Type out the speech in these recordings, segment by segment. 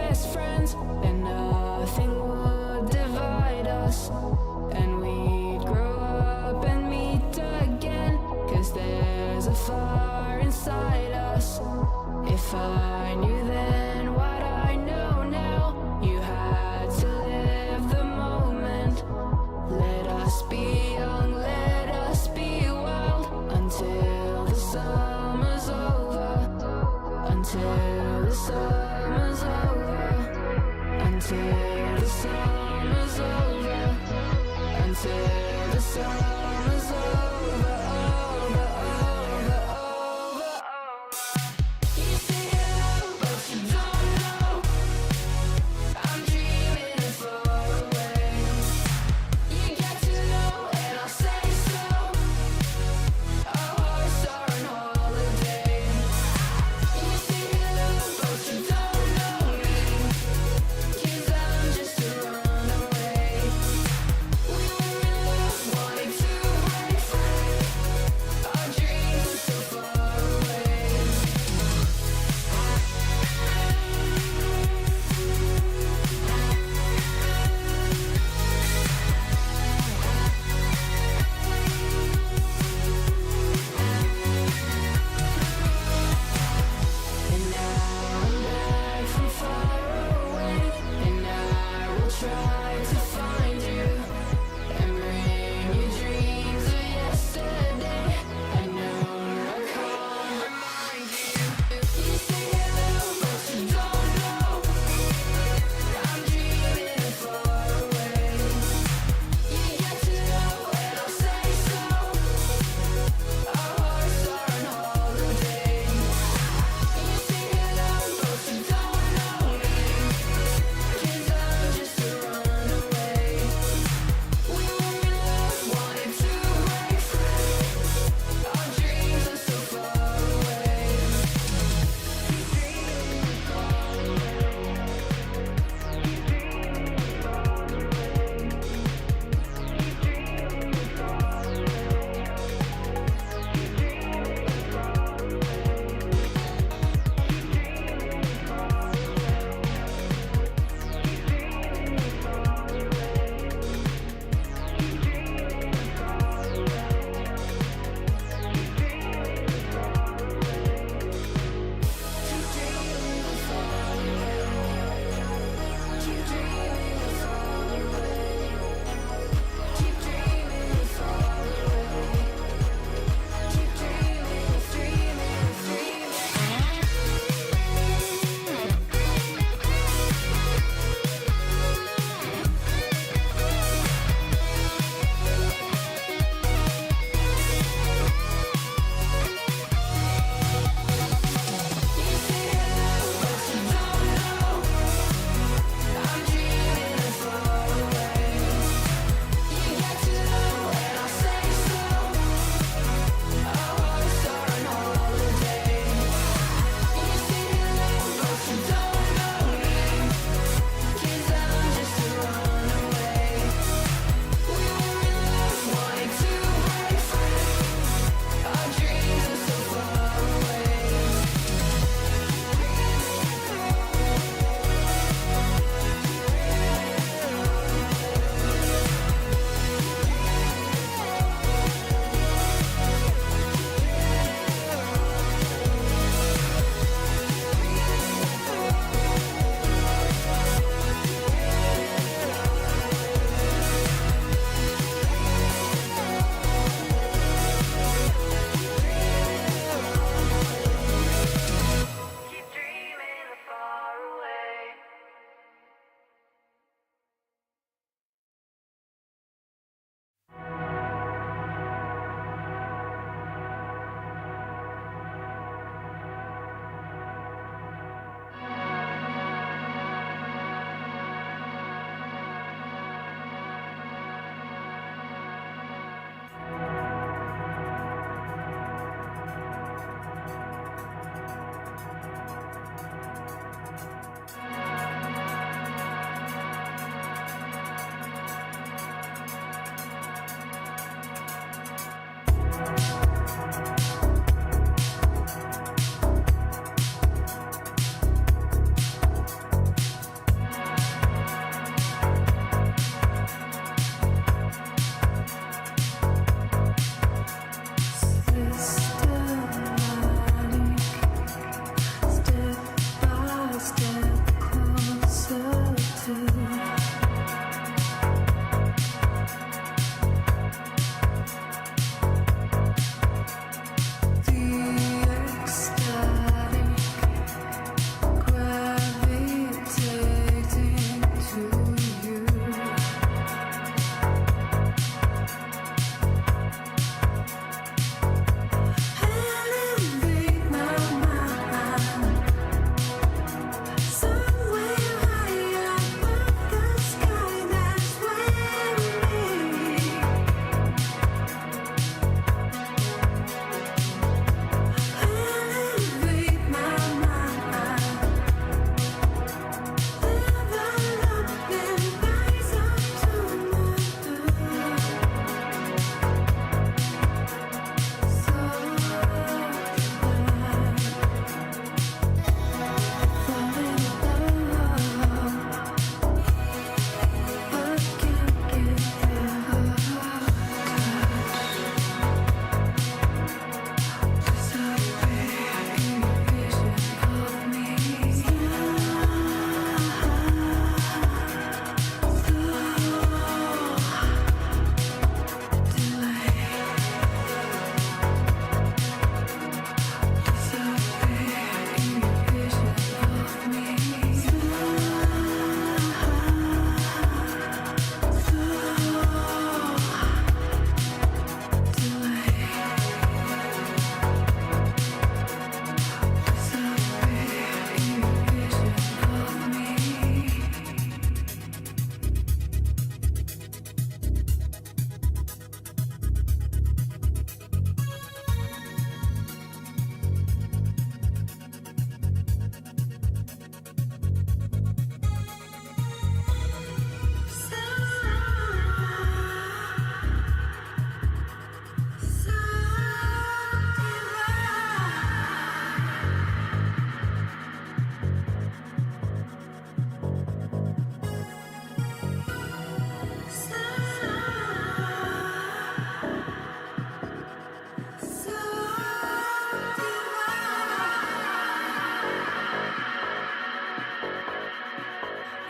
best friends, and nothing would divide us. And we'd grow up and meet again, 'cause there's a fire inside us. If I knew then what I know now, you had to live the moment. Let us be young, let us be wild, until the summer's over. Until the summer's over. Until the summer's over. Until the summer's over. Over, over, over, over. You say hello, but you don't know I'm dreaming of far away. You get to know, and I'll say so. Our hearts are on holiday. You say hello, but you don't know me, 'cause I'm just a runaway. We were in love, wanted to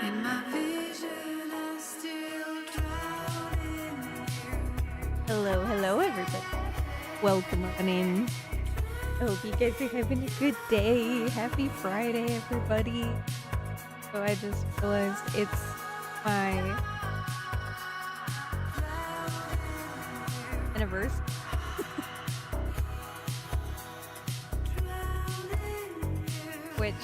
In my vision, I still drown in you. Hello, everybody. Welcome on in. I hope you guys are having a good day. Happy Friday, everybody. So I just realized it's my anniversary. Which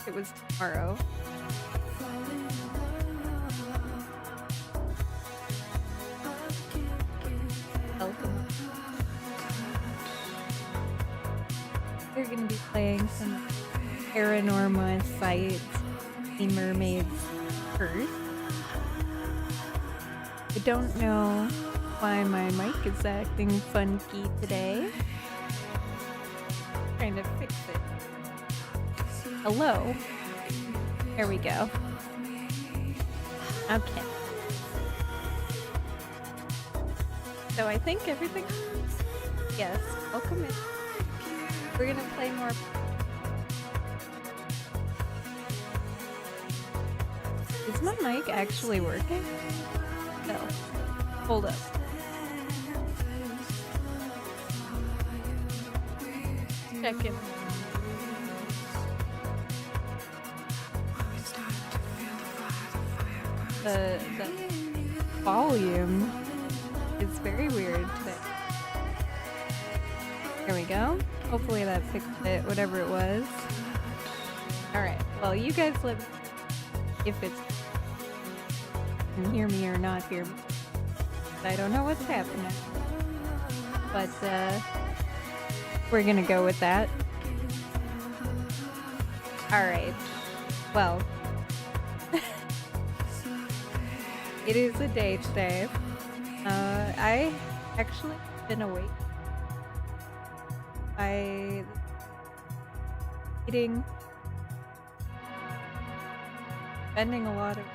it was tomorrow. Welcome. We're gonna be playing some Paranormasight, the Mermaid's Curse. I don't know why my mic is acting funky today. Trying to fix it. Hello. There we go. Okay. So I think everything. Yes, welcome in. We're gonna play more. Is my mic actually working? No. Hold up. Check in. The volume is very weird today. There we go. Hopefully that fixed it, whatever it was. Alright, well you guys let me if it's can hear me or not hear me. I don't know what's happening. But we're gonna go with that. Alright. Well. It is a day today. I actually been awake. I eating, spending a lot of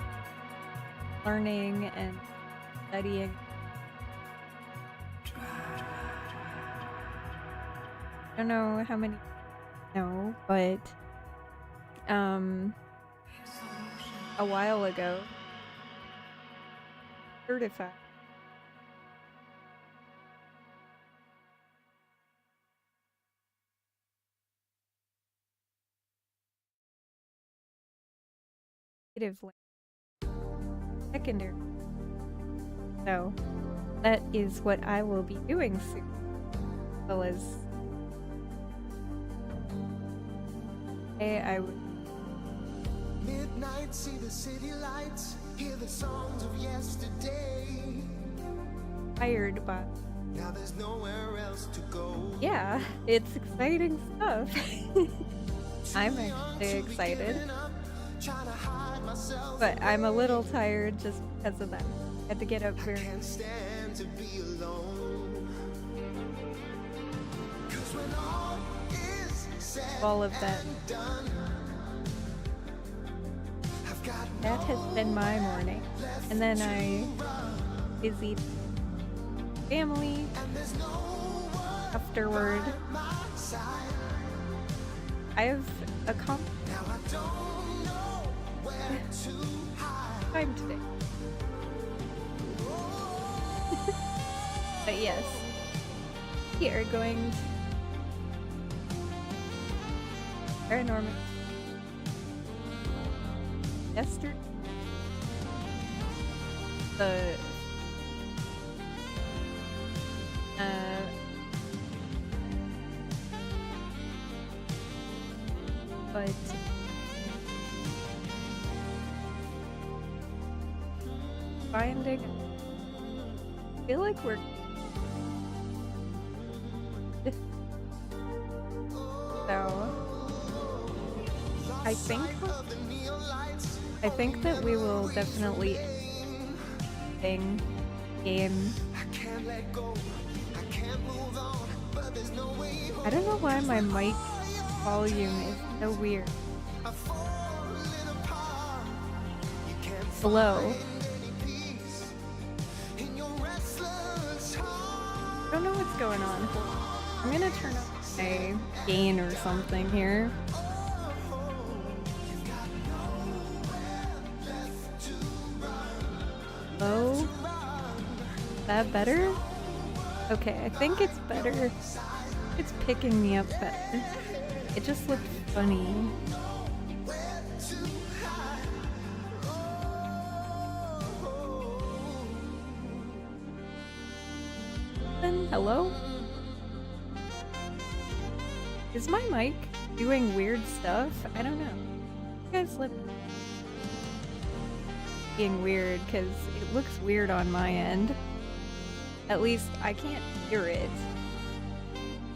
learning and studying. I don't know how many know, but a while ago, certified. Secondary. So that is what I will be doing soon. As well as I would midnight, see the city lights, hear the songs of yesterday. hired by. Now there's nowhere else to go. Yeah, it's exciting stuff. I'm actually excited. But I'm a little tired just because of that. I had to get up very early. Stand to be alone. 'Cause when all is said All of that. and done, I've got That has been my morning. And then I busy family afterward. I have a time today. But yes, we are going to Paranormal. Yesterday, but finding, I feel like we're so I think that we will definitely sing game. I don't know why my mic volume is so weird. Hello. I don't know what's going on. I'm gonna turn up. my gain or something here. Oh, is that better? Okay, I think it's better. It's picking me up better. It just looked funny. Hello? Is my mic doing weird stuff? I don't know. You guys look being weird because it looks weird on my end. At least I can't hear it.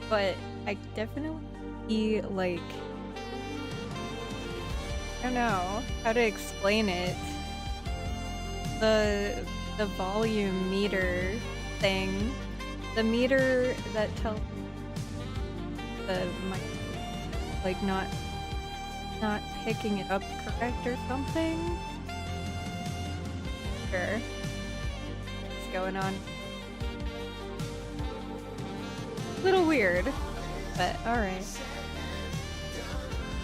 But I definitely like, I don't know how to explain it. The volume meter thing. The meter that tells the mic like not picking it up correct or something. Sure. What's going on? Little weird, but alright.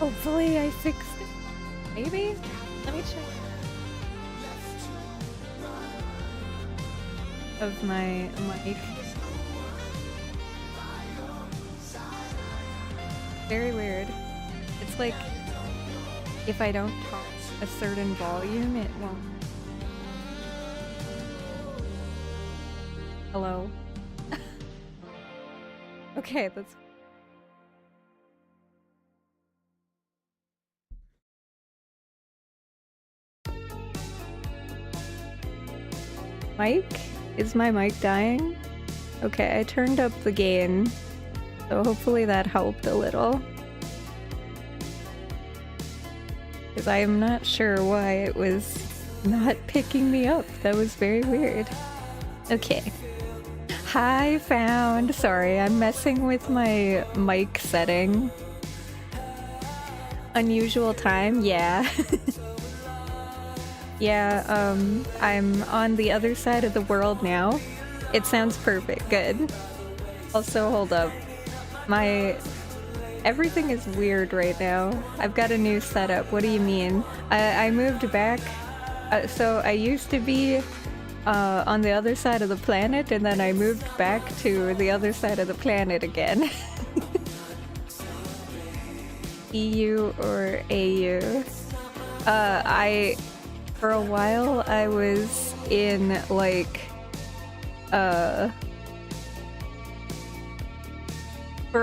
Hopefully I fixed it. Maybe? Let me check. Of my mic. Very weird. It's like if I don't talk a certain volume, it won't. Hello? Okay, that's... Mic? Is my mic dying? Okay, I turned up the gain, so hopefully that helped a little. Because I am not sure why it was not picking me up. That was very weird. Okay. Hi, found. Sorry, I'm messing with my mic setting. Unusual time? Yeah. Yeah, I'm on the other side of the world now. It sounds perfect. Good. Also, hold up. Everything is weird right now. I've got a new setup. What do you mean? I moved back. So I used to be on the other side of the planet, and then I moved back to the other side of the planet again. EU or AU? For a while I was in like, for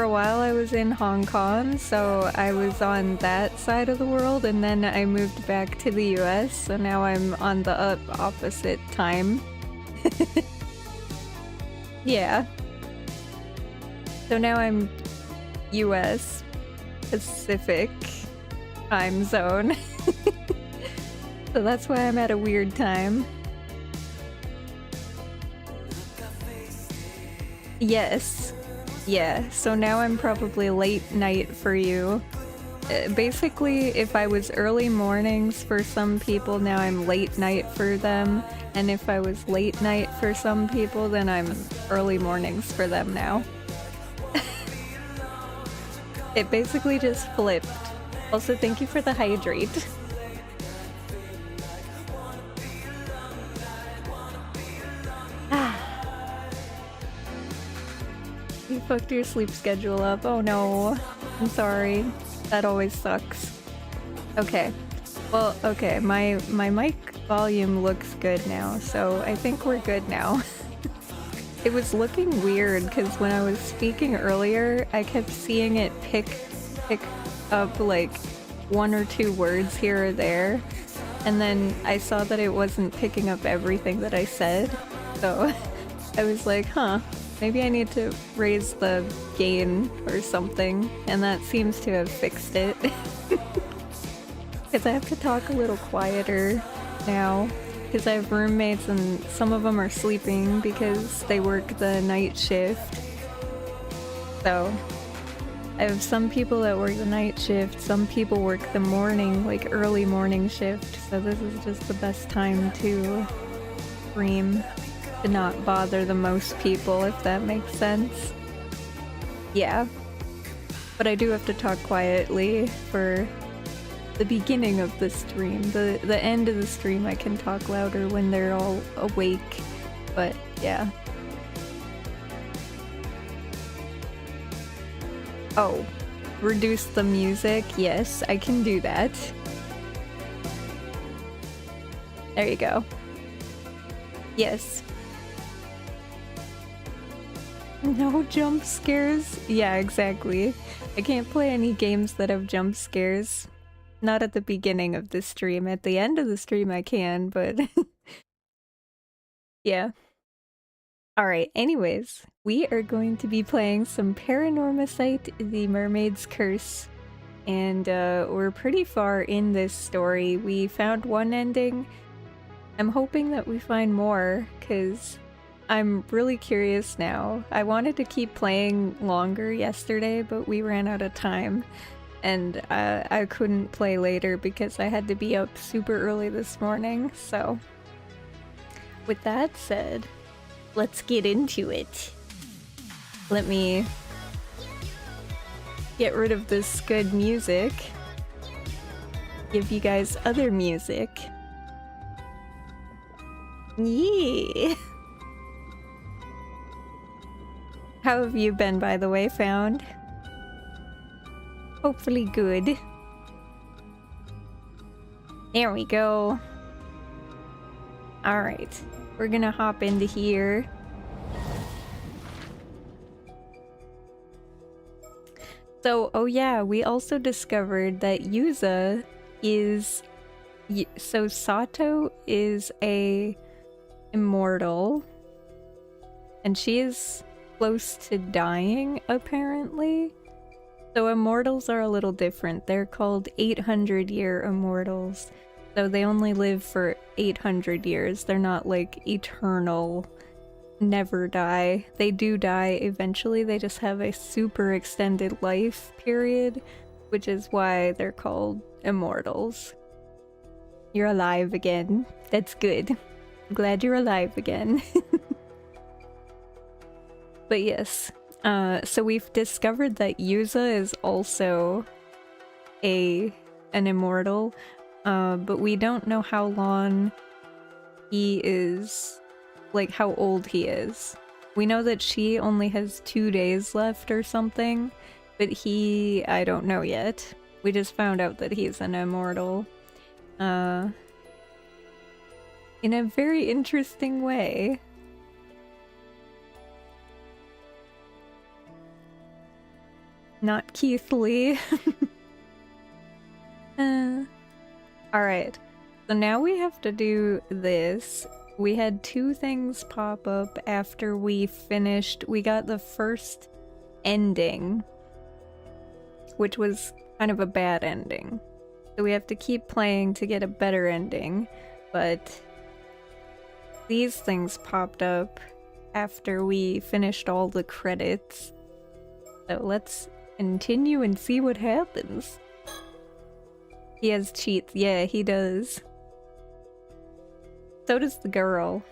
a while I was in Hong Kong, so I was on that side of the world, and then I moved back to the US, so now I'm on the opposite time. Yeah. So now I'm US Pacific time zone. So that's why I'm at a weird time. Yes. Yeah, so now I'm probably late night for you. Basically, if I was early mornings for some people, now I'm late night for them. And if I was late night for some people, then I'm early mornings for them now. It basically just flipped. Also, thank you for the hydrate. You fucked your sleep schedule up. Oh no. I'm sorry. That always sucks. Okay. Well, okay. My mic volume looks good now, so I think we're good now. It was looking weird because when I was speaking earlier, I kept seeing it pick up like one or two words here or there, and then I saw that it wasn't picking up everything that I said, so I was like, huh, maybe I need to raise the gain or something, and that seems to have fixed it. Because I have to talk a little quieter now, because I have roommates and some of them are sleeping because they work the night shift. So I have some people that work the night shift, some people work the morning, like early morning shift, so this is just the best time to stream, to not bother the most people, if that makes sense. Yeah. But I do have to talk quietly for the beginning of the stream. The end of the stream I can talk louder when they're all awake. But yeah. Oh, reduce the music? Yes, I can do that. There you go. Yes. No jump scares? Yeah, exactly. I can't play any games that have jump scares. Not at the beginning of the stream. At the end of the stream I can, but... yeah. Alright, anyways. We are going to be playing some Paranormasight, the Mermaid's Curse. And we're pretty far in this story. We found one ending. I'm hoping that we find more, because I'm really curious now. I wanted to keep playing longer yesterday, but we ran out of time. And I couldn't play later because I had to be up super early this morning, so... With that said, let's get into it. Let me get rid of this good music. Give you guys other music. Yeah. How have you been, by the way, Found? Hopefully good. There we go. Alright, we're gonna hop into here. So, oh yeah, we also discovered that Yuza is... So Sato is a immortal, and she is close to dying, apparently. So immortals are a little different. They're called 800-year immortals. So they only live for 800 years. They're not like eternal, never die. They do die eventually. They just have a super extended life period, which is why they're called immortals. You're alive again. That's good. I'm glad you're alive again. But yes, so we've discovered that Yuza is also an immortal, but we don't know how long he is, like how old he is. We know that she only has 2 days left or something, but he, I don't know yet. We just found out that he's an immortal. In a very interesting way. Not Keith Lee. Alright, so now we have to do this. We had 2 things pop up after we finished. We got the first ending, which was kind of a bad ending. So we have to keep playing to get a better ending, but these things popped up after we finished all the credits. So let's continue and see what happens. He has cheats. Yeah, he does. So does the girl.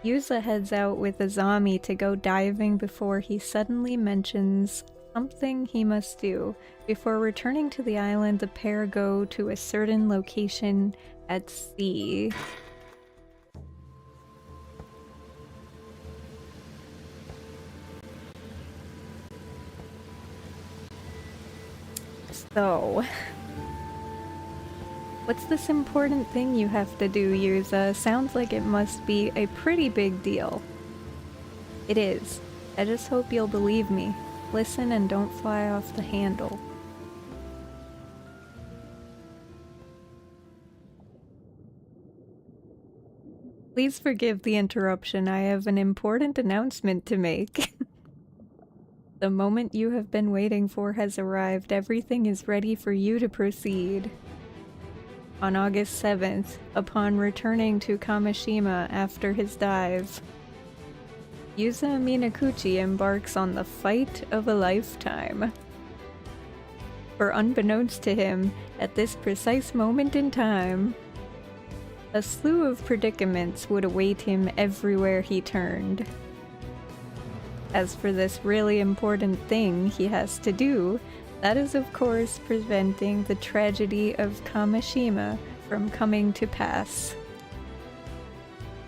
Yuza heads out with Azami to go diving before he suddenly mentions something he must do. Before returning to the island, the pair go to a certain location at sea. So, what's this important thing you have to do, Yuza? Sounds like it must be a pretty big deal. It is. I just hope you'll believe me. Listen and don't fly off the handle. Please forgive the interruption. I have an important announcement to make. The moment you have been waiting for has arrived. Everything is ready for you to proceed. On August 7th, upon returning to Kamishima after his dive, Yuza Minakuchi embarks on the fight of a lifetime. For unbeknownst to him, at this precise moment in time, a slew of predicaments would await him everywhere he turned. As for this really important thing he has to do, that is of course preventing the tragedy of Kamishima from coming to pass.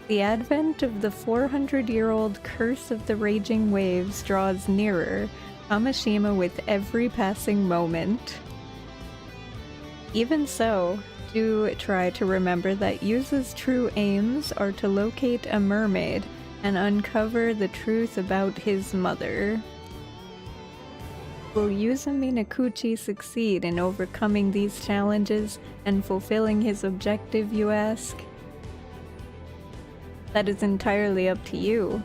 The advent of the 400-year-old curse of the raging waves draws nearer Kamishima with every passing moment. Even so, do try to remember that Yuza's true aims are to locate a mermaid and uncover the truth about his mother. Will Yuza Minakuchi succeed in overcoming these challenges and fulfilling his objective, you ask? That is entirely up to you,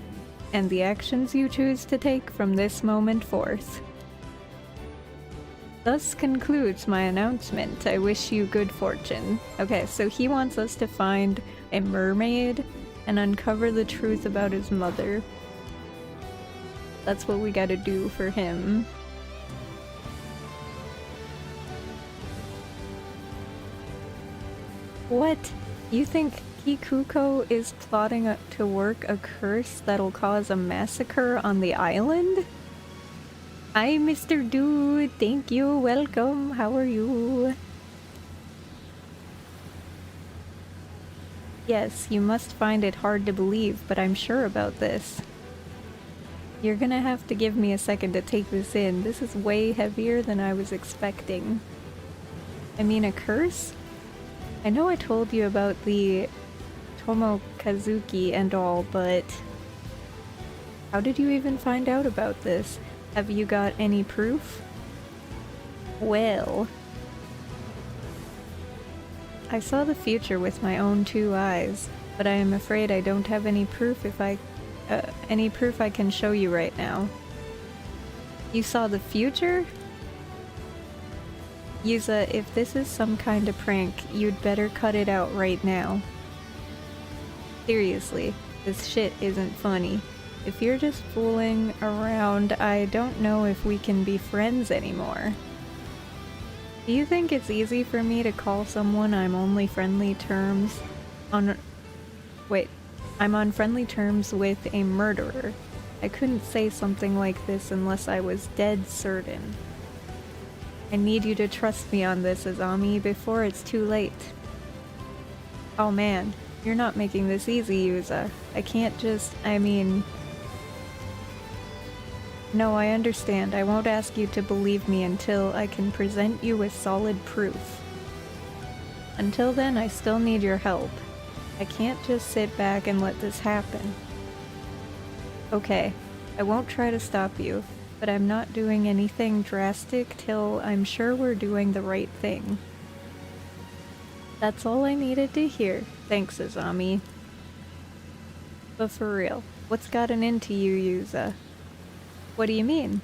and the actions you choose to take from this moment forth. Thus concludes my announcement. I wish you good fortune. Okay, so he wants us to find a mermaid and uncover the truth about his mother. That's what we gotta do for him. What? You think Kikuko is plotting to work a curse that'll cause a massacre on the island? Hi, Mr. Dude. Thank you. Welcome. How are you? Yes, you must find it hard to believe, but I'm sure about this. You're gonna have to give me a second to take this in. This is way heavier than I was expecting. I mean, a curse? I know I told you about the Tomokazuki and all, but how did you even find out about this? Have you got any proof? Well, I saw the future with my own 2 eyes, but I am afraid I don't have any proof I can show you right now. You saw the future? Yuza, if this is some kind of prank, you'd better cut it out right now. Seriously, this shit isn't funny. If you're just fooling around, I don't know if we can be friends anymore. Do you think it's easy for me to call someone I'm on friendly terms with a murderer? I couldn't say something like this unless I was dead certain. I need you to trust me on this, Azami, before it's too late. Oh man, you're not making this easy, Yuza. I can't just, No, I understand. I won't ask you to believe me until I can present you with solid proof. Until then, I still need your help. I can't just sit back and let this happen. Okay, I won't try to stop you, but I'm not doing anything drastic till I'm sure we're doing the right thing. That's all I needed to hear. Thanks, Azami. But for real, what's gotten into you, Yuza? What do you mean?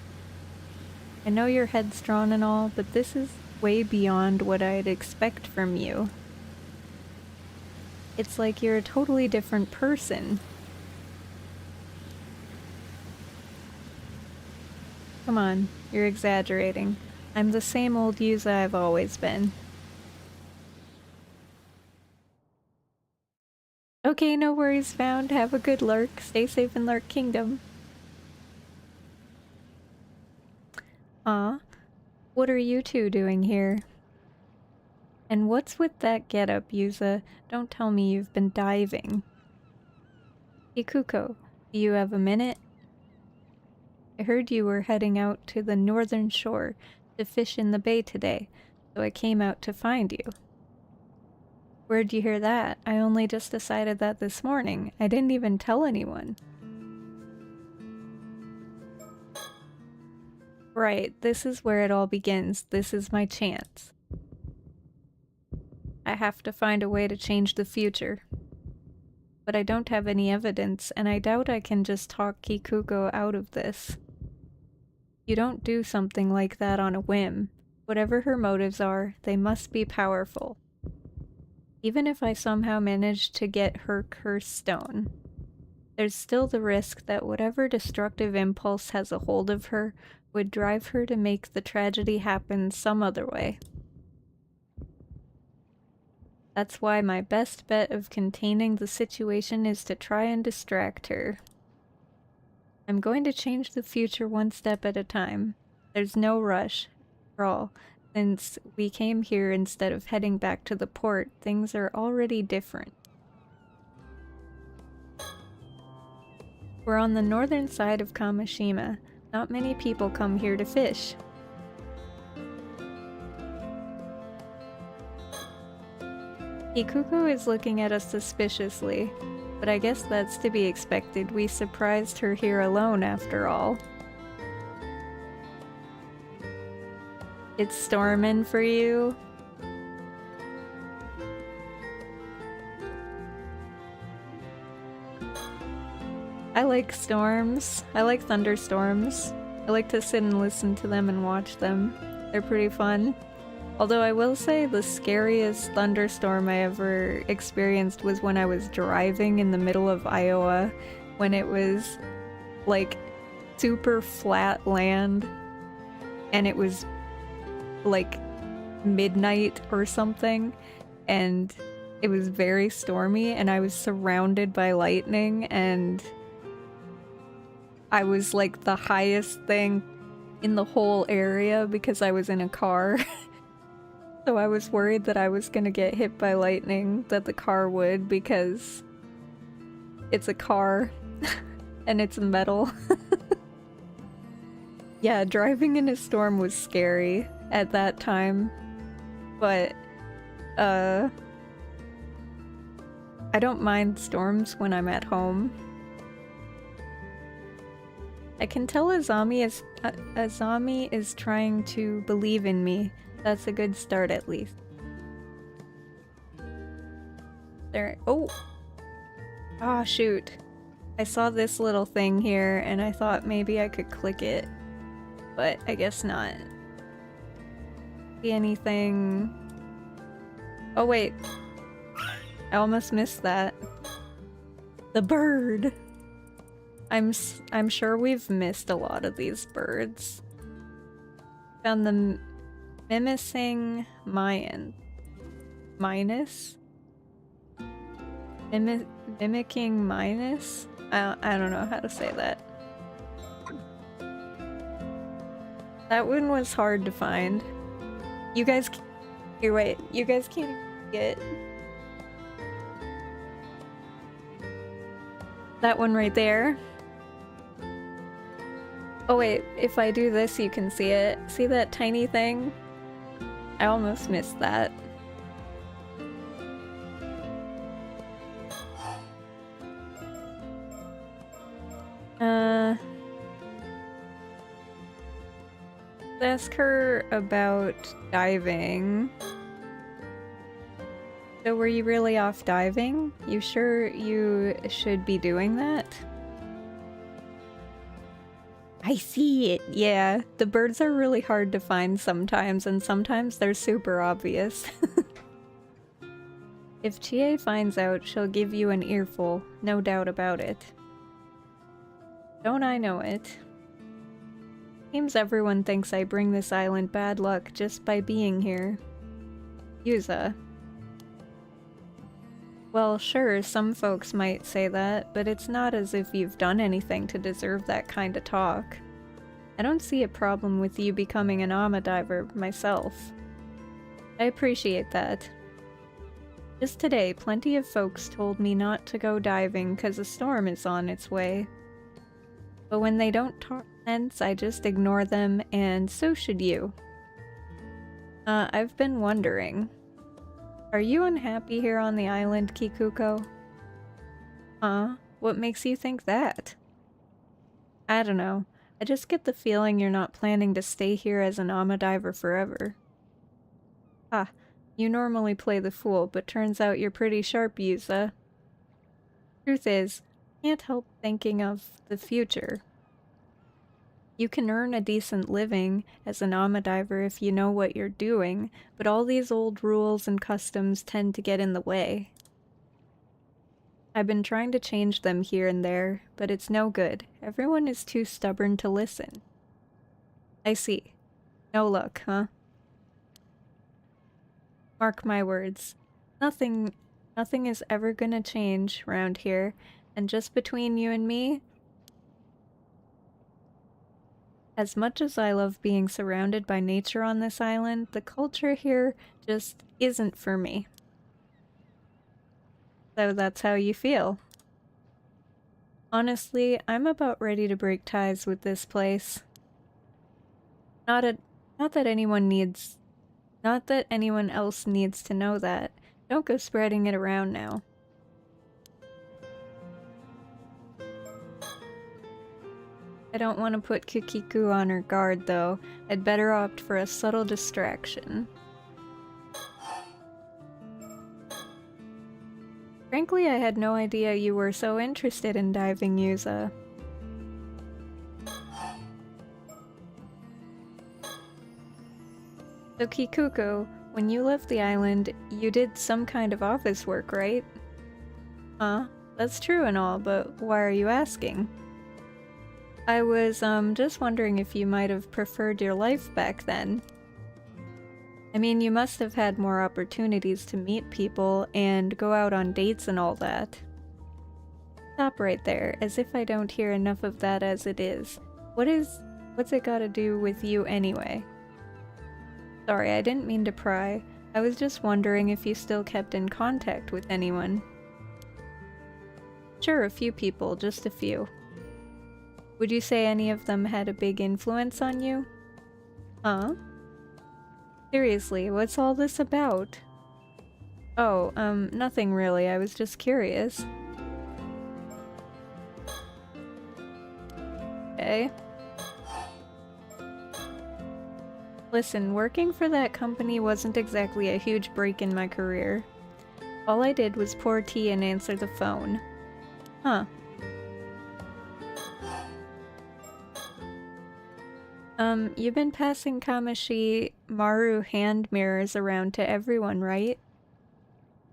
I know you're headstrong and all, but this is way beyond what I'd expect from you. It's like you're a totally different person. Come on, you're exaggerating. I'm the same old Yuza I've always been. Okay, no worries found. Have a good lurk. Stay safe in Lurk Kingdom. What are you two doing here? And what's with that getup, Yuza? Don't tell me you've been diving. Ikuko, do you have a minute? I heard you were heading out to the northern shore to fish in the bay today, so I came out to find you. Where'd you hear that? I only just decided that this morning. I didn't even tell anyone. Right, this is where it all begins. This is my chance. I have to find a way to change the future. But I don't have any evidence, and I doubt I can just talk Kikuko out of this. You don't do something like that on a whim. Whatever her motives are, they must be powerful. Even if I somehow manage to get her curse stone, there's still the risk that whatever destructive impulse has a hold of her would drive her to make the tragedy happen some other way. That's why my best bet of containing the situation is to try and distract her. I'm going to change the future one step at a time. There's no rush. After all, since we came here instead of heading back to the port, things are already different. We're on the northern side of Kamishima. Not many people come here to fish. Ikuko is looking at us suspiciously, but I guess that's to be expected. We surprised her here alone after all. It's storming for you. I like storms. I like thunderstorms. I like to sit and listen to them and watch them. They're pretty fun. Although I will say the scariest thunderstorm I ever experienced was when I was driving in the middle of Iowa, when it was like super flat land and it was like midnight or something, and it was very stormy and I was surrounded by lightning, and I was like the highest thing in the whole area because I was in a car. So I was worried that I was gonna get hit by lightning, that the car would, because it's a car and it's metal. Yeah, driving in a storm was scary at that time, but I don't mind storms when I'm at home. I can tell Azami is trying to believe in me. That's a good start, at least. There. Oh! Ah, shoot. I saw this little thing here, and I thought maybe I could click it. But I guess not. See anything? Oh, wait. I almost missed that. The bird! I'm sure we've missed a lot of these birds. Found them. Mimicking Mayan. Minus? Mimicking minus? I don't know how to say that. That one was hard to find. You guys... Here, wait. You guys can't get... That one right there. Oh wait, if I do this you can see it. See that tiny thing? I almost missed that. Ask her about diving. So were you really off diving? You sure you should be doing that? I see it. Yeah, the birds are really hard to find sometimes, and sometimes they're super obvious. If Chie finds out, she'll give you an earful, no doubt about it. Don't I know it? Seems everyone thinks I bring this island bad luck just by being here. Yuza. Well, sure, some folks might say that, but it's not as if you've done anything to deserve that kind of talk. I don't see a problem with you becoming an Ama diver myself. I appreciate that. Just today, plenty of folks told me not to go diving because a storm is on its way. But when they don't talk sense, I just ignore them, and so should you. I've been wondering. Are you unhappy here on the island, Kikuko? Huh? What makes you think that? I don't know. I just get the feeling you're not planning to stay here as an Ama diver forever. Ah, you normally play the fool, but turns out you're pretty sharp, Yuza. Truth is, I can't help thinking of the future. You can earn a decent living as an Ama diver if you know what you're doing, but all these old rules and customs tend to get in the way. I've been trying to change them here and there, but it's no good. Everyone is too stubborn to listen. I see. No luck, huh? Mark my words. Nothing is ever gonna change around here, and just between you and me, As much as I love being surrounded by nature on this island, the culture here just isn't for me. So that's how you feel. Honestly, I'm about ready to break ties with this place. Not that anyone else needs to know that. Don't go spreading it around now. I don't want to put Kukiku on her guard, though. I'd better opt for a subtle distraction. Frankly, I had no idea you were so interested in diving, Yuza. So Kikuko, when you left the island, you did some kind of office work, right? Huh? That's true and all, but why are you asking? I was, just wondering if you might have preferred your life back then. I mean, you must have had more opportunities to meet people and go out on dates and all that. Stop right there, as if I don't hear enough of that as it is. What's it gotta do with you anyway? Sorry, I didn't mean to pry. I was just wondering if you still kept in contact with anyone. Sure, a few people, just a few. Would you say any of them had a big influence on you? Huh? Seriously, what's all this about? Oh, nothing really, I was just curious. Okay. Listen, working for that company wasn't exactly a huge break in my career. All I did was pour tea and answer the phone. Huh. You've been passing Kamashi Maru hand mirrors around to everyone, right?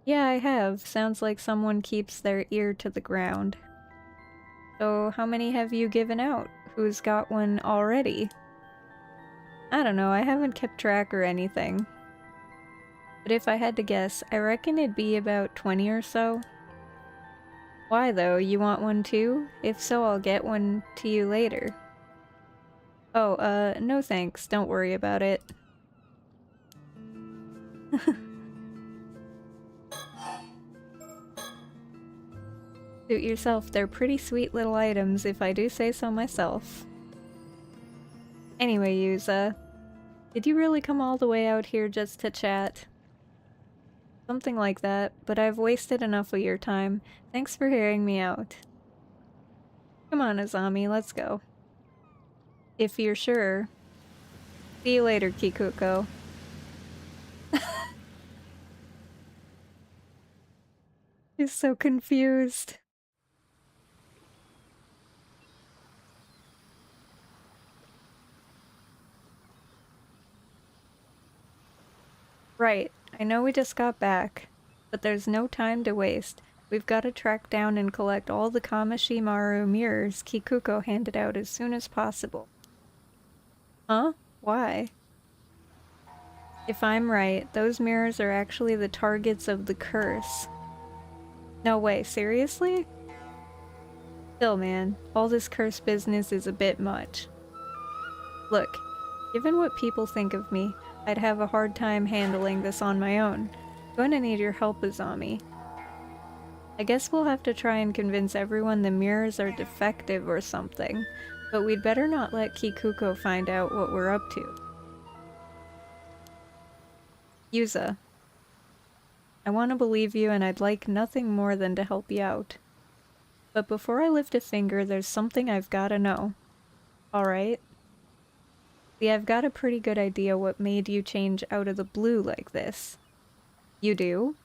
Yeah, I have. Sounds like someone keeps their ear to the ground. So, how many have you given out? Who's got one already? I don't know, I haven't kept track or anything. But if I had to guess, I reckon it'd be about 20 or so. Why though? You want one too? If so, I'll get one to you later. Oh, no thanks, don't worry about it. Suit yourself, they're pretty sweet little items if I do say so myself. Anyway, Yuza, did you really come all the way out here just to chat? Something like that, but I've wasted enough of your time. Thanks for hearing me out. Come on, Azami, let's go. If you're sure. See you later, Kikuko. She's so confused. Right, I know we just got back, but there's no time to waste. We've got to track down and collect all the Kamashi Maru mirrors Kikuko handed out as soon as possible. Huh? Why? If I'm right, those mirrors are actually the targets of the curse. No way, seriously? Still, man, all this curse business is a bit much. Look, given what people think of me, I'd have a hard time handling this on my own. Going to need your help, Azami. I guess we'll have to try and convince everyone the mirrors are defective or something, but we'd better not let Kikuko find out what we're up to. Yuza. I want to believe you and I'd like nothing more than to help you out. But before I lift a finger, there's something I've gotta know. Alright? See, I've got a pretty good idea what made you change out of the blue like this. You do?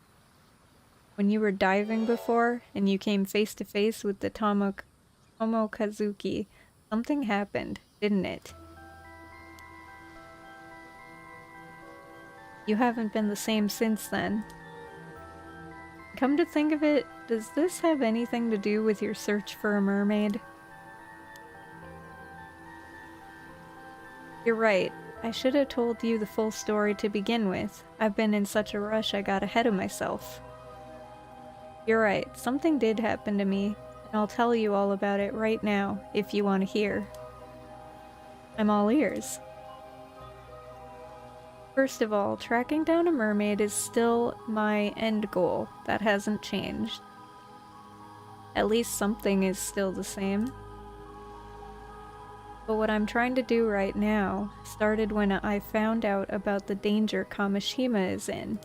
When you were diving before, and you came face to face with the Tomokazuki, something happened, didn't it? You haven't been the same since then. Come to think of it, does this have anything to do with your search for a mermaid? You're right. I should have told you the full story to begin with. I've been in such a rush I got ahead of myself. You're right. Something did happen to me, and I'll tell you all about it right now, if you want to hear. I'm all ears. First of all, tracking down a mermaid is still my end goal. That hasn't changed. At least something is still the same. But what I'm trying to do right now started when I found out about the danger Kamishima is in,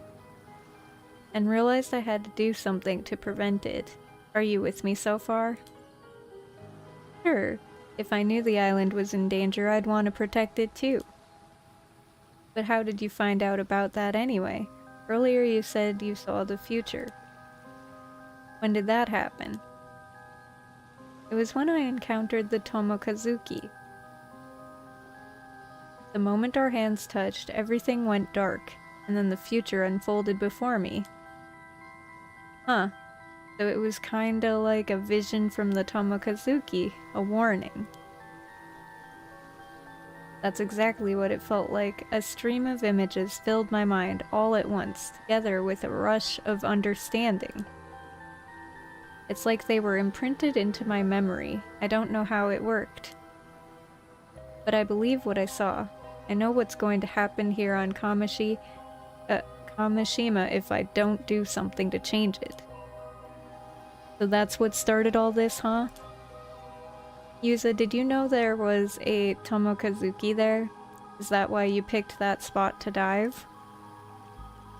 and realized I had to do something to prevent it. Are you with me so far? Sure. If I knew the island was in danger, I'd want to protect it too. But how did you find out about that anyway? Earlier you said you saw the future. When did that happen? It was when I encountered the Tomokazuki. The moment our hands touched, everything went dark, and then the future unfolded before me. Huh. So it was kinda like a vision from the Tomokazuki, a warning. That's exactly what it felt like. A stream of images filled my mind all at once, together with a rush of understanding. It's like they were imprinted into my memory. I don't know how it worked. But I believe what I saw. I know what's going to happen here on Kamishima if I don't do something to change it. So that's what started all this, huh? Yuza, did you know there was a Tomokazuki there? Is that why you picked that spot to dive?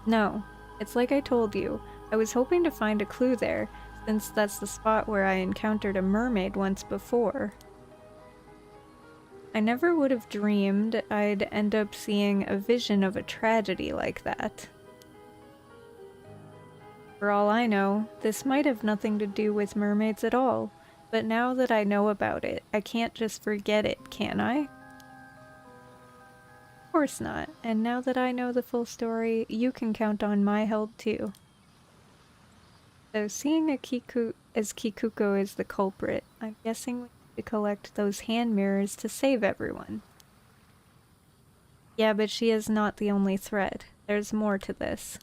No. It's like I told you. I was hoping to find a clue there, since that's the spot where I encountered a mermaid once before. I never would have dreamed I'd end up seeing a vision of a tragedy like that. For all I know, this might have nothing to do with mermaids at all. But now that I know about it, I can't just forget it, can I? Of course not, and now that I know the full story, you can count on my help too. So seeing Kikuko is the culprit, I'm guessing we need to collect those hand mirrors to save everyone. Yeah, but she is not the only threat. There's more to this.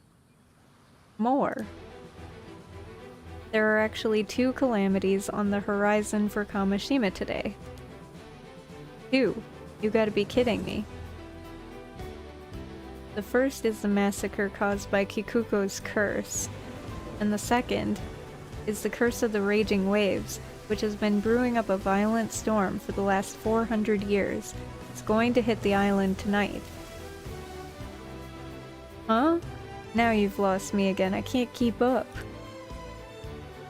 More? There are actually 2 calamities on the horizon for Kamishima today. 2? You gotta be kidding me. The first is the massacre caused by Kikuko's curse, and the second is the curse of the raging waves, which has been brewing up a violent storm for the last 400 years. It's going to hit the island tonight. Huh? Now you've lost me again, I can't keep up.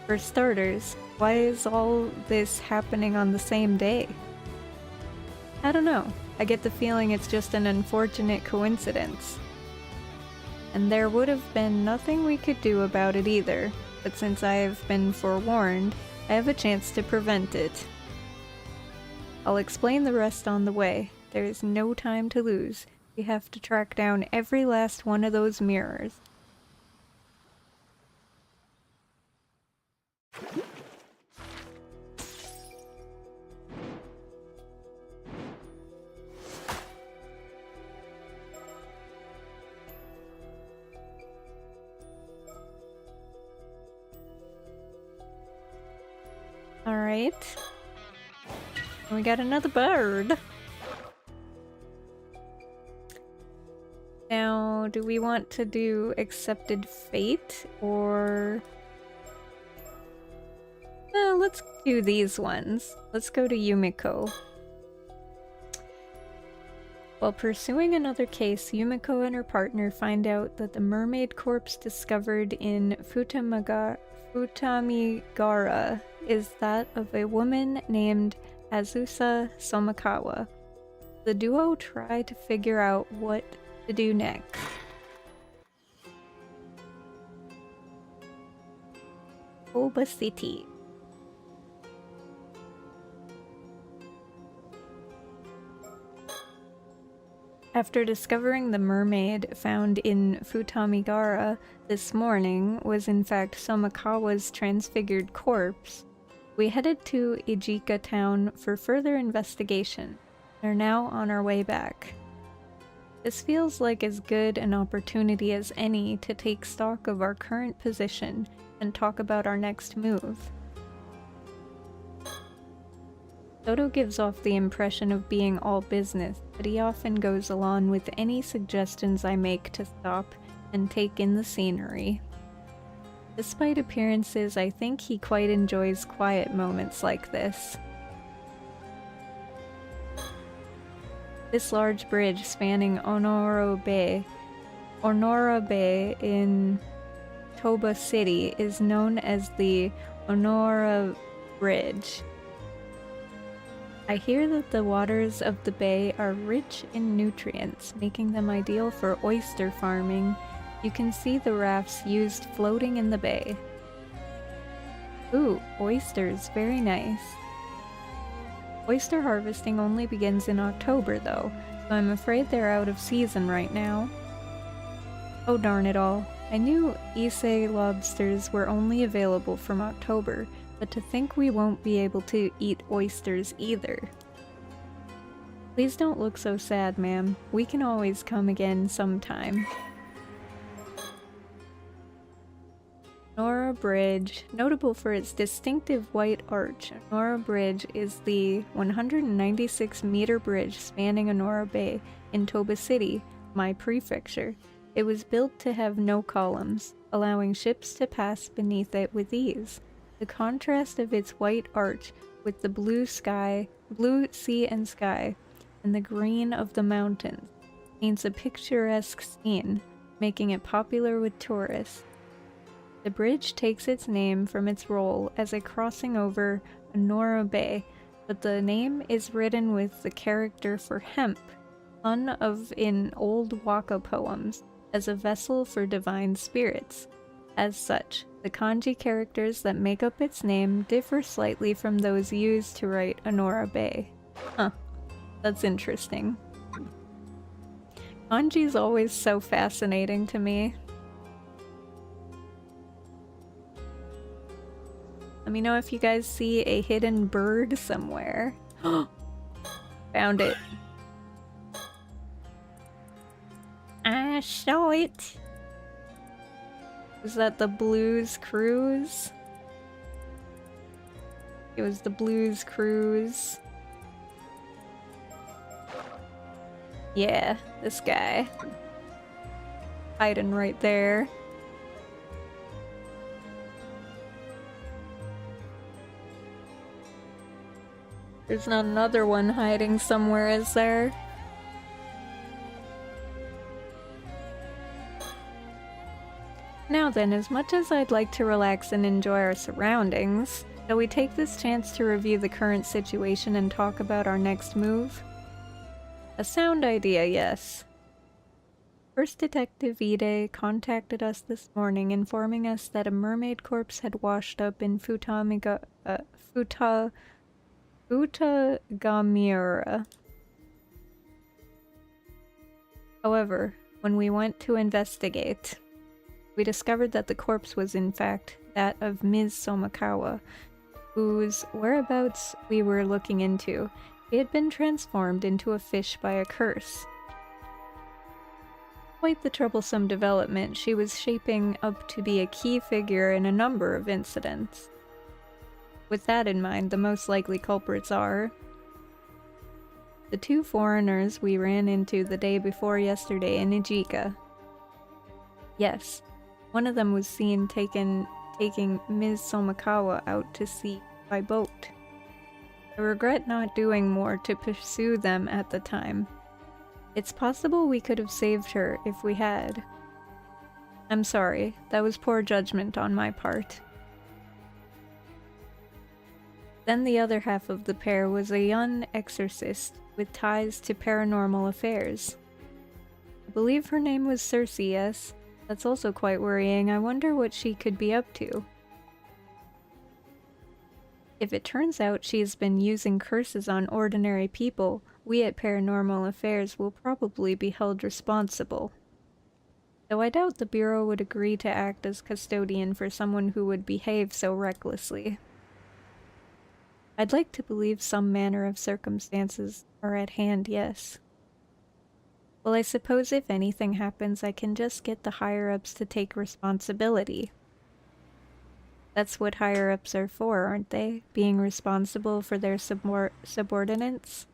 For starters, why is all this happening on the same day? I don't know. I get the feeling it's just an unfortunate coincidence. And there would have been nothing we could do about it either, but since I have been forewarned, I have a chance to prevent it. I'll explain the rest on the way. There is no time to lose. We have to track down every last one of those mirrors. Alright. We got another bird. Now, do we want to do Accepted Fate, or... let's do these ones. Let's go to Yumiko. While pursuing another case, Yumiko and her partner find out that the mermaid corpse discovered in Futamigara is that of a woman named Azusa Somikawa. The duo try to figure out what to do next. Oba City. After discovering the mermaid found in Futamigara this morning was in fact Somikawa's transfigured corpse, we headed to Ijika town for further investigation and are now on our way back. This feels like as good an opportunity as any to take stock of our current position and talk about our next move. Toto gives off the impression of being all business, but he often goes along with any suggestions I make to stop and take in the scenery. Despite appearances, I think he quite enjoys quiet moments like this. This large bridge spanning Onoro Bay in Toba City is known as the Onora Bridge. I hear that the waters of the bay are rich in nutrients, making them ideal for oyster farming. You can see the rafts used floating in the bay. Ooh, oysters, very nice. Oyster harvesting only begins in October though, so I'm afraid they're out of season right now. Oh darn it all. I knew Issei lobsters were only available from October, but to think we won't be able to eat oysters either. Please don't look so sad, ma'am. We can always come again sometime. Nora Bridge. Notable for its distinctive white arch, Nora Bridge is the 196-meter bridge spanning Onora Bay in Toba City, my prefecture. It was built to have no columns, allowing ships to pass beneath it with ease. The contrast of its white arch with the blue sea and sky, and the green of the mountains paints a picturesque scene, making it popular with tourists. The bridge takes its name from its role as a crossing over Onora Bay, but the name is written with the character for hemp, son of in old Waka poems, as a vessel for divine spirits. As such, the kanji characters that make up its name differ slightly from those used to write Onora Bay. Huh, that's interesting. Kanji's always so fascinating to me. Let me know if you guys see a hidden bird somewhere. Found it. I saw it. Was that the Blues Cruise? It was the Blues Cruise. Yeah, this guy. Hiding right there. There's not another one hiding somewhere, is there? Now then, as much as I'd like to relax and enjoy our surroundings, shall we take this chance to review the current situation and talk about our next move? A sound idea, yes. First Detective Ide contacted us this morning informing us that a mermaid corpse had washed up in Futagamira. However, when we went to investigate, we discovered that the corpse was in fact that of Ms. Somakawa, whose whereabouts we were looking into. She had been transformed into a fish by a curse. Quite the troublesome development. She was shaping up to be a key figure in a number of incidents. With that in mind, the most likely culprits are the two foreigners we ran into the day before yesterday in Ijika. Yes, one of them was seen taking Ms. Somakawa out to sea by boat. I regret not doing more to pursue them at the time. It's possible we could have saved her if we had. I'm sorry, that was poor judgment on my part. Then the other half of the pair was a young exorcist with ties to paranormal affairs. I believe her name was Circe, yes? That's also quite worrying. I wonder what she could be up to. If it turns out she has been using curses on ordinary people, we at Paranormal Affairs will probably be held responsible. Though I doubt the Bureau would agree to act as custodian for someone who would behave so recklessly. I'd like to believe some manner of circumstances are at hand, yes. Well, I suppose if anything happens, I can just get the higher-ups to take responsibility. That's what higher-ups are for, aren't they? Being responsible for their subordinates?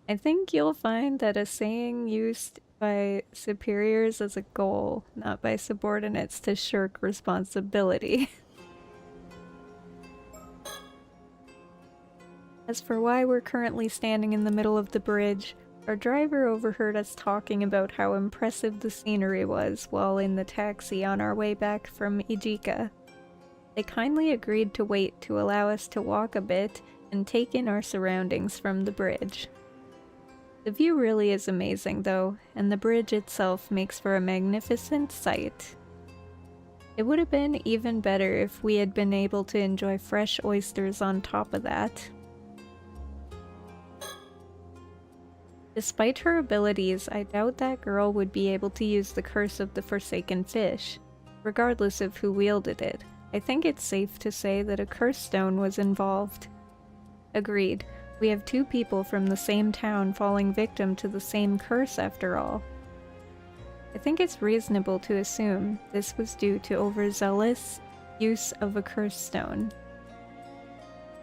I think you'll find that a saying used by superiors as a goal, not by subordinates to shirk responsibility. As for why we're currently standing in the middle of the bridge, our driver overheard us talking about how impressive the scenery was while in the taxi on our way back from Ijika. They kindly agreed to wait to allow us to walk a bit and take in our surroundings from the bridge. The view really is amazing though, and the bridge itself makes for a magnificent sight. It would have been even better if we had been able to enjoy fresh oysters on top of that. Despite her abilities, I doubt that girl would be able to use the Curse of the Forsaken Fish. Regardless of who wielded it, I think it's safe to say that a curse stone was involved. Agreed. We have two people from the same town falling victim to the same curse after all. I think it's reasonable to assume this was due to overzealous use of a curse stone.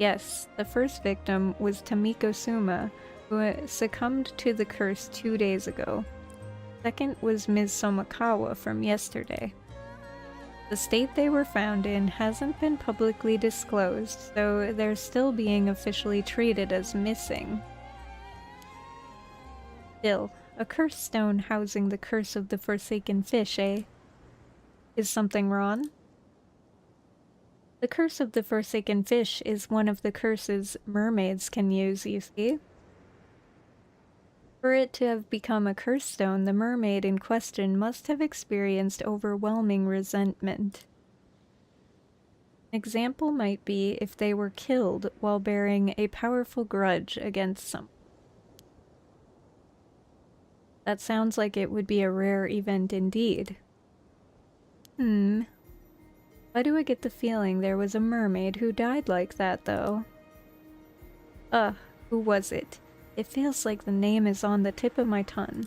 Yes, the first victim was Tamiko Suma, who succumbed to the curse 2 days ago. Second was Ms. Somakawa from yesterday. The state they were found in hasn't been publicly disclosed, so they're still being officially treated as missing. Still, a curse stone housing the Curse of the Forsaken Fish, eh? Is something wrong? The Curse of the Forsaken Fish is one of the curses mermaids can use, you see. For it to have become a curse stone, the mermaid in question must have experienced overwhelming resentment. An example might be if they were killed while bearing a powerful grudge against someone. That sounds like it would be a rare event indeed. Why do I get the feeling there was a mermaid who died like that, though? Who was it? It feels like the name is on the tip of my tongue.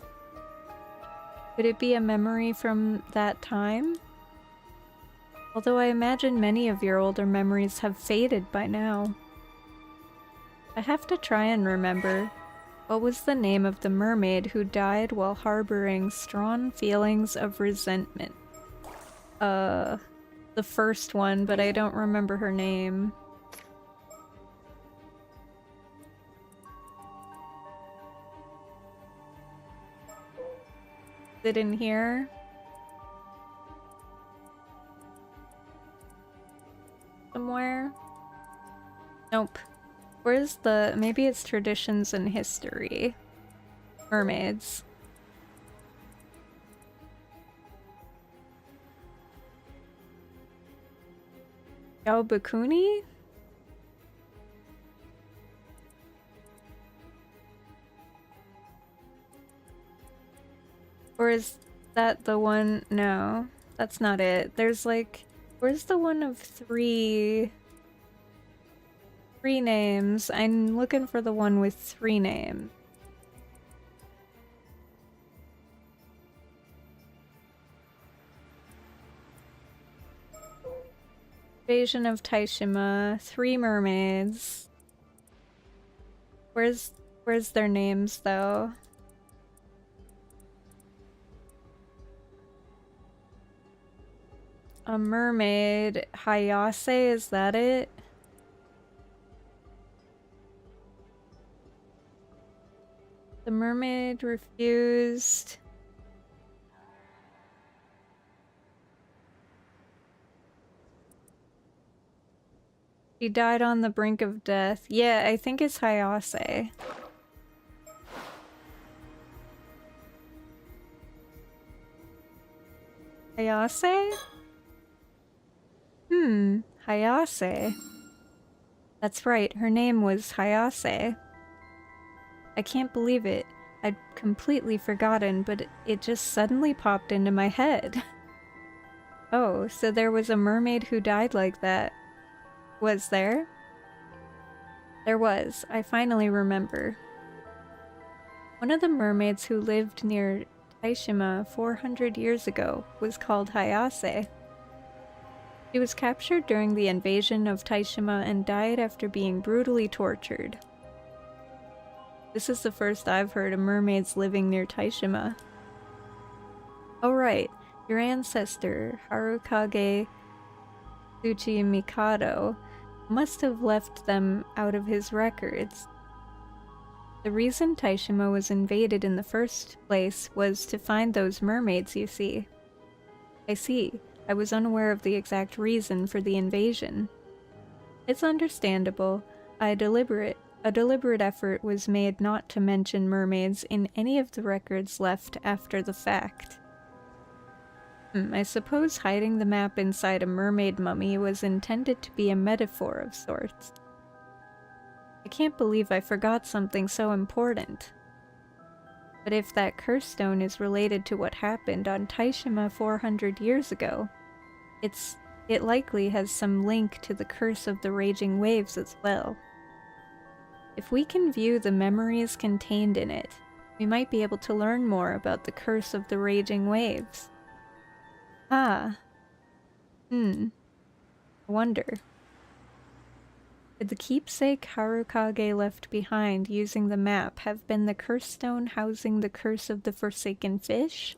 Could it be a memory from that time? Although I imagine many of your older memories have faded by now. I have to try and remember. What was the name of the mermaid who died while harboring strong feelings of resentment? The first one, but I don't remember her name. Is it in here? Somewhere? Nope. Where's the... maybe it's traditions and history. Mermaids. Yaobakuni? Or is that the one? No, that's not it. There's like... where's the one of three names? I'm looking for the one with 3 names. Invasion of Taishima, 3 mermaids. Where's their names though? A mermaid, Hayase, is that it? The mermaid refused. She died on the brink of death. Yeah, I think it's Hayase. Hayase? Hayase. That's right, her name was Hayase. I can't believe it. I'd completely forgotten, but it just suddenly popped into my head. Oh, so there was a mermaid who died like that. Was there? There was. I finally remember. One of the mermaids who lived near Taishima 400 years ago was called Hayase. She was captured during the invasion of Taishima and died after being brutally tortured. This is the first I've heard of mermaids living near Taishima. Oh right, your ancestor, Harukage Tsuchimikado, must have left them out of his records. The reason Taishima was invaded in the first place was to find those mermaids, you see. I see. I was unaware of the exact reason for the invasion. It's understandable. A deliberate effort was made not to mention mermaids in any of the records left after the fact. I suppose hiding the map inside a mermaid mummy was intended to be a metaphor of sorts. I can't believe I forgot something so important. But if that curse stone is related to what happened on Taishima 400 years ago, it likely has some link to the curse of the raging waves as well. If we can view the memories contained in it, we might be able to learn more about the curse of the raging waves. I wonder. Could the keepsake Harukage left behind using the map have been the curse stone housing the curse of the forsaken fish?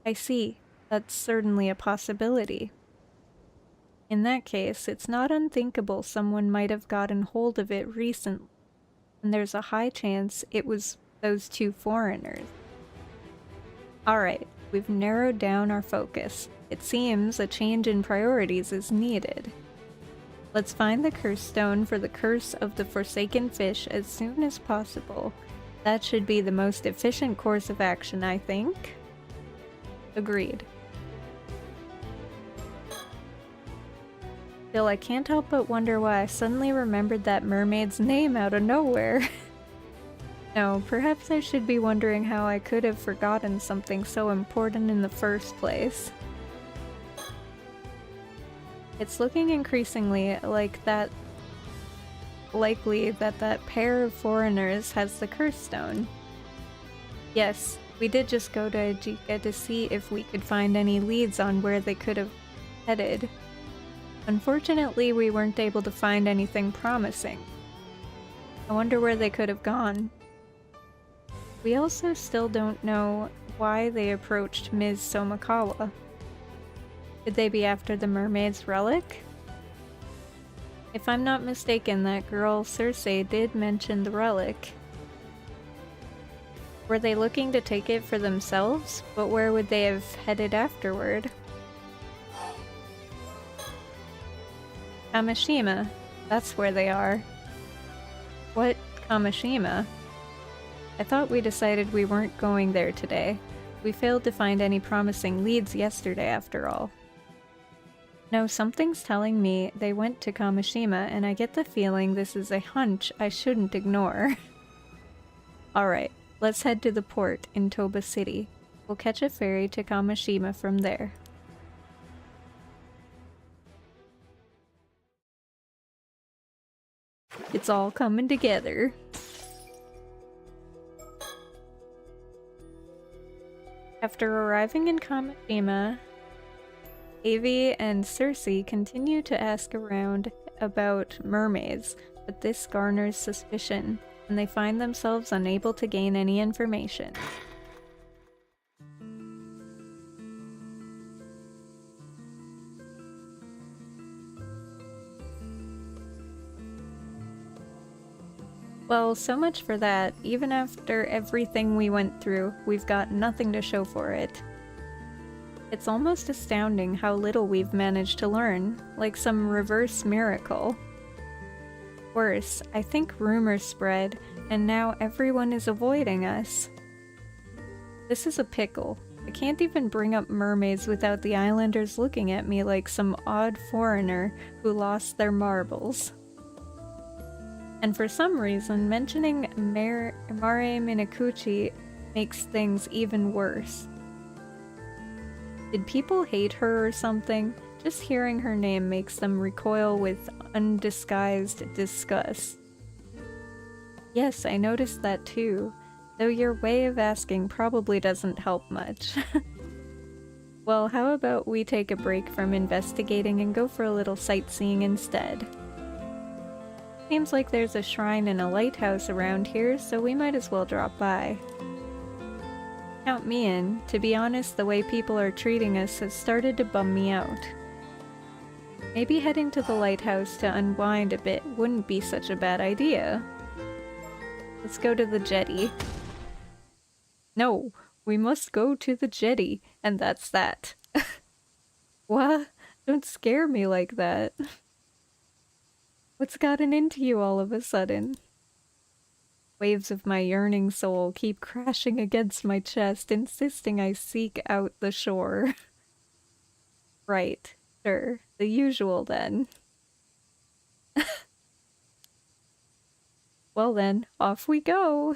I see. That's certainly a possibility. In that case, it's not unthinkable someone might have gotten hold of it recently, and there's a high chance it was those two foreigners. Alright, we've narrowed down our focus. It seems a change in priorities is needed. Let's find the curse stone for the curse of the forsaken fish as soon as possible. That should be the most efficient course of action, I think. Agreed. Still, I can't help but wonder why I suddenly remembered that mermaid's name out of nowhere. No, perhaps I should be wondering how I could have forgotten something so important in the first place. It's looking increasingly like likely that pair of foreigners has the curse stone. Yes, we did just go to Ajika to see if we could find any leads on where they could have headed. Unfortunately, we weren't able to find anything promising. I wonder where they could have gone. We also still don't know why they approached Ms. Somakawa. Could they be after the mermaid's relic? If I'm not mistaken, that girl Circe did mention the relic. Were they looking to take it for themselves? But where would they have headed afterward? Kamishima. That's where they are. What Kamishima? I thought we decided we weren't going there today. We failed to find any promising leads yesterday after all. No, something's telling me they went to Kamishima, and I get the feeling this is a hunch I shouldn't ignore. Alright, let's head to the port in Toba City. We'll catch a ferry to Kamishima from there. It's all coming together. After arriving in Kamishima, Avi and Circe continue to ask around about mermaids, but this garners suspicion, and they find themselves unable to gain any information. Well, so much for that. Even after everything we went through, we've got nothing to show for it. It's almost astounding how little we've managed to learn, like some reverse miracle. Worse, I think rumors spread, and now everyone is avoiding us. This is a pickle. I can't even bring up mermaids without the islanders looking at me like some odd foreigner who lost their marbles. And for some reason, mentioning Mare Minakuchi makes things even worse. Did people hate her or something? Just hearing her name makes them recoil with undisguised disgust. Yes, I noticed that too, though your way of asking probably doesn't help much. Well, how about we take a break from investigating and go for a little sightseeing instead? Seems like there's a shrine and a lighthouse around here, so we might as well drop by. Count me in. To be honest, the way people are treating us has started to bum me out. Maybe heading to the lighthouse to unwind a bit wouldn't be such a bad idea. Let's go to the jetty. No, we must go to the jetty, and that's that. What? Don't scare me like that. What's gotten into you all of a sudden? Waves of my yearning soul keep crashing against my chest, insisting I seek out the shore. Right, sure, the usual then. Well then, off we go!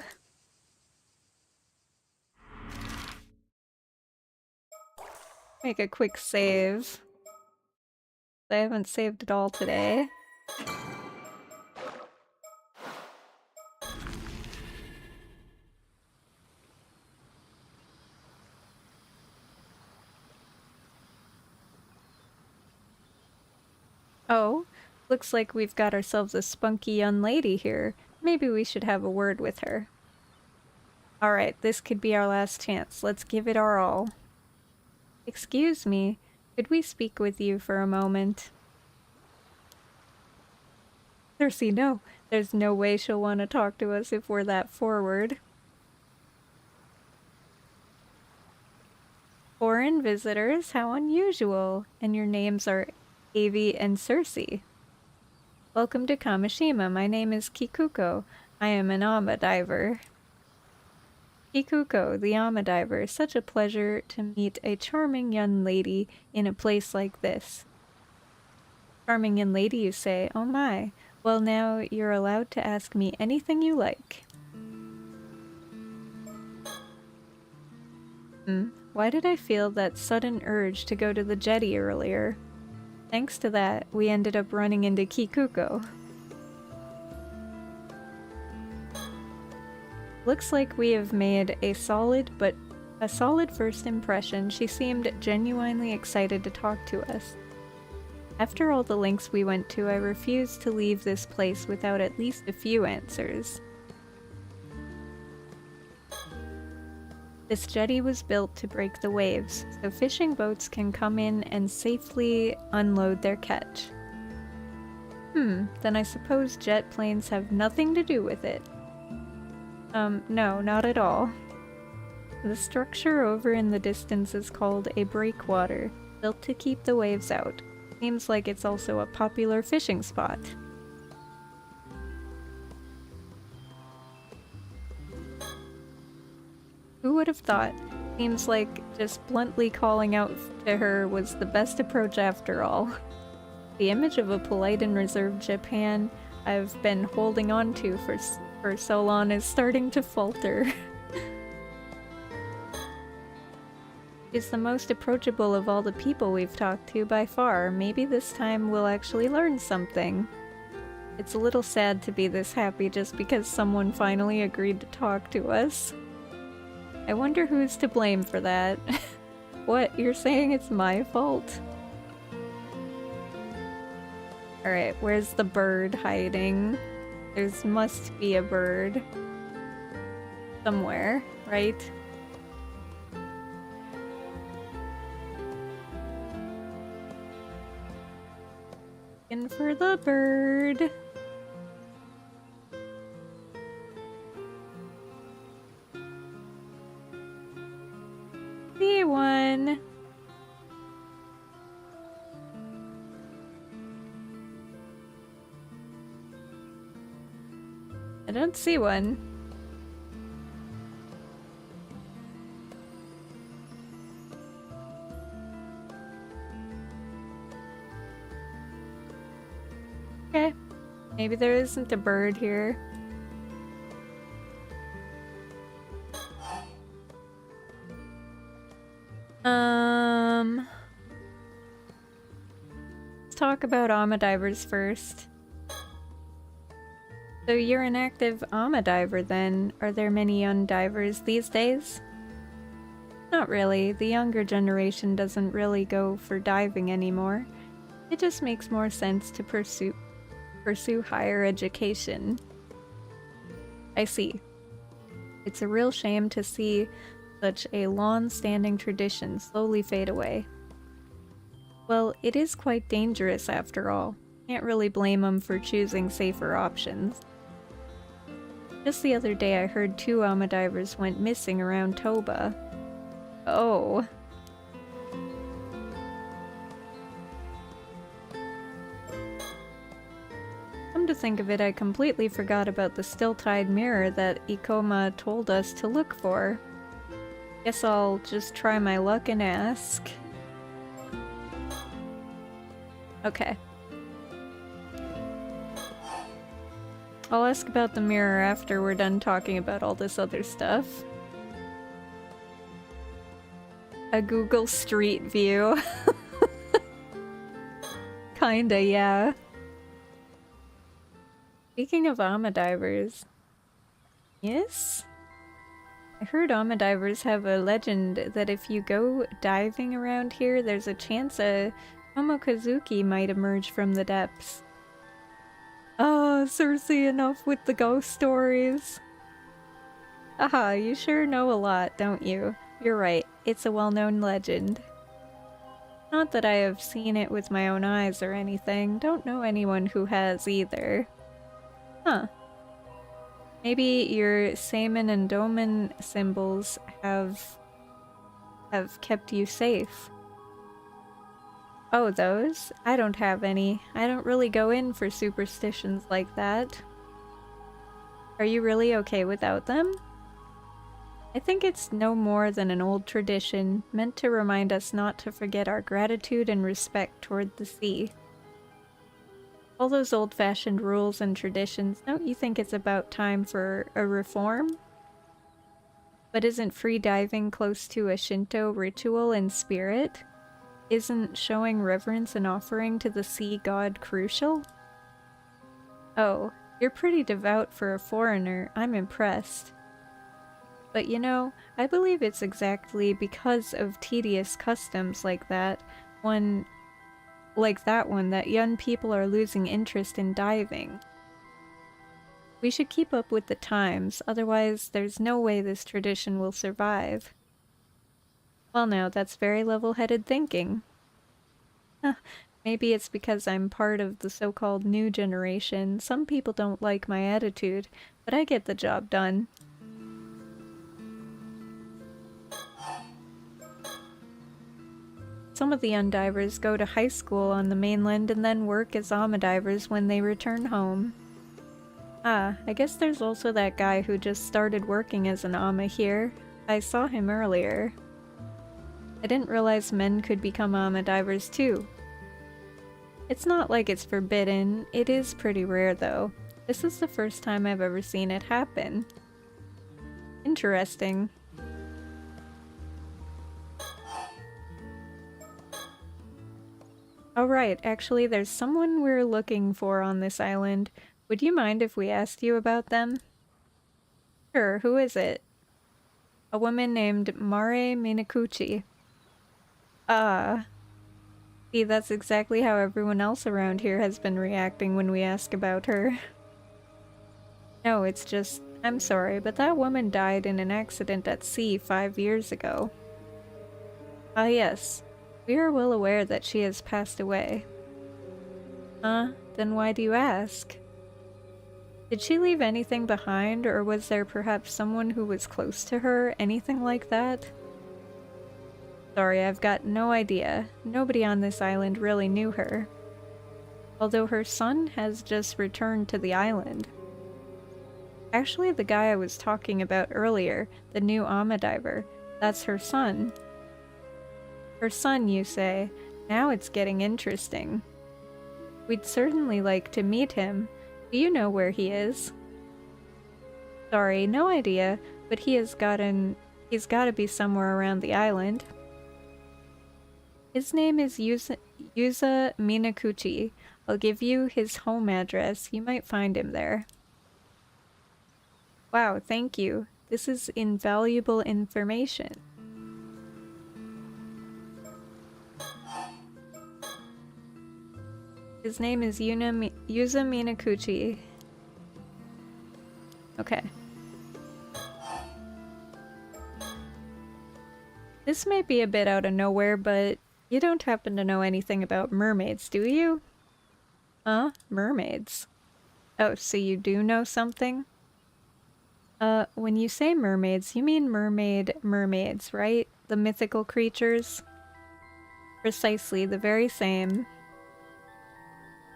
Make a quick save. I haven't saved at all today. Oh, looks like we've got ourselves a spunky young lady here. Maybe we should have a word with her. Alright, this could be our last chance. Let's give it our all. Excuse me, could we speak with you for a moment? Cersei, no. There's no way she'll want to talk to us if we're that forward. Foreign visitors, how unusual. And your names are Avi and Cersei. Welcome to Kamishima. My name is Kikuko. I am an Ama diver. Kikuko, the Ama diver. Such a pleasure to meet a charming young lady in a place like this. Charming young lady, you say? Oh my. Well, now you're allowed to ask me anything you like. Why did I feel that sudden urge to go to the jetty earlier? Thanks to that, we ended up running into Kikuko. Looks like we have made a solid first impression. She seemed genuinely excited to talk to us. After all the lengths we went to, I refused to leave this place without at least a few answers. This jetty was built to break the waves, so fishing boats can come in and safely unload their catch. Then I suppose jet planes have nothing to do with it. No, not at all. The structure over in the distance is called a breakwater, built to keep the waves out. Seems like it's also a popular fishing spot. Who would have thought? Seems like just bluntly calling out to her was the best approach after all. The image of a polite and reserved Japan I've been holding on to for so long is starting to falter. She's the most approachable of all the people we've talked to by far. Maybe this time we'll actually learn something. It's a little sad to be this happy just because someone finally agreed to talk to us. I wonder who's to blame for that. What, you're saying it's my fault? Alright, where's the bird hiding? There must be a bird. Somewhere, right? Looking for the bird. See one. I don't see one. Okay. Maybe there isn't a bird here. Let's talk about Ama divers first. So you're an active Ama diver then. Are there many young divers these days? Not really. The younger generation doesn't really go for diving anymore. It just makes more sense to pursue higher education. I see. It's a real shame to see such a long-standing tradition slowly fade away. Well, it is quite dangerous after all. Can't really blame them for choosing safer options. Just the other day I heard 2 Alma divers went missing around Toba. Oh. Come to think of it, I completely forgot about the still-tide mirror that Ikoma told us to look for. Guess I'll just try my luck and ask. Okay. I'll ask about the mirror after we're done talking about all this other stuff. A Google Street View. Kinda, yeah. Speaking of Alma divers. Yes? I heard Alma divers have a legend that if you go diving around here, there's a chance a Tomokazuki might emerge from the depths. Ah, Cersei, enough with the ghost stories. Aha, you sure know a lot, don't you? You're right, it's a well-known legend. Not that I have seen it with my own eyes or anything, don't know anyone who has either. Huh. Maybe your Seimin and Domin symbols have kept you safe. Oh, those? I don't have any. I don't really go in for superstitions like that. Are you really okay without them? I think it's no more than an old tradition, meant to remind us not to forget our gratitude and respect toward the sea. All those old-fashioned rules and traditions, don't you think it's about time for a reform? But isn't free diving close to a Shinto ritual in spirit? Isn't showing reverence and offering to the sea god crucial? Oh, you're pretty devout for a foreigner. I'm impressed. But you know, I believe it's exactly because of tedious customs like that one that young people are losing interest in diving. We should keep up with the times, otherwise there's no way this tradition will survive. Well now, that's very level-headed thinking. Maybe it's because I'm part of the so-called new generation. Some people don't like my attitude, but I get the job done. Some of the undivers go to high school on the mainland and then work as Alma divers when they return home. Ah, I guess there's also that guy who just started working as an Alma here. I saw him earlier. I didn't realize men could become Alma divers too. It's not like it's forbidden, it is pretty rare though. This is the first time I've ever seen it happen. Interesting. Oh right, actually there's someone we're looking for on this island. Would you mind if we asked you about them? Sure, who is it? A woman named Mare Minakuchi. Ah. See, that's exactly how everyone else around here has been reacting when we ask about her. No, it's just, I'm sorry, but that woman died in an accident at sea 5 years ago. Ah yes, we are well aware that she has passed away. Then why do you ask? Did she leave anything behind, or was there perhaps someone who was close to her, anything like that? Sorry, I've got no idea. Nobody on this island really knew her. Although her son has just returned to the island. Actually, the guy I was talking about earlier, the new Alma diver, that's her son. Her son, you say? Now it's getting interesting. We'd certainly like to meet him. Do you know where he is? Sorry, no idea, but he's gotta be somewhere around the island. His name is Yuza Minakuchi. I'll give you his home address. You might find him there. Wow, thank you. This is invaluable information. His name is Yuza Minakuchi. Okay. This may be a bit out of nowhere, but you don't happen to know anything about mermaids, do you? Huh? Mermaids? Oh, so you do know something? When you say mermaids, you mean mermaids, right? The mythical creatures? Precisely, the very same.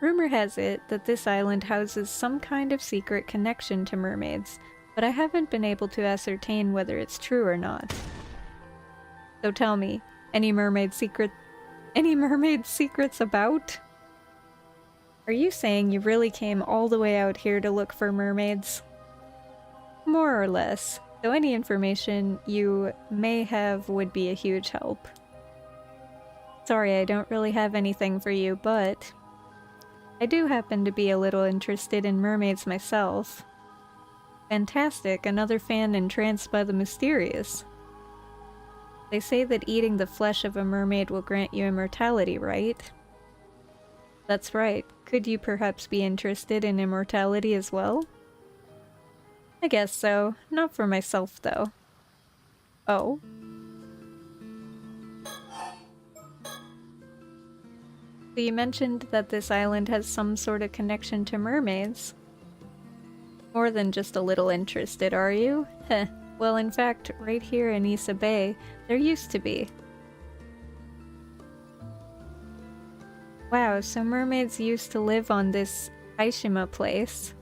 Rumor has it that this island houses some kind of secret connection to mermaids, but I haven't been able to ascertain whether it's true or not. So tell me, any mermaid secrets about? Are you saying you really came all the way out here to look for mermaids? More or less, though any information you may have would be a huge help. Sorry, I don't really have anything for you, but I do happen to be a little interested in mermaids myself. Fantastic, another fan entranced by the mysterious. They say that eating the flesh of a mermaid will grant you immortality, right? That's right. Could you perhaps be interested in immortality as well? I guess so. Not for myself, though. Oh? So you mentioned that this island has some sort of connection to mermaids. More than just a little interested, are you? Heh. Well, in fact, right here in Issa Bay, there used to be. Wow, so mermaids used to live on this Aishima place.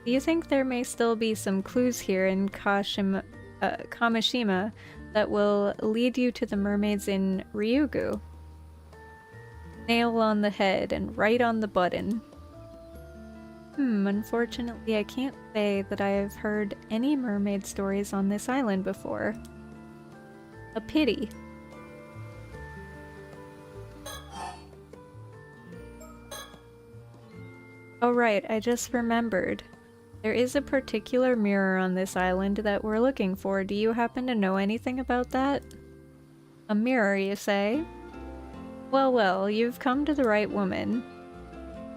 Do you think there may still be some clues here in Kamishima that will lead you to the mermaids in Ryugu? Nail on the head and right on the button. Unfortunately I can't say that I have heard any mermaid stories on this island before. A pity. Oh right, I just remembered. There is a particular mirror on this island that we're looking for. Do you happen to know anything about that? A mirror, you say? Well, well, you've come to the right woman.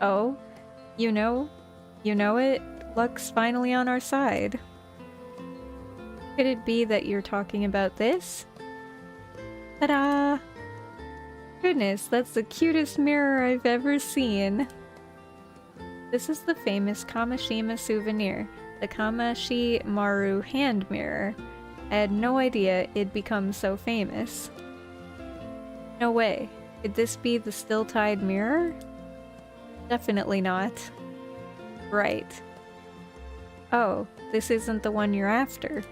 Oh? You know it? Luck's finally on our side. Could it be that you're talking about this? Ta-da! Goodness, that's the cutest mirror I've ever seen. This is the famous Kamishima souvenir, the Kamashi Maru hand mirror. I had no idea it'd become so famous. No way. Could this be the still-tide mirror? Definitely not. Right. Oh, this isn't the one you're after.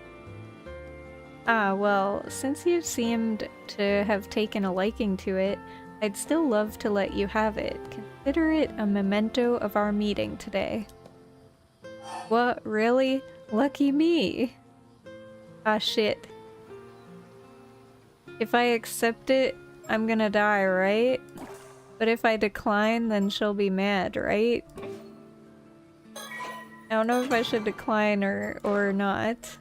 Ah, well, since you seemed to have taken a liking to it, I'd still love to let you have it. Consider it a memento of our meeting today. What, really? Lucky me! Ah, shit. If I accept it, I'm gonna die, right? But if I decline, then she'll be mad, right? I don't know if I should decline or not.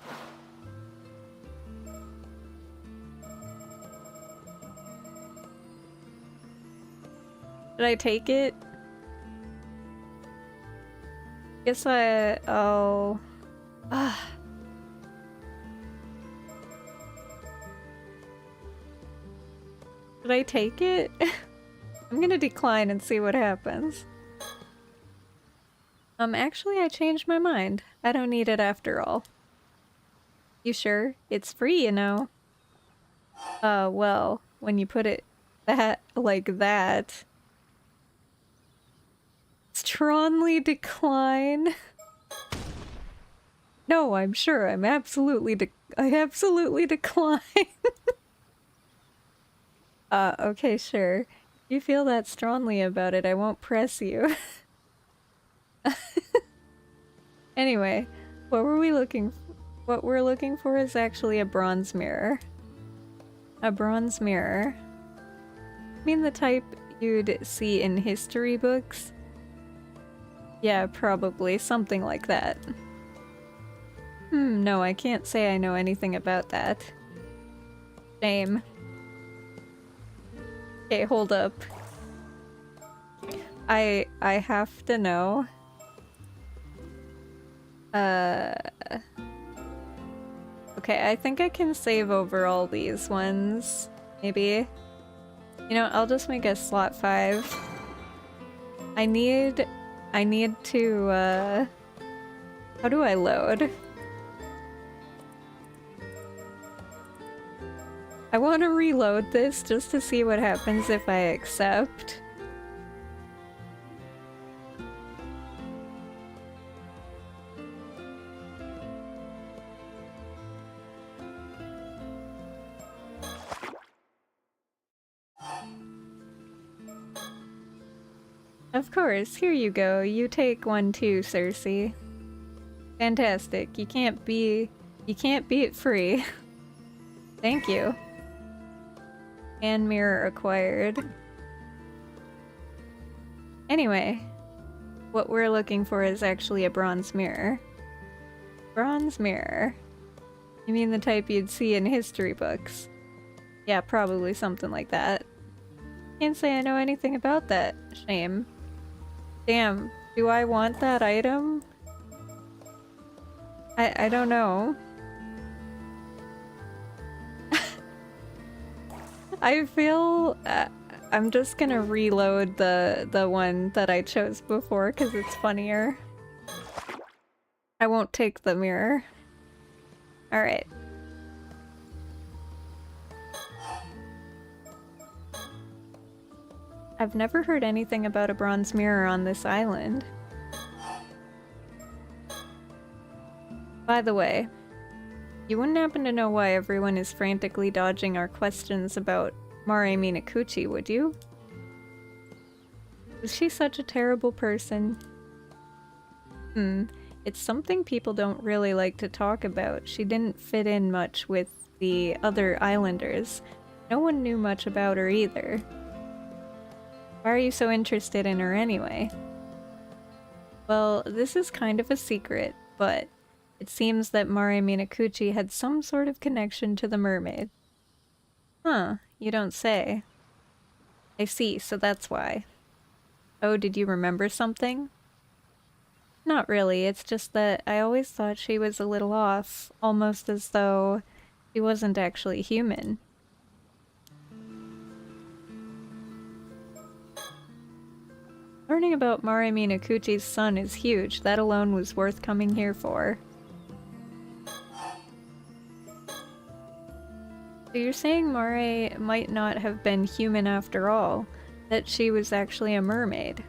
Should I take it? Guess oh. Ah. Should I take it? I'm gonna decline and see what happens. Actually I changed my mind. I don't need it after all. You sure? It's free, you know. Well, when you put it like that. Strongly decline. No, I'm sure. I absolutely decline. Okay, sure. If you feel that strongly about it, I won't press you. Anyway, what we're looking for is actually a bronze mirror. A bronze mirror. I mean the type you'd see in history books? Yeah, probably. Something like that. No, I can't say I know anything about that. Shame. Okay, hold up. I have to know. Okay, I think I can save over all these ones. Maybe. You know, I'll just make a slot 5. I need to, how do I load? I want to reload this just to see what happens if I accept. Of course, here you go. You take one too, Cersei. Fantastic. You can't beat free. Thank you. And mirror acquired. Anyway, what we're looking for is actually a bronze mirror. Bronze mirror. You mean the type you'd see in history books? Yeah, probably something like that. Can't say I know anything about that. Shame. Damn, do I want that item? I don't know. I feel I'm just gonna reload the one that I chose before because it's funnier. I won't take the mirror. Alright. I've never heard anything about a bronze mirror on this island. By the way, you wouldn't happen to know why everyone is frantically dodging our questions about Mare Minakuchi, would you? Was she such a terrible person? It's something people don't really like to talk about. She didn't fit in much with the other islanders. No one knew much about her either. Why are you so interested in her anyway? Well, this is kind of a secret, but it seems that Mare Minakuchi had some sort of connection to the mermaid. Huh, you don't say. I see, so that's why. Oh, did you remember something? Not really, it's just that I always thought she was a little off, almost as though she wasn't actually human. Learning about Mare Minakuchi's son is huge. That alone was worth coming here for. So you're saying Mare might not have been human after all? That she was actually a mermaid?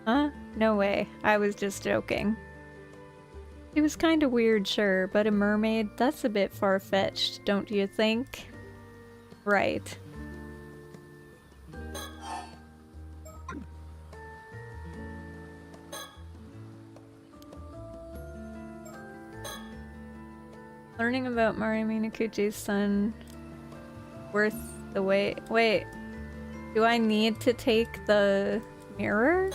Huh? No way. I was just joking. She was kinda weird, sure, but a mermaid? That's a bit far-fetched, don't you think? Right. Learning about Mare Minakuchi's son worth the wait. Wait, do I need to take the mirror?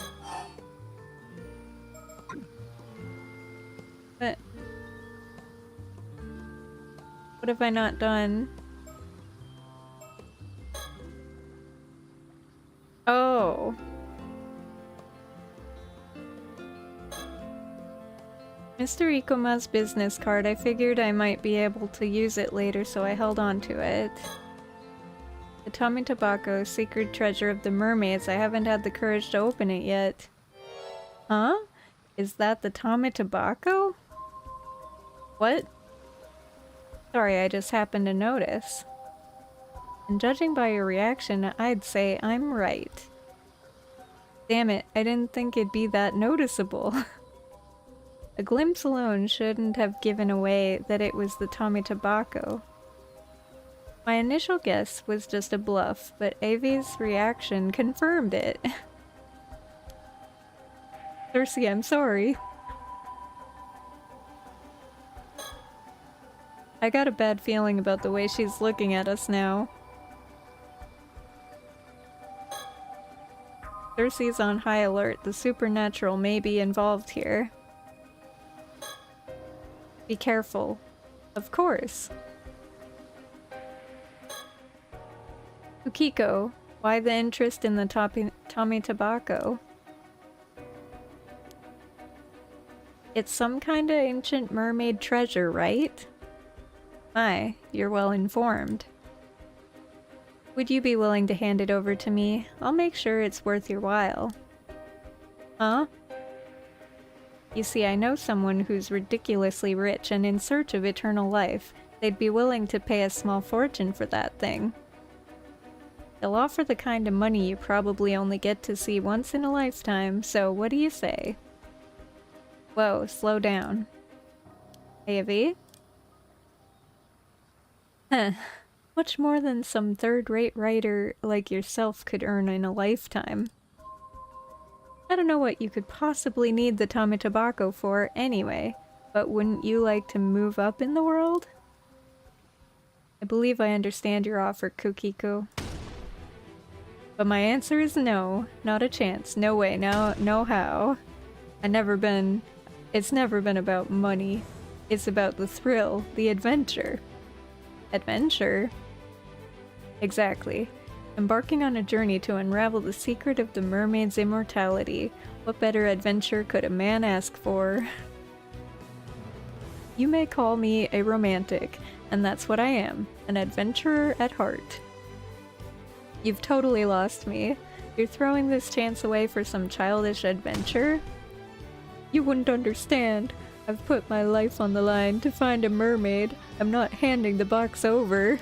But what have I not done? Oh. Mr. Ikoma's business card. I figured I might be able to use it later, so I held on to it. The Tommy Tobacco, secret treasure of the mermaids. I haven't had the courage to open it yet. Huh? Is that the Tommy Tobacco? What? Sorry, I just happened to notice. And judging by your reaction, I'd say I'm right. Damn it, I didn't think it'd be that noticeable. A glimpse alone shouldn't have given away that it was the Tommy Tobacco. My initial guess was just a bluff, but Avi's reaction confirmed it. Cersei, I'm sorry. I got a bad feeling about the way she's looking at us now. Cersei's on high alert. The supernatural may be involved here. Be careful. Of course. Ukiko, why the interest in the Tommy Tobacco? It's some kind of ancient mermaid treasure, right? My, you're well informed. Would you be willing to hand it over to me? I'll make sure it's worth your while. Huh? You see, I know someone who's ridiculously rich and in search of eternal life. They'd be willing to pay a small fortune for that thing. They'll offer the kind of money you probably only get to see once in a lifetime, so what do you say? Whoa, slow down. AV? Huh. Much more than some third-rate writer like yourself could earn in a lifetime. I don't know what you could possibly need the Tame Tobacco for anyway, but wouldn't you like to move up in the world? I believe I understand your offer, Kukiko. But my answer is no. Not a chance. No way. No how. It's never been about money. It's about the thrill, the adventure. Adventure? Exactly. Embarking on a journey to unravel the secret of the mermaid's immortality. What better adventure could a man ask for? You may call me a romantic, and that's what I am, an adventurer at heart. You've totally lost me. You're throwing this chance away for some childish adventure? You wouldn't understand. I've put my life on the line to find a mermaid. I'm not handing the box over.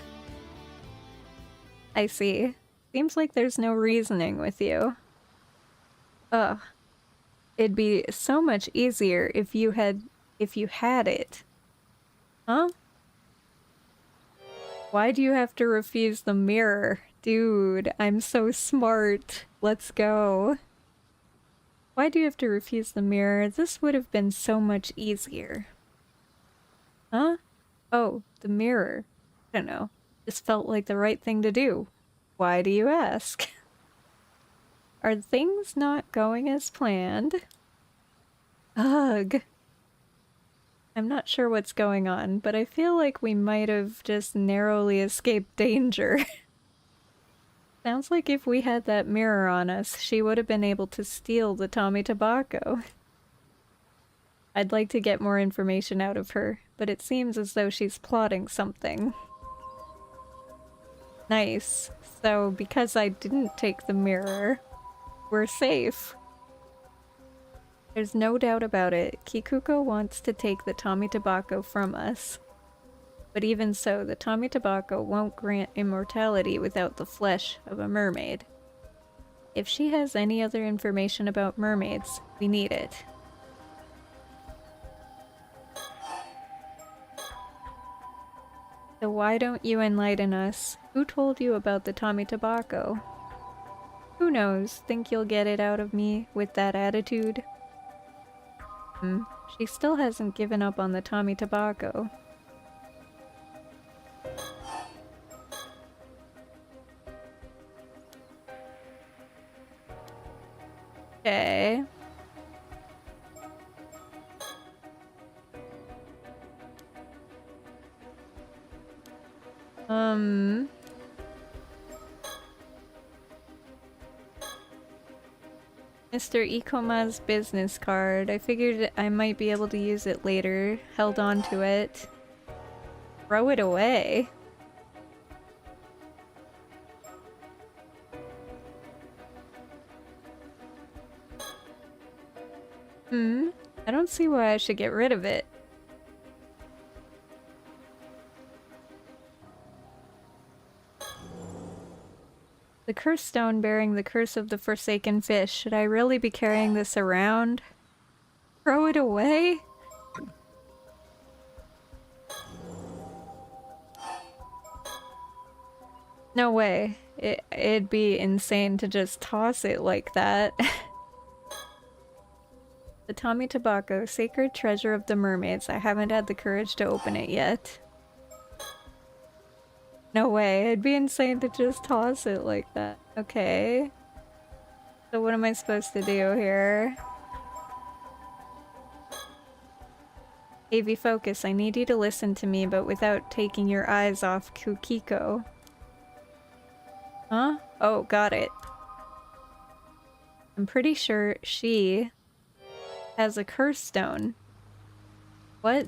I see. Seems like there's no reasoning with you. Ugh. It'd be so much easier if you had it. Huh? Why do you have to refuse the mirror? Dude, I'm so smart. Let's go. Why do you have to refuse the mirror? This would have been so much easier. Huh? Oh, the mirror. I don't know. Just felt like the right thing to do. Why do you ask? Are things not going as planned? Ugh. I'm not sure what's going on, but I feel like we might have just narrowly escaped danger. Sounds like if we had that mirror on us, she would have been able to steal the Tame Tobacco. I'd like to get more information out of her, but it seems as though she's plotting something. Nice. So, because I didn't take the mirror, we're safe. There's no doubt about it. Kikuko wants to take the Tame Tobacco from us. But even so, the Tame Tobacco won't grant immortality without the flesh of a mermaid. If she has any other information about mermaids, we need it. So why don't you enlighten us? Who told you about the Tame Tobacco? Who knows? Think you'll get it out of me with that attitude? She still hasn't given up on the Tame Tobacco. Okay. Mr. Ikoma's business card. I figured I might be able to use it later. Held on to it. Throw it away. I don't see why I should get rid of it. The curse stone bearing the curse of the forsaken fish. Should I really be carrying this around? Throw it away? No way. It'd be insane to just toss it like that. The Tame Tobacco, sacred treasure of the mermaids. I haven't had the courage to open it yet. No way, it'd be insane to just toss it like that. Okay. So what am I supposed to do here? AV focus, I need you to listen to me, but without taking your eyes off Kukiko. Huh? Oh, got it. I'm pretty sure she has a curse stone. What?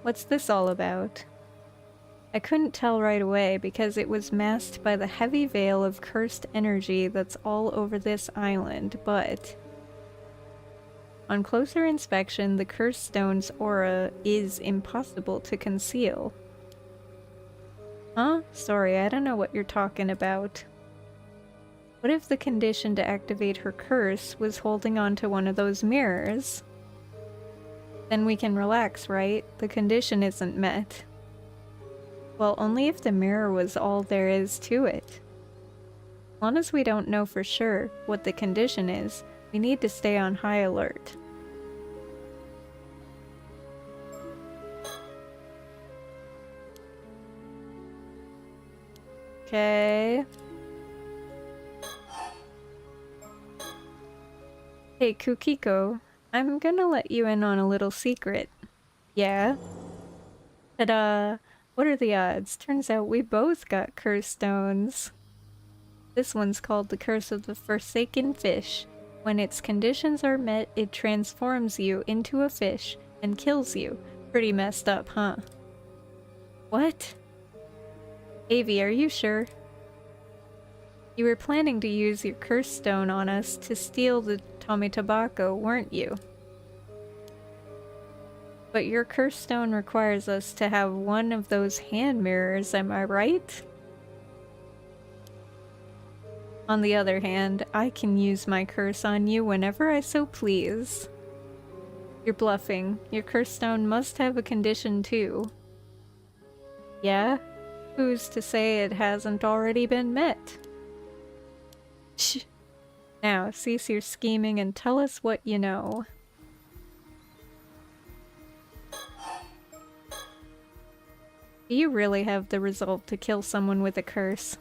What's this all about? I couldn't tell right away because it was masked by the heavy veil of cursed energy that's all over this island, but on closer inspection, the cursed stone's aura is impossible to conceal. Huh? Sorry, I don't know what you're talking about. What if the condition to activate her curse was holding on to one of those mirrors? Then we can relax, right? The condition isn't met. Well, only if the mirror was all there is to it. As long as we don't know for sure what the condition is, we need to stay on high alert. Okay. Hey, Kukiko, I'm gonna let you in on a little secret. Yeah? Ta-da! What are the odds? Turns out we both got curse stones. This one's called the Curse of the Forsaken Fish. When its conditions are met, it transforms you into a fish and kills you. Pretty messed up, huh? What? Avi, are you sure? You were planning to use your curse stone on us to steal the Tommy Tobacco, weren't you? But your curse stone requires us to have one of those hand mirrors, am I right? On the other hand, I can use my curse on you whenever I so please. You're bluffing. Your curse stone must have a condition too. Yeah? Who's to say it hasn't already been met? Shh. Now, cease your scheming and tell us what you know. Do you really have the resolve to kill someone with a curse?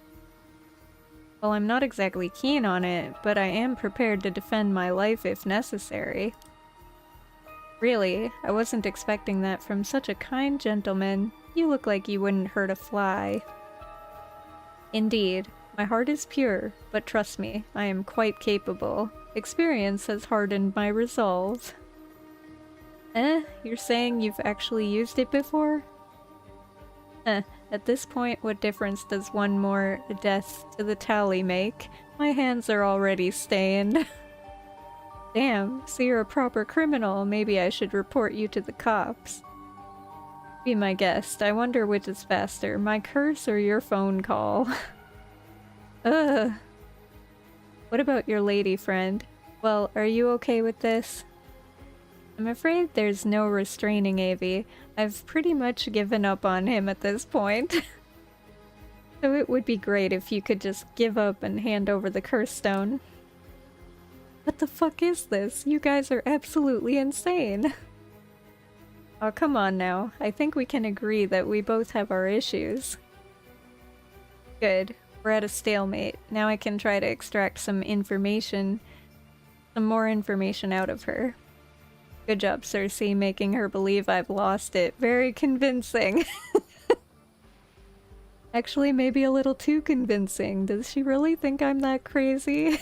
Well, I'm not exactly keen on it, but I am prepared to defend my life if necessary. Really, I wasn't expecting that from such a kind gentleman. You look like you wouldn't hurt a fly. Indeed, my heart is pure, but trust me, I am quite capable. Experience has hardened my resolve. You're saying you've actually used it before? At this point, what difference does one more death to the tally make? My hands are already stained. Damn, so you're a proper criminal. Maybe I should report you to the cops. Be my guest. I wonder which is faster, my curse or your phone call. Ugh. What about your lady friend? Well, are you okay with this? I'm afraid there's no restraining Avi. I've pretty much given up on him at this point. So it would be great if you could just give up and hand over the curse stone. What the fuck is this? You guys are absolutely insane. Oh, come on now. I think we can agree that we both have our issues. Good. We're at a stalemate. Now I can try to extract some more information out of her. Good job, Cersei, making her believe I've lost it. Very convincing. Actually, maybe a little too convincing. Does she really think I'm that crazy?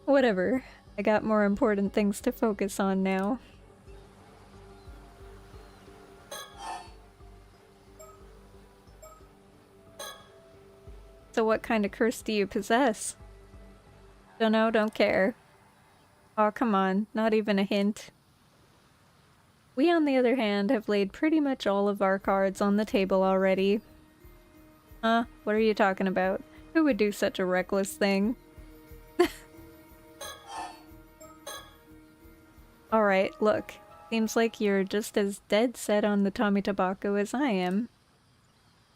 Whatever. I got more important things to focus on now. So what kind of curse do you possess? Dunno, don't care. Oh, come on, not even a hint. We, on the other hand, have laid pretty much all of our cards on the table already. Huh? What are you talking about? Who would do such a reckless thing? Alright, look. Seems like you're just as dead set on the Tommy Tobacco as I am.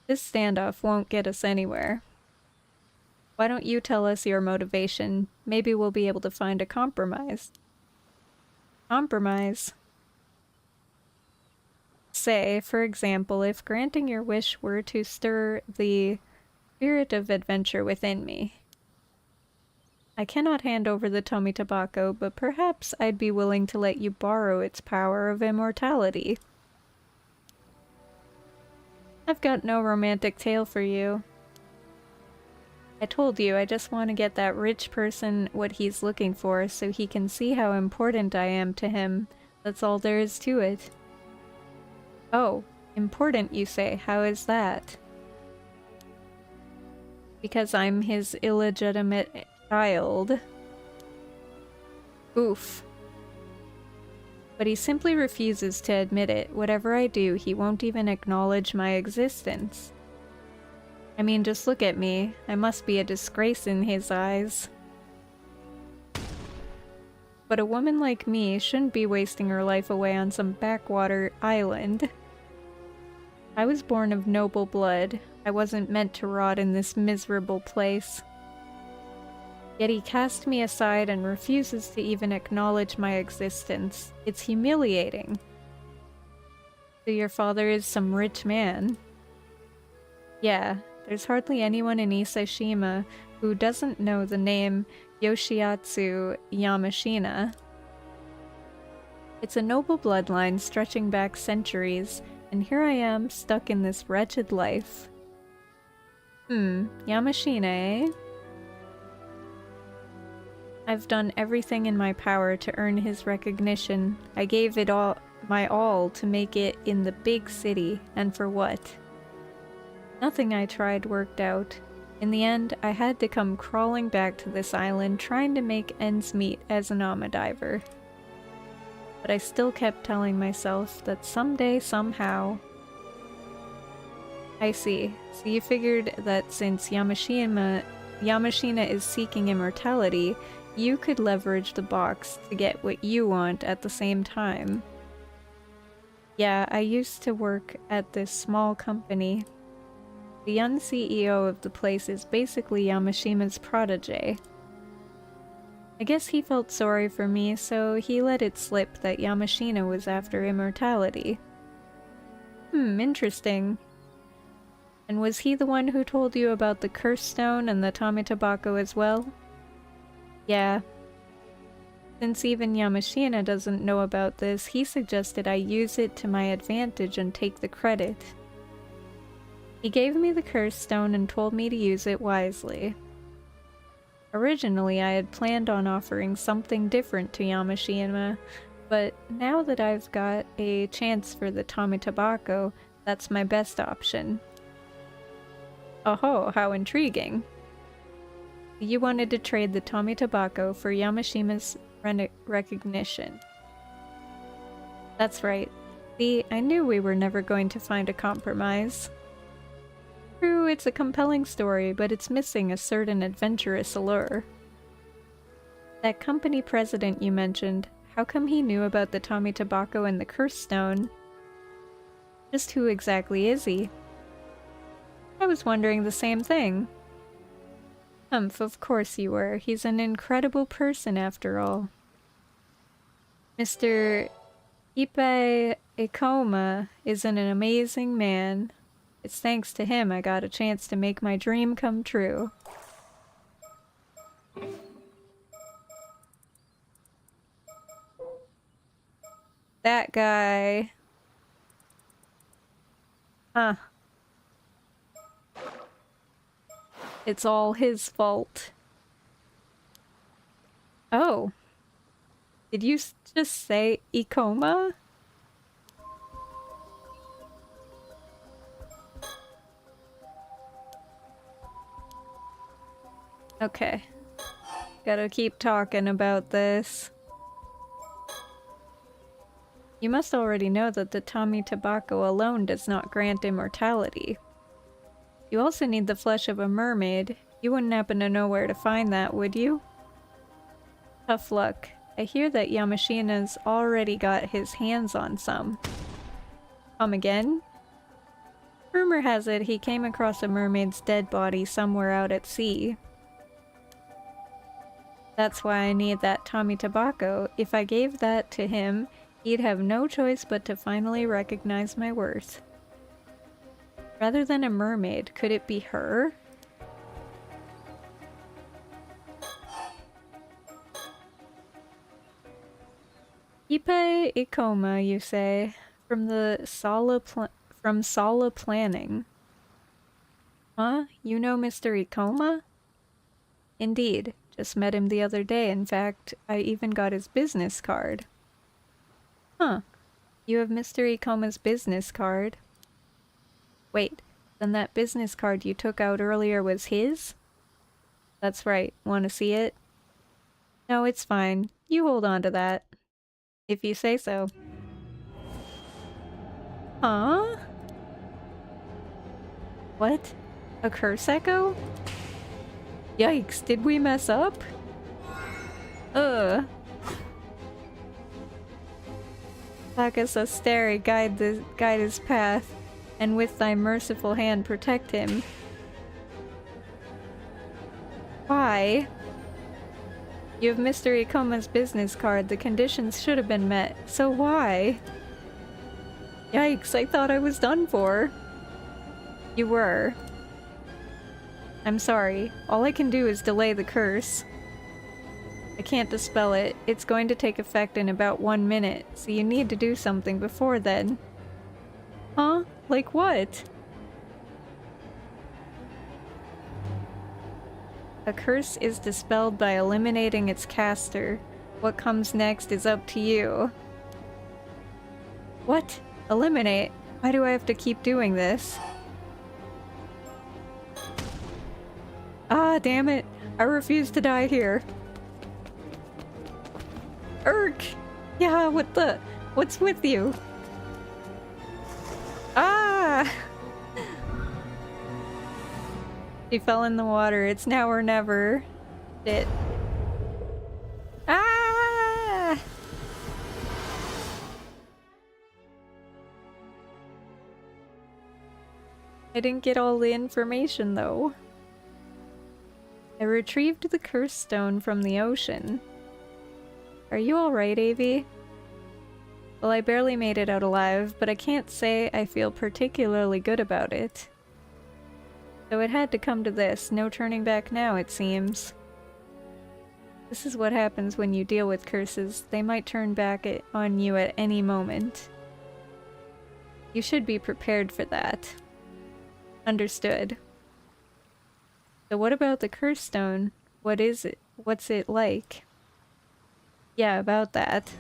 This standoff won't get us anywhere. Why don't you tell us your motivation? Maybe we'll be able to find a compromise. Compromise? Say, for example, if granting your wish were to stir the spirit of adventure within me. I cannot hand over the Tommy Tobacco, but perhaps I'd be willing to let you borrow its power of immortality. I've got no romantic tale for you. I told you, I just want to get that rich person what he's looking for so he can see how important I am to him. That's all there is to it. Oh, important, you say. How is that? Because I'm his illegitimate child. Oof. But he simply refuses to admit it. Whatever I do, he won't even acknowledge my existence. I mean, just look at me. I must be a disgrace in his eyes. But a woman like me shouldn't be wasting her life away on some backwater island. I was born of noble blood. I wasn't meant to rot in this miserable place. Yet he cast me aside and refuses to even acknowledge my existence. It's humiliating. So your father is some rich man? Yeah, there's hardly anyone in Isashima who doesn't know the name Yoshiatsu Yamashina. It's a noble bloodline stretching back centuries, and here I am, stuck in this wretched life. Yamashina, eh? I've done everything in my power to earn his recognition. I gave it all, my all, to make it in the big city, and for what? Nothing I tried worked out. In the end, I had to come crawling back to this island, trying to make ends meet as an diver. But I still kept telling myself that someday, somehow... I see. So you figured that since Yamashina is seeking immortality, you could leverage the box to get what you want at the same time. Yeah, I used to work at this small company. The young CEO of the place is basically Yamashima's protege. I guess he felt sorry for me, so he let it slip that Yamashina was after immortality. Interesting. And was he the one who told you about the curse stone and the Tamatabako as well? Yeah. Since even Yamashina doesn't know about this, he suggested I use it to my advantage and take the credit. He gave me the curse stone and told me to use it wisely. Originally, I had planned on offering something different to Yamashina, but now that I've got a chance for the Tamatabako, that's my best option. Oh, how intriguing. You wanted to trade the Tamatabako for Yamashima's recognition. That's right. See, I knew we were never going to find a compromise. True, it's a compelling story, but it's missing a certain adventurous allure. That company president you mentioned, how come he knew about the Tamatabako and the curse stone? Just who exactly is he? I was wondering the same thing. Humph, of course you were. He's an incredible person after all. Mr. Ippei Ikoma is an amazing man. It's thanks to him I got a chance to make my dream come true. That guy. Huh. It's all his fault. Oh. Did you just say Ikoma? Okay. Gotta keep talking about this. You must already know that the Tamatabako alone does not grant immortality. You also need the flesh of a mermaid. You wouldn't happen to know where to find that, would you? Tough luck. I hear that Yamashina's already got his hands on some. Come again? Rumor has it he came across a mermaid's dead body somewhere out at sea. That's why I need that Tamatabako. If I gave that to him, he'd have no choice but to finally recognize my worth. Rather than a mermaid, could it be her? Ippei Ikoma, you say, from the Sala Planning. Huh? You know Mr. Ikoma? Indeed. Just met him the other day. In fact, I even got his business card. Huh. You have Mr. Ikoma's business card. Wait, then that business card you took out earlier was his? That's right. Want to see it? No, it's fine. You hold on to that. If you say so. Huh? What? A curse echo? Yikes, did we mess up? Ugh. Bacchus Asteri, guide his path, and with thy merciful hand protect him. Why? You have Mr. Ikoma's business card. The conditions should have been met, so why? Yikes, I thought I was done for. You were. I'm sorry. All I can do is delay the curse. I can't dispel it. It's going to take effect in about 1 minute, so you need to do something before then. Huh? Like what? A curse is dispelled by eliminating its caster. What comes next is up to you. What? Eliminate? Why do I have to keep doing this? Ah, damn it. I refuse to die here. Urk! Yeah, what's with you? Ah! She fell in the water. It's now or never. Shit. Ah! I didn't get all the information though. I retrieved the curse stone from the ocean. Are you alright, Avi? Well, I barely made it out alive, but I can't say I feel particularly good about it. So it had to come to this. No turning back now, it seems. This is what happens when you deal with curses. They might turn back on you at any moment. You should be prepared for that. Understood. So what about the curse stone? What is it? What's it like? Yeah, about that.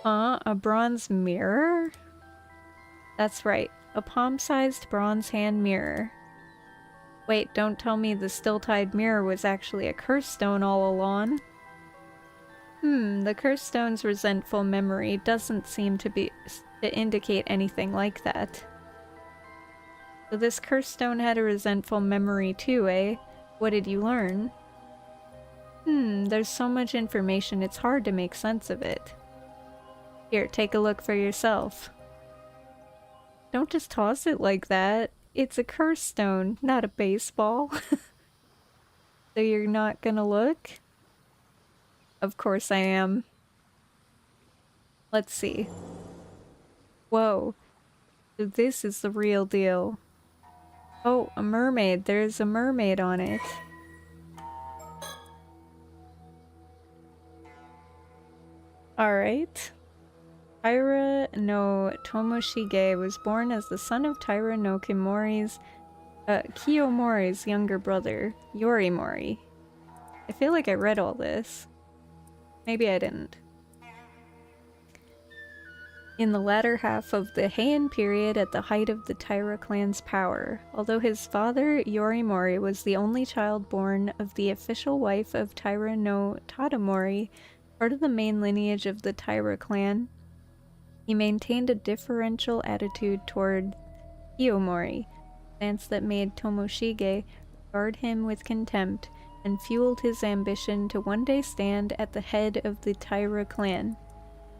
A bronze mirror? That's right. A palm-sized bronze hand mirror. Wait, don't tell me the still-tide mirror was actually a curse stone all along. The curse stone's resentful memory doesn't seem to indicate anything like that. So this curse stone had a resentful memory too, eh? What did you learn? There's so much information, it's hard to make sense of it. Here, take a look for yourself. Don't just toss it like that. It's a curse stone, not a baseball. So you're not gonna look? Of course I am. Let's see. Whoa. So this is the real deal. Oh, a mermaid. There's a mermaid on it. Alright. Taira no Tomoshige was born as the son of Taira no Kiyomori's younger brother, Yorimori. I feel like I read all this. Maybe I didn't. In the latter half of the Heian period at the height of the Taira clan's power, although his father, Yorimori, was the only child born of the official wife of Taira no Tadamori, part of the main lineage of the Taira clan, he maintained a differential attitude toward Kiyomori, a stance that made Tomoshige regard him with contempt and fueled his ambition to one day stand at the head of the Taira clan.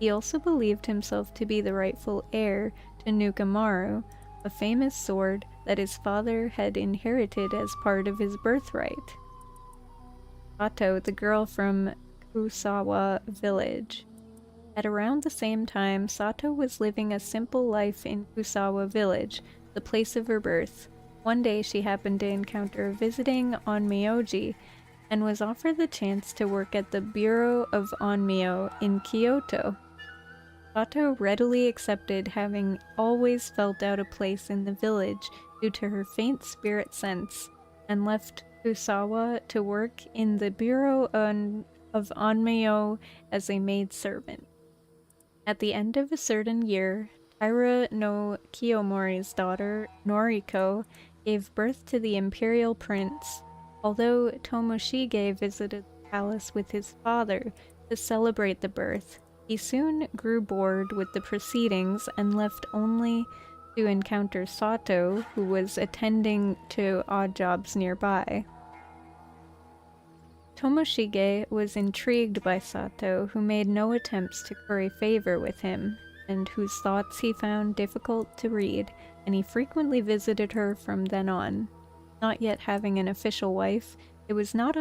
He also believed himself to be the rightful heir to Nukamaru, a famous sword that his father had inherited as part of his birthright. Sato, the girl from Kusawa village. At around the same time, Sato was living a simple life in Kusawa village, the place of her birth. One day she happened to encounter a visiting onmyoji, and was offered the chance to work at the Bureau of Onmyo in Kyoto. Sato readily accepted, having always felt out of place in the village due to her faint spirit sense, and left Usawa to work in the Bureau of Onmyo as a maidservant. At the end of a certain year, Taira no Kiyomori's daughter, Noriko, gave birth to the imperial prince. Although Tomoshige visited the palace with his father to celebrate the birth, he soon grew bored with the proceedings and left only to encounter Sato, who was attending to odd jobs nearby. Tomoshige was intrigued by Sato, who made no attempts to curry favor with him, and whose thoughts he found difficult to read, and he frequently visited her from then on. Not yet having an official wife, it was not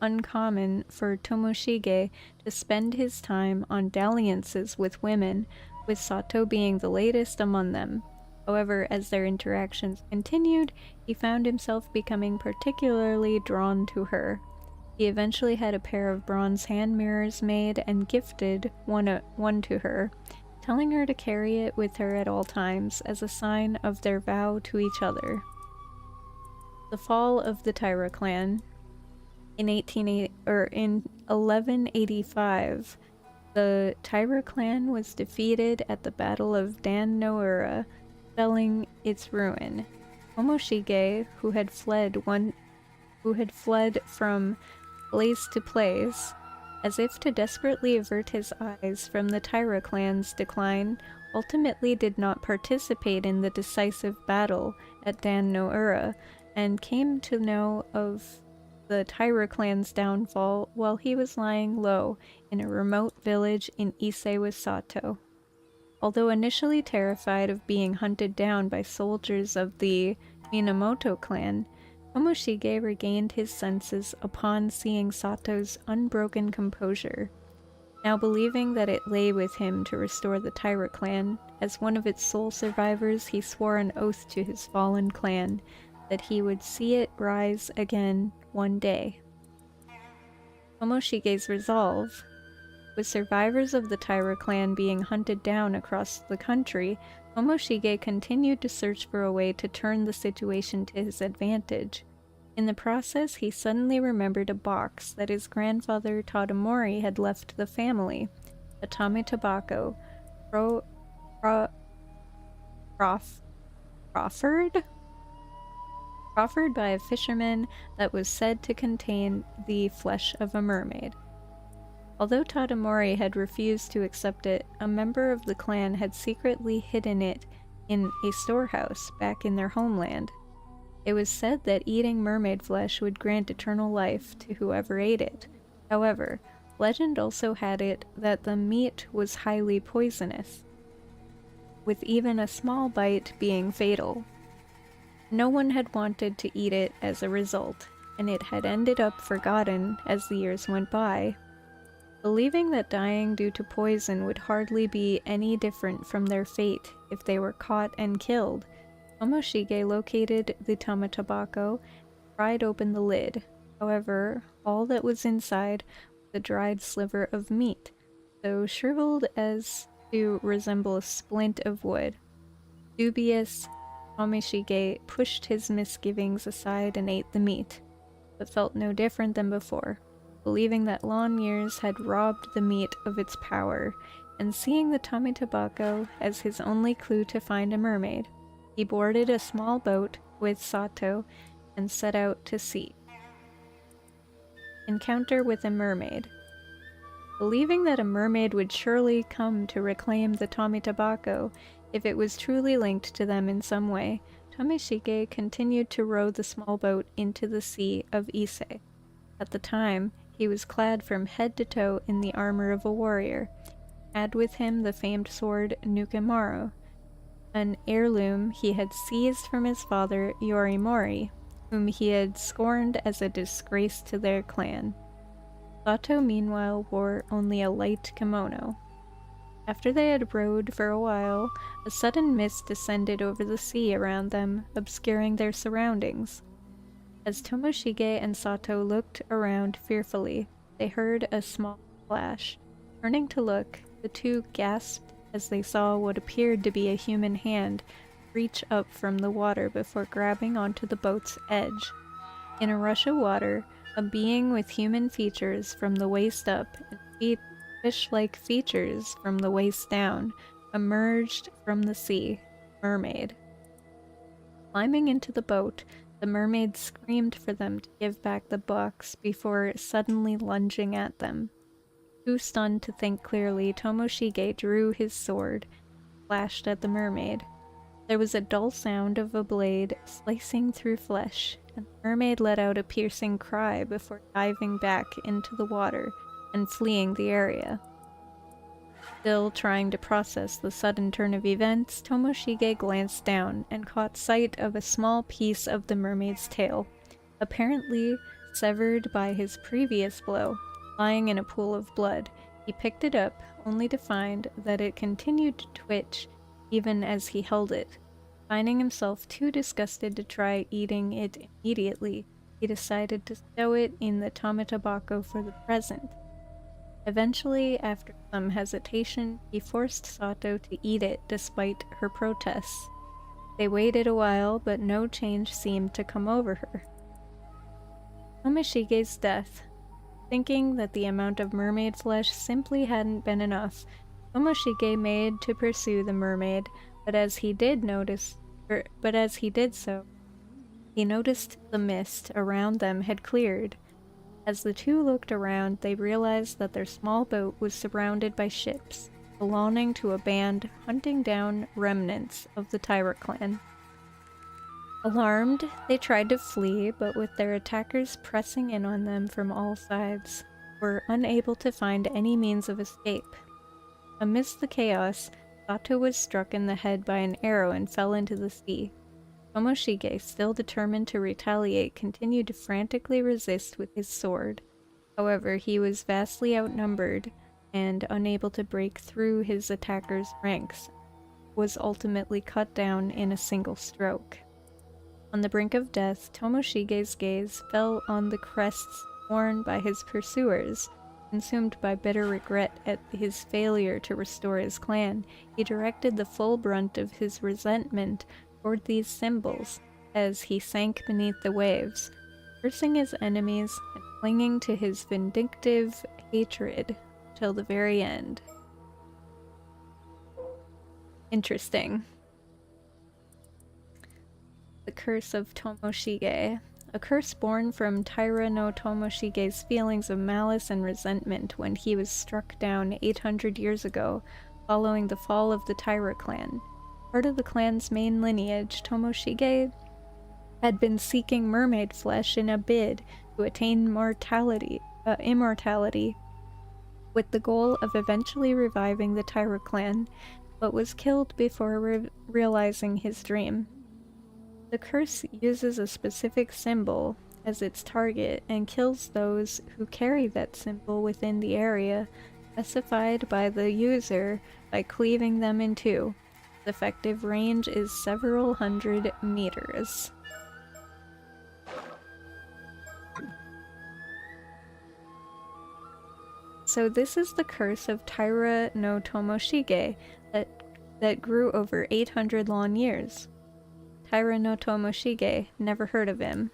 uncommon for Tomoshige to spend his time on dalliances with women, with Sato being the latest among them. However, as their interactions continued, he found himself becoming particularly drawn to her. He eventually had a pair of bronze hand mirrors made and gifted one to her, telling her to carry it with her at all times as a sign of their vow to each other. The fall of the Taira clan. In 1185, the Taira clan was defeated at the Battle of Dan no Ura, spelling its ruin. Tomoshige, who had fled from place to place, as if to desperately avert his eyes from the Taira clan's decline, ultimately did not participate in the decisive battle at Dan no Ura, and came to know of the Taira clan's downfall while he was lying low in a remote village in Ise with Sato. Although initially terrified of being hunted down by soldiers of the Minamoto clan, Tomoshige regained his senses upon seeing Sato's unbroken composure. Now believing that it lay with him to restore the Taira clan, as one of its sole survivors he swore an oath to his fallen clan that he would see it rise again one day. Tomoshige's resolve. With survivors of the Taira clan being hunted down across the country, Tomoshige continued to search for a way to turn the situation to his advantage. In the process, he suddenly remembered a box that his grandfather Tadamori had left the family, a Tame tobacco, proffered by a fisherman that was said to contain the flesh of a mermaid. Although Tadamori had refused to accept it, a member of the clan had secretly hidden it in a storehouse back in their homeland. It was said that eating mermaid flesh would grant eternal life to whoever ate it. However, legend also had it that the meat was highly poisonous, with even a small bite being fatal. No one had wanted to eat it as a result, and it had ended up forgotten as the years went by. Believing that dying due to poison would hardly be any different from their fate if they were caught and killed, Tomoshige located the Tame tobacco and pried open the lid. However, all that was inside was a dried sliver of meat, so shriveled as to resemble a splint of wood. Dubious, Tomoshige pushed his misgivings aside and ate the meat, but felt no different than before. Believing that long years had robbed the meat of its power, and seeing the Tame tobacco as his only clue to find a mermaid, he boarded a small boat with Sato and set out to sea. Encounter with a mermaid. Believing that a mermaid would surely come to reclaim the Tame tobacco if it was truly linked to them in some way, Tomoshige continued to row the small boat into the sea of Ise. At the time, he was clad from head to toe in the armor of a warrior, had with him the famed sword Nukemaru, an heirloom he had seized from his father Yorimori, whom he had scorned as a disgrace to their clan. Sato meanwhile wore only a light kimono. After they had rowed for a while, a sudden mist descended over the sea around them, obscuring their surroundings. As Tomoshige and Sato looked around fearfully, they heard a small splash. Turning to look, the two gasped as they saw what appeared to be a human hand reach up from the water before grabbing onto the boat's edge. In a rush of water, a being with human features from the waist up and fish-like features from the waist down emerged from the sea. Mermaid. Climbing into the boat, the mermaid screamed for them to give back the box before suddenly lunging at them. Too stunned to think clearly, Tomoshige drew his sword, flashed at the mermaid. There was a dull sound of a blade slicing through flesh, and the mermaid let out a piercing cry before diving back into the water and fleeing the area. Still trying to process the sudden turn of events, Tomoshige glanced down and caught sight of a small piece of the mermaid's tail, apparently severed by his previous blow, lying in a pool of blood. He picked it up, only to find that it continued to twitch even as he held it. Finding himself too disgusted to try eating it immediately, he decided to stow it in the tamatabako for the present. Eventually, after some hesitation, he forced Sato to eat it despite her protests. They waited a while, but no change seemed to come over her. Tomoshige's death. Thinking that the amount of mermaid flesh simply hadn't been enough, Tomoshige made to pursue the mermaid, but as he did so, he noticed the mist around them had cleared. As the two looked around, they realized that their small boat was surrounded by ships, belonging to a band hunting down remnants of the Taira clan. Alarmed, they tried to flee, but with their attackers pressing in on them from all sides, were unable to find any means of escape. Amidst the chaos, Sato was struck in the head by an arrow and fell into the sea. Tomoshige, still determined to retaliate, continued to frantically resist with his sword. However, he was vastly outnumbered and unable to break through his attacker's ranks, was ultimately cut down in a single stroke. On the brink of death, Tomoshige's gaze fell on the crests worn by his pursuers. Consumed by bitter regret at his failure to restore his clan, he directed the full brunt of his resentment toward these symbols as he sank beneath the waves, cursing his enemies and clinging to his vindictive hatred till the very end. Interesting. The Curse of Tomoshige. A curse born from Taira no Tomoshige's feelings of malice and resentment when he was struck down 800 years ago following the fall of the Taira clan. Part of the clan's main lineage, Tomoshige had been seeking mermaid flesh in a bid to attain immortality, with the goal of eventually reviving the Taira clan, but was killed before realizing his dream. The curse uses a specific symbol as its target and kills those who carry that symbol within the area specified by the user by cleaving them in two. The effective range is several hundred meters. So this is the curse of Taira no Tomoshige that grew over 800 long years. Taira no Tomoshige, never heard of him.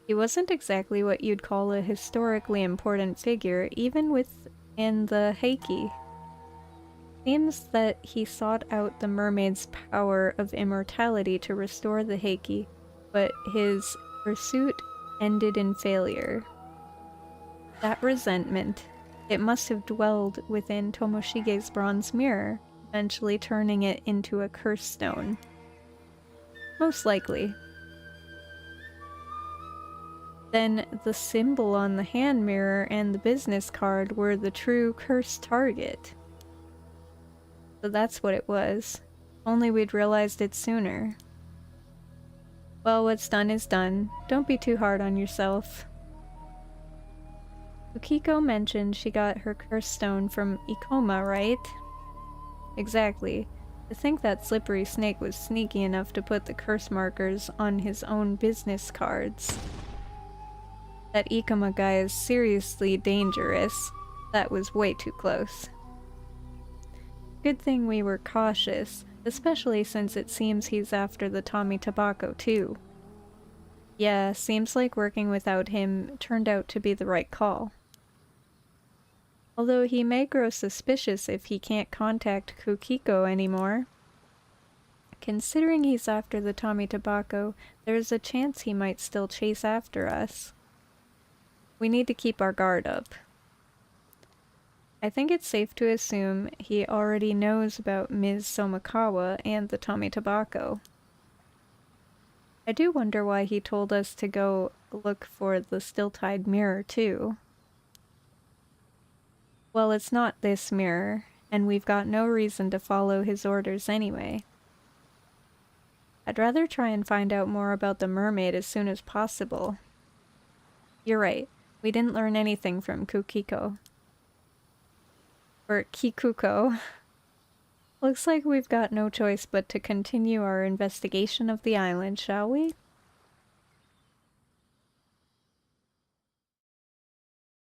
He wasn't exactly what you'd call a historically important figure, even within the Heiki. Seems that he sought out the mermaid's power of immortality to restore the Heiki, but his pursuit ended in failure. That resentment, it must have dwelled within Tomoshige's bronze mirror, eventually turning it into a curse stone. Most likely. Then the symbol on the hand mirror and the business card were the true curse target. So that's what it was. Only we'd realized it sooner. Well, what's done is done. Don't be too hard on yourself. Ukiko mentioned she got her curse stone from Ikoma, right? Exactly. To think that slippery snake was sneaky enough to put the curse markers on his own business cards. That Ikoma guy is seriously dangerous. That was way too close. Good thing we were cautious, especially since it seems he's after the Tommy Tobacco too. Yeah, seems like working without him turned out to be the right call. Although he may grow suspicious if he can't contact Kukiko anymore. Considering he's after the Tommy Tobacco, there's a chance he might still chase after us. We need to keep our guard up. I think it's safe to assume he already knows about Ms. Somikawa and the Tommy Tobacco. I do wonder why he told us to go look for the still-tide mirror, too. Well, it's not this mirror, and we've got no reason to follow his orders anyway. I'd rather try and find out more about the mermaid as soon as possible. You're right, we didn't learn anything from Kukiko. Or Kikuko. Looks like we've got no choice but to continue our investigation of the island, shall we?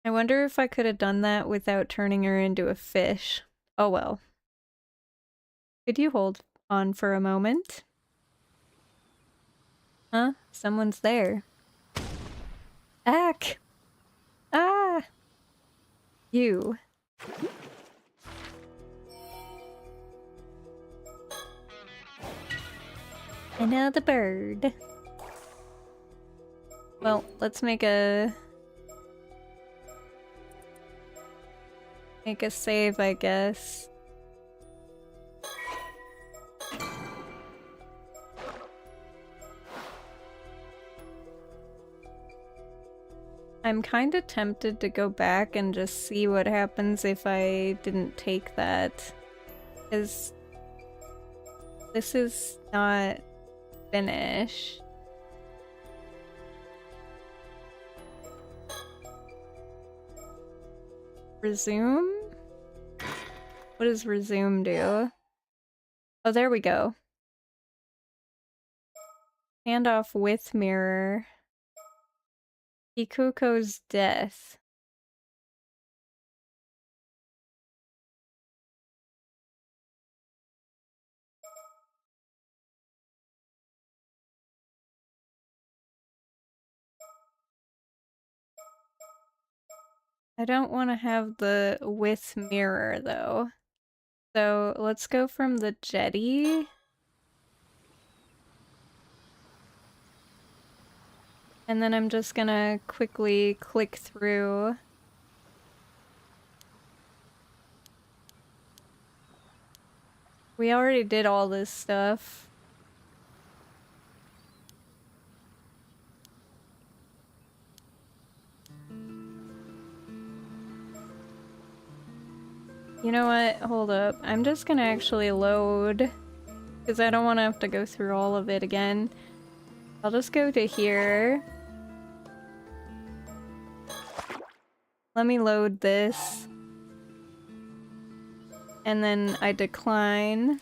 I wonder if I could have done that without turning her into a fish. Oh well. Could you hold on for a moment? Huh? Someone's there. Ack! Ah! You. Another bird. Well, let's make a save, I guess. I'm kind of tempted to go back and just see what happens if I didn't take that. Because this is not finished. Resume? What does resume do? Oh, there we go. Hand off with mirror. Kikuko's death. I don't want to have the with mirror though. So let's go from the jetty. And then I'm just gonna quickly click through. We already did all this stuff. You know what? Hold up. I'm just gonna actually load, because I don't want to have to go through all of it again. I'll just go to here. Let me load this. And then I decline.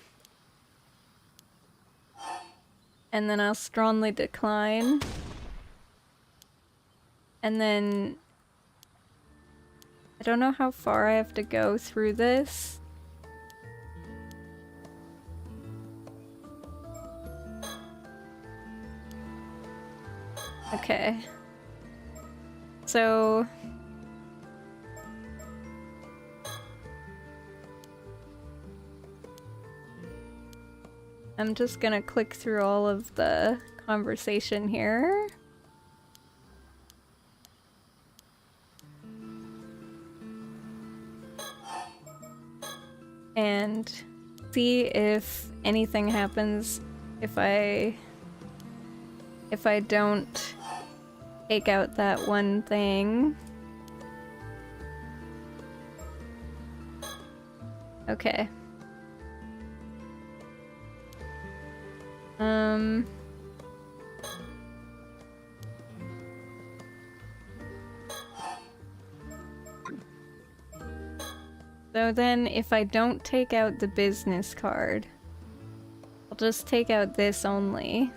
And then I'll strongly decline. And then I don't know how far I have to go through this. Okay. So I'm just gonna click through all of the conversation here. And see if anything happens if I don't take out that one thing. Okay. So then if I don't take out the business card, I'll just take out this only.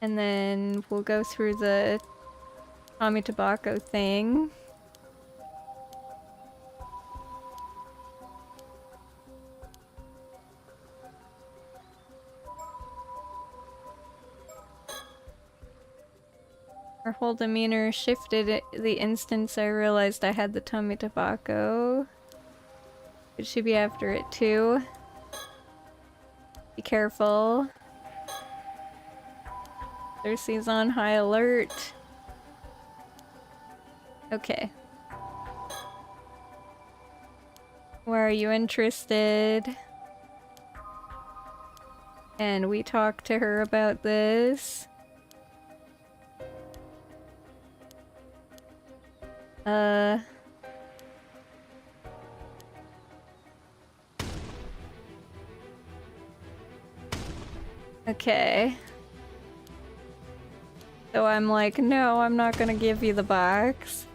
And then we'll go through the Tommy Tobacco thing. Her whole demeanor shifted the instant I realized I had the tummy tobacco. Could she be after it too? Be careful. Cersei's on high alert. Okay. Where are you interested? And we talked to her about this. Okay. So I'm like, no, I'm not gonna give you the box.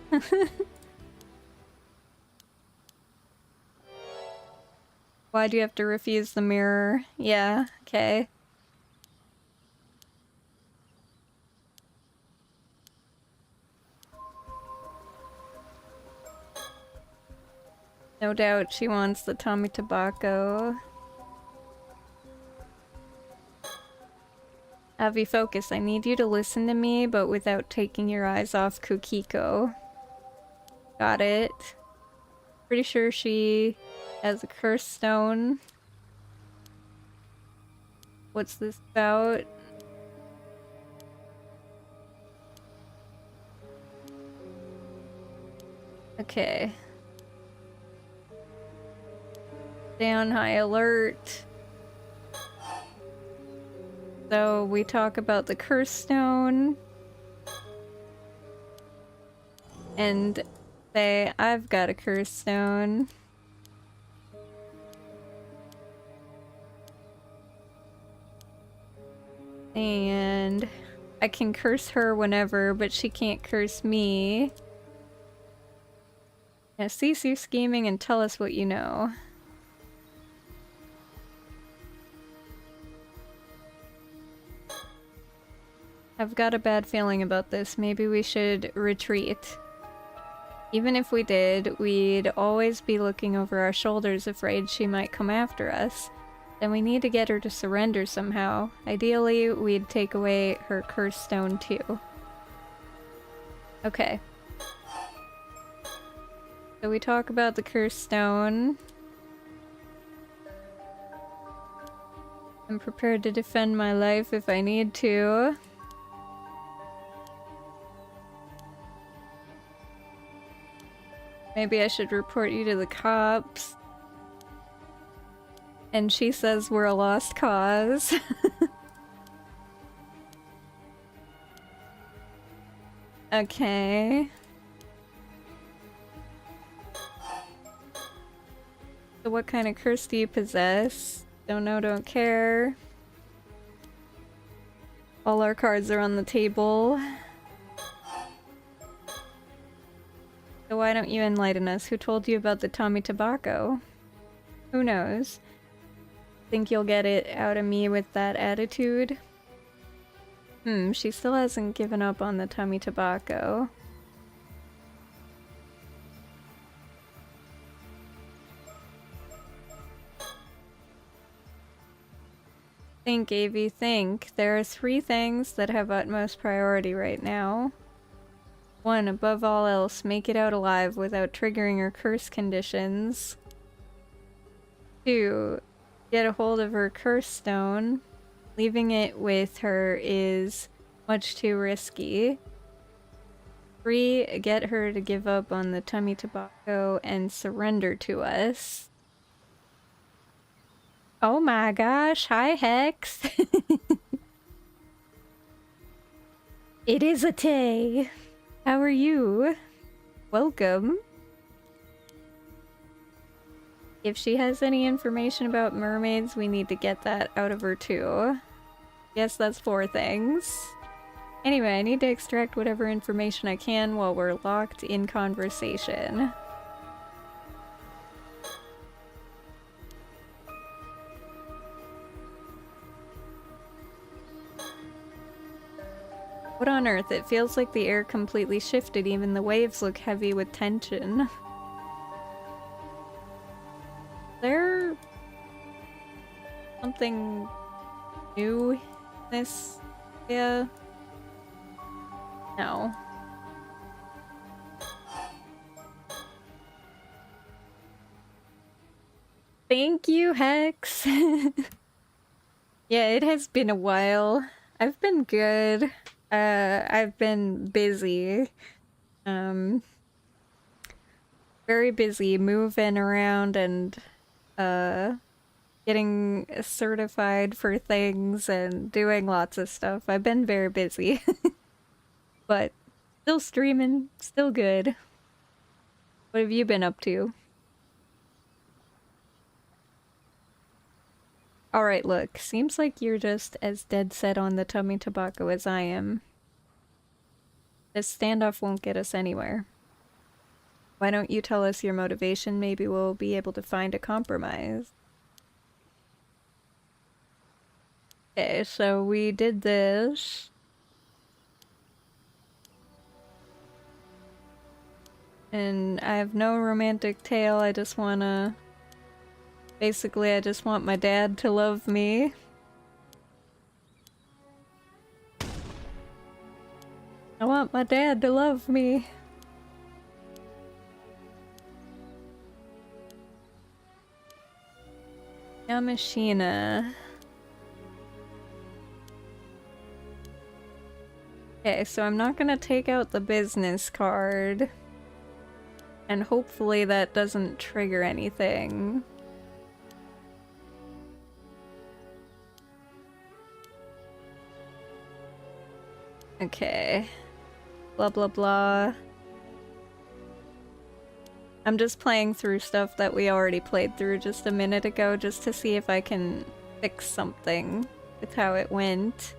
Why do you have to refuse the mirror? Yeah, okay. No doubt she wants the Tommy Tobacco. Avi, focus. I need you to listen to me, but without taking your eyes off Kukiko. Got it. Pretty sure she has a curse stone. What's this about? Okay. Stay on high alert. So we talk about the curse stone. And say, I've got a curse stone. And I can curse her whenever, but she can't curse me. Now cease your scheming and tell us what you know. I've got a bad feeling about this. Maybe we should retreat. Even if we did, we'd always be looking over our shoulders, afraid she might come after us. Then we need to get her to surrender somehow. Ideally, we'd take away her curse stone too. Okay. So we talk about the curse stone. I'm prepared to defend my life if I need to. Maybe I should report you to the cops. And she says we're a lost cause. Okay. So what kind of curse do you possess? Don't know, don't care. All our cards are on the table. So why don't you enlighten us? Who told you about the Tommy Tobacco? Who knows? Think you'll get it out of me with that attitude? She still hasn't given up on the Tommy Tobacco. Think, Avi, think. There are 3 things that have utmost priority right now. 1, above all else, make it out alive without triggering her curse conditions. 2, get a hold of her curse stone. Leaving it with her is much too risky. 3, get her to give up on the Tummy Tobacco and surrender to us. Oh my gosh, hi Hex! It is a Tay! How are you? Welcome. If she has any information about mermaids, we need to get that out of her too. Yes, that's 4 things. Anyway, I need to extract whatever information I can while we're locked in conversation. What on earth? It feels like the air completely shifted, even the waves look heavy with tension. Is there something new in this area? No. Thank you, Hex. Yeah, it has been a while. I've been good. I've been busy. Very busy moving around and getting certified for things and doing lots of stuff. I've been very busy. But still streaming, still good. What have you been up to? Alright, look, seems like you're just as dead set on the tummy tobacco as I am. This standoff won't get us anywhere. Why don't you tell us your motivation? Maybe we'll be able to find a compromise. Okay, so we did this. And I have no romantic tale, I just wanna... Basically, I just want my dad to love me. I want my dad to love me. Yamashina. Okay, so I'm not gonna take out the business card. And hopefully that doesn't trigger anything. Okay. Blah blah blah. I'm just playing through stuff that we already played through just a minute ago just to see if I can fix something with how it went.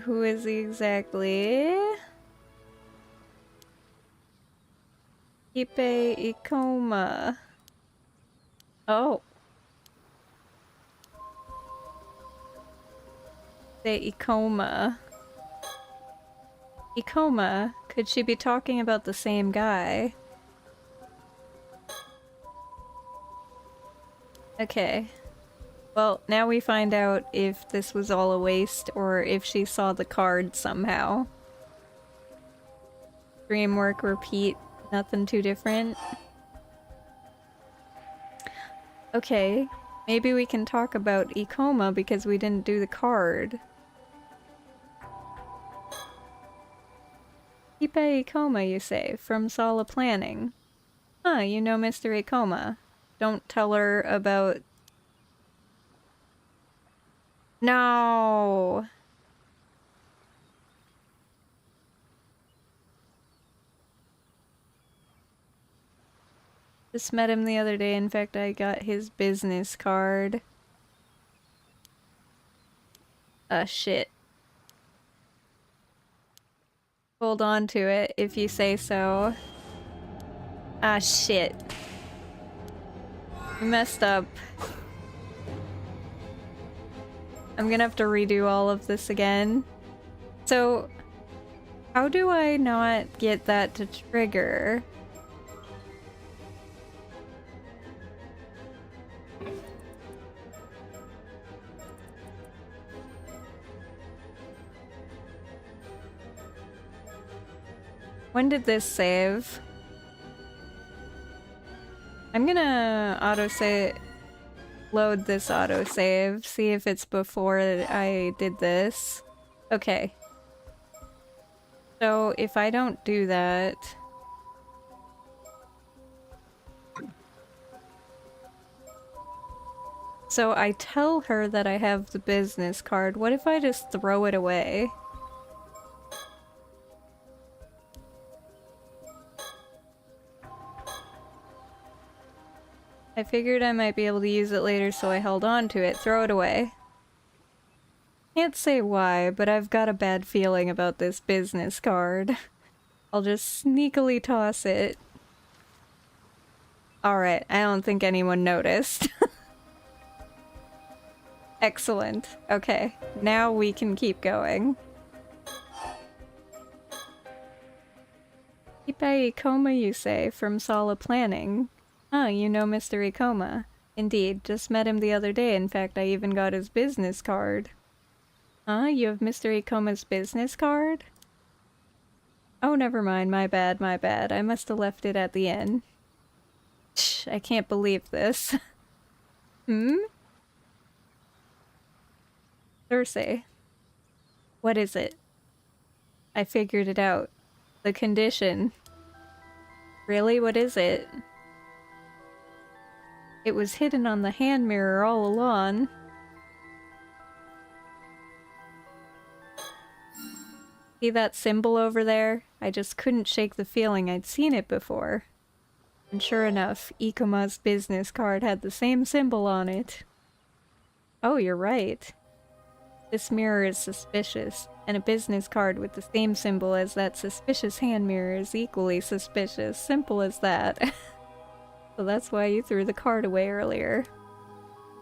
Who is he exactly? Ipe Ikoma. Oh. Say Ikoma. Ikoma? Could she be talking about the same guy? Okay. Well, now we find out if this was all a waste or if she saw the card somehow. Dream work, repeat, nothing too different. Okay, maybe we can talk about Ikoma because we didn't do the card. Ipe Ikoma, you say, from Sala Planning. Huh, you know Mr. Ikoma. Don't tell her about... No! Just met him the other day. In fact, I got his business card. Shit. Hold on to it if you say so. Ah, shit. We messed up. I'm gonna have to redo all of this again. So, how do I not get that to trigger? When did this save? I'm gonna load this autosave, see if it's before I did this. Okay. So if I don't do that... So I tell her that I have the business card. What if I just throw it away? I figured I might be able to use it later, so I held on to it. Throw it away. Can't say why, but I've got a bad feeling about this business card. I'll just sneakily toss it. Alright, I don't think anyone noticed. Excellent. Okay, now we can keep going. Ipe Ikoma, you say, from Sala Planning. Huh, you know Mr. Ikoma. Indeed, just met him the other day. In fact, I even got his business card. Huh? You have Mr. Ikoma's business card? Oh, never mind. My bad, my bad. I must have left it at the inn. Shh, I can't believe this. Hmm? Cersei. What is it? I figured it out. The condition. Really? What is it? It was hidden on the hand mirror all along. See that symbol over there? I just couldn't shake the feeling I'd seen it before. And sure enough, Ikoma's business card had the same symbol on it. Oh, you're right. This mirror is suspicious, and a business card with the same symbol as that suspicious hand mirror is equally suspicious. Simple as that. So that's why you threw the card away earlier.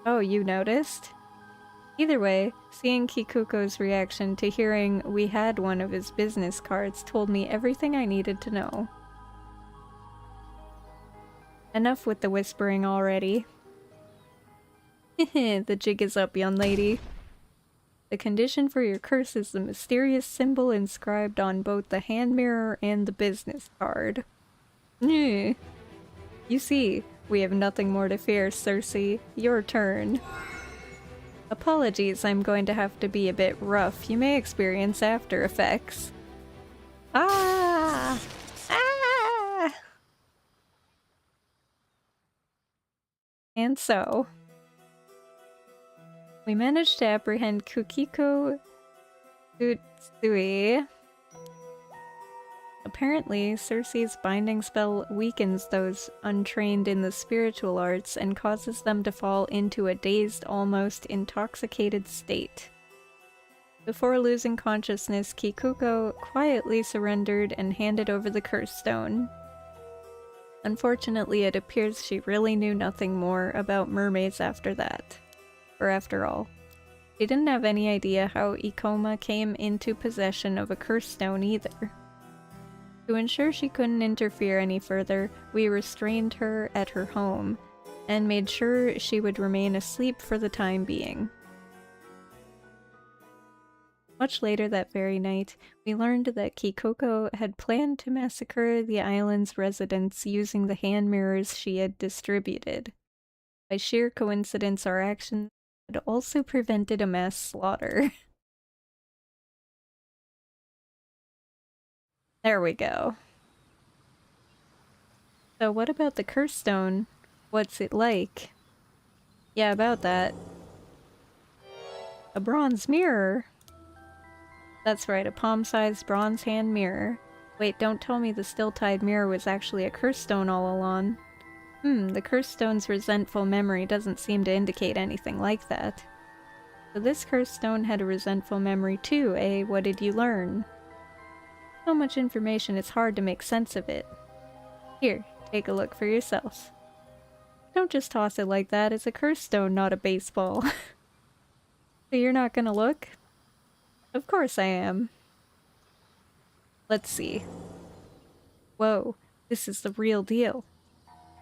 Oh, you noticed? Either way, seeing Kikuko's reaction to hearing we had one of his business cards told me everything I needed to know. Enough with the whispering already. The jig is up, young lady. The condition for your curse is the mysterious symbol inscribed on both the hand mirror and the business card. You see, we have nothing more to fear, Cersei. Your turn. Apologies, I'm going to have to be a bit rough. You may experience after effects. Ah! Ah! And so, we managed to apprehend Kukiko Utsui. Apparently, Cersei's binding spell weakens those untrained in the spiritual arts and causes them to fall into a dazed, almost intoxicated state. Before losing consciousness, Kikuko quietly surrendered and handed over the curse stone. Unfortunately, it appears she really knew nothing more about mermaids after that. Or after all, she didn't have any idea how Ikoma came into possession of a curse stone either. To ensure she couldn't interfere any further, we restrained her at her home, and made sure she would remain asleep for the time being. Much later that very night, we learned that Kikoko had planned to massacre the island's residents using the hand mirrors she had distributed. By sheer coincidence, our actions had also prevented a mass slaughter. There we go. So what about the curse stone? What's it like? Yeah, about that. A bronze mirror? That's right, a palm-sized bronze hand mirror. Wait, don't tell me the still-tied mirror was actually a curse stone all along. The curse stone's resentful memory doesn't seem to indicate anything like that. So this curse stone had a resentful memory too, eh? What did you learn? So much information, it's hard to make sense of it. Here, take a look for yourself. Don't just toss it like that, it's a curse stone, not a baseball. So you're not gonna look? Of course I am. Let's see. Whoa, this is the real deal.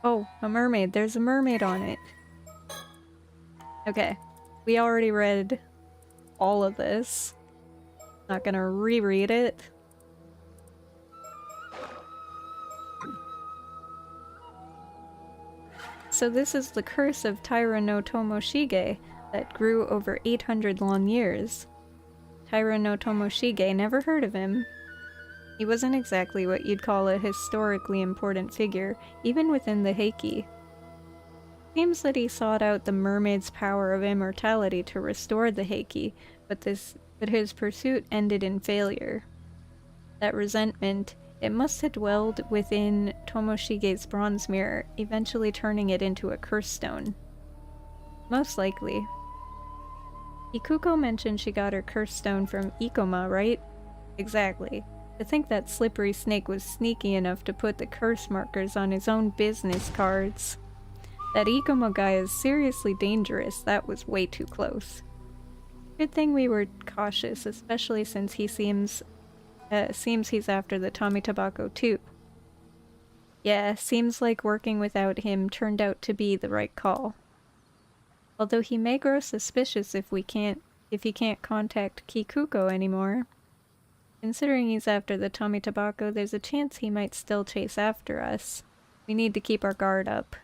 Oh, a mermaid. There's a mermaid on it. Okay, we already read all of this. Not gonna reread it. So this is the curse of Taira no Tomoshige that grew over 800 long years. Taira no Tomoshige, never heard of him. He wasn't exactly what you'd call a historically important figure, even within the Heiki. Seems that he sought out the mermaid's power of immortality to restore the Heiki, but his pursuit ended in failure. That resentment, it must have dwelled within Tomoshige's bronze mirror, eventually turning it into a curse stone. Most likely. Ikuko mentioned she got her curse stone from Ikoma, right? Exactly. To think that slippery snake was sneaky enough to put the curse markers on his own business cards. That Ikoma guy is seriously dangerous, that was way too close. Good thing we were cautious, especially since he seems he's after the Tommy Tobacco too. Yeah, seems like working without him turned out to be the right call. Although he may grow suspicious if he can't contact Kikuko anymore. Considering he's after the Tommy Tobacco, there's a chance he might still chase after us. We need to keep our guard up.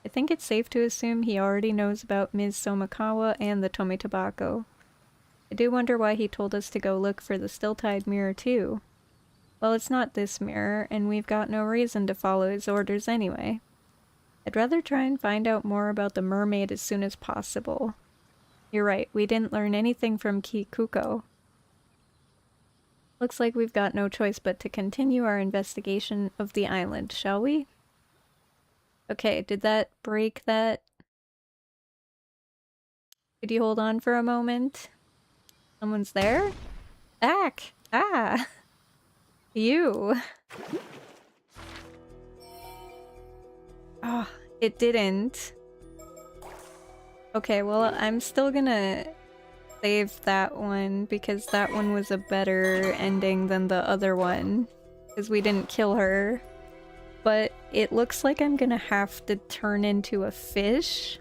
I think it's safe to assume he already knows about Ms. Somikawa and the Tommy Tobacco. I do wonder why he told us to go look for the still-tide mirror too. Well, it's not this mirror, and we've got no reason to follow his orders anyway. I'd rather try and find out more about the mermaid as soon as possible. You're right, we didn't learn anything from Kikuko. Looks like we've got no choice but to continue our investigation of the island, shall we? Okay, did that break that? Could you hold on for a moment? Someone's there? Back! Ah! You! Oh, it didn't. Okay, well, I'm still gonna save that one because that one was a better ending than the other one. Because we didn't kill her. But it looks like I'm gonna have to turn into a fish.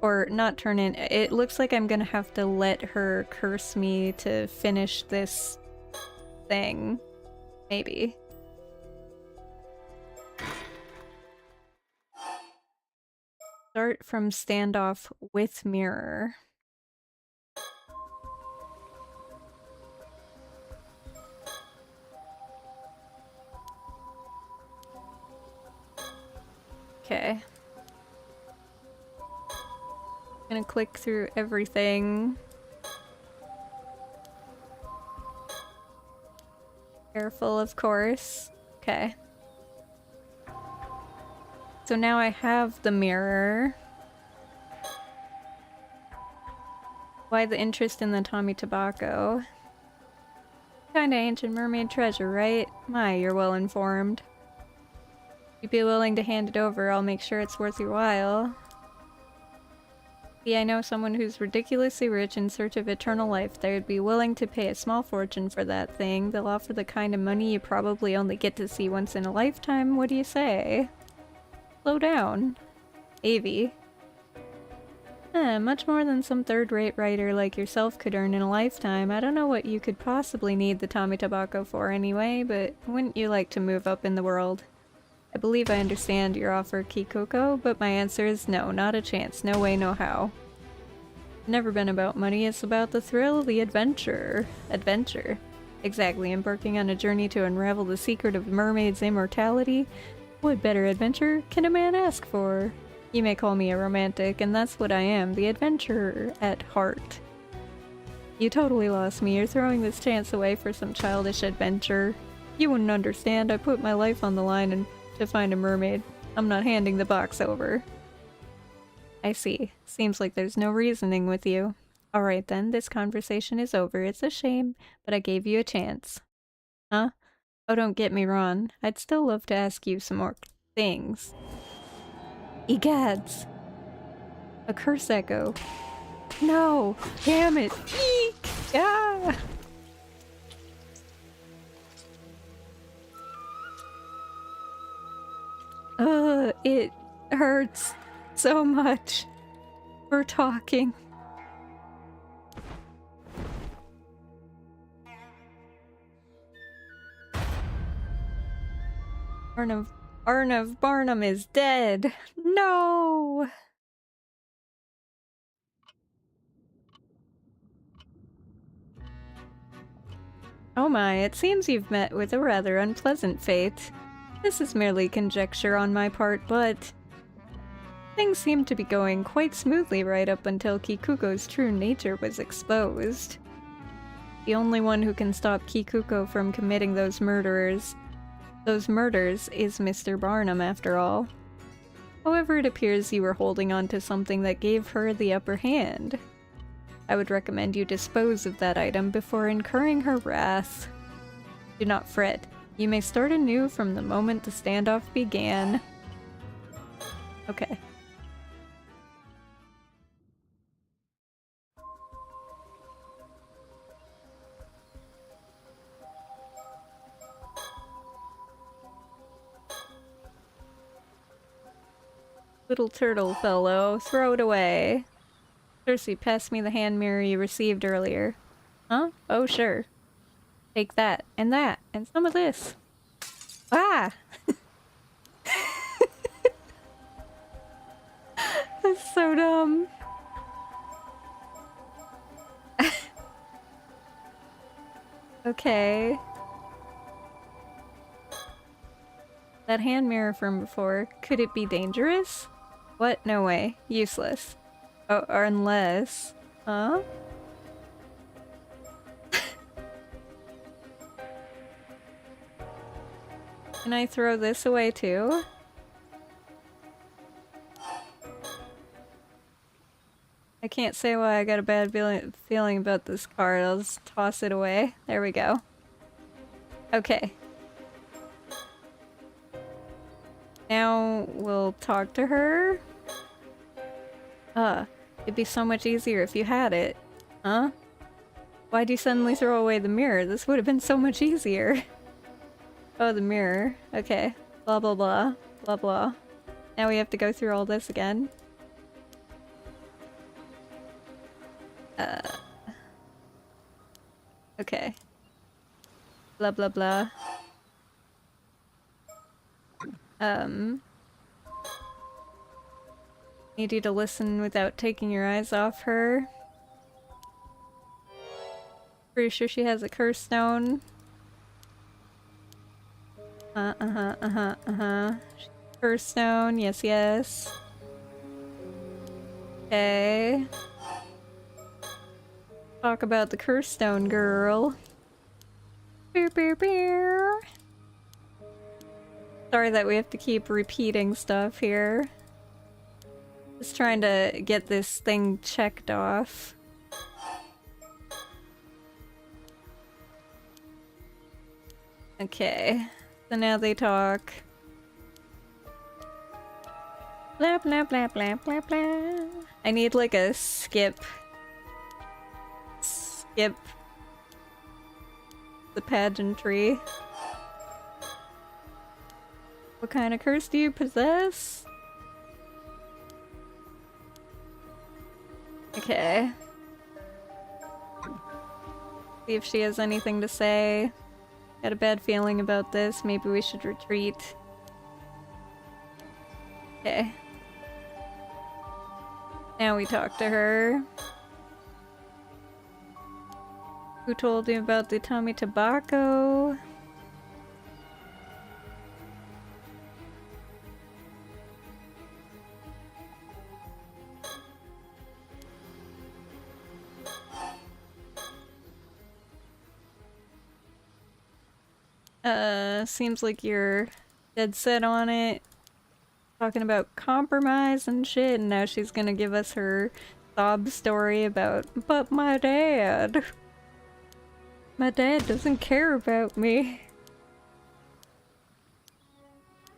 Or not turn in. It looks like I'm gonna have to let her curse me to finish this thing. Maybe. Start from standoff with mirror. Okay. Gonna click through everything. Careful, of course. Okay. So now I have the mirror. Why the interest in the Tommy Tobacco? Kinda ancient mermaid treasure, right? My, you're well informed. If you'd be willing to hand it over, I'll make sure it's worth your while. See, I know someone who's ridiculously rich in search of eternal life. They would be willing to pay a small fortune for that thing. They'll offer the kind of money you probably only get to see once in a lifetime. What do you say? Slow down. Avi. Much more than some third-rate writer like yourself could earn in a lifetime. I don't know what you could possibly need the Tommy Tobacco for anyway, but wouldn't you like to move up in the world? I believe I understand your offer, Kikuko, but my answer is no, not a chance. No way, no how. Never been about money, it's about the thrill, the adventure. Adventure. Exactly, embarking on a journey to unravel the secret of the mermaid's immortality. What better adventure can a man ask for? You may call me a romantic, and that's what I am, the adventurer at heart. You totally lost me. You're throwing this chance away for some childish adventure. You wouldn't understand. I put my life on the line and to find a mermaid. I'm not handing the box over. I see. Seems like there's no reasoning with you. Alright then, this conversation is over. It's a shame, but I gave you a chance. Huh? Oh, don't get me wrong. I'd still love to ask you some more things. Egads! A curse echo. No! Damn it! Eek! Ah! It hurts so much. We're talking. Arnav Barnum is dead. No! Oh my, it seems you've met with a rather unpleasant fate. This is merely conjecture on my part, but things seem to be going quite smoothly right up until Kikuko's true nature was exposed. The only one who can stop Kikuko from committing those murders is Mr. Barnum, after all. However, it appears you were holding on to something that gave her the upper hand. I would recommend you dispose of that item before incurring her wrath. Do not fret. You may start anew from the moment the standoff began. Okay. Little turtle fellow, throw it away. Cersei, pass me the hand mirror you received earlier. Huh? Oh, sure. Take that, and some of this. Ah! That's so dumb. Okay. That hand mirror from before, could it be dangerous? What? No way. Useless. Oh, or unless... Huh? Can I throw this away too? I can't say why I got a bad feeling about this card. I'll just toss it away. There we go. Okay. Now we'll talk to her. It'd be so much easier if you had it. Huh? Why'd you suddenly throw away the mirror? This would have been so much easier. Oh, the mirror. Okay. Blah blah blah. Blah blah. Now we have to go through all this again. Okay. Blah blah blah. Need you to listen without taking your eyes off her. Pretty sure she has a curse stone. Curse stone, yes, yes. Okay. Talk about the curse stone, girl. Beer, beer, beer. Sorry that we have to keep repeating stuff here. Just trying to get this thing checked off. Okay, so now they talk. Blah blah blah blah blah blah. I need like a skip the pageantry. What kind of curse do you possess? Okay. See if she has anything to say. Got a bad feeling about this. Maybe we should retreat. Okay. Now we talk to her. Who told you about the Tommy Tobacco? Seems like you're dead set on it. Talking about compromise and shit, and now she's gonna give us her sob story about, but my dad doesn't care about me.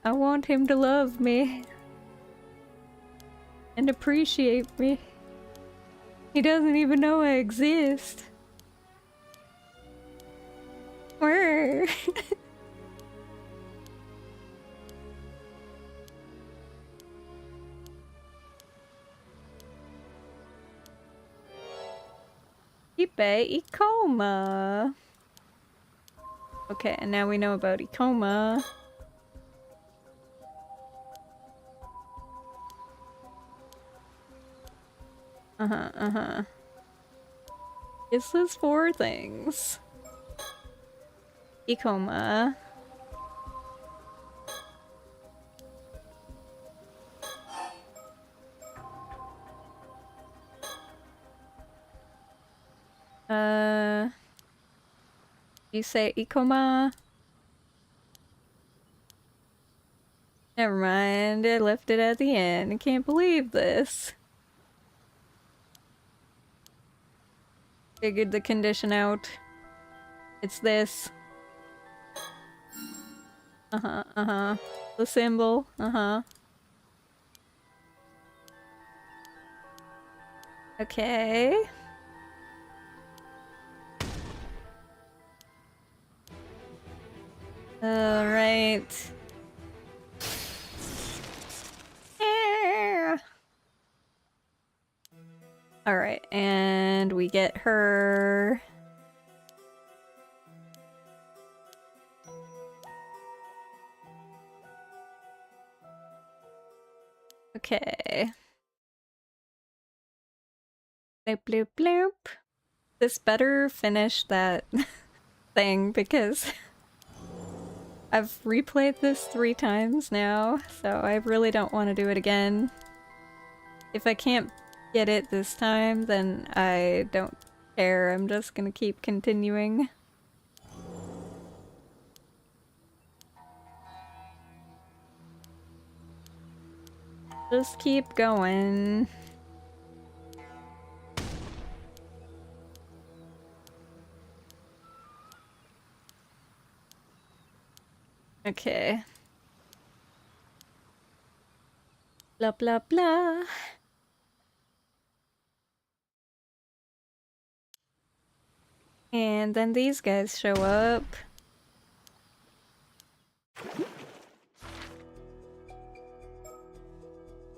I want him to love me and appreciate me. He doesn't even know I exist. Where? Ipe Ikoma. Okay, and now we know about Ikoma. This is 4 things. Ikoma. You say Ikoma? Never mind, I left it at the end. I can't believe this. Figured the condition out. It's this. The symbol. Okay. Alright. And we get her... Okay. Bloop, bloop, bloop. This better finish that thing because I've replayed this 3 times now, so I really don't want to do it again. If I can't get it this time, then I don't care. I'm just gonna keep continuing. Just keep going. Okay. Blah blah blah. And then these guys show up.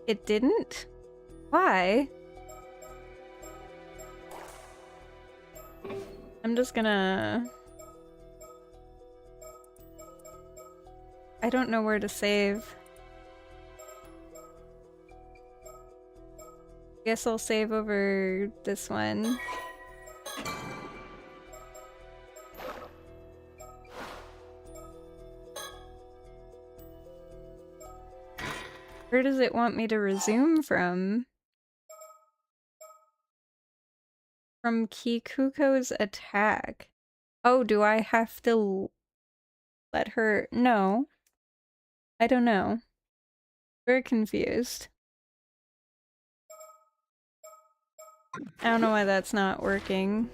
It didn't? Why? I'm just gonna... I don't know where to save. Guess I'll save over this one. Where does it want me to resume from? From Kikuko's attack. Oh, do I have to let her... No. I don't know. Very confused. I don't know why that's not working.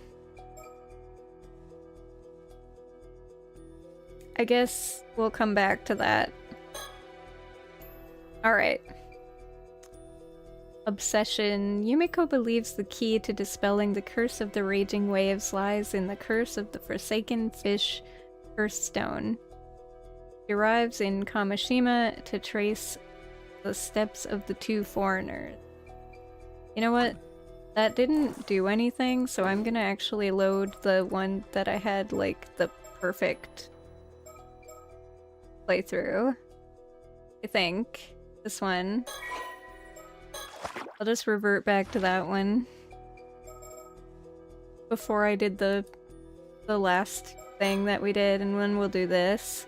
I guess we'll come back to that. Alright. Obsession. Yumiko believes the key to dispelling the curse of the raging waves lies in the curse of the forsaken fish curse stone. She arrives in Kamishima to trace the steps of the 2 foreigners. You know what? That didn't do anything, so I'm gonna actually load the one that I had, like, the perfect playthrough. I think. This one. I'll just revert back to that one. Before I did the last thing that we did, and then we'll do this.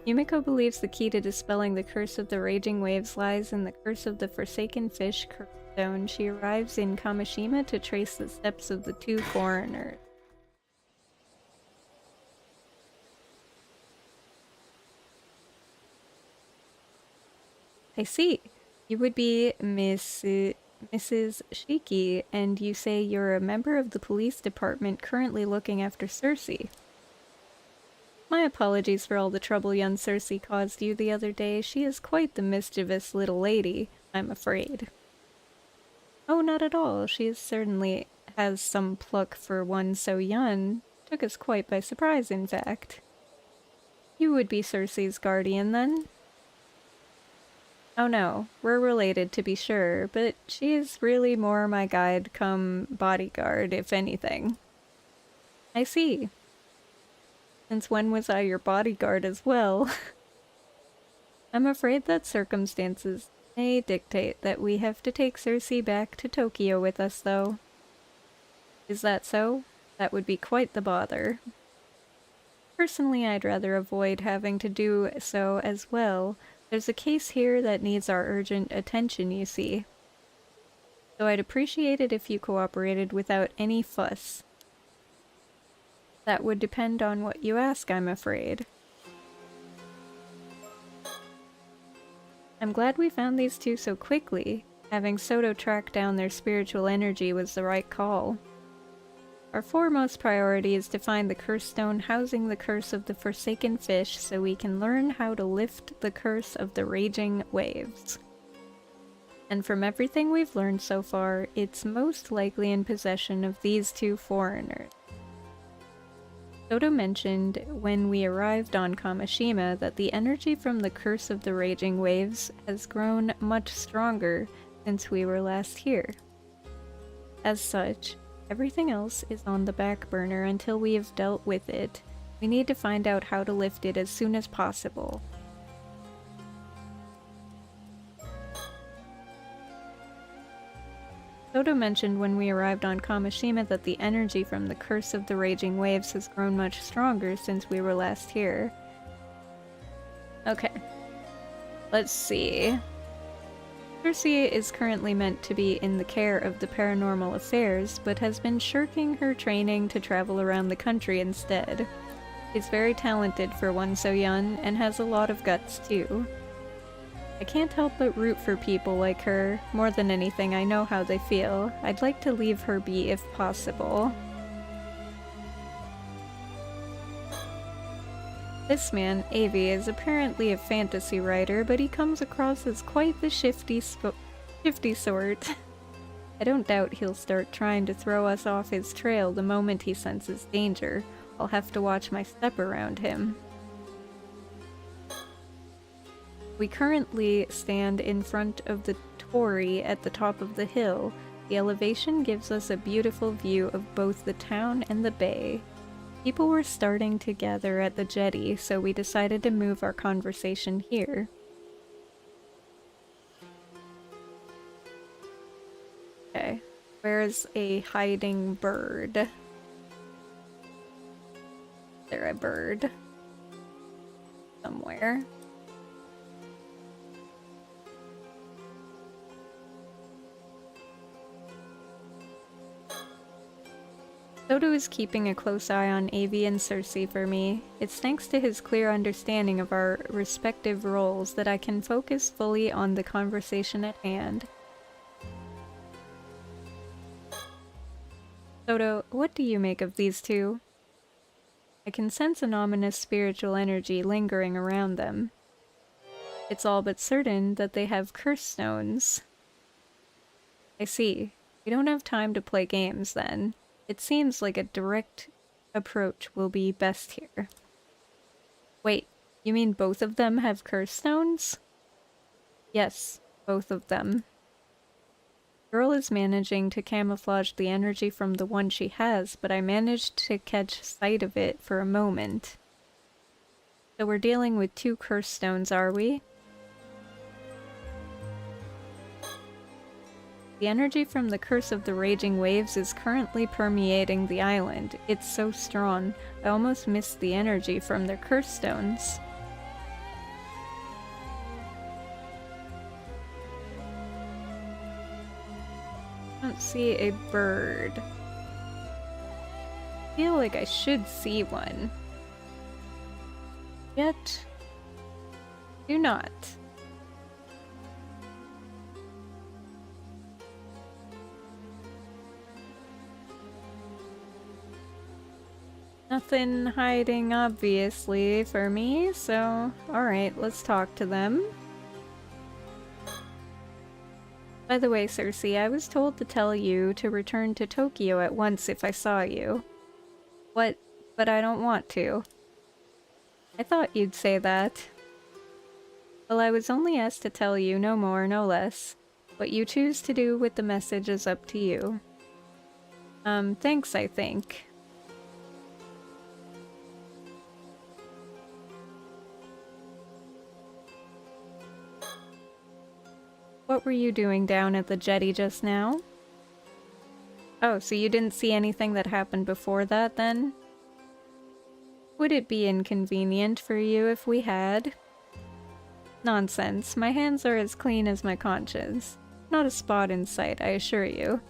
Yumiko believes the key to dispelling the curse of the raging waves lies in the curse of the forsaken fish curse stone. She arrives in Kamishima to trace the steps of the 2 foreigners. I see. You would be Mrs. Shiki, and you say you're a member of the police department currently looking after Cersei. My apologies for all the trouble young Cersei caused you the other day. She is quite the mischievous little lady, I'm afraid. Oh, not at all. She certainly has some pluck for one so young. Took us quite by surprise, in fact. You would be Cersei's guardian, then? Oh no, we're related to be sure, but she is really more my guide come bodyguard, if anything. I see. Since when was I your bodyguard as well? I'm afraid that circumstances may dictate that we have to take Cersei back to Tokyo with us, though. Is that so? That would be quite the bother. Personally, I'd rather avoid having to do so as well. There's a case here that needs our urgent attention, you see. So I'd appreciate it if you cooperated without any fuss. That would depend on what you ask, I'm afraid. I'm glad we found these 2 so quickly. Having Soto track down their spiritual energy was the right call. Our foremost priority is to find the curse stone housing the curse of the forsaken fish so we can learn how to lift the curse of the raging waves. And from everything we've learned so far, it's most likely in possession of these 2 foreigners. Soto mentioned when we arrived on Kamishima that the energy from the curse of the raging waves has grown much stronger since we were last here. As such, Everything else is on the back burner until we have dealt with it. We need to find out how to lift it as soon as possible. Soto mentioned when we arrived on Kamishima that the energy from the Curse of the Raging Waves has grown much stronger since we were last here. Okay. Let's see. Cersei is currently meant to be in the care of the Paranormal Affairs, but has been shirking her training to travel around the country instead. She's very talented for one so young, and has a lot of guts too. I can't help but root for people like her. More than anything, I know how they feel. I'd like to leave her be if possible. This man, Avi, is apparently a fantasy writer, but he comes across as quite the shifty sort. I don't doubt he'll start trying to throw us off his trail the moment he senses danger. I'll have to watch my step around him. We currently stand in front of the torii at the top of the hill. The elevation gives us a beautiful view of both the town and the bay. People were starting to gather at the jetty, so we decided to move our conversation here. Okay, where's a hiding bird? Is there a bird? Somewhere. Soto is keeping a close eye on Avi and Cersei for me. It's thanks to his clear understanding of our respective roles that I can focus fully on the conversation at hand. Soto, what do you make of these two? I can sense an ominous spiritual energy lingering around them. It's all but certain that they have curse stones. I see. We don't have time to play games then. It seems like a direct approach will be best here. Wait, you mean both of them have curse stones? Yes, both of them. Girl is managing to camouflage the energy from the one she has, but I managed to catch sight of it for a moment. So we're dealing with two curse stones, are we? The energy from the Curse of the Raging Waves is currently permeating the island. It's so strong, I almost missed the energy from their curse stones. I don't see a bird. I feel like I should see one. Yet, do not. Nothing hiding, obviously, for me, so alright, let's talk to them. By the way, Cersei, I was told to tell you to return to Tokyo at once if I saw you. What? But I don't want to. I thought you'd say that. Well, I was only asked to tell you, no more, no less. What you choose to do with the message is up to you. Thanks, I think. What were you doing down at the jetty just now? Oh, so you didn't see anything that happened before that, then? Would it be inconvenient for you if we had? Nonsense. My hands are as clean as my conscience. Not a spot in sight, I assure you.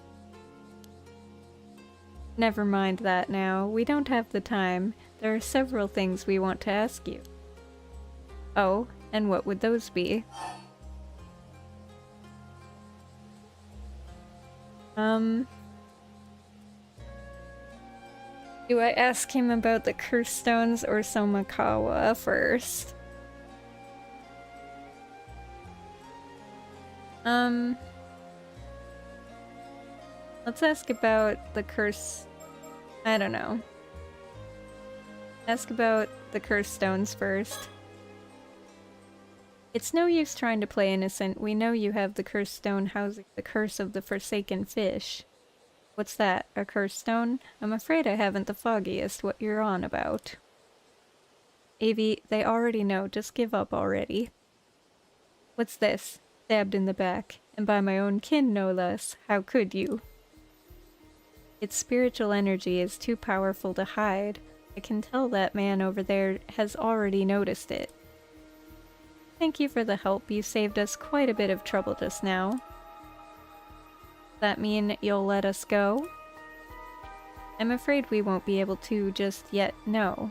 Never mind that now. We don't have the time. There are several things we want to ask you. Oh, and what would those be? Do I ask him about the curse stones or Somakawa first? Let's ask about the curse... I don't know. Ask about the curse stones first. It's no use trying to play innocent. We know you have the cursed stone housing the curse of the Forsaken Fish. What's that? A curse stone? I'm afraid I haven't the foggiest what you're on about. Avi, they already know. Just give up already. What's this? Stabbed in the back. And by my own kin, no less. How could you? Its spiritual energy is too powerful to hide. I can tell that man over there has already noticed it. Thank you for the help. You saved us quite a bit of trouble just now. Does that mean you'll let us go? I'm afraid we won't be able to just yet, no.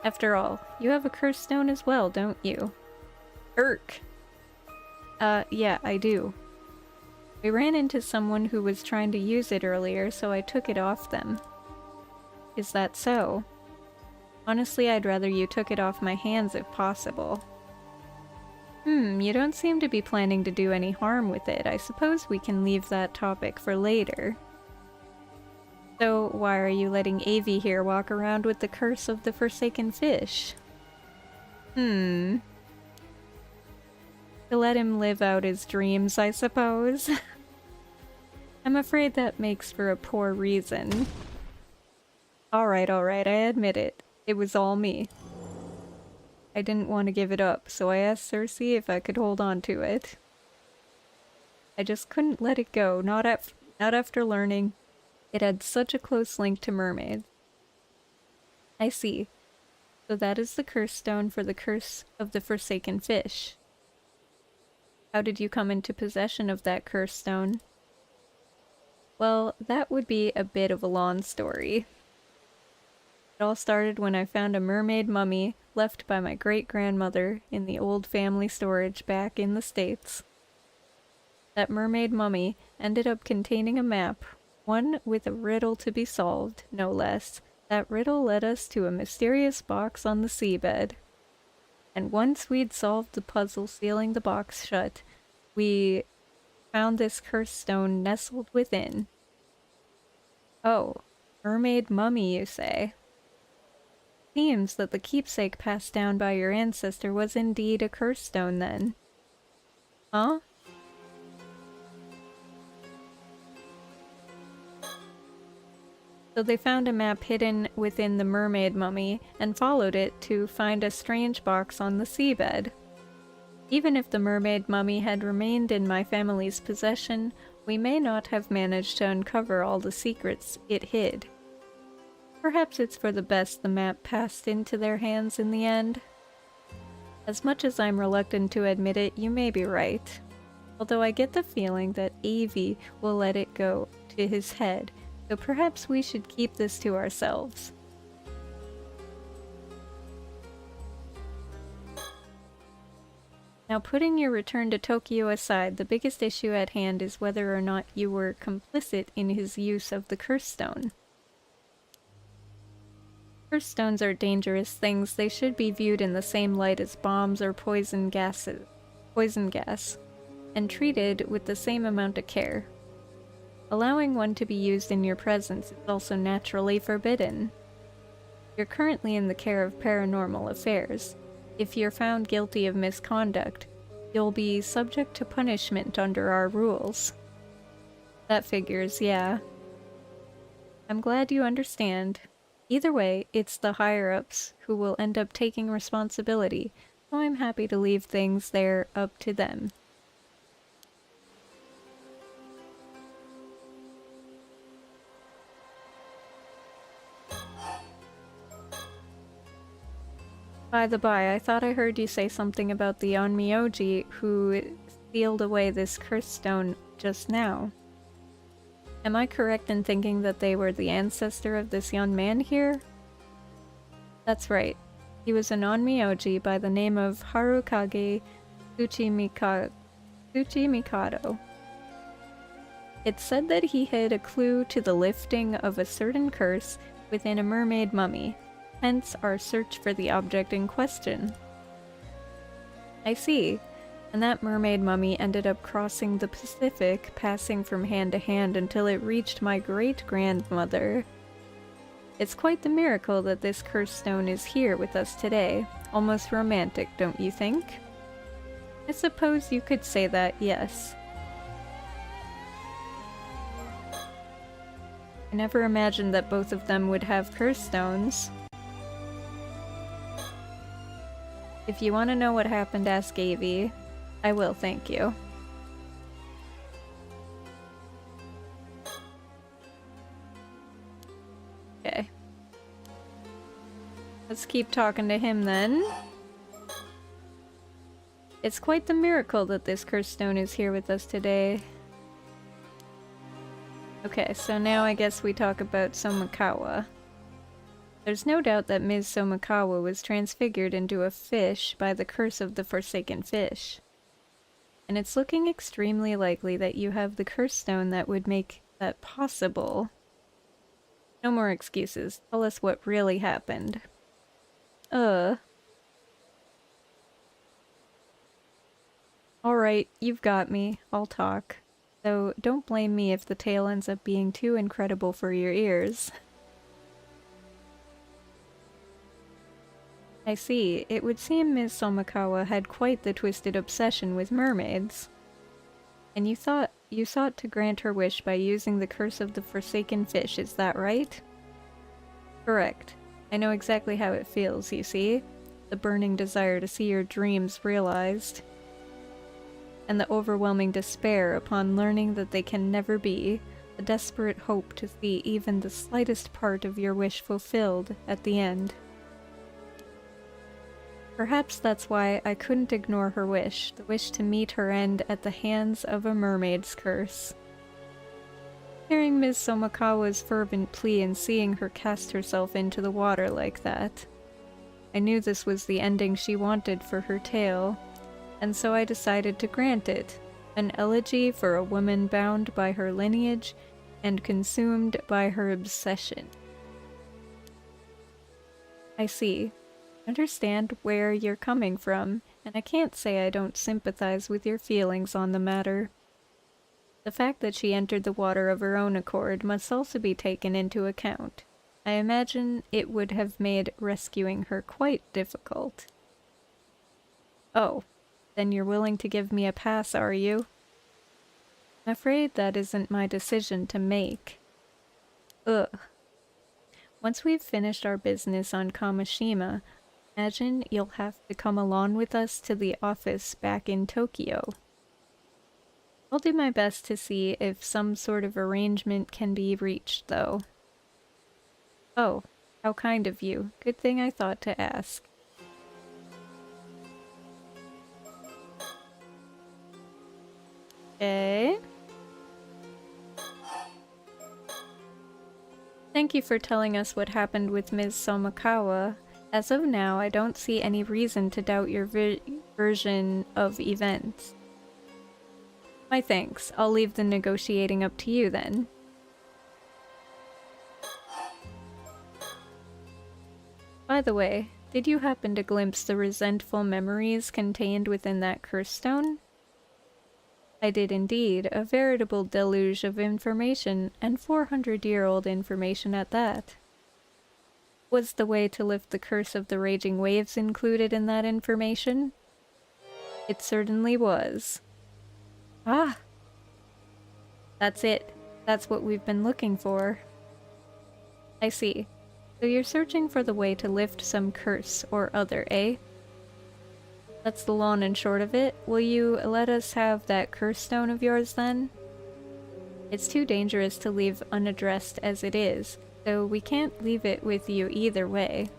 After all, you have a curse stone as well, don't you? Irk! Yeah, I do. We ran into someone who was trying to use it earlier, so I took it off them. Is that so? Honestly, I'd rather you took it off my hands if possible. You don't seem to be planning to do any harm with it. I suppose we can leave that topic for later. So, why are you letting Avi here walk around with the curse of the Forsaken Fish? To let him live out his dreams, I suppose. I'm afraid that makes for a poor reason. Alright, I admit it. It was all me. I didn't want to give it up, so I asked Circe if I could hold on to it. I just couldn't let it go, not after learning it had such a close link to mermaids. I see. So that is the curse stone for the curse of the Forsaken Fish. How did you come into possession of that curse stone? Well, that would be a bit of a long story. It all started when I found a mermaid mummy left by my great-grandmother in the old family storage back in the States. That mermaid mummy ended up containing a map, one with a riddle to be solved, no less. That riddle led us to a mysterious box on the seabed. And once we'd solved the puzzle sealing the box shut, we found this cursed stone nestled within. Oh, mermaid mummy, you say? Seems that the keepsake passed down by your ancestor was indeed a curse stone then. Huh? So they found a map hidden within the mermaid mummy and followed it to find a strange box on the seabed. Even if the mermaid mummy had remained in my family's possession, we may not have managed to uncover all the secrets it hid. Perhaps it's for the best the map passed into their hands in the end. As much as I'm reluctant to admit it, you may be right. Although I get the feeling that Avi will let it go to his head, so perhaps we should keep this to ourselves. Now, putting your return to Tokyo aside, the biggest issue at hand is whether or not you were complicit in his use of the curse stone. Curse stones are dangerous things. They should be viewed in the same light as bombs or poison gas, and treated with the same amount of care. Allowing one to be used in your presence is also naturally forbidden. You're currently in the care of paranormal affairs. If you're found guilty of misconduct, you'll be subject to punishment under our rules. That figures, yeah. I'm glad you understand. Either way, it's the higher-ups who will end up taking responsibility, so I'm happy to leave things there up to them. By the by, I thought I heard you say something about the Onmyoji who sealed away this curse stone just now. Am I correct in thinking that they were the ancestor of this young man here? That's right. He was an Onmyoji by the name of Harukage Tsuchimikado. It's said that he hid a clue to the lifting of a certain curse within a mermaid mummy, hence our search for the object in question. I see. And that mermaid mummy ended up crossing the Pacific, passing from hand to hand until it reached my great-grandmother. It's quite the miracle that this cursed stone is here with us today. Almost romantic, don't you think? I suppose you could say that, yes. I never imagined that both of them would have curse stones. If you want to know what happened, ask Avi. I will, thank you. Okay. Let's keep talking to him then. It's quite the miracle that this cursed stone is here with us today. Okay, so now I guess we talk about Somikawa. There's no doubt that Ms. Somikawa was transfigured into a fish by the curse of the Forsaken Fish. And it's looking extremely likely that you have the curse stone that would make that possible. No more excuses. Tell us what really happened. Alright, you've got me. I'll talk. Though, don't blame me if the tale ends up being too incredible for your ears. I see. It would seem Ms. Somikawa had quite the twisted obsession with mermaids. And you sought to grant her wish by using the curse of the Forsaken Fish, is that right? Correct. I know exactly how it feels, you see? The burning desire to see your dreams realized. And the overwhelming despair upon learning that they can never be. The desperate hope to see even the slightest part of your wish fulfilled at the end. Perhaps that's why I couldn't ignore her wish, the wish to meet her end at the hands of a mermaid's curse. Hearing Ms. Somikawa's fervent plea and seeing her cast herself into the water like that, I knew this was the ending she wanted for her tale, and so I decided to grant it, an elegy for a woman bound by her lineage and consumed by her obsession. I see. Understand where you're coming from, and I can't say I don't sympathize with your feelings on the matter. The fact that she entered the water of her own accord must also be taken into account. I imagine it would have made rescuing her quite difficult. Oh, then you're willing to give me a pass, are you? I'm afraid that isn't my decision to make. Ugh. Once we've finished our business on Kamishima, imagine you'll have to come along with us to the office back in Tokyo. I'll do my best to see if some sort of arrangement can be reached, though. Oh, how kind of you. Good thing I thought to ask. Okay. Thank you for telling us what happened with Ms. Somikawa. As of now, I don't see any reason to doubt your version of events. My thanks. I'll leave the negotiating up to you then. By the way, did you happen to glimpse the resentful memories contained within that curse stone? I did indeed, a veritable deluge of information, and 400-year-old information at that. Was the way to lift the curse of the raging waves included in that information? It certainly was. Ah! That's it. That's what we've been looking for. I see. So you're searching for the way to lift some curse or other, eh? That's the long and short of it. Will you let us have that curse stone of yours then? It's too dangerous to leave unaddressed as it is, so we can't leave it with you either way.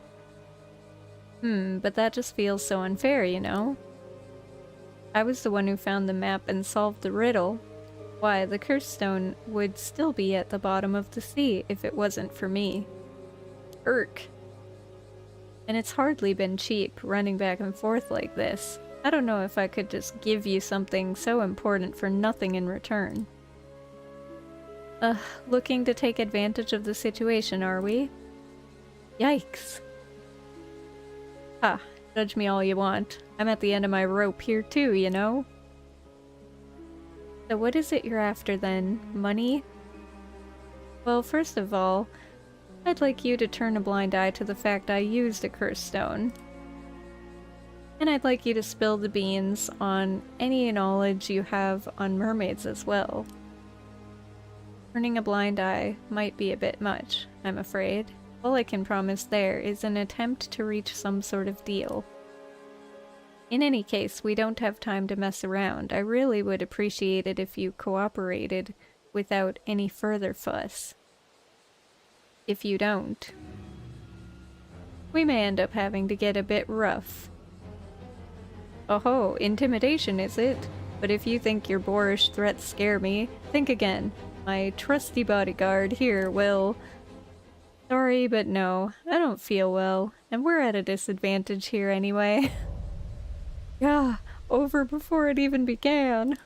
But that just feels so unfair, you know? I was the one who found the map and solved the riddle. Why, the curse stone would still be at the bottom of the sea if it wasn't for me. Irk. And it's hardly been cheap, running back and forth like this. I don't know if I could just give you something so important for nothing in return. Looking to take advantage of the situation, are we? Yikes. Ha, judge me all you want. I'm at the end of my rope here too, you know? So what is it you're after then? Money? Well, first of all, I'd like you to turn a blind eye to the fact I used a curse stone. And I'd like you to spill the beans on any knowledge you have on mermaids as well. Turning a blind eye might be a bit much, I'm afraid. All I can promise there is an attempt to reach some sort of deal. In any case, we don't have time to mess around. I really would appreciate it if you cooperated without any further fuss. If you don't, we may end up having to get a bit rough. Oh-ho, intimidation is it? But if you think your boorish threats scare me, think again. My trusty bodyguard here will... Sorry, but no, I don't feel well, and we're at a disadvantage here anyway. Yeah, over before it even began.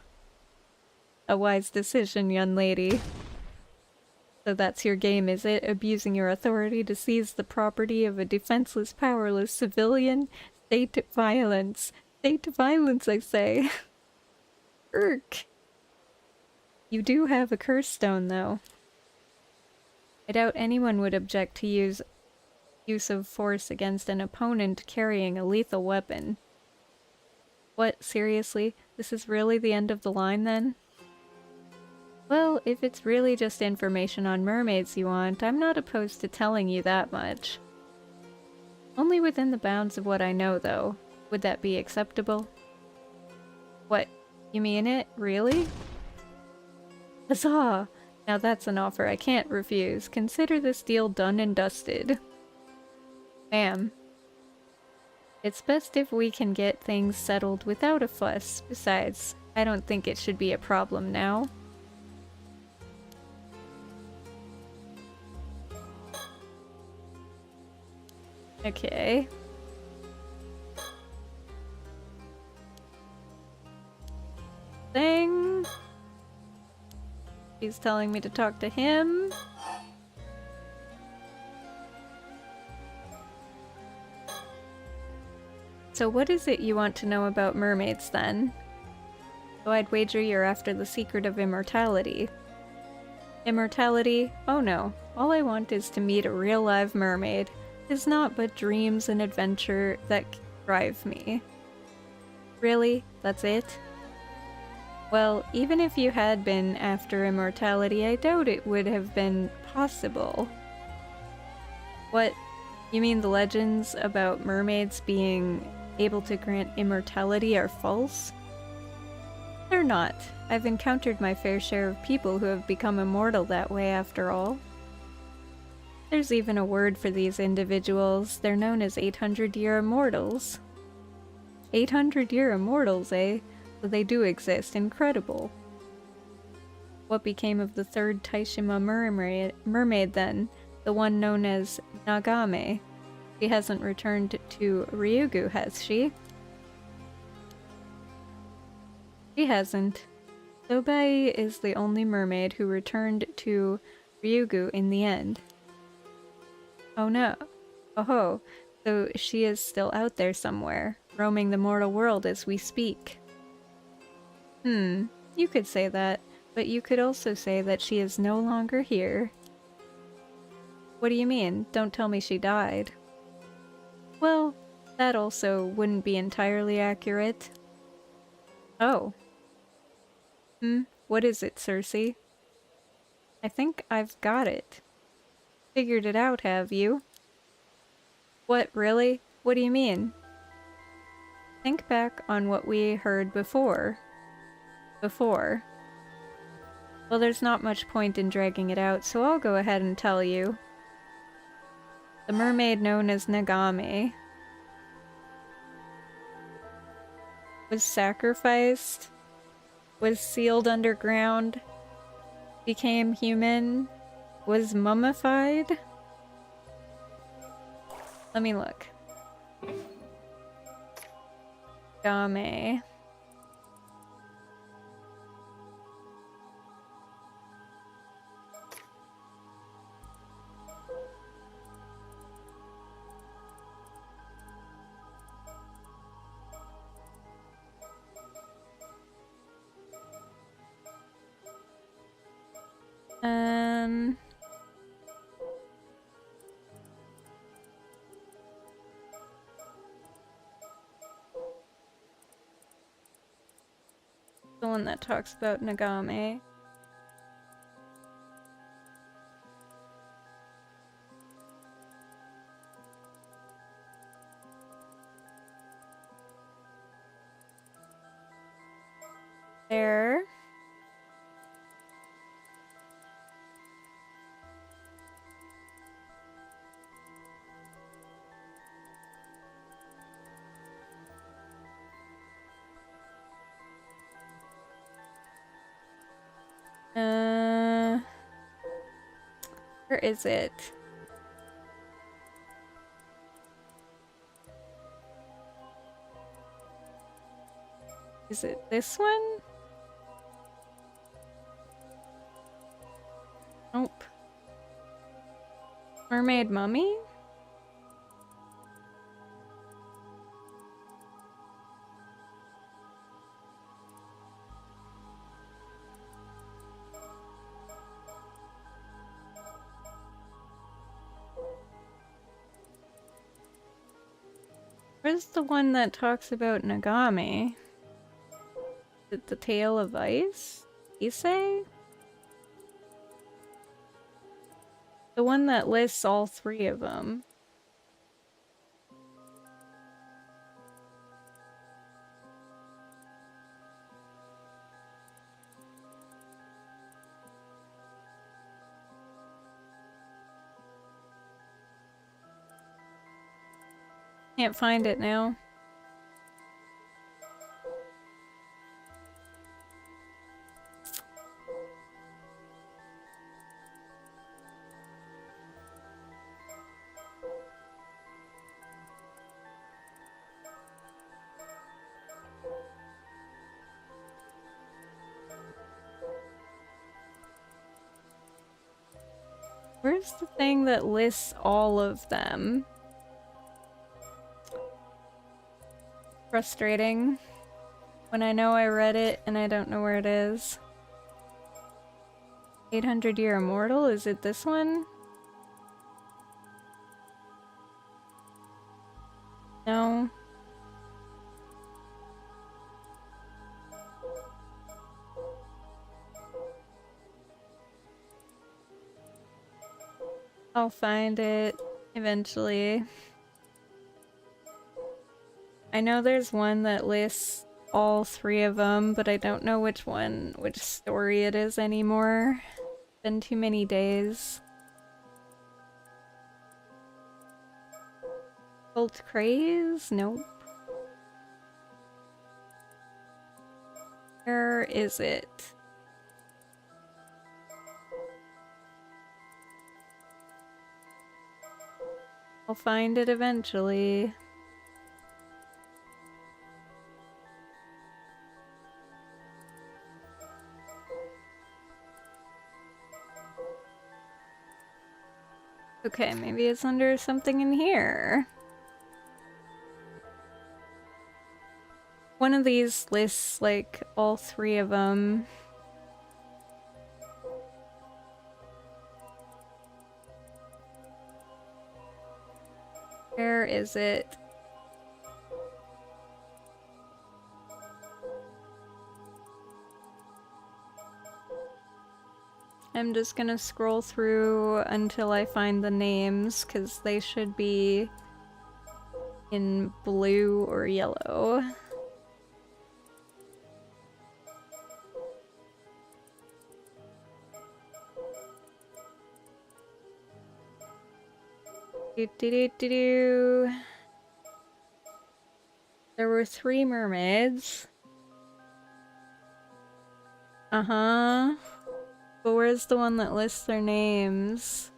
A wise decision, young lady. So that's your game, is it? Abusing your authority to seize the property of a defenseless, powerless civilian? State violence. State violence, I say. Irk. You do have a curse stone, though. I doubt anyone would object to use of force against an opponent carrying a lethal weapon. What, seriously? This is really the end of the line, then? Well, if it's really just information on mermaids you want, I'm not opposed to telling you that much. Only within the bounds of what I know, though. Would that be acceptable? What? You mean it? Really? Huzzah! Now that's an offer I can't refuse. Consider this deal done and dusted. Ma'am. It's best if we can get things settled without a fuss. Besides, I don't think it should be a problem now. Okay. Thing. He's telling me to talk to him. So what is it you want to know about mermaids, then? So I'd wager you're after the secret of immortality. Immortality? Oh no. All I want is to meet a real live mermaid. 'Tis not but dreams and adventure that drive me. Really? That's it? Well, even if you had been after immortality, I doubt it would have been possible. What? You mean the legends about mermaids being able to grant immortality are false? They're not. I've encountered my fair share of people who have become immortal that way after all. There's even a word for these individuals. They're known as 800-year immortals. 800-year immortals, eh? So they do exist. Incredible. What became of the third Taishima mermaid then? The one known as Nagame. She hasn't returned to Ryugu, has she? She hasn't. Sobai is the only mermaid who returned to Ryugu in the end. Oh no. Oh-ho. So she is still out there somewhere, roaming the mortal world as we speak. You could say that, but you could also say that she is no longer here. What do you mean? Don't tell me she died. Well, that also wouldn't be entirely accurate. Oh. What is it, Cersei? I think I've got it. Figured it out, have you? What, really? What do you mean? Think back on what we heard before. Well, there's not much point in dragging it out, so I'll go ahead and tell you. The mermaid known as Nagame was sacrificed, was sealed underground, became human, was mummified. Let me look. Nagame. The one that talks about Nagame. There. Where is it? Is it this one? Nope. Mermaid mummy? Where's the one that talks about Nagami? Is it the Tale of Ice? Issei? The one that lists all three of them. Can't find it now. Where's the thing that lists all of them? Frustrating. When I know I read it and I don't know where it is. 800-Year Immortal? Is it this one? No. I'll find it eventually. I know there's one that lists all three of them, but I don't know which one, which story it is anymore. Been too many days. Cult Craze? Nope. Where is it? I'll find it eventually. Okay, maybe it's under something in here. One of these lists, like, all three of them. Where is it? I'm just gonna scroll through until I find the names, because they should be in blue or yellow. Do-do-do-do-do. There were 3 mermaids. Uh-huh. But where's the one that lists their names?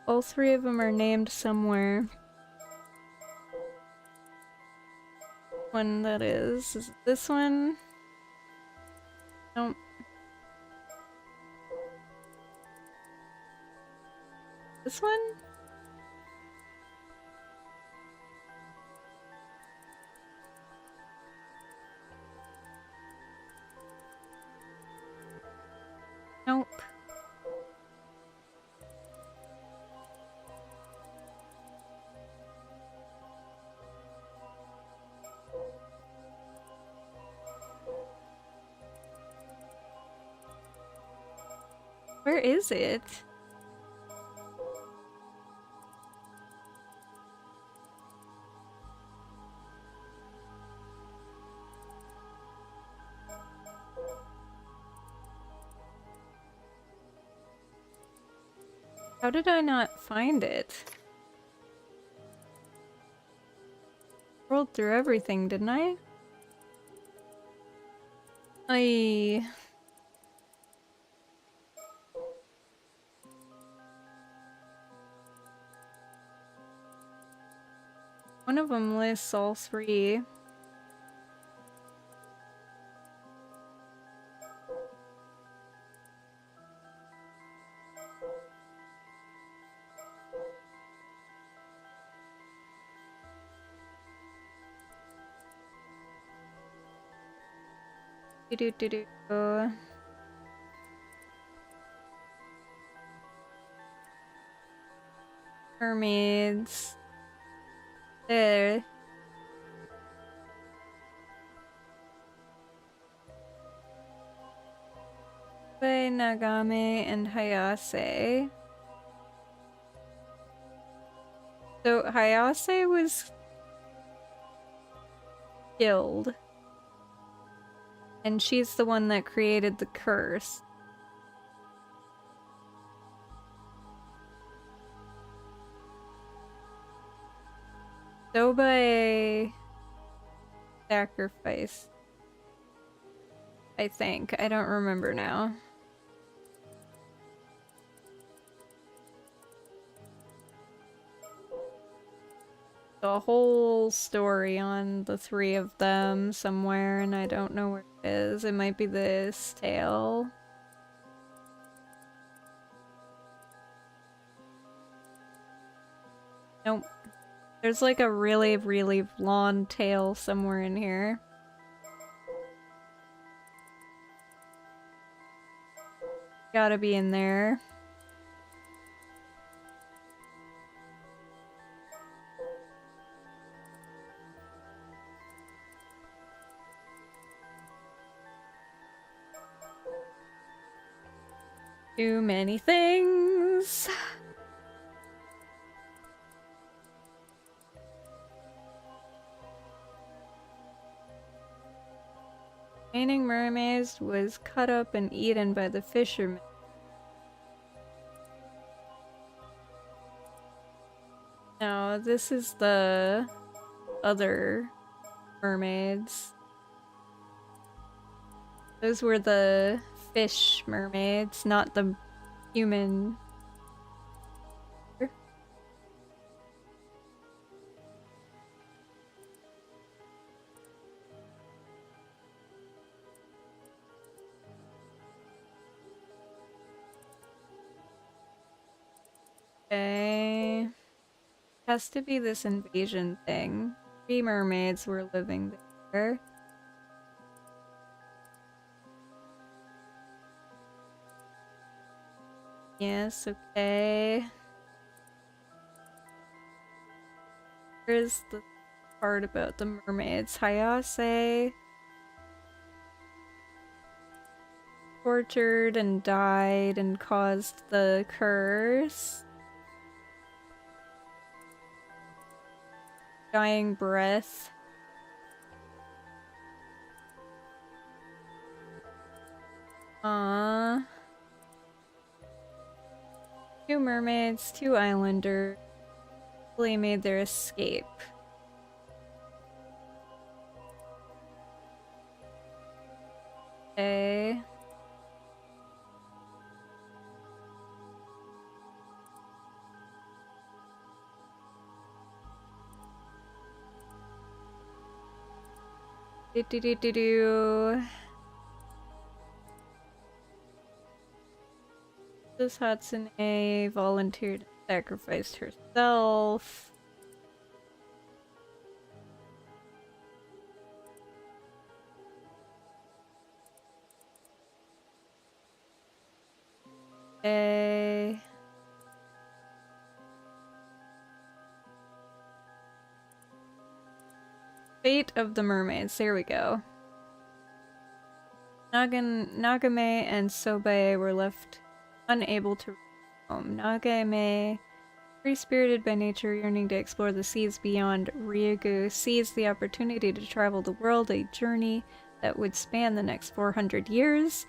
All 3 of them are named somewhere. One that is it this one? Nope. This one? Nope. Where is it? How did I not find it? Rolled through everything, didn't I? One of them lists all three. Do-do-do-do. Mermaids. There. Nagame and Hayase. So Hayase was killed. And she's the one that created the curse. Sobae sacrifice. I think. I don't remember now. A whole story on the three of them somewhere, and I don't know where it is. It might be this tale. Nope. There's like a really, really long tale somewhere in here. Gotta be in there. Too many things. Remaining mermaids was cut up and eaten by the fishermen. No, this is the other mermaids. Those were the fish mermaids, not the human. Okay. Has to be this invasion thing. 3 mermaids were living there. Yes, okay. Here's the part about the mermaids. Hayase tortured and died and caused the curse. Dying breath. Aww. 2 mermaids, 2 islanders. Hopefully made their escape. Okay. Do-do-do-do-do. This Hatsune volunteered and sacrificed herself. Okay. Fate of the mermaids. There we go. Nagame and Sobae were left unable to return home. Nagame, free-spirited by nature, yearning to explore the seas beyond Ryugu, seized the opportunity to travel the world, a journey that would span the next 400 years.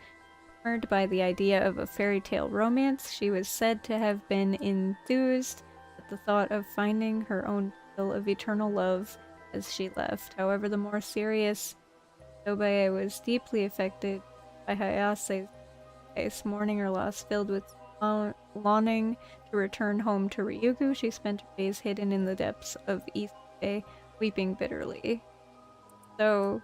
Enamored by the idea of a fairy tale romance, she was said to have been enthused at the thought of finding her own tale of eternal love as she left. However, the more serious Sobae was deeply affected by Hayase's case, mourning her loss, filled with longing to return home to Ryugu. She spent her days hidden in the depths of East Bay, weeping bitterly. So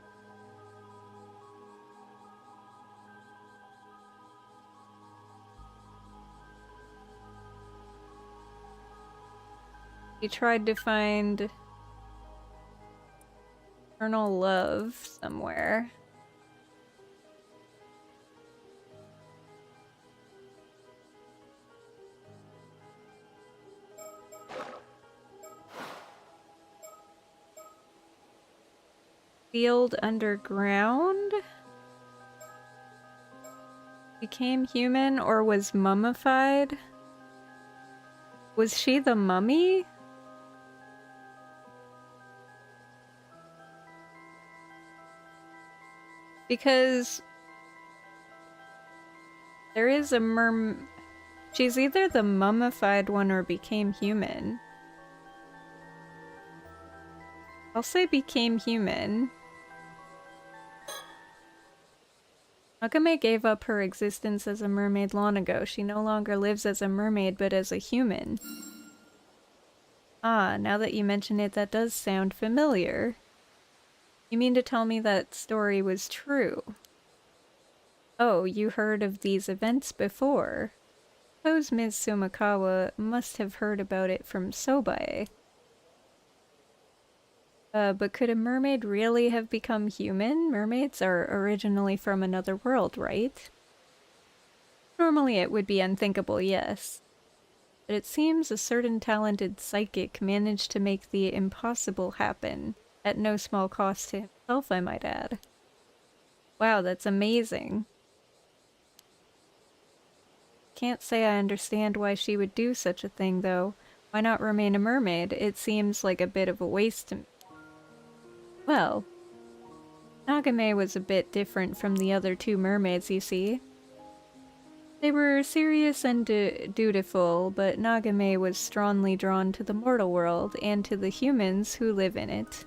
he tried to find eternal love somewhere. Sealed underground? Became human or was mummified? Was she the mummy? Because there is a she's either the mummified one or became human. I'll say became human. Nakame gave up her existence as a mermaid long ago. She no longer lives as a mermaid, but as a human. Ah, now that you mention it, that does sound familiar. You mean to tell me that story was true? Oh, you heard of these events before. Suppose Ms. Sumikawa must have heard about it from Sobae. But could a mermaid really have become human? Mermaids are originally from another world, right? Normally it would be unthinkable, yes. But it seems a certain talented psychic managed to make the impossible happen, at no small cost to himself, I might add. Wow, that's amazing. Can't say I understand why she would do such a thing, though. Why not remain a mermaid? It seems like a bit of a waste to me. Well, Nagame was a bit different from the other two mermaids, you see. They were serious and dutiful, but Nagame was strongly drawn to the mortal world and to the humans who live in it.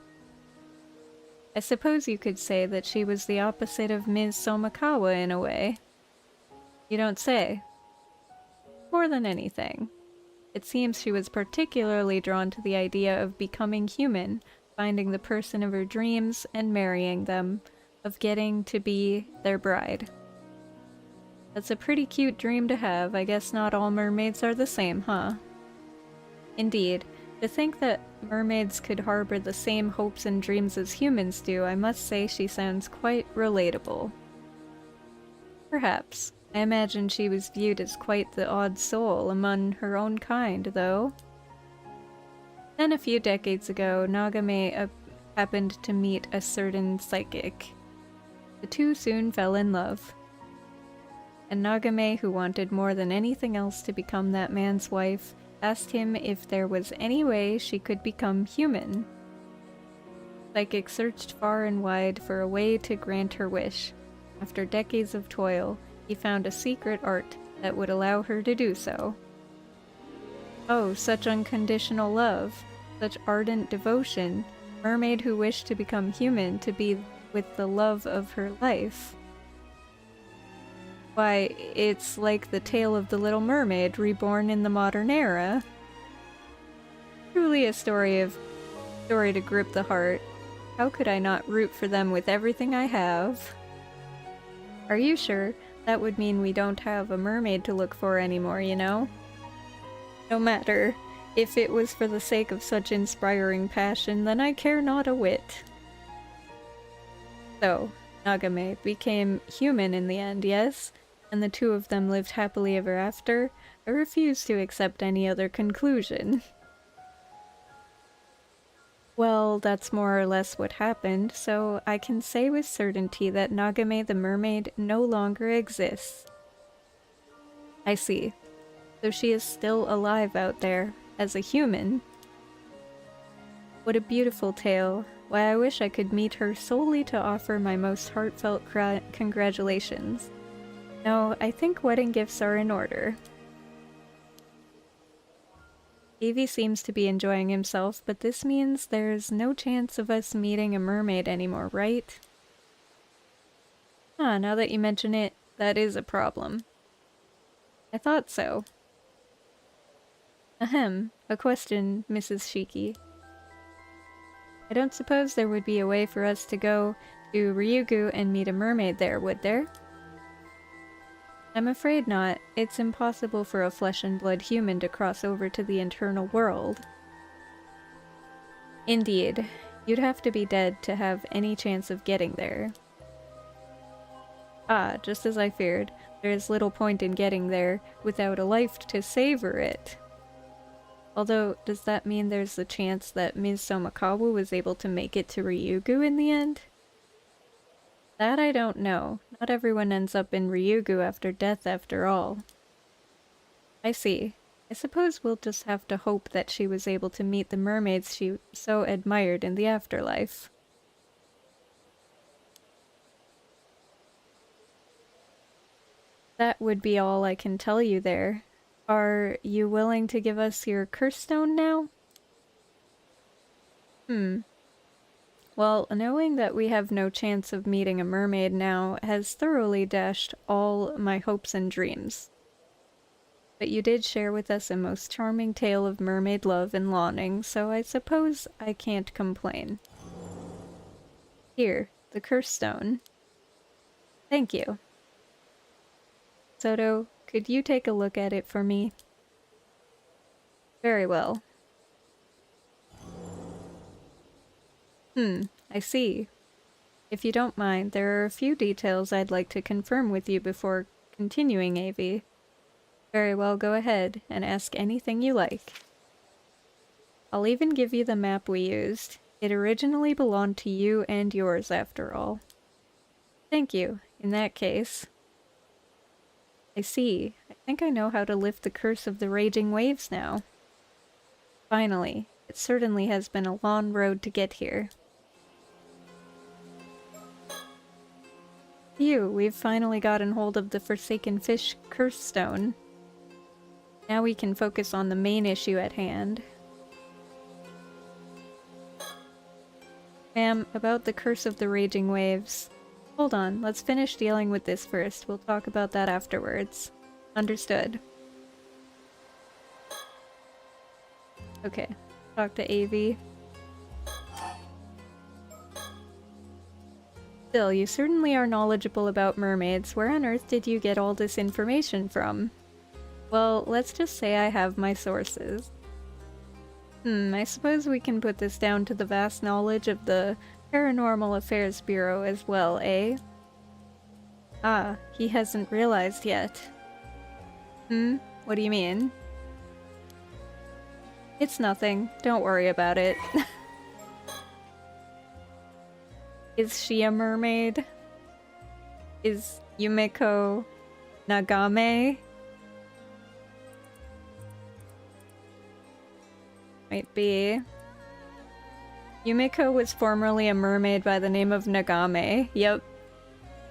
I suppose you could say that she was the opposite of Ms. Somikawa in a way. You don't say. More than anything. It seems she was particularly drawn to the idea of becoming human, finding the person of her dreams and marrying them, of getting to be their bride. That's a pretty cute dream to have. I guess not all mermaids are the same, huh? Indeed. To think that mermaids could harbor the same hopes and dreams as humans do, I must say she sounds quite relatable. Perhaps. I imagine she was viewed as quite the odd soul among her own kind, though. Then a few decades ago, Nagame happened to meet a certain psychic. The two soon fell in love. And Nagame, who wanted more than anything else to become that man's wife, asked him if there was any way she could become human. Psychic searched far and wide for a way to grant her wish. After decades of toil, he found a secret art that would allow her to do so. Oh, such unconditional love, such ardent devotion, mermaid who wished to become human to be with the love of her life. Why, it's like the tale of the Little Mermaid reborn in the modern era. Truly a story to grip the heart. How could I not root for them with everything I have? Are you sure? That would mean we don't have a mermaid to look for anymore, you know? No matter. If it was for the sake of such inspiring passion, then I care not a whit. So, Nagame became human in the end, yes? And the two of them lived happily ever after? I refuse to accept any other conclusion. Well, that's more or less what happened, so I can say with certainty that Nagame the mermaid no longer exists. I see. So she is still alive out there, as a human. What a beautiful tale. Why, I wish I could meet her solely to offer my most heartfelt congratulations. No, I think wedding gifts are in order. Davy seems to be enjoying himself, but this means there's no chance of us meeting a mermaid anymore, right? Ah, now that you mention it, that is a problem. I thought so. Ahem, a question, Mrs. Shiki. I don't suppose there would be a way for us to go to Ryugu and meet a mermaid there, would there? I'm afraid not. It's impossible for a flesh and blood human to cross over to the internal world. Indeed, you'd have to be dead to have any chance of getting there. Ah, just as I feared, there is little point in getting there without a life to savor it. Although, does that mean there's a chance that Ms. Somakawa was able to make it to Ryugu in the end? That I don't know. Not everyone ends up in Ryugu after death after all. I see. I suppose we'll just have to hope that she was able to meet the mermaids she so admired in the afterlife. That would be all I can tell you there. Are you willing to give us your curse stone now? Well, knowing that we have no chance of meeting a mermaid now has thoroughly dashed all my hopes and dreams. But you did share with us a most charming tale of mermaid love and longing, so I suppose I can't complain. Here, the curse stone. Thank you. Soto, could you take a look at it for me? Very well. I see. If you don't mind, there are a few details I'd like to confirm with you before continuing, AV. Very well, go ahead and ask anything you like. I'll even give you the map we used. It originally belonged to you and yours, after all. Thank you. In that case... I see. I think I know how to lift the curse of the raging waves now. Finally. It certainly has been a long road to get here. Phew, we've finally gotten hold of the Forsaken Fish curse stone. Now we can focus on the main issue at hand. Ma'am, about the curse of the raging waves. Hold on, let's finish dealing with this first. We'll talk about that afterwards. Understood. Okay, talk to AV. Still, you certainly are knowledgeable about mermaids. Where on earth did you get all this information from? Well, let's just say I have my sources. I suppose we can put this down to the vast knowledge of the Paranormal Affairs Bureau as well, eh? Ah, he hasn't realized yet. What do you mean? It's nothing. Don't worry about it. Is she a mermaid? Is Yumeko Nagame? Might be. Yumeko was formerly a mermaid by the name of Nagame. Yep.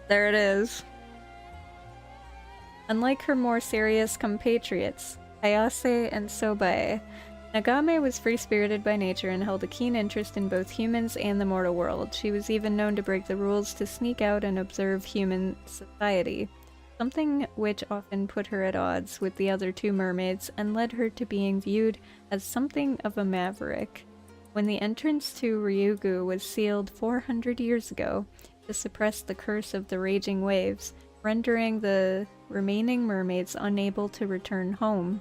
There it is. Unlike her more serious compatriots, Ayase and Sobae, Nagame was free-spirited by nature and held a keen interest in both humans and the mortal world. She was even known to break the rules to sneak out and observe human society, something which often put her at odds with the other two mermaids and led her to being viewed as something of a maverick. When the entrance to Ryugu was sealed 400 years ago to suppress the curse of the raging waves, rendering the remaining mermaids unable to return home,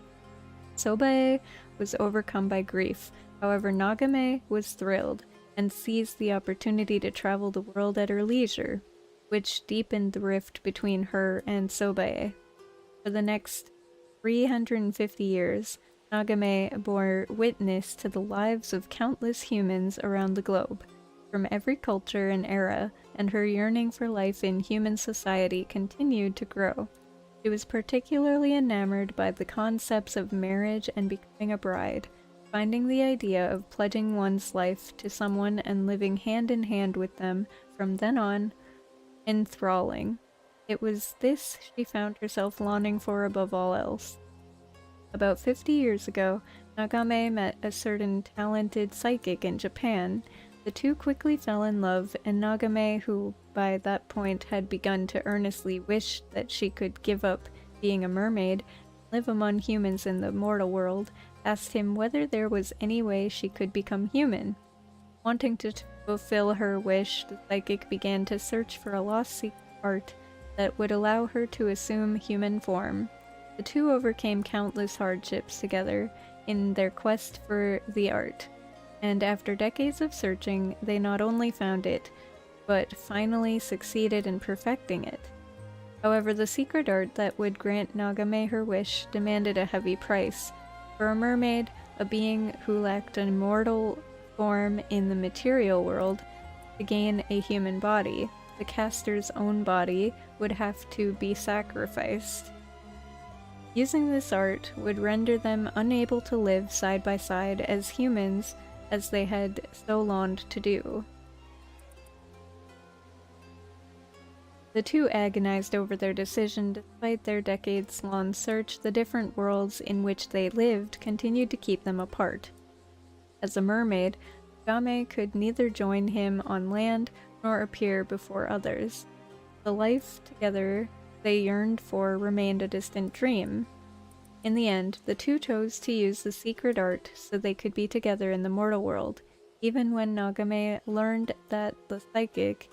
Sobae was overcome by grief. However, Nagame was thrilled and seized the opportunity to travel the world at her leisure, which deepened the rift between her and Sobae. For the next 350 years, Nagame bore witness to the lives of countless humans around the globe, from every culture and era, and her yearning for life in human society continued to grow. She was particularly enamored by the concepts of marriage and becoming a bride, finding the idea of pledging one's life to someone and living hand in hand with them from then on enthralling. It was this she found herself longing for above all else. About 50 years ago, Nagame met a certain talented psychic in Japan. The two quickly fell in love, and Nagame, who by that point had begun to earnestly wish that she could give up being a mermaid, live among humans in the mortal world, asked him whether there was any way she could become human. Wanting to fulfill her wish, the psychic began to search for a lost secret art that would allow her to assume human form. The two overcame countless hardships together in their quest for the art, and after decades of searching, they not only found it, but finally succeeded in perfecting it. However, the secret art that would grant Nagame her wish demanded a heavy price. For a mermaid, a being who lacked an immortal form in the material world, to gain a human body, the caster's own body would have to be sacrificed. Using this art would render them unable to live side by side as humans as they had so longed to do. The two agonized over their decision. Despite their decades-long search, the different worlds in which they lived continued to keep them apart. As a mermaid, Nagame could neither join him on land nor appear before others. The life together they yearned for remained a distant dream. In the end, the two chose to use the secret art so they could be together in the mortal world, even when Nagame learned that the psychic,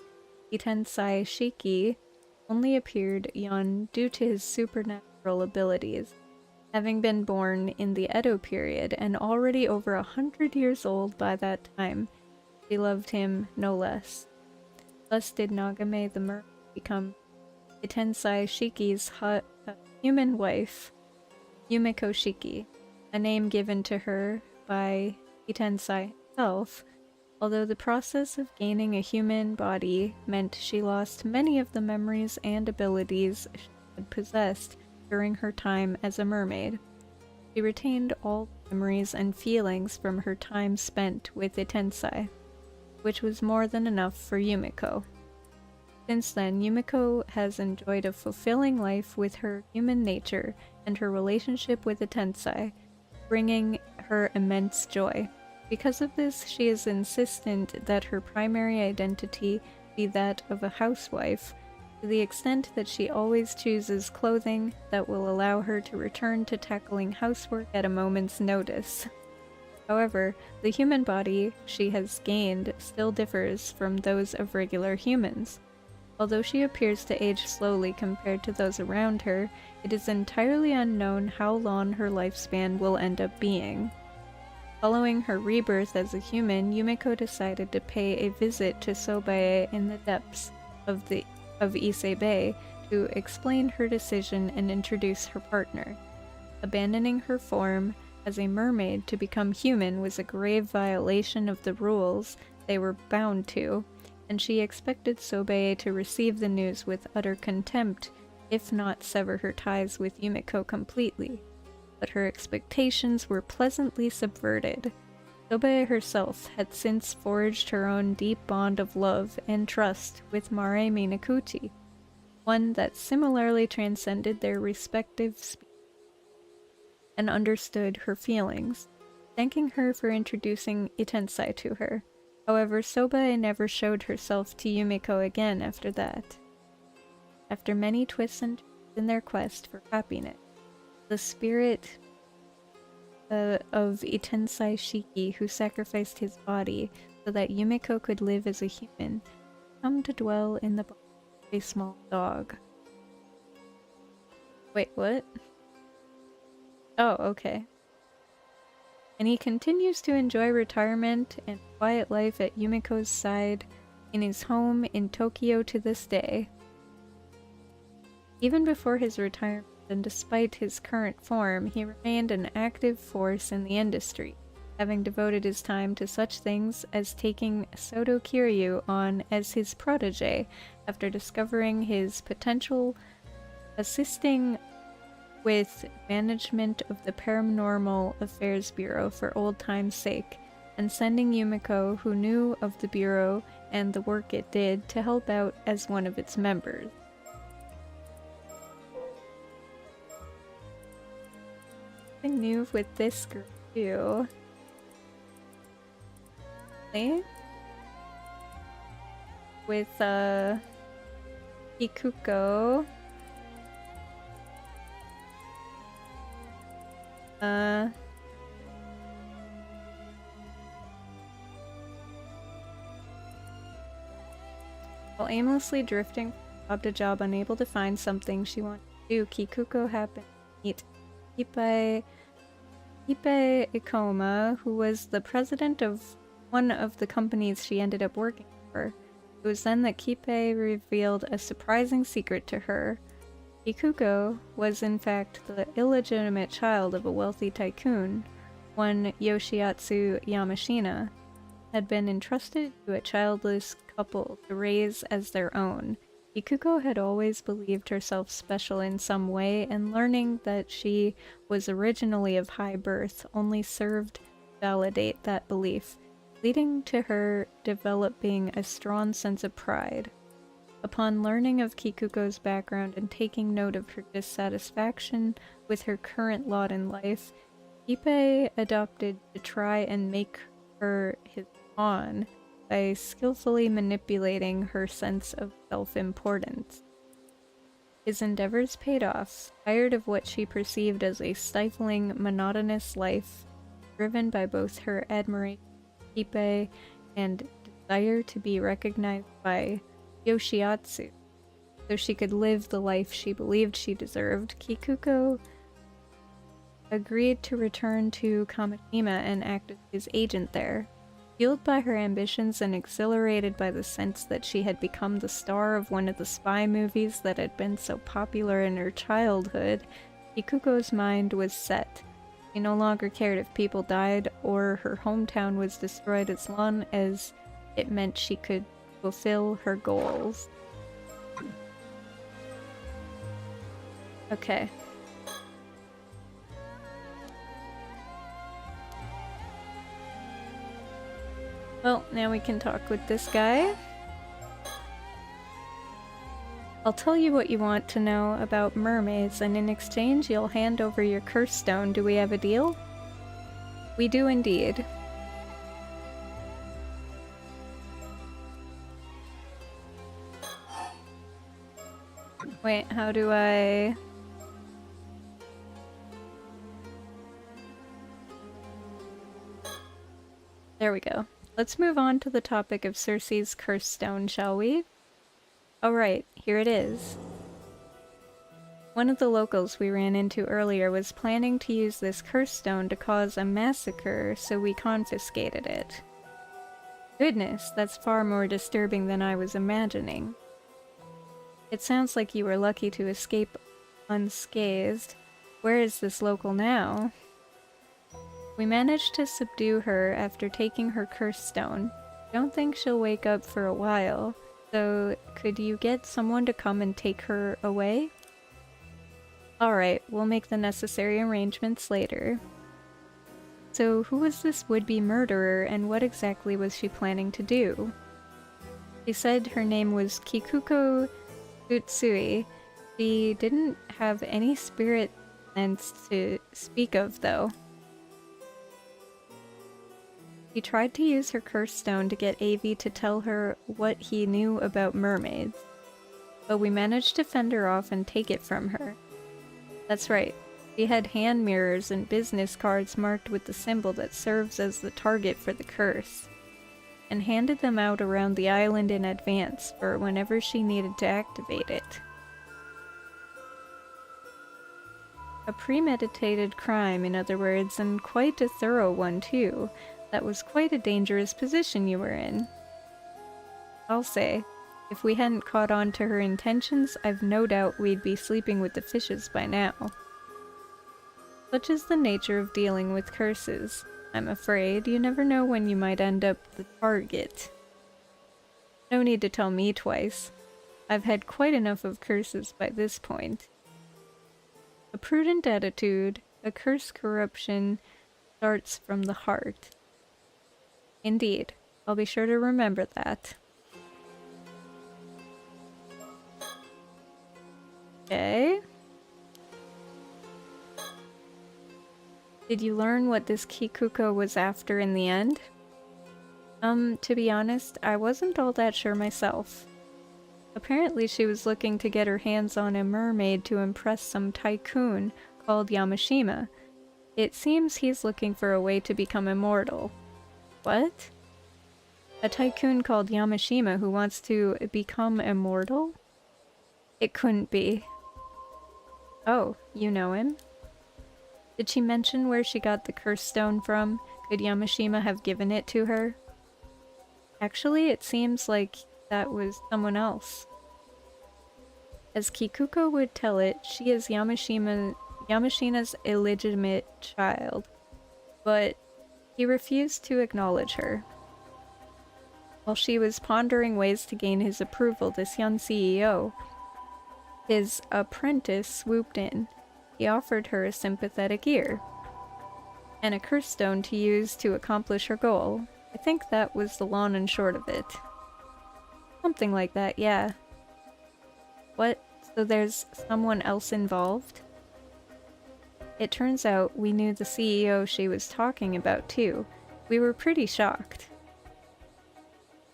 Itensai Shiki, only appeared young due to his supernatural abilities. Having been born in the Edo period and already over 100 years old by that time, she loved him no less. Thus did Nagame the mermaid become Itensai Shiki's human wife, Yumiko Shiki, a name given to her by Itensai himself, although the process of gaining a human body meant she lost many of the memories and abilities she had possessed during her time as a mermaid. She retained all memories and feelings from her time spent with Itensai, which was more than enough for Yumiko. Since then, Yumiko has enjoyed a fulfilling life with her human nature and her relationship with Itensai, bringing her immense joy. Because of this, she is insistent that her primary identity be that of a housewife, to the extent that she always chooses clothing that will allow her to return to tackling housework at a moment's notice. However, the human body she has gained still differs from those of regular humans. Although she appears to age slowly compared to those around her, it is entirely unknown how long her lifespan will end up being. Following her rebirth as a human, Yumiko decided to pay a visit to Sobae in the depths of Ise Bay to explain her decision and introduce her partner. Abandoning her form as a mermaid to become human was a grave violation of the rules they were bound to, and she expected Sobae to receive the news with utter contempt, if not sever her ties with Yumiko completely. But her expectations were pleasantly subverted. Sobae herself had since forged her own deep bond of love and trust with Mare Minakuchi, one that similarly transcended their respective species and understood her feelings, thanking her for introducing Itensai to her. However, Sobae never showed herself to Yumiko again after that. After many twists and turns in their quest for happiness, the spirit of Itensai Shiki, who sacrificed his body so that Yumiko could live as a human, come to dwell in the body of a small dog. Wait, what? Oh, okay. And he continues to enjoy retirement and quiet life at Yumiko's side in his home in Tokyo to this day. Even before his retirement, and despite his current form, he remained an active force in the industry, having devoted his time to such things as taking Soto Kiryu on as his protege after discovering his potential, assisting with management of the Paranormal Affairs Bureau for old time's sake, and sending Yumiko, who knew of the bureau and the work it did, to help out as one of its members. Something new with this group too. Okay. With Ikuko. While aimlessly drifting from job to job, unable to find something she wanted to do, Kikuko happened to meet Ippei Ikoma, who was the president of one of the companies she ended up working for. It was then that Kippei revealed a surprising secret to her. Kikuko was in fact the illegitimate child of a wealthy tycoon. One Yoshiatsu Yamashina had been entrusted to a childless couple to raise as their own. Kikuko had always believed herself special in some way, and learning that she was originally of high birth only served to validate that belief, leading to her developing a strong sense of pride. Upon learning of Kikuko's background and taking note of her dissatisfaction with her current lot in life, Ippei adopted to try and make her his pawn by skillfully manipulating her sense of self-importance. His endeavors paid off. Tired of what she perceived as a stifling, monotonous life, driven by both her admiration for Ippei and desire to be recognized by Yoshiatsu, so she could live the life she believed she deserved, Kikuko agreed to return to Kamishima and act as his agent there. Fueled by her ambitions and exhilarated by the sense that she had become the star of one of the spy movies that had been so popular in her childhood, Kikuko's mind was set. She no longer cared if people died or her hometown was destroyed as long as it meant she could fulfill her goals. Okay. Well, now we can talk with this guy. I'll tell you what you want to know about mermaids, and in exchange you'll hand over your curse stone. Do we have a deal? We do indeed. Wait, how do I... There we go. Let's move on to the topic of Circe's curse stone, shall we? Alright, here it is. One of the locals we ran into earlier was planning to use this curse stone to cause a massacre, so we confiscated it. Goodness, that's far more disturbing than I was imagining. It sounds like you were lucky to escape unscathed. Where is this local now? We managed to subdue her after taking her curse stone. Don't think she'll wake up for a while, so could you get someone to come and take her away? Alright, we'll make the necessary arrangements later. So who was this would-be murderer, and what exactly was she planning to do? She said her name was Kikuko Utsui. She didn't have any spirit sense to speak of, though. He tried to use her curse stone to get Avi to tell her what he knew about mermaids, but we managed to fend her off and take it from her. That's right, she had hand mirrors and business cards marked with the symbol that serves as the target for the curse, and handed them out around the island in advance for whenever she needed to activate it. A premeditated crime, in other words, and quite a thorough one too. That was quite a dangerous position you were in. I'll say, if we hadn't caught on to her intentions, I've no doubt we'd be sleeping with the fishes by now. Such is the nature of dealing with curses. I'm afraid you never know when you might end up the target. No need to tell me twice. I've had quite enough of curses by this point. A prudent attitude, a curse corruption, starts from the heart. Indeed, I'll be sure to remember that. Okay. Did you learn what this Kikuko was after in the end? To be honest, I wasn't all that sure myself. Apparently she was looking to get her hands on a mermaid to impress some tycoon called Yamashima. It seems he's looking for a way to become immortal. What? A tycoon called Yamashima who wants to become immortal? It couldn't be. Oh, you know him? Did she mention where she got the curse stone from? Could Yamashima have given it to her? Actually, it seems like that was someone else. As Kikuko would tell it, she is Yamashina's illegitimate child, but he refused to acknowledge her. While she was pondering ways to gain his approval, this young CEO, his apprentice, swooped in. He offered her a sympathetic ear and a curse stone to use to accomplish her goal. I think that was the long and short of it. Something like that, yeah. What? So there's someone else involved? It turns out we knew the CEO she was talking about too. We were pretty shocked.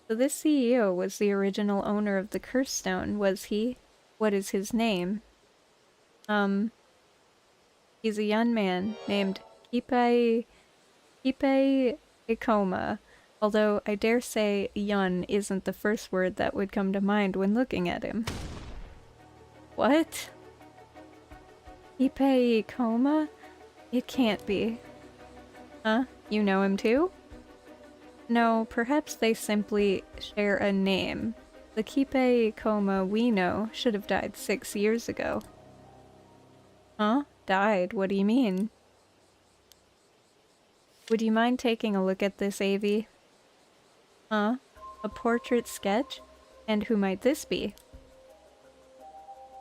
So this CEO was the original owner of the curse stone, was he? What is his name? He's a young man named Kipe Ikoma, although I dare say yun isn't the first word that would come to mind when looking at him. What? Kipe Ikoma? It can't be. Huh? You know him too? No, perhaps they simply share a name. The Kipe Ikoma we know should have died 6 years ago. Huh? Died? What do you mean? Would you mind taking a look at this, Avi? Huh? A portrait sketch? And who might this be?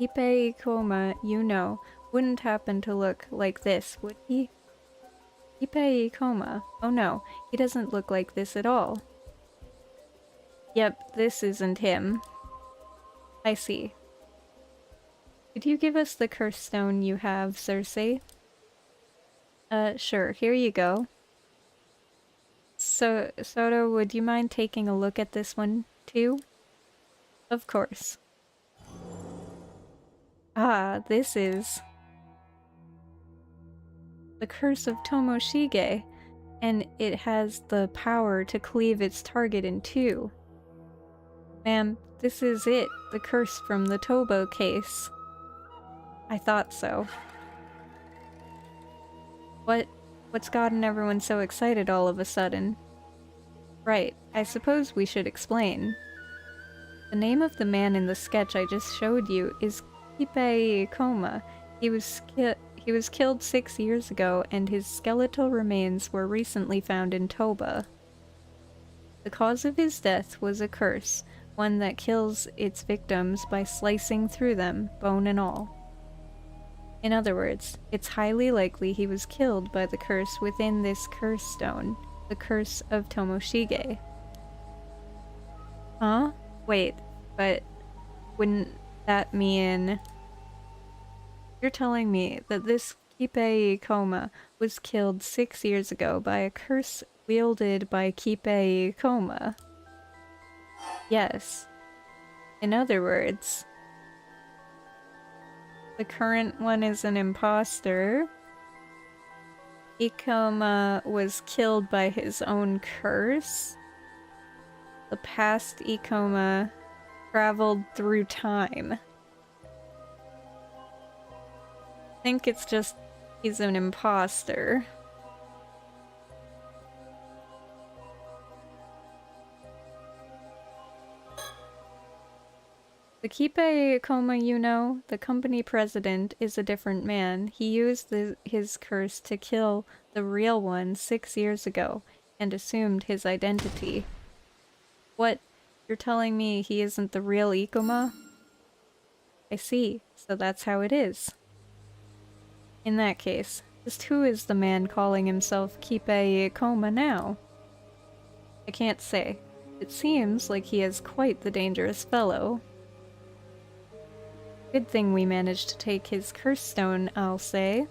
Kipe Ikoma, you know, wouldn't happen to look like this, would he? Kipe Ikoma. Oh no, he doesn't look like this at all. Yep, this isn't him. I see. Could you give us the curse stone you have, Cersei? Sure, here you go. So, Soto, would you mind taking a look at this one, too? Of course. Ah, this is the Curse of Tomoshige, and it has the power to cleave its target in two. Ma'am, this is it, the curse from the Tobo case. I thought so. What's gotten everyone so excited all of a sudden? Right, I suppose we should explain. The name of the man in the sketch I just showed you is Kipe Ikoma. He was killed 6 years ago, and his skeletal remains were recently found in Toba. The cause of his death was a curse, one that kills its victims by slicing through them, bone and all. In other words, it's highly likely he was killed by the curse within this curse stone, the Curse of Tomoshige. Huh? Wait, but wouldn't that mean... You're telling me that this Kipe Ikoma was killed 6 years ago by a curse wielded by Kipe Ikoma? Yes. In other words, the current one is an imposter. Ikoma was killed by his own curse. The past Ikoma traveled through time. I think it's just he's an imposter. The Kipe Ikoma, you know, the company president, is a different man. He used his curse to kill the real one 6 years ago, and assumed his identity. What? You're telling me he isn't the real Ikoma? I see, so that's how it is. In that case, just who is the man calling himself Kipe Ikoma now? I can't say. It seems like he is quite the dangerous fellow. Good thing we managed to take his curse stone, I'll say.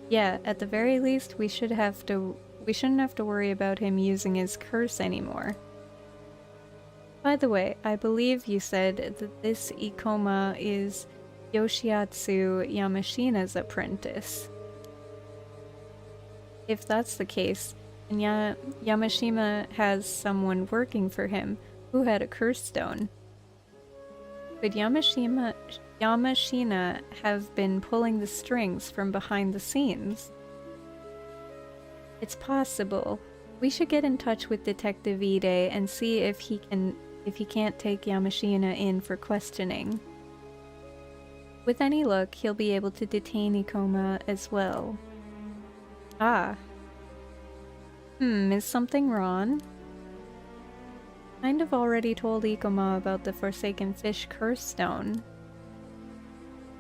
Yeah, at the very least, we shouldn't have to worry about him using his curse anymore. By the way, I believe you said that this Ikoma is Yoshiatsu Yamashina's apprentice. If that's the case, then Yamashima has someone working for him who had a curse stone. Could Yamashina have been pulling the strings from behind the scenes? It's possible. We should get in touch with Detective Ide and see if he can't take Yamashina in for questioning. With any luck, he'll be able to detain Ikoma as well. Ah. Is something wrong? Kind of already told Ikoma about the Forsaken Fish Curse Stone.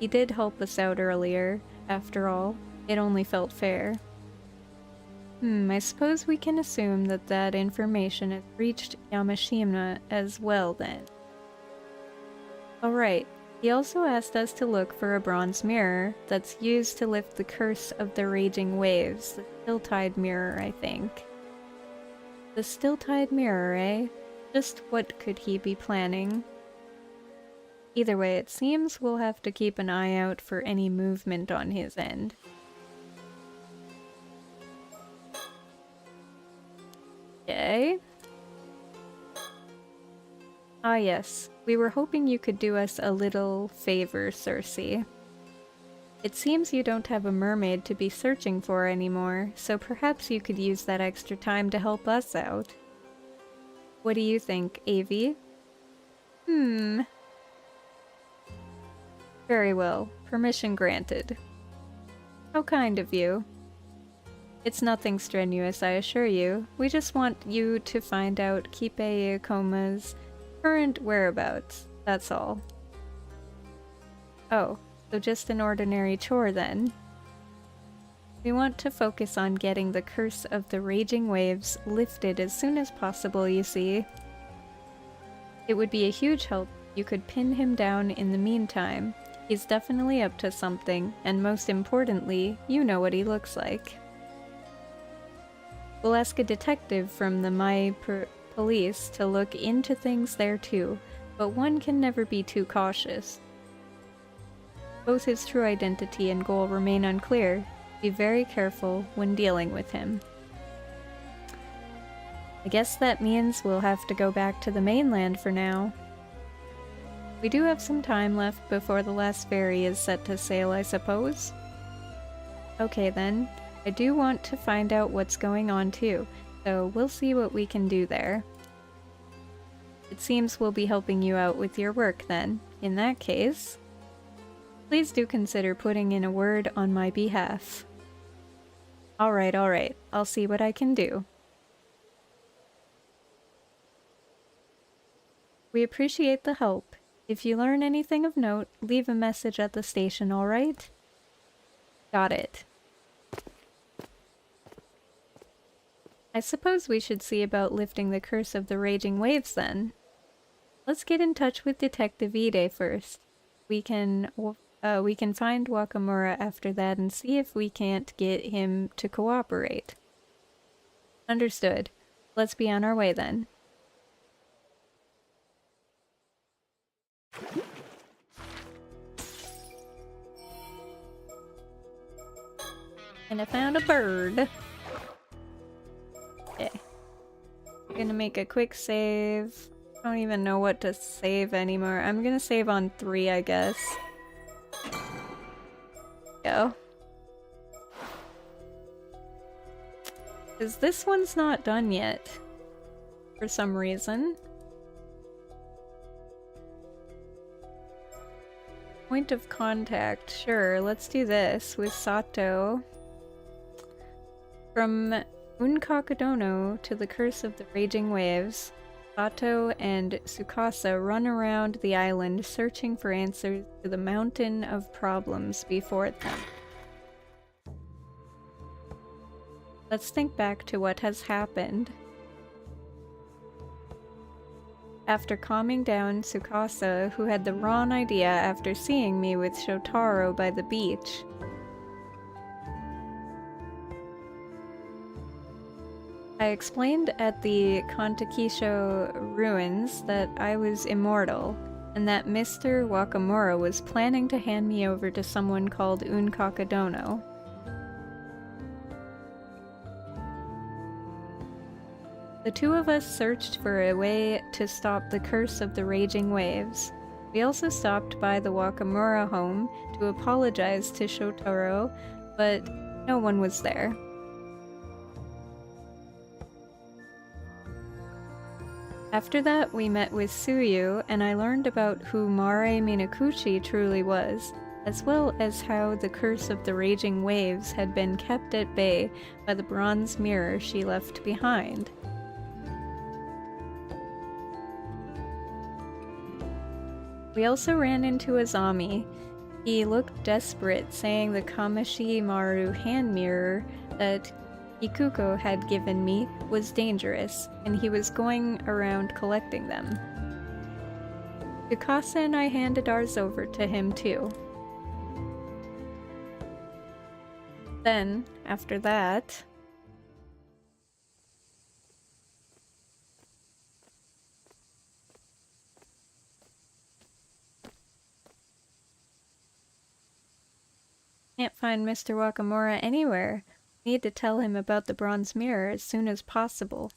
He did help us out earlier. After all, it only felt fair. I suppose we can assume that information has reached Yamashina as well then. Alright, he also asked us to look for a bronze mirror that's used to lift the curse of the raging waves. The still-tide mirror, I think. The still-tide mirror, eh? Just what could he be planning? Either way, it seems we'll have to keep an eye out for any movement on his end. Okay. Ah yes, we were hoping you could do us a little favor, Cersei. It seems you don't have a mermaid to be searching for anymore, so perhaps you could use that extra time to help us out. What do you think, Avi? Very well. Permission granted. How kind of you. It's nothing strenuous, I assure you. We just want you to find out Kipe Ikoma's current whereabouts. That's all. Oh, so just an ordinary chore then. We want to focus on getting the curse of the raging waves lifted as soon as possible, you see. It would be a huge help if you could pin him down in the meantime. He's definitely up to something, and most importantly, you know what he looks like. We'll ask a detective from the police to look into things there too, but one can never be too cautious. Both his true identity and goal remain unclear. Be very careful when dealing with him. I guess that means we'll have to go back to the mainland for now. We do have some time left before the last ferry is set to sail, I suppose. Okay then, I do want to find out what's going on too, so we'll see what we can do there. It seems we'll be helping you out with your work then. In that case, please do consider putting in a word on my behalf. Alright, I'll see what I can do. We appreciate the help. If you learn anything of note, leave a message at the station, alright? Got it. I suppose we should see about lifting the curse of the raging waves then. Let's get in touch with Detective Ide first. We can find Wakamura after that and see if we can't get him to cooperate. Understood. Let's be on our way then. And I found a bird. Okay. I'm gonna make a quick save. I don't even know what to save anymore. I'm gonna save on 3, I guess. Go. Because this one's not done yet. For some reason. Point of contact. Sure, let's do this with Sato. From Unkakadono to the Curse of the Raging Waves, Sato and Tsukasa run around the island searching for answers to the mountain of problems before them. Let's think back to what has happened. After calming down Tsukasa, who had the wrong idea after seeing me with Shotaro by the beach, explained at the Kontakisho ruins that I was immortal, and that Mr. Wakamura was planning to hand me over to someone called Unkakadono. The two of us searched for a way to stop the curse of the raging waves. We also stopped by the Wakamura home to apologize to Shotaro, but no one was there. After that, we met with Tsuyu, and I learned about who Mare Minakuchi truly was, as well as how the curse of the raging waves had been kept at bay by the bronze mirror she left behind. We also ran into Azami. He looked desperate, saying the Kamashi Maru hand mirror that Ikuko had given me was dangerous, and he was going around collecting them. Tsukasa and I handed ours over to him too. Then, after that... Can't find Mr. Wakamura anywhere. Need to tell him about the bronze mirror as soon as possible.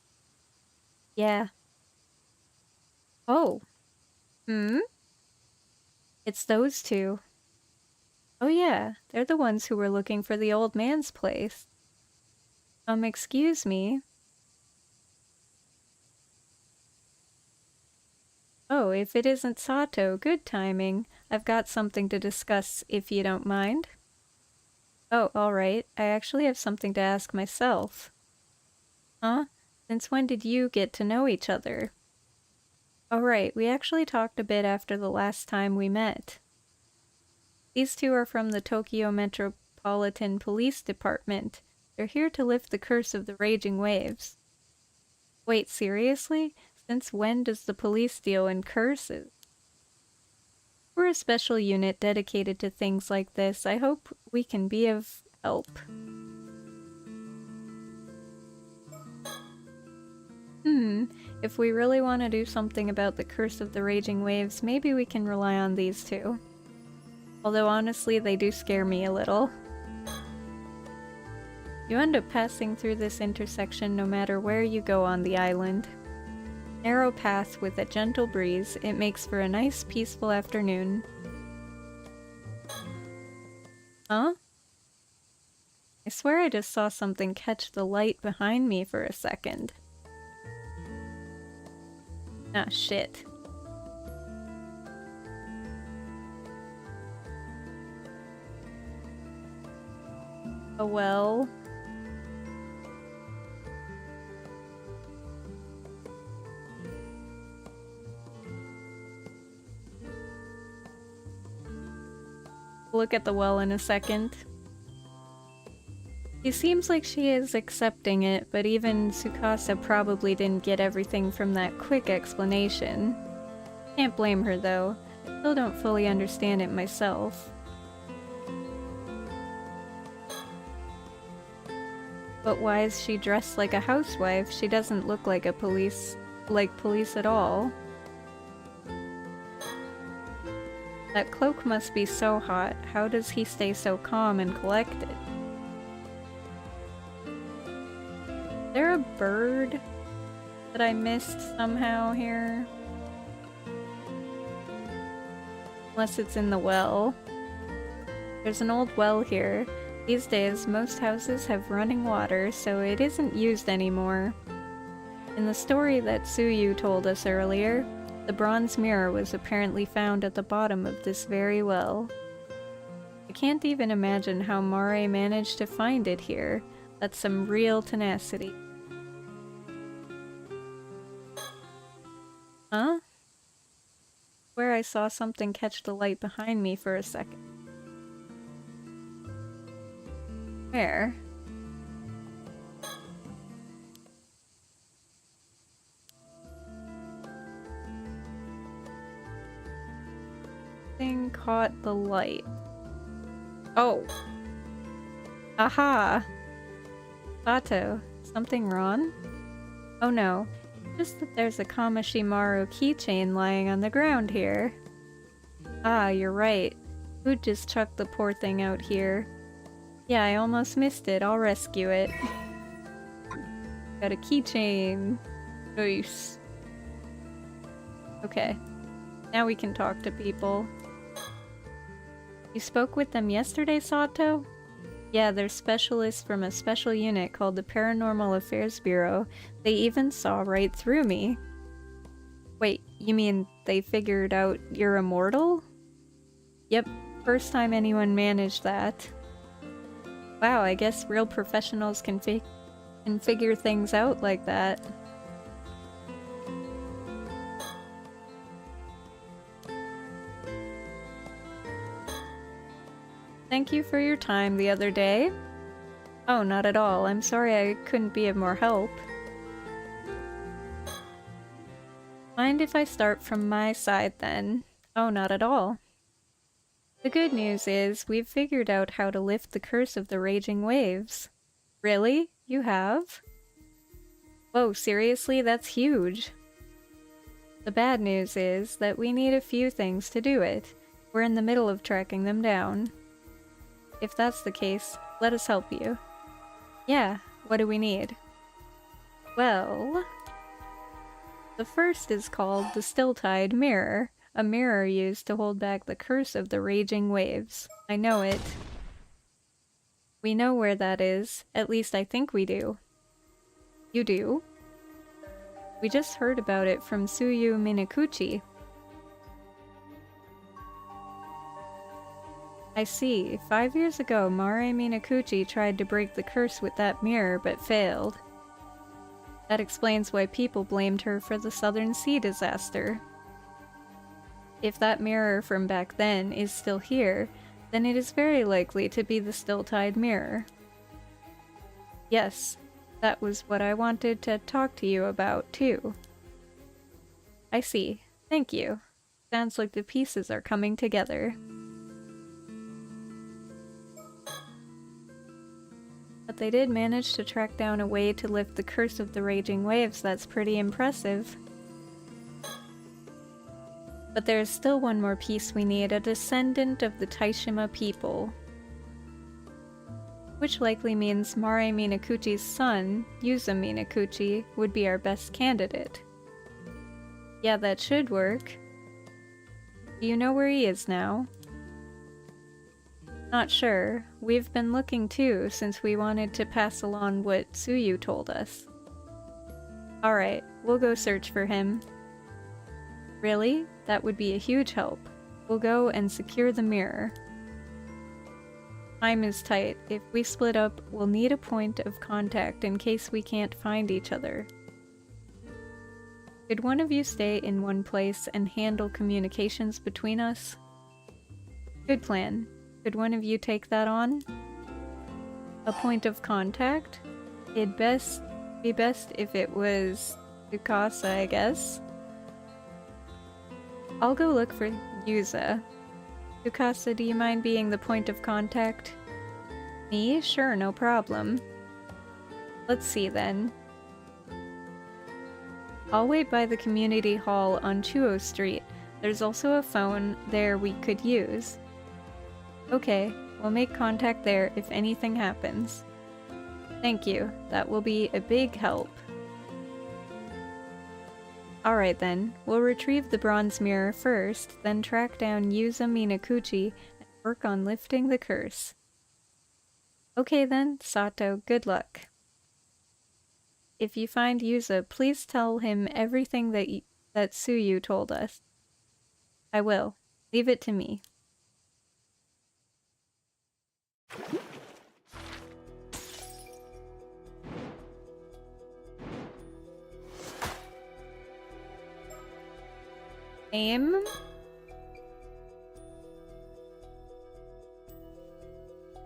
Yeah. Oh. It's those two. Oh yeah, they're the ones who were looking for the old man's place. Excuse me. Oh, if it isn't Sato, good timing. I've got something to discuss, if you don't mind. Oh, alright. I actually have something to ask myself. Huh? Since when did you get to know each other? Oh right, we actually talked a bit after the last time we met. These two are from the Tokyo Metropolitan Police Department. They're here to lift the curse of the raging waves. Wait, seriously? Since when does the police deal in curses? We're a special unit dedicated to things like this. I hope we can be of help. If we really want to do something about the curse of the raging waves, maybe we can rely on these two. Although honestly, they do scare me a little. You end up passing through this intersection no matter where you go on the island. Narrow path with a gentle breeze, it makes for a nice peaceful afternoon. Huh? I swear I just saw something catch the light behind me for a second. Ah, shit. Oh well. Look at the well in a second. He seems like she is accepting it, but even Tsukasa probably didn't get everything from that quick explanation. Can't blame her though. I still don't fully understand it myself. But why is she dressed like a housewife? She doesn't look like a police at all. That cloak must be so hot. How does he stay so calm and collected? Is there a bird that I missed somehow here? Unless it's in the well. There's an old well here. These days, most houses have running water, so it isn't used anymore. In the story that Tsuyu told us earlier, the bronze mirror was apparently found at the bottom of this very well. I can't even imagine how Mare managed to find it here. That's some real tenacity. Huh? Where I saw something catch the light behind me for a second. Where? Thing caught the light. Oh. Aha! Sato, something wrong? Oh no, just that there's a Kamashimaru keychain lying on the ground here. Ah, you're right. Who just chucked the poor thing out here? Yeah, I almost missed it. I'll rescue it. Got a keychain. Nice. Okay. Now we can talk to people. You spoke with them yesterday, Sato? Yeah, they're specialists from a special unit called the Paranormal Affairs Bureau. They even saw right through me. Wait, you mean they figured out you're immortal? Yep, first time anyone managed that. Wow, I guess real professionals can figure things out like that. Thank you for your time the other day. Oh, not at all. I'm sorry I couldn't be of more help. Mind if I start from my side then? Oh, not at all. The good news is we've figured out how to lift the curse of the raging waves. Really? You have? Whoa, seriously? That's huge. The bad news is that we need a few things to do it. We're in the middle of tracking them down. If that's the case, let us help you. Yeah, what do we need? Well, the first is called the Still-Tide Mirror, a mirror used to hold back the curse of the raging waves. I know it. We know where that is, at least I think we do. You do? We just heard about it from Tsuyu Minakuchi. I see. 5 years ago, Mare Minakuchi tried to break the curse with that mirror, but failed. That explains why people blamed her for the Southern Sea disaster. If that mirror from back then is still here, then it is very likely to be the Still-Tide Mirror. Yes, that was what I wanted to talk to you about, too. I see. Thank you. Sounds like the pieces are coming together. But they did manage to track down a way to lift the curse of the raging waves. That's pretty impressive. But there is still one more piece we need, a descendant of the Taishima people. Which likely means Mare Minakuchi's son, Yuza Minakuchi, would be our best candidate. Yeah, that should work. Do you know where he is now? Not sure. We've been looking too, since we wanted to pass along what Tsuyu told us. Alright, we'll go search for him. Really? That would be a huge help. We'll go and secure the mirror. Time is tight. If we split up, we'll need a point of contact in case we can't find each other. Could one of you stay in one place and handle communications between us? Good plan. Could one of you take that on? A point of contact? It'd be best if it was Tsukasa, I guess. I'll go look for Yuza. Tsukasa, do you mind being the point of contact? Me? Sure, no problem. Let's see then. I'll wait by the community hall on Chuo Street. There's also a phone there we could use. Okay, we'll make contact there if anything happens. Thank you, that will be a big help. Alright then, we'll retrieve the bronze mirror first, then track down Yuza Minakuchi and work on lifting the curse. Okay then, Sato, good luck. If you find Yuza, please tell him everything that Tsuyu told us. I will. Leave it to me. Aim.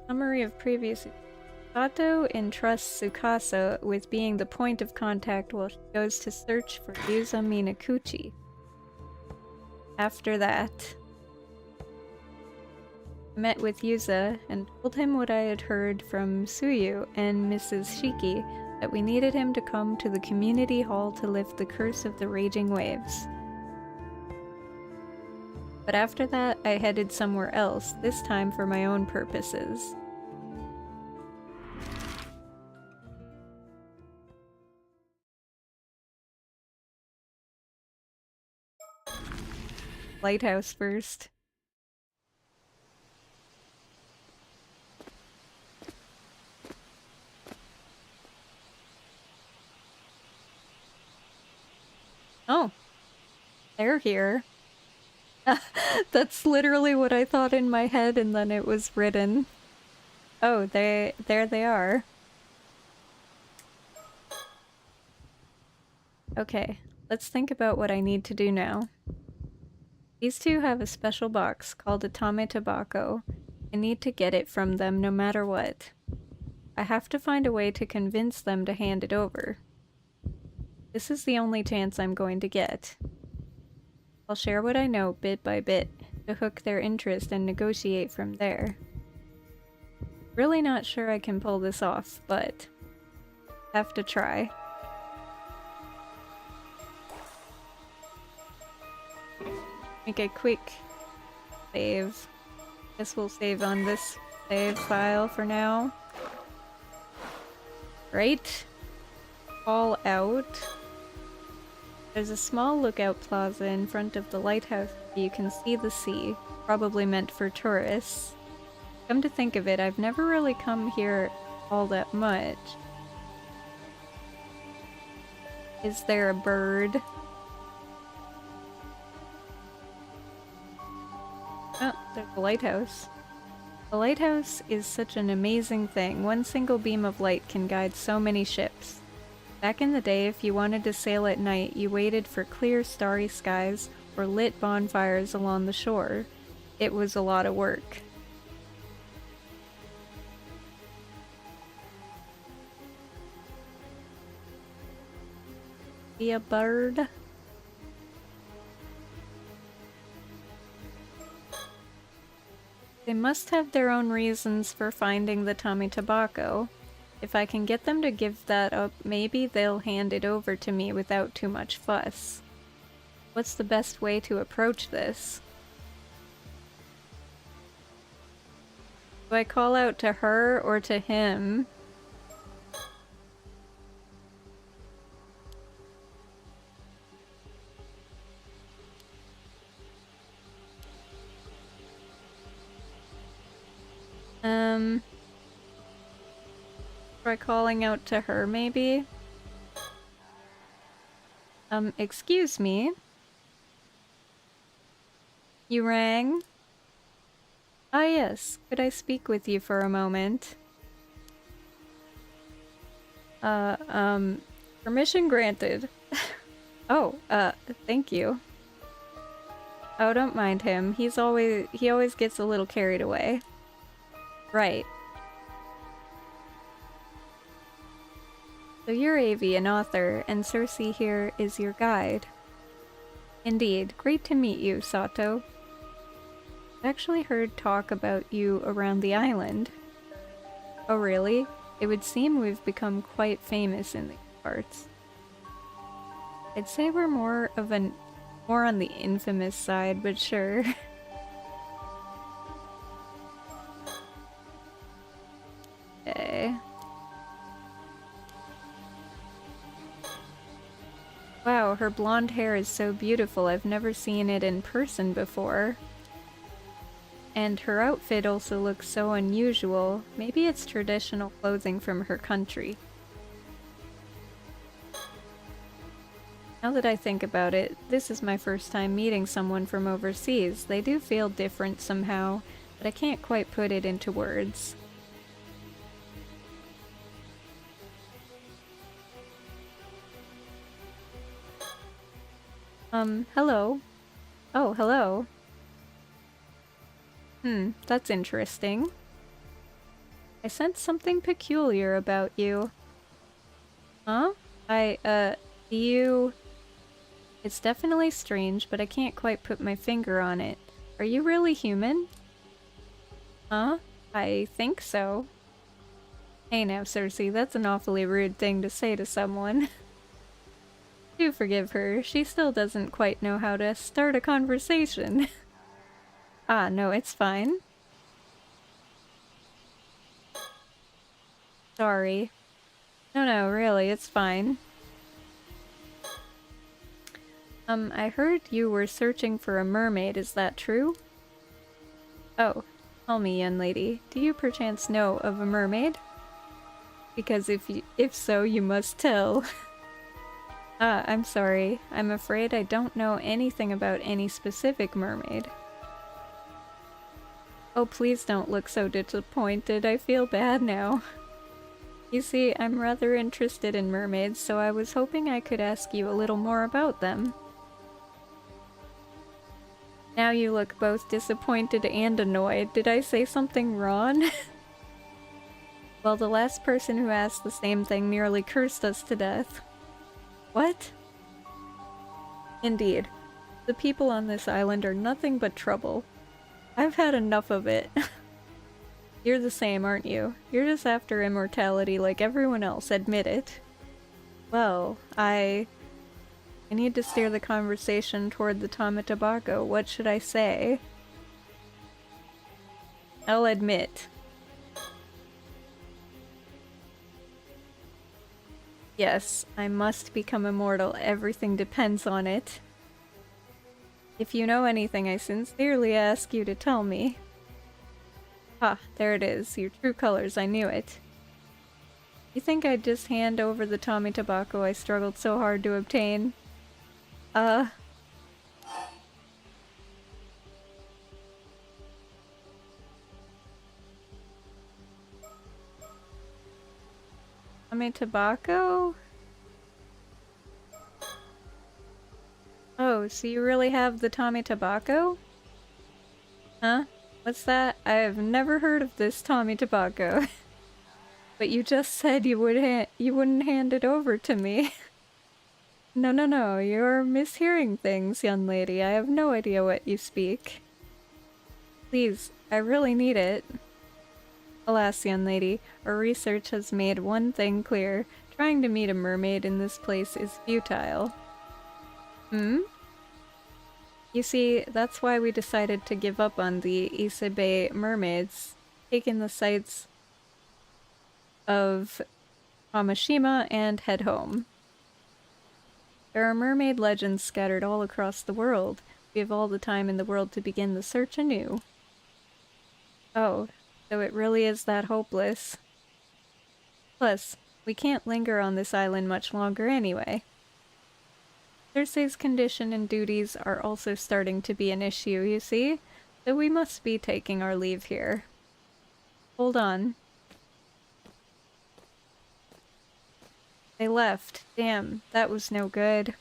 Summary of previous. Sato entrusts Tsukasa with being the point of contact while she goes to search for Yuza Minakuchi. After that, I met with Yuza and told him what I had heard from Tsuyu and Mrs. Shiki that we needed him to come to the community hall to lift the curse of the raging waves. But after that, I headed somewhere else, this time for my own purposes. Lighthouse first. Oh, they're here. That's literally what I thought in my head, and then it was written. Oh, there they are. Okay, let's think about what I need to do now. These two have a special box called a Tame Tobacco. I need to get it from them no matter what. I have to find a way to convince them to hand it over. This is the only chance I'm going to get. I'll share what I know bit by bit to hook their interest and negotiate from there. Really not sure I can pull this off, but have to try. Make a quick save. Guess we'll save on this save file for now. Right. All out. There's a small lookout plaza in front of the lighthouse where you can see the sea, probably meant for tourists. Come to think of it, I've never really come here all that much. Is there a bird? Oh, there's the lighthouse. The lighthouse is such an amazing thing. One single beam of light can guide so many ships. Back in the day, if you wanted to sail at night, you waited for clear, starry skies or lit bonfires along the shore. It was a lot of work. See a bird? They must have their own reasons for finding the Tame Tobacco. If I can get them to give that up, maybe they'll hand it over to me without too much fuss. What's the best way to approach this? Do I call out to her or to him? Try calling out to her, maybe? Excuse me? You rang? Ah, yes. Could I speak with you for a moment? Permission granted. Oh, thank you. Oh, don't mind him. He always gets a little carried away. Right. So you're Avi, an author, and Cersei here is your guide. Indeed. Great to meet you, Sato. I've actually heard talk about you around the island. Oh really? It would seem we've become quite famous in these parts. I'd say we're more on the infamous side, but sure. Okay. Wow, her blonde hair is so beautiful. I've never seen it in person before. And her outfit also looks so unusual. Maybe it's traditional clothing from her country. Now that I think about it, this is my first time meeting someone from overseas. They do feel different somehow, but I can't quite put it into words. Hello. Oh, hello. That's interesting. I sense something peculiar about you. Huh? It's definitely strange, but I can't quite put my finger on it. Are you really human? Huh? I think so. Hey now, Cersei, that's an awfully rude thing to say to someone. Do forgive her, she still doesn't quite know how to start a conversation. Ah, no, it's fine. Sorry. No, really, it's fine. I heard you were searching for a mermaid, is that true? Oh, tell me, young lady, do you perchance know of a mermaid? Because if so, you must tell. Ah, I'm sorry. I'm afraid I don't know anything about any specific mermaid. Oh, please don't look so disappointed. I feel bad now. You see, I'm rather interested in mermaids, so I was hoping I could ask you a little more about them. Now you look both disappointed and annoyed. Did I say something wrong? Well, the last person who asked the same thing nearly cursed us to death. What? Indeed. The people on this island are nothing but trouble. I've had enough of it. You're the same, aren't you? You're just after immortality like everyone else, admit it. Well, I need to steer the conversation toward the Tama Tobacco. What should I say? I'll admit. Yes, I must become immortal. Everything depends on it. If you know anything, I sincerely ask you to tell me. Ah, there it is. Your true colors. I knew it. You think I'd just hand over the Tommy Tobacco I struggled so hard to obtain? Tommy Tobacco? Oh, so you really have the Tommy Tobacco? Huh? What's that? I have never heard of this Tommy Tobacco. But you just said you wouldn't hand it over to me. No, you're mishearing things, young lady. I have no idea what you speak. Please, I really need it. Alas, young lady, our research has made one thing clear. Trying to meet a mermaid in this place is futile. Hmm? You see, that's why we decided to give up on the Issa Bay mermaids, taking the sites of Hamashima and head home. There are mermaid legends scattered all across the world. We have all the time in the world to begin the search anew. Oh, so it really is that hopeless. Plus, we can't linger on this island much longer anyway. Cersei's condition and duties are also starting to be an issue, you see, so we must be taking our leave here. Hold on. They left. Damn, that was no good.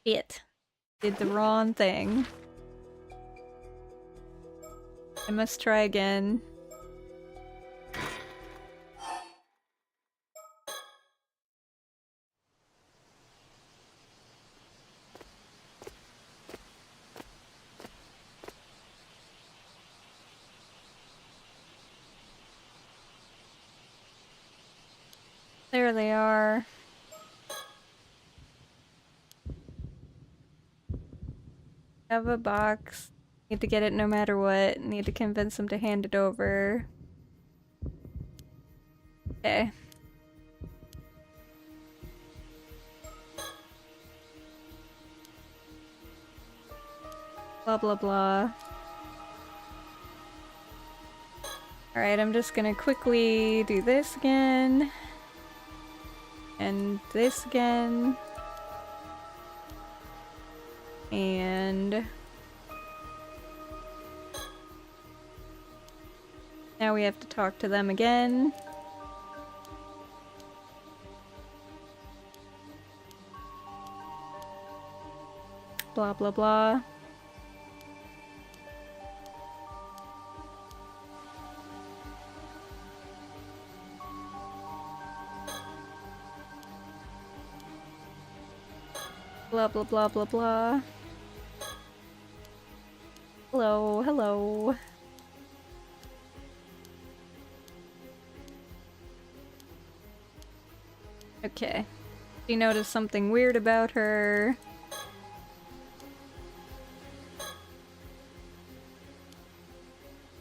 Shit. Did the wrong thing. I must try again. There they are. Have a box. Need to get it no matter what. Need to convince them to hand it over. Okay. Blah blah blah. Alright, I'm just gonna quickly do this again. And this again. And now we have to talk to them again. Blah blah blah. Blah blah blah blah blah. Hello, hello. Okay. She noticed something weird about her.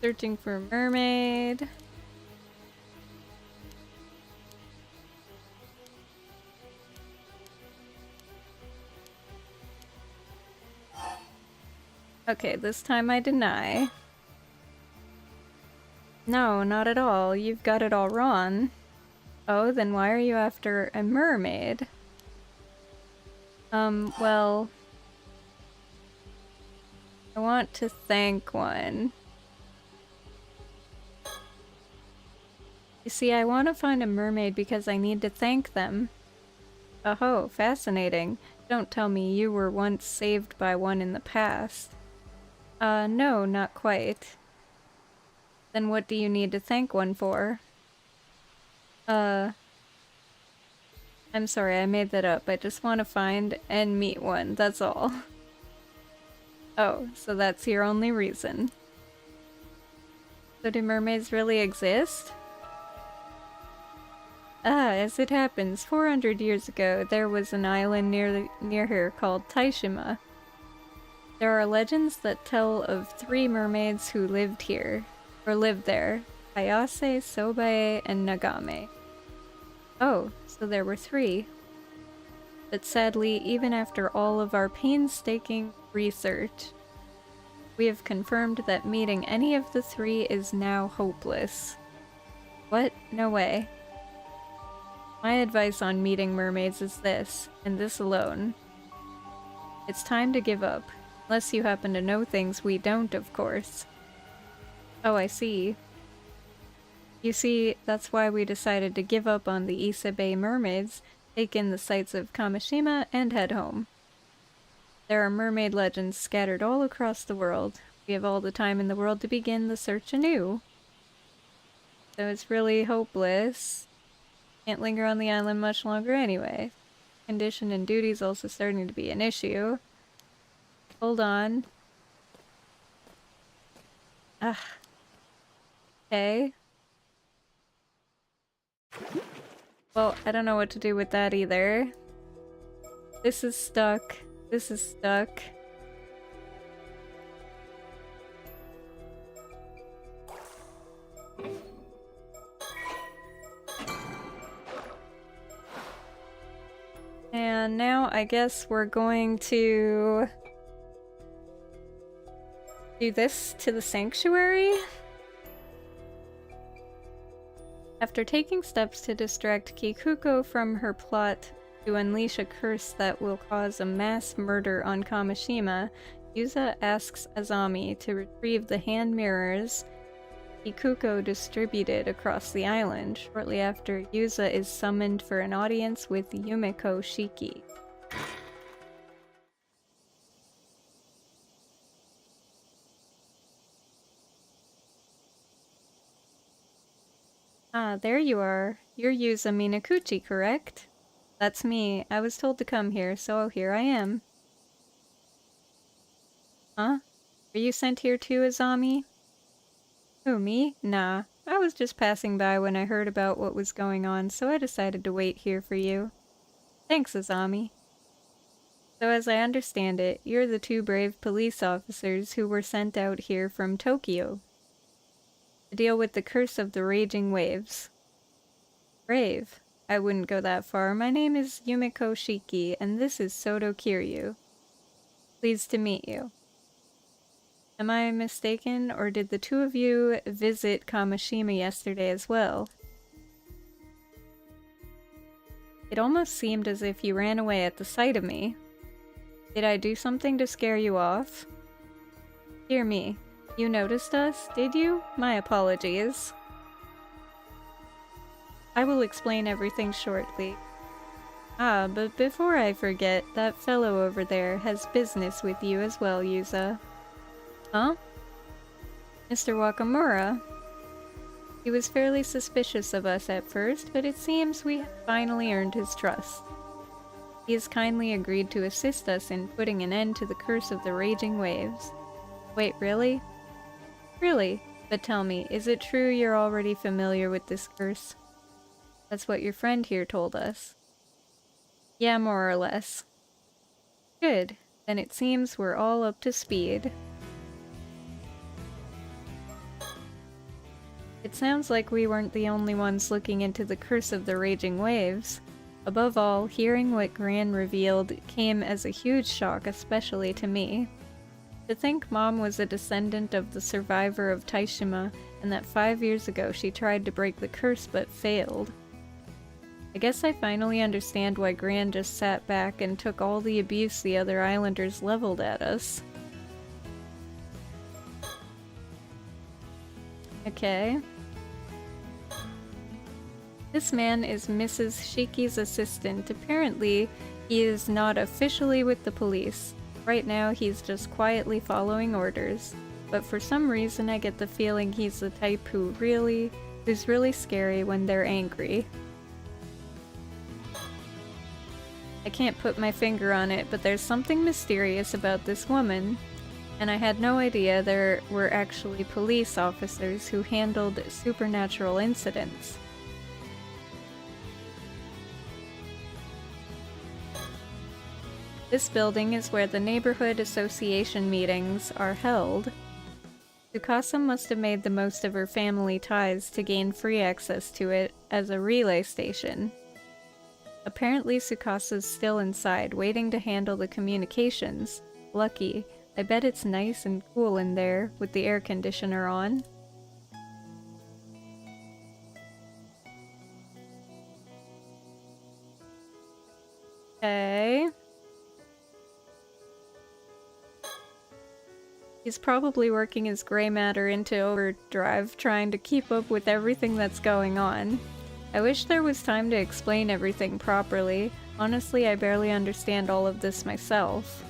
Searching for Mermaid. Okay, this time I deny. No, not at all. You've got it all wrong. Oh, then why are you after a mermaid? Well... I want to thank one. You see, I want to find a mermaid because I need to thank them. Oh, fascinating. Don't tell me you were once saved by one in the past. No, not quite. Then what do you need to thank one for? I'm sorry, I made that up. I just want to find and meet one, that's all. Oh, so that's your only reason. So do mermaids really exist? As it happens, 400 years ago, there was an island near here called Taishima. There are legends that tell of 3 mermaids who lived here, or lived there. Ayase, Sobae, and Nagame. Oh, so there were 3. But sadly, even after all of our painstaking research, we have confirmed that meeting any of the 3 is now hopeless. What? No way. My advice on meeting mermaids is this, and this alone. It's time to give up. Unless you happen to know things we don't, of course. Oh, I see. You see, that's why we decided to give up on the Issa Bay mermaids, take in the sights of Kamishima, and head home. There are mermaid legends scattered all across the world. We have all the time in the world to begin the search anew. So it's really hopeless. Can't linger on the island much longer anyway. Condition and duty's also starting to be an issue. Hold on. Okay. Well, I don't know what to do with that either. This is stuck. This is stuck. And now I guess we're going to do this to the sanctuary. After taking steps to distract Kikuko from her plot to unleash a curse that will cause a mass murder on Kamishima, Yuza asks Azami to retrieve the hand mirrors Kikuko distributed across the island. Shortly after, Yuza is summoned for an audience with Yumeko Shiki. Ah, there you are. You're Yuza Minakuchi, correct? That's me. I was told to come here, so here I am. Huh? Are you sent here too, Azami? Who, me? Nah. I was just passing by when I heard about what was going on, so I decided to wait here for you. Thanks, Azami. So as I understand it, you're the 2 brave police officers who were sent out here from Tokyo to deal with the curse of the raging waves. Brave? I wouldn't go that far. My name is Yumeko Shiki, and this is Soto Kiryu. Pleased to meet you. Am I mistaken, or did the 2 of you visit Kamishima yesterday as well? It almost seemed as if you ran away at the sight of me. Did I do something to scare you off? Dear me, you noticed us, did you? My apologies. I will explain everything shortly. Ah, but before I forget, that fellow over there has business with you as well, Yuza. Huh? Mr. Wakamura? He was fairly suspicious of us at first, but it seems we have finally earned his trust. He has kindly agreed to assist us in putting an end to the curse of the raging waves. Wait, really? Really? But tell me, is it true you're already familiar with this curse? That's what your friend here told us. Yeah, more or less. Good. Then it seems we're all up to speed. It sounds like we weren't the only ones looking into the curse of the raging waves. Above all, hearing what Gran revealed came as a huge shock, especially to me. To think Mom was a descendant of the survivor of Taishima, and that 5 years ago she tried to break the curse but failed. I guess I finally understand why Gran just sat back and took all the abuse the other islanders leveled at us. Okay. This man is Mrs. Shiki's assistant. Apparently, he is not officially with the police. Right now, he's just quietly following orders. But for some reason, I get the feeling he's the type who's really scary when they're angry. I can't put my finger on it, but there's something mysterious about this woman. And I had no idea there were actually police officers who handled supernatural incidents. This building is where the neighborhood association meetings are held. Tsukasa must have made the most of her family ties to gain free access to it as a relay station. Apparently Tsukasa's still inside, waiting to handle the communications. Lucky. I bet it's nice and cool in there, with the air conditioner on. Okay. He's probably working his gray matter into overdrive, trying to keep up with everything that's going on. I wish there was time to explain everything properly. Honestly, I barely understand all of this myself.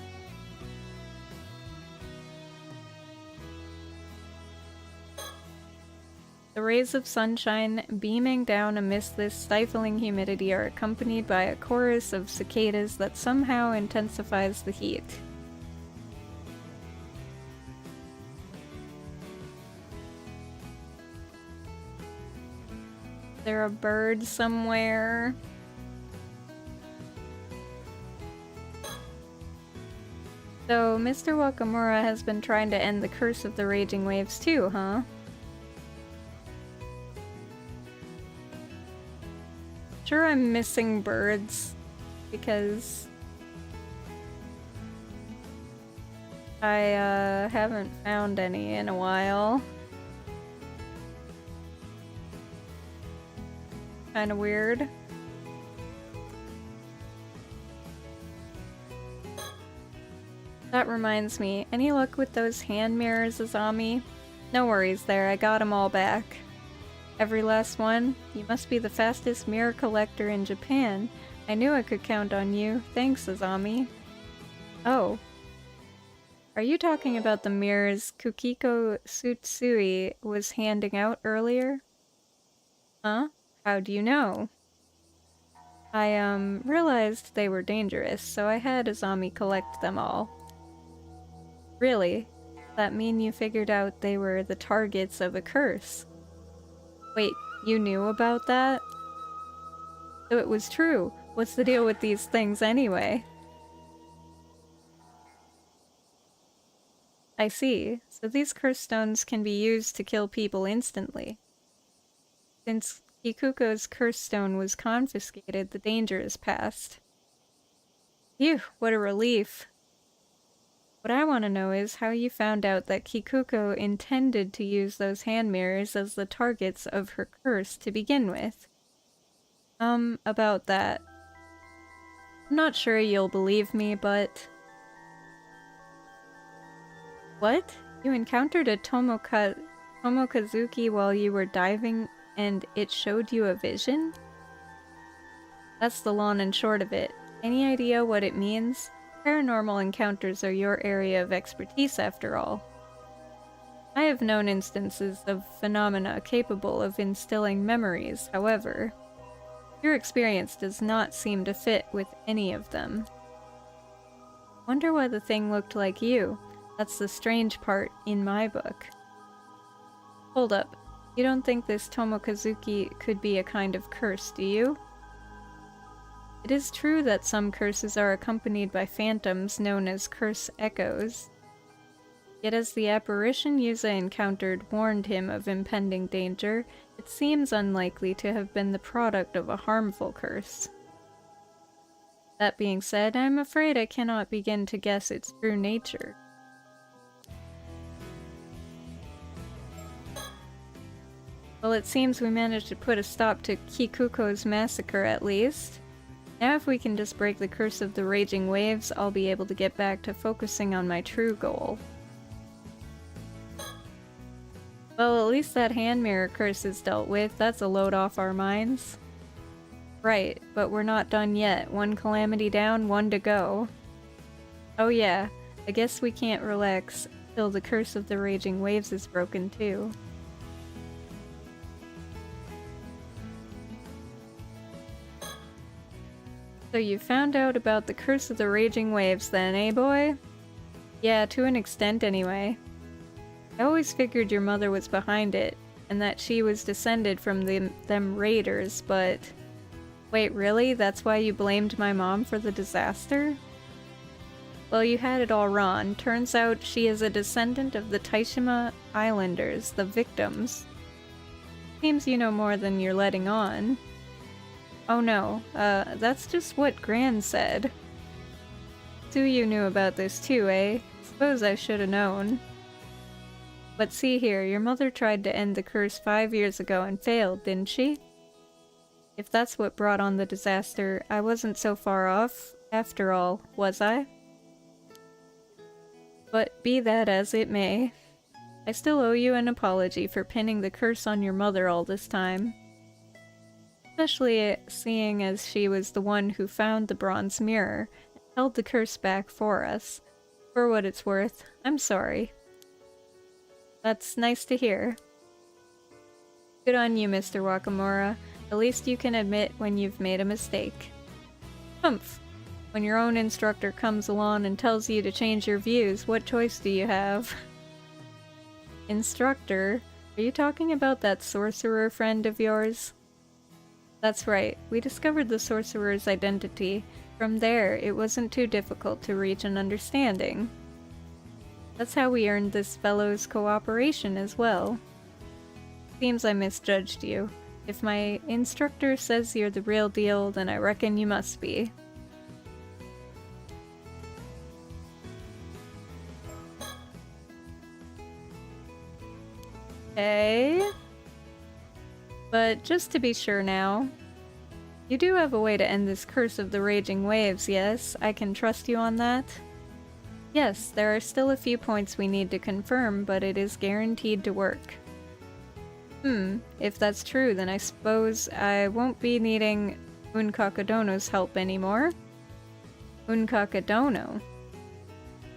The rays of sunshine beaming down amidst this stifling humidity are accompanied by a chorus of cicadas that somehow intensifies the heat. There a bird somewhere? So, Mr. Wakamura has been trying to end the curse of the raging waves too, huh? Sure, I'm missing birds because I haven't found any in a while. Kinda weird. That reminds me, any luck with those hand mirrors, Azami? No worries there, I got 'em all back. Every last one? You must be the fastest mirror collector in Japan. I knew I could count on you. Thanks, Azami. Oh. Are you talking about the mirrors Kukiko Tsutsui was handing out earlier? Huh? How do you know? I, realized they were dangerous, so I had Azami collect them all. Really? Does that mean you figured out they were the targets of a curse? Wait, you knew about that? So it was true. What's the deal with these things anyway? I see. So these curse stones can be used to kill people instantly. Since Kikuko's curse stone was confiscated, the danger is past. Phew, what a relief. What I want to know is how you found out that Kikuko intended to use those hand mirrors as the targets of her curse to begin with. About that. I'm not sure you'll believe me, but... What? You encountered a Tomokazuki while you were diving and it showed you a vision? That's the long and short of it. Any idea what it means? Paranormal encounters are your area of expertise, after all. I have known instances of phenomena capable of instilling memories, however. Your experience does not seem to fit with any of them. Wonder why the thing looked like you. That's the strange part in my book. Hold up. You don't think this Tomokazuki could be a kind of curse, do you? It is true that some curses are accompanied by phantoms known as curse echoes. Yet as the apparition Yuza encountered warned him of impending danger, it seems unlikely to have been the product of a harmful curse. That being said, I'm afraid I cannot begin to guess its true nature. Well, it seems we managed to put a stop to Kikuko's massacre at least. Now if we can just break the curse of the raging waves, I'll be able to get back to focusing on my true goal. Well, at least that hand mirror curse is dealt with. That's a load off our minds. Right, but we're not done yet. One calamity down, one to go. Oh yeah, I guess we can't relax till the curse of the raging waves is broken too. So you found out about the curse of the raging waves then, eh boy? Yeah, to an extent anyway. I always figured your mother was behind it, and that she was descended from them raiders, but... Wait, really? That's why you blamed my mom for the disaster? Well, you had it all wrong. Turns out she is a descendant of the Taishima Islanders, the victims. Seems you know more than you're letting on. Oh no, that's just what Gran said. So you knew about this too, eh? Suppose I should have known. But see here, your mother tried to end the curse 5 years ago and failed, didn't she? If that's what brought on the disaster, I wasn't so far off, after all, was I? But be that as it may, I still owe you an apology for pinning the curse on your mother all this time. Especially seeing as she was the one who found the bronze mirror and held the curse back for us. For what it's worth, I'm sorry. That's nice to hear. Good on you, Mr. Wakamura. At least you can admit when you've made a mistake. Humph! When your own instructor comes along and tells you to change your views, what choice do you have? Instructor? Are you talking about that sorcerer friend of yours? That's right, we discovered the sorcerer's identity. From there, it wasn't too difficult to reach an understanding. That's how we earned this fellow's cooperation as well. Seems I misjudged you. If my instructor says you're the real deal, then I reckon you must be. Okay. But just to be sure now, you do have a way to end this curse of the raging waves, yes? I can trust you on that? Yes, there are still a few points we need to confirm, but it is guaranteed to work. If that's true, then I suppose I won't be needing Unkakadono's help anymore. Unkakadono?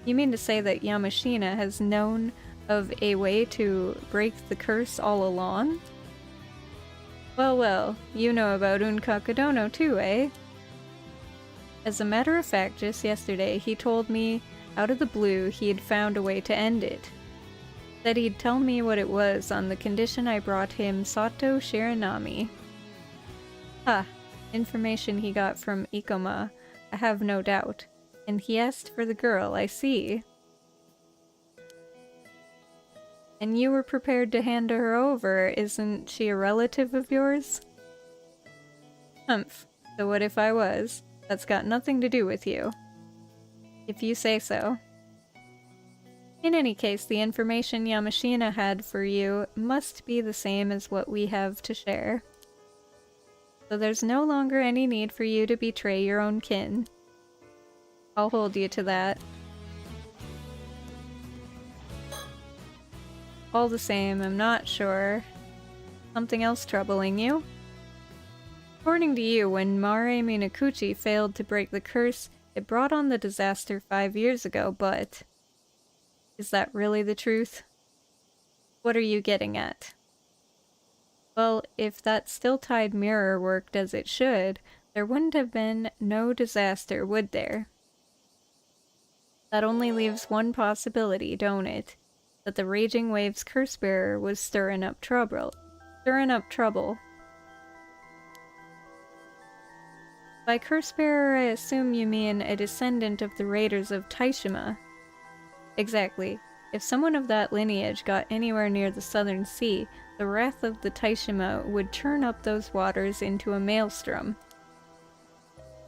You mean to say that Yamashina has known of a way to break the curse all along? Well, well, you know about Unkakadono too, eh? As a matter of fact, just yesterday he told me, out of the blue, he had found a way to end it. Said he'd tell me what it was on the condition I brought him Sato Shiranami. Ha! Information he got from Ikoma, I have no doubt. And he asked for the girl, I see. And you were prepared to hand her over, isn't she a relative of yours? Humph, so what if I was? That's got nothing to do with you. If you say so. In any case, the information Yamashina had for you must be the same as what we have to share. So there's no longer any need for you to betray your own kin. I'll hold you to that. All the same, I'm not sure. Something else troubling you? According to you, when Mare Minakuchi failed to break the curse, it brought on the disaster 5 years ago, but... is that really the truth? What are you getting at? Well, if that still-tied mirror worked as it should, there wouldn't have been no disaster, would there? That only leaves one possibility, don't it? That the Raging Waves curse-bearer was stirring up trouble. By By curse bearer, I assume you mean a descendant of the raiders of Taishima. Exactly. If someone of that lineage got anywhere near the southern sea, the wrath of the Taishima would churn up those waters into a maelstrom.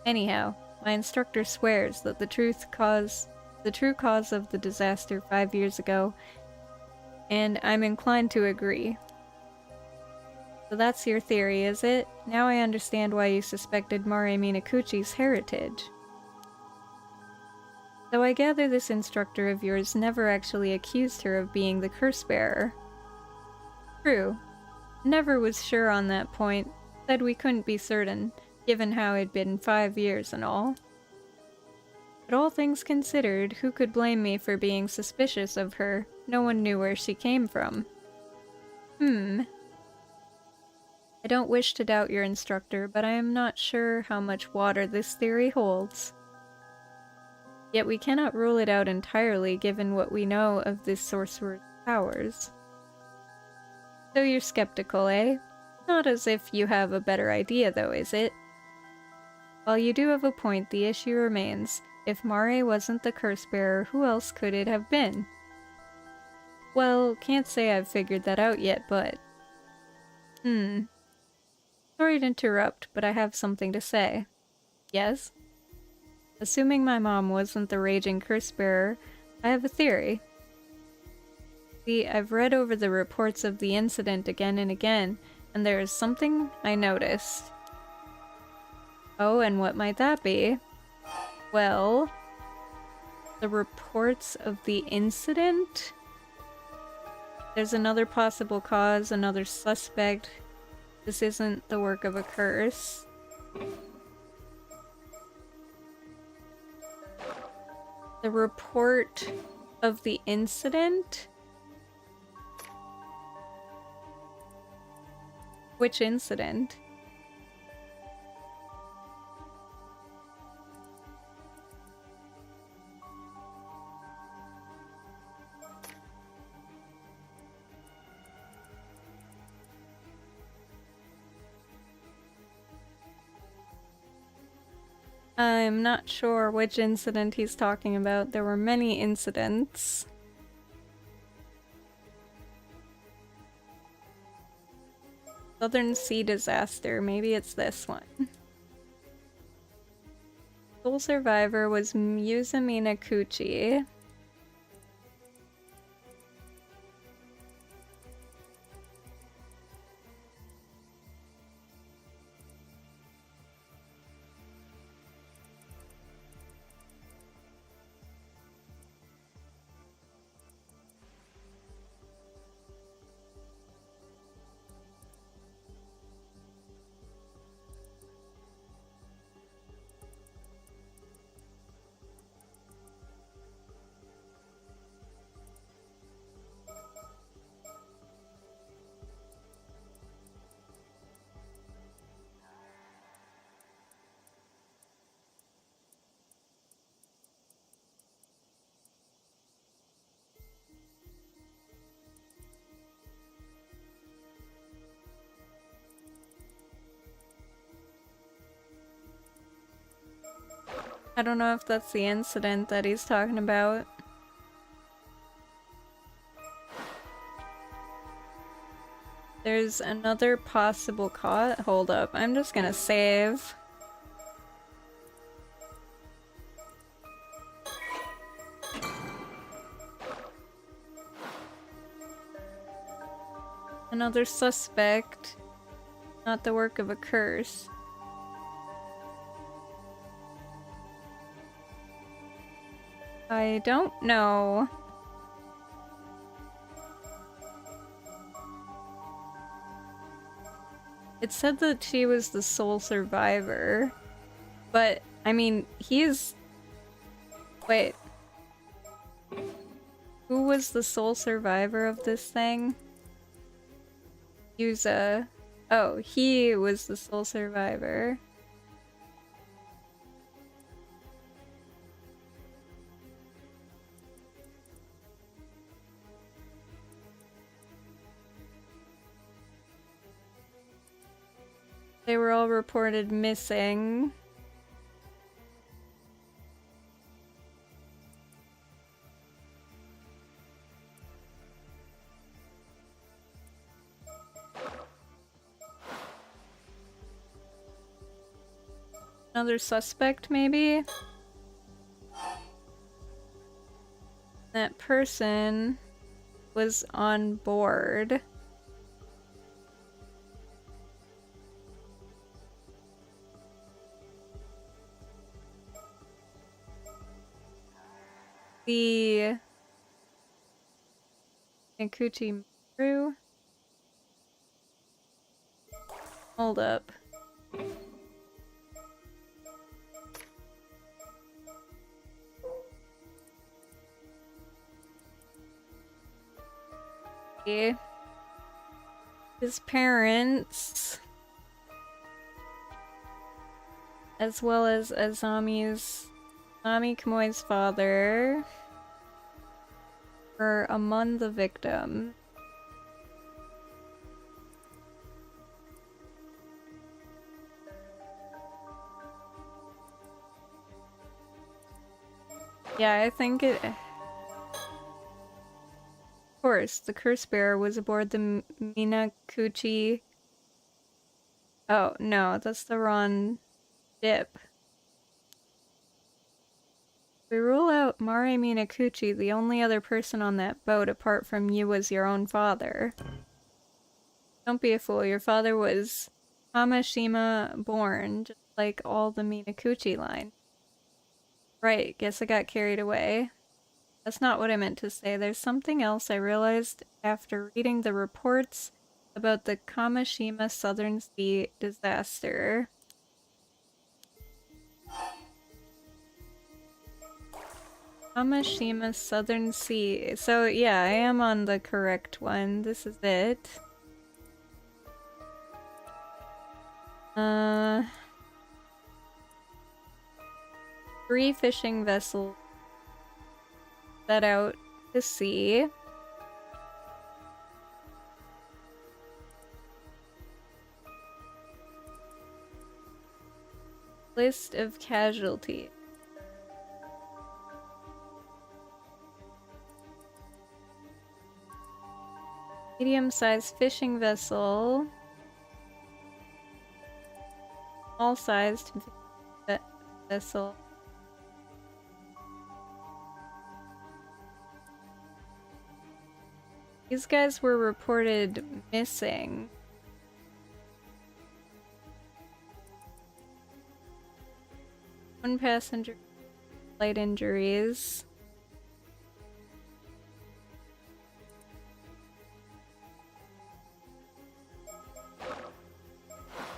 Anyhow, my instructor swears that the true cause of the disaster 5 years ago, and I'm inclined to agree. So that's your theory, is it? Now I understand why you suspected Mare Minakuchi's heritage. Though I gather this instructor of yours never actually accused her of being the curse bearer. True. Never was sure on that point, said we couldn't be certain, given how it'd been 5 years and all. But all things considered, who could blame me for being suspicious of her? No one knew where she came from. I don't wish to doubt your instructor, but I am not sure how much water this theory holds. Yet we cannot rule it out entirely given what we know of this sorcerer's powers. So you're skeptical, eh? Not as if you have a better idea, though, is it? While you do have a point, the issue remains. If Mare wasn't the curse bearer, who else could it have been? Well, can't say I've figured that out yet, but... Sorry to interrupt, but I have something to say. Yes? Assuming my mom wasn't the raging curse bearer, I have a theory. See, I've read over the reports of the incident again and again, and there is something I noticed. Oh, and what might that be? Well, the reports of the incident? There's another possible cause, another suspect. This isn't the work of a curse. The report of the incident? Which incident? I'm not sure which incident he's talking about. There were many incidents. Southern Sea disaster. Maybe it's this one. Sole survivor was Musa Minakuchi. I don't know if that's the incident that he's talking about. There's another possible cause. Hold up, I'm just gonna save. Another suspect. Not the work of a curse. I don't know. It said that she was the sole survivor, but I mean, he's... Wait. Who was the sole survivor of this thing? Yuza. Oh, he was the sole survivor. They were all reported missing. Another suspect, maybe? That person was on board. The Ikuchi Maru. Hold up. His parents, as well as Azami Kamoi's father, were among the victims. Yeah, I think it... Of course, the curse bearer was aboard the Minakuchi... Oh, no, that's the wrong ship. We rule out Mare Minakuchi, the only other person on that boat apart from you was your own father. Don't be a fool, your father was Hamashima born, just like all the Minakuchi line. Right, guess I got carried away. That's not what I meant to say. There's something else I realized after reading the reports about the Kamashima Southern Sea disaster. Kamashima Southern Sea. So yeah, I am on the correct one. This is it. Three fishing vessels set out to sea. List of casualties. Medium-sized fishing vessel. Small-sized vessel. These guys were reported missing. One passenger, light injuries.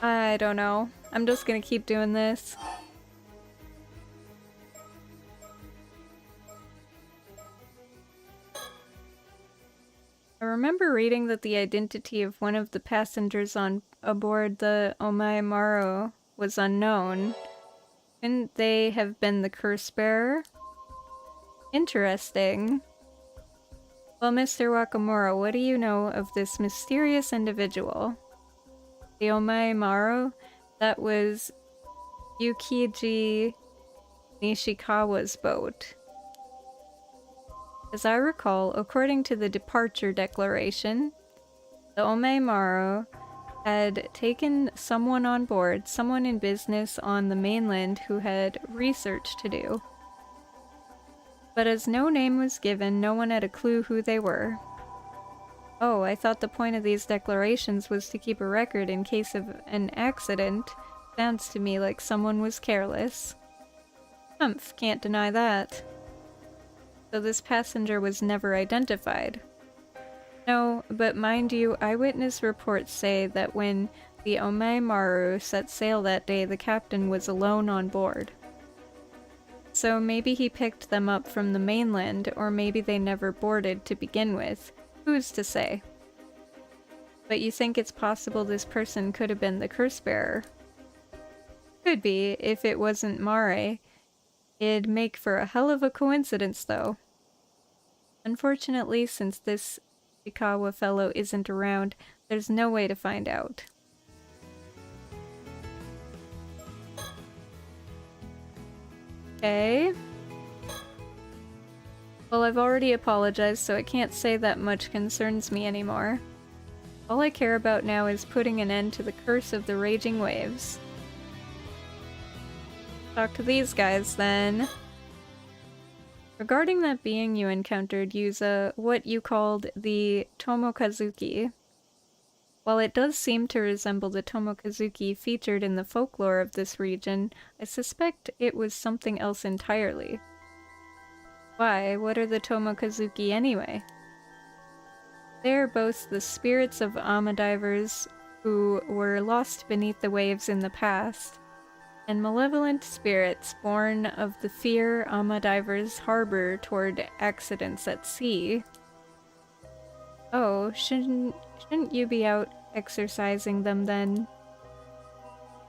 I don't know. I'm just gonna keep doing this. I remember reading that the identity of one of the passengers on aboard the Omae Maru was unknown. Couldn't they have been the curse bearer? Interesting. Well, Mr. Wakamura, what do you know of this mysterious individual? The Omae Maru? That was Yukiji Nishikawa's boat. As I recall, according to the departure declaration, the Omae Maru had taken someone on board, someone in business on the mainland who had research to do. But as no name was given, no one had a clue who they were. Oh, I thought the point of these declarations was to keep a record in case of an accident. Sounds to me like someone was careless. Humph, can't deny that. So this passenger was never identified. No, but mind you, eyewitness reports say that when the Omae Maru set sail that day, the captain was alone on board. So maybe he picked them up from the mainland, or maybe they never boarded to begin with. Who's to say? But you think it's possible this person could have been the curse bearer? Could be, if it wasn't Mare. It'd make for a hell of a coincidence, though. Unfortunately, since this Ishikawa fellow isn't around, there's no way to find out. Okay. Well, I've already apologized, so I can't say that much concerns me anymore. All I care about now is putting an end to the curse of the raging waves. talk to these guys then. Regarding that being you encountered, Yuza, what you called the Tomokazuki. While it does seem to resemble the Tomokazuki featured in the folklore of this region, I suspect it was something else entirely. Why? What are the Tomokazuki anyway? They are both the spirits of Amadivers who were lost beneath the waves in the past, and malevolent spirits born of the fear Amadivers harbor toward accidents at sea. Oh, shouldn't you be out exercising them then?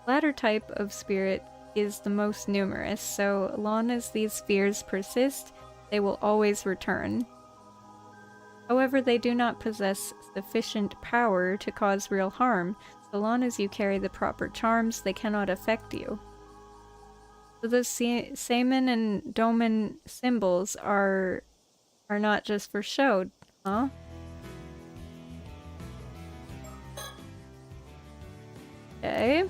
The latter type of spirit is the most numerous, so long as these fears persist, they will always return. However, they do not possess sufficient power to cause real harm. So long as you carry the proper charms, they cannot affect you. So the Seimin and Domin symbols are not just for show, huh? Okay.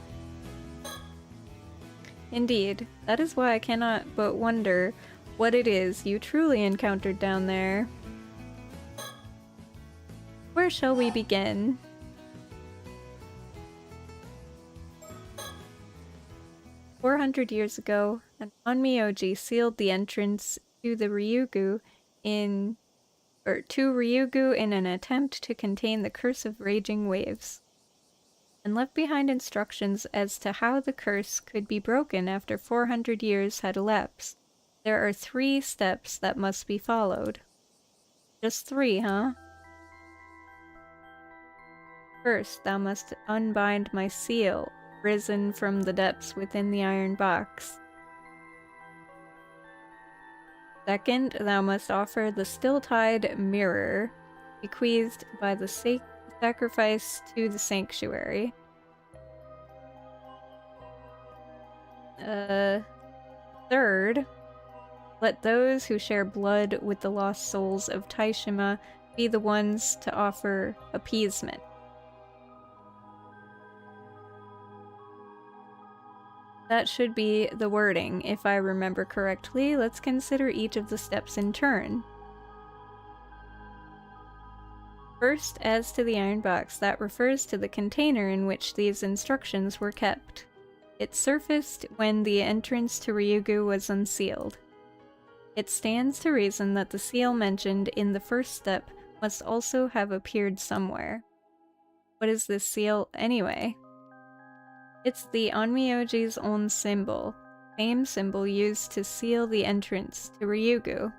Indeed, that is why I cannot but wonder what it is you truly encountered down there. Where shall we begin? "400 years ago, an Onmyoji sealed the entrance to the Ryugu in an attempt to contain the curse of raging waves, and left behind instructions as to how the curse could be broken after 400 years had elapsed. There are 3 steps that must be followed." Just 3, huh? "First, thou must unbind my seal, risen from the depths within the iron box. Second, thou must offer the still-tide mirror, bequeathed by the sacrifice to the sanctuary. Third, let those who share blood with the lost souls of Taishima be the ones to offer appeasement." That should be the wording, if I remember correctly. Let's consider each of the steps in turn. First, as to the iron box, that refers to the container in which these instructions were kept. It surfaced when the entrance to Ryugu was unsealed. It stands to reason that the seal mentioned in the first step must also have appeared somewhere. What is this seal, anyway? It's the Onmyoji's own symbol, same symbol used to seal the entrance to Ryugu.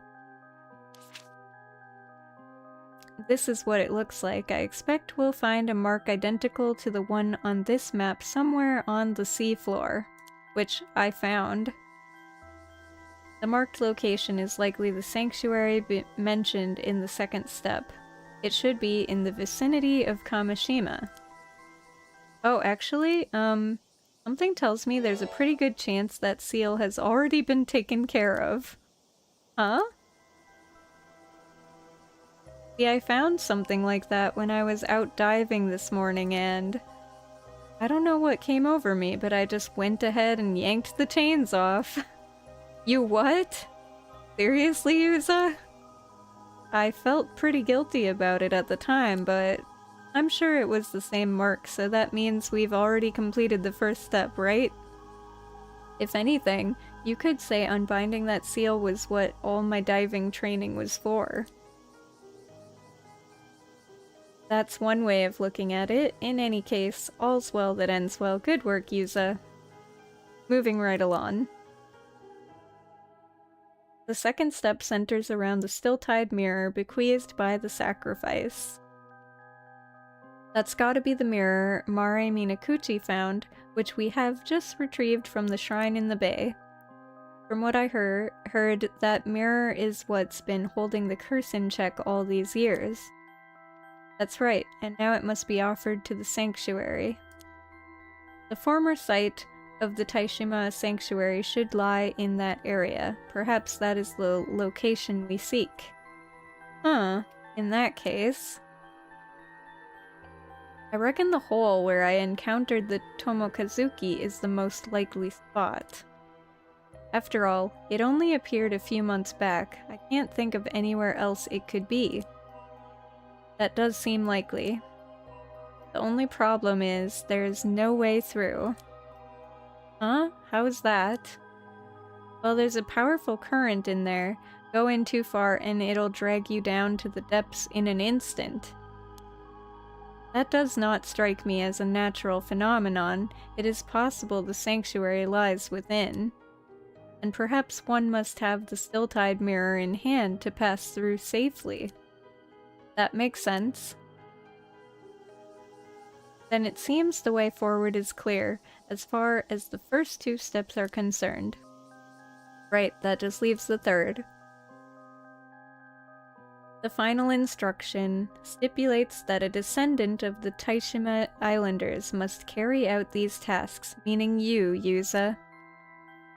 This is what it looks like. I expect we'll find a mark identical to the one on this map somewhere on the seafloor, which I found. The marked location is likely the sanctuary mentioned in the second step. It should be in the vicinity of Kamishima. Oh, actually, something tells me there's a pretty good chance that seal has already been taken care of. Huh? See, I found something like that when I was out diving this morning, and I don't know what came over me, but I just went ahead and yanked the chains off. You what? Seriously, Yuza? I felt pretty guilty about it at the time, but I'm sure it was the same mark, so that means we've already completed the first step, right? If anything, you could say unbinding that seal was what all my diving training was for. That's one way of looking at it. In any case, all's well that ends well. Good work, Yuza. Moving right along. The second step centers around the still-tide mirror bequeathed by the sacrifice. That's gotta be the mirror Mare Minakuchi found, which we have just retrieved from the shrine in the bay. From what I heard, that mirror is what's been holding the curse in check all these years. That's right, and now it must be offered to the sanctuary. The former site of the Taishima sanctuary should lie in that area. Perhaps that is the location we seek. Huh, in that case, I reckon the hole where I encountered the Tomokazuki is the most likely spot. After all, it only appeared a few months back. I can't think of anywhere else it could be. That does seem likely. The only problem is, there is no way through. Huh? How is that? Well, there's a powerful current in there. Go in too far and it'll drag you down to the depths in an instant. That does not strike me as a natural phenomenon. It is possible the sanctuary lies within. And perhaps one must have the still-tide mirror in hand to pass through safely. That makes sense. Then it seems the way forward is clear, as far as the first 2 steps are concerned. Right, that just leaves the third. The final instruction stipulates that a descendant of the Taishima Islanders must carry out these tasks, meaning you, Yuza.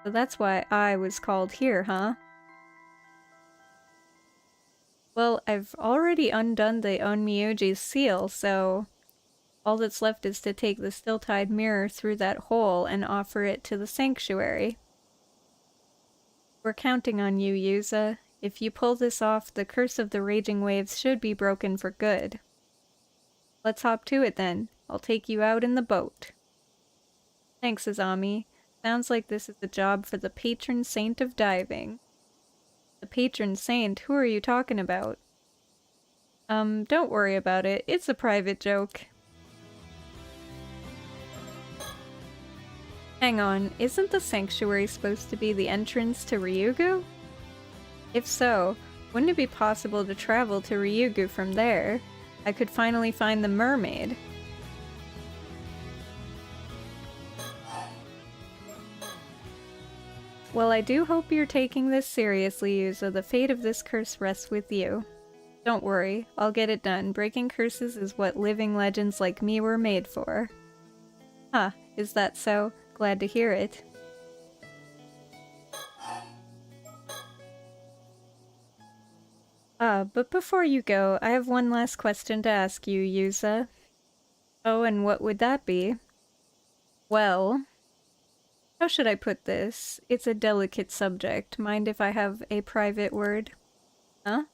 So that's why I was called here, huh? Well, I've already undone the Onmyoji's seal, so all that's left is to take the still-tide mirror through that hole and offer it to the sanctuary. We're counting on you, Yuza. If you pull this off, the curse of the raging waves should be broken for good. Let's hop to it then. I'll take you out in the boat. Thanks, Azami. Sounds like this is a job for the patron saint of diving. The patron saint? Who are you talking about? Don't worry about it. It's a private joke. Hang on, isn't the sanctuary supposed to be the entrance to Ryugu? If so, wouldn't it be possible to travel to Ryugu from there? I could finally find the mermaid. Well, I do hope you're taking this seriously, Yuza. The fate of this curse rests with you. Don't worry, I'll get it done. Breaking curses is what living legends like me were made for. Huh, is that so? Glad to hear it. But before you go, I have one last question to ask you, Yuza. Oh, and what would that be? Well, how should I put this? It's a delicate subject. Mind if I have a private word? Huh?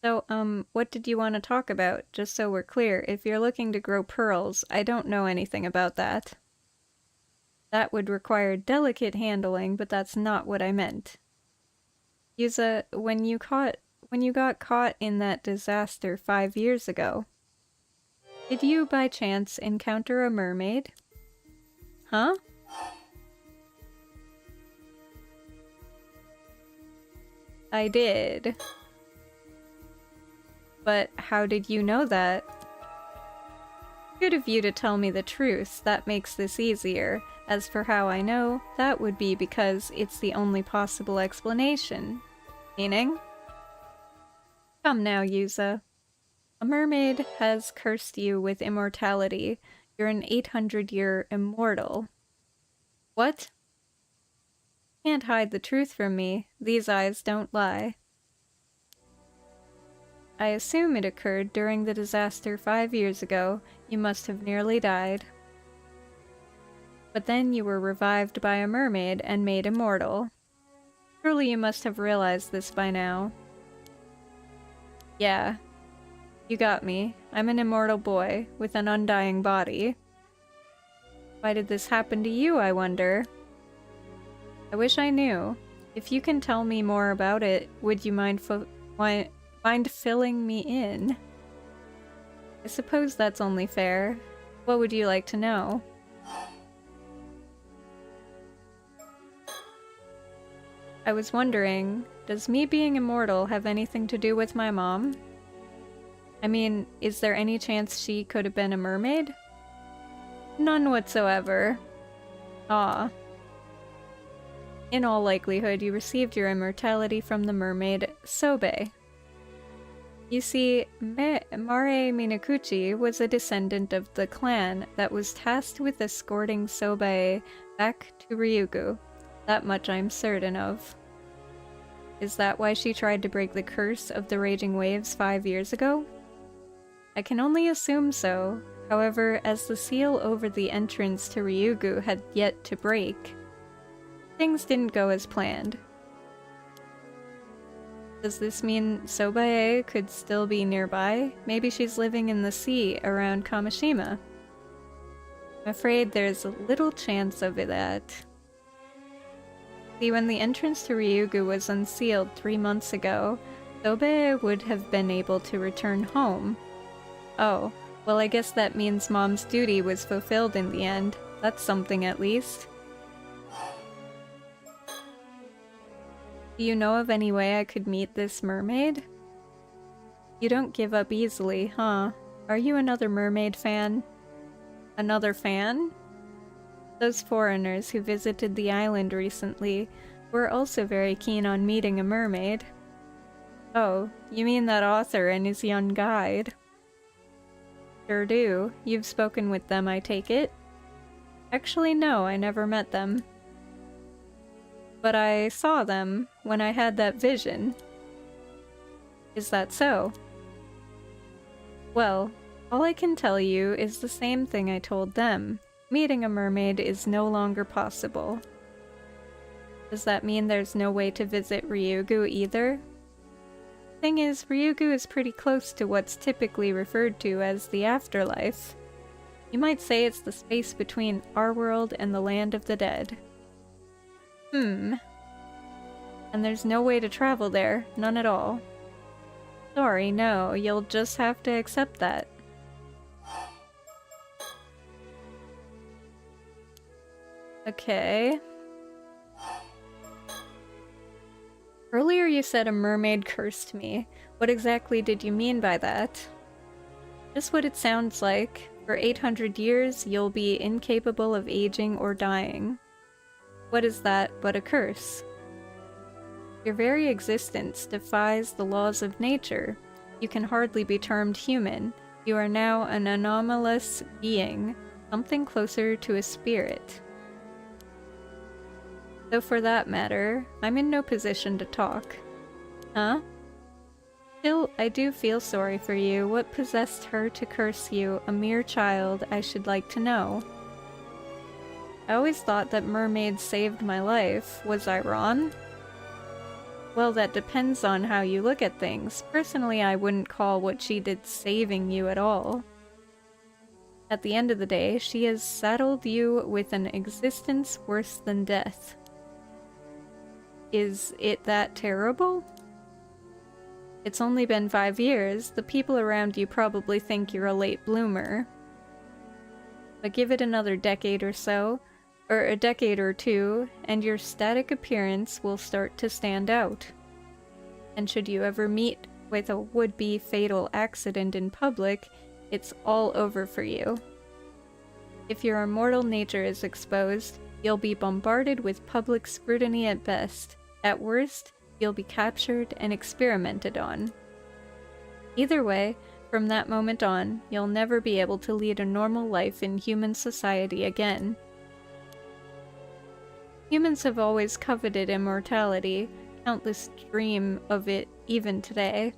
So, what did you want to talk about? Just so we're clear, if you're looking to grow pearls, I don't know anything about that. That would require delicate handling, but that's not what I meant. Yuza, when you got caught in that disaster 5 years ago, did you by chance encounter a mermaid? Huh? I did. But how did you know that? Good of you to tell me the truth. That makes this easier. As for how I know, that would be because it's the only possible explanation. Meaning? Come now, Yuza. A mermaid has cursed you with immortality. You're an 800-year immortal. What? Can't hide the truth from me. These eyes don't lie. I assume it occurred during the disaster 5 years ago. You must have nearly died. But then you were revived by a mermaid and made immortal. Surely you must have realized this by now. Yeah. You got me. I'm an immortal boy with an undying body. Why did this happen to you, I wonder? I wish I knew. If you can tell me more about it, would you mind filling me in? I suppose that's only fair. What would you like to know? I was wondering, does me being immortal have anything to do with my mom? I mean, is there any chance she could have been a mermaid? None whatsoever. Ah. In all likelihood, you received your immortality from the mermaid Sobe. You see, Mare Minakuchi was a descendant of the clan that was tasked with escorting Sobe back to Ryugu. That much I'm certain of. Is that why she tried to break the curse of the raging waves 5 years ago? I can only assume so. However, as the seal over the entrance to Ryugu had yet to break, things didn't go as planned. Does this mean Sobae could still be nearby? Maybe she's living in the sea around Kamishima. I'm afraid there's a little chance of that. See, when the entrance to Ryugu was unsealed 3 months ago, Sobae would have been able to return home. Oh, well, I guess that means Mom's duty was fulfilled in the end. That's something at least. Do you know of any way I could meet this mermaid? You don't give up easily, huh? Are you another Mermaid fan? Another fan? Those foreigners who visited the island recently were also very keen on meeting a mermaid. Oh, you mean that author and his young guide? Sure do. You've spoken with them, I take it? Actually, no, I never met them. But I saw them when I had that vision. Is that so? Well, all I can tell you is the same thing I told them. Meeting a mermaid is no longer possible. Does that mean there's no way to visit Ryugu either? Thing is, Ryugu is pretty close to what's typically referred to as the afterlife. You might say it's the space between our world and the land of the dead. And there's no way to travel there, none at all. Sorry, no, you'll just have to accept that. Okay. Earlier you said a mermaid cursed me. What exactly did you mean by that? Just what it sounds like. For 800 years, you'll be incapable of aging or dying. What is that but a curse? Your very existence defies the laws of nature. You can hardly be termed human. You are now an anomalous being, something closer to a spirit. Though for that matter, I'm in no position to talk. Huh? Still, I do feel sorry for you. What possessed her to curse you, a mere child, I should like to know. I always thought that mermaids saved my life. Was I wrong? Well, that depends on how you look at things. Personally, I wouldn't call what she did saving you at all. At the end of the day, she has saddled you with an existence worse than death. Is it that terrible? It's only been 5 years. The people around you probably think you're a late bloomer. But give it another decade or so, or a decade or two, and your static appearance will start to stand out. And should you ever meet with a would-be fatal accident in public, it's all over for you. If your immortal nature is exposed, you'll be bombarded with public scrutiny at best. At worst, you'll be captured and experimented on. Either way, from that moment on, you'll never be able to lead a normal life in human society again. Humans have always coveted immortality, countless dream of it even today.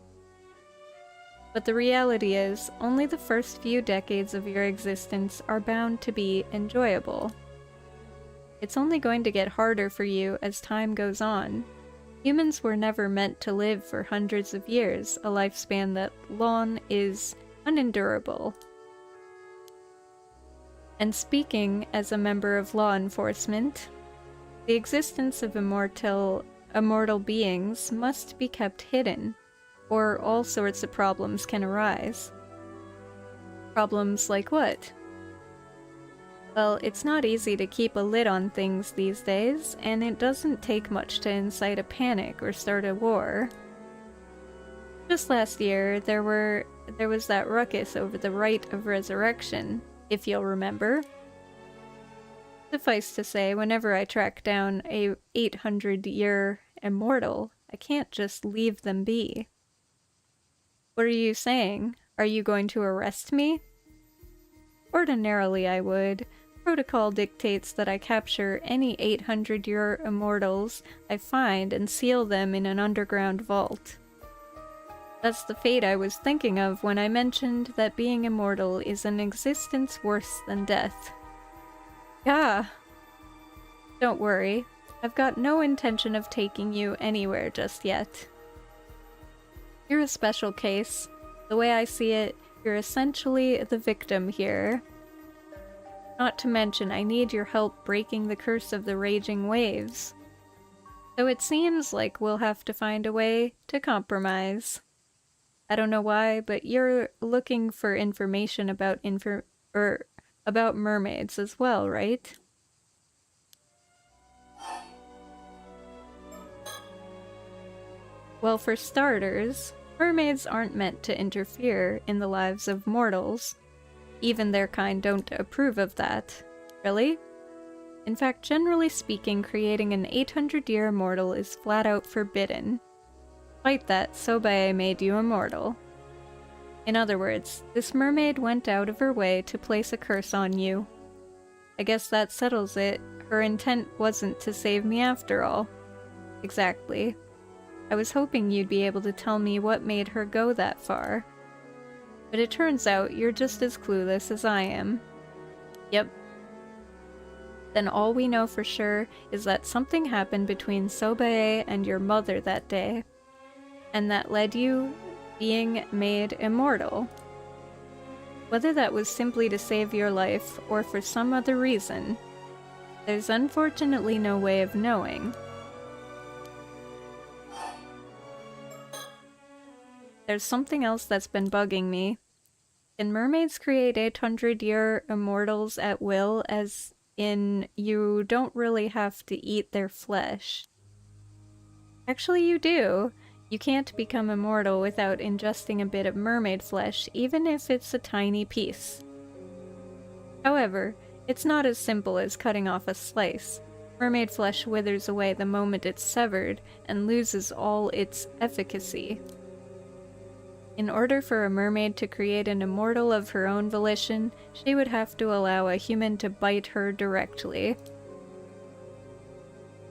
But the reality is, only the first few decades of your existence are bound to be enjoyable. It's only going to get harder for you as time goes on. Humans were never meant to live for hundreds of years, a lifespan that long is unendurable. And speaking as a member of law enforcement, the existence of immortal beings must be kept hidden, or all sorts of problems can arise. Problems like what? Well, it's not easy to keep a lid on things these days, and it doesn't take much to incite a panic or start a war. Just last year, there was that ruckus over the right of resurrection, if you'll remember. Suffice to say, whenever I track down a 800-year immortal, I can't just leave them be. What are you saying? Are you going to arrest me? Ordinarily I would. Protocol dictates that I capture any 800-year immortals I find and seal them in an underground vault. That's the fate I was thinking of when I mentioned that being immortal is an existence worse than death. Yeah. Don't worry. I've got no intention of taking you anywhere just yet. You're a special case. The way I see it, you're essentially the victim here. Not to mention, I need your help breaking the curse of the raging waves. So it seems like we'll have to find a way to compromise. I don't know why, but you're looking for information about about mermaids as well, right? Well, for starters, mermaids aren't meant to interfere in the lives of mortals. Even their kind don't approve of that. Really? In fact, generally speaking, creating an 800-year immortal is flat out forbidden. Despite that, Sobae made you immortal. In other words, this mermaid went out of her way to place a curse on you. I guess that settles it. Her intent wasn't to save me after all. Exactly. I was hoping you'd be able to tell me what made her go that far. But it turns out you're just as clueless as I am. Yep. Then all we know for sure is that something happened between Sobae and your mother that day, and that led you being made immortal. Whether that was simply to save your life or for some other reason, there's unfortunately no way of knowing. There's something else that's been bugging me. Can mermaids create 800-year immortals at will, as in you don't really have to eat their flesh? Actually, you do. You can't become immortal without ingesting a bit of mermaid flesh, even if it's a tiny piece. However, it's not as simple as cutting off a slice. Mermaid flesh withers away the moment it's severed and loses all its efficacy. In order for a mermaid to create an immortal of her own volition, she would have to allow a human to bite her directly.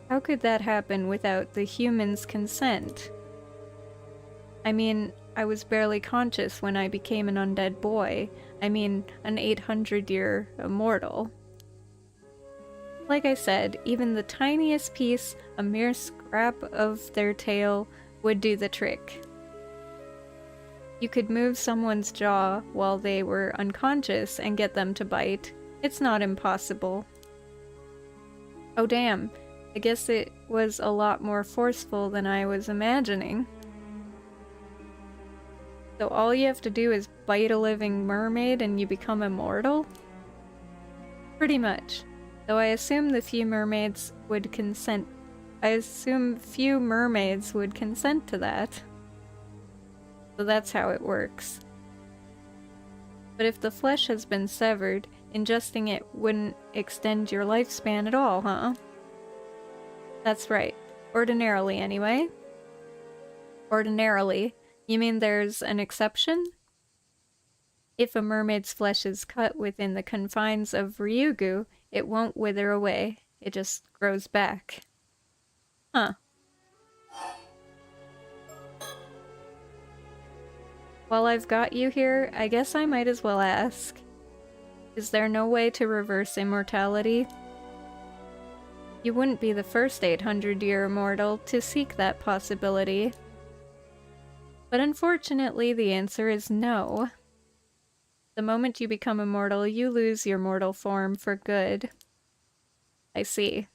How could that happen without the human's consent? I mean, I was barely conscious when I became an undead boy. I mean, an 800-year immortal. Like I said, even the tiniest piece, a mere scrap of their tail, would do the trick. You could move someone's jaw while they were unconscious and get them to bite. It's not impossible. Oh damn, I guess it was a lot more forceful than I was imagining. So all you have to do is bite a living mermaid and you become immortal? Pretty much. Though I assume few mermaids would consent to that. So that's how it works. But if the flesh has been severed, ingesting it wouldn't extend your lifespan at all, huh? That's right. Ordinarily, anyway. Ordinarily? You mean there's an exception? If a mermaid's flesh is cut within the confines of Ryugu, it won't wither away. It just grows back. Huh. While I've got you here, I guess I might as well ask. Is there no way to reverse immortality? You wouldn't be the first 800-year immortal to seek that possibility. But unfortunately, the answer is no. The moment you become immortal, you lose your mortal form for good. I see.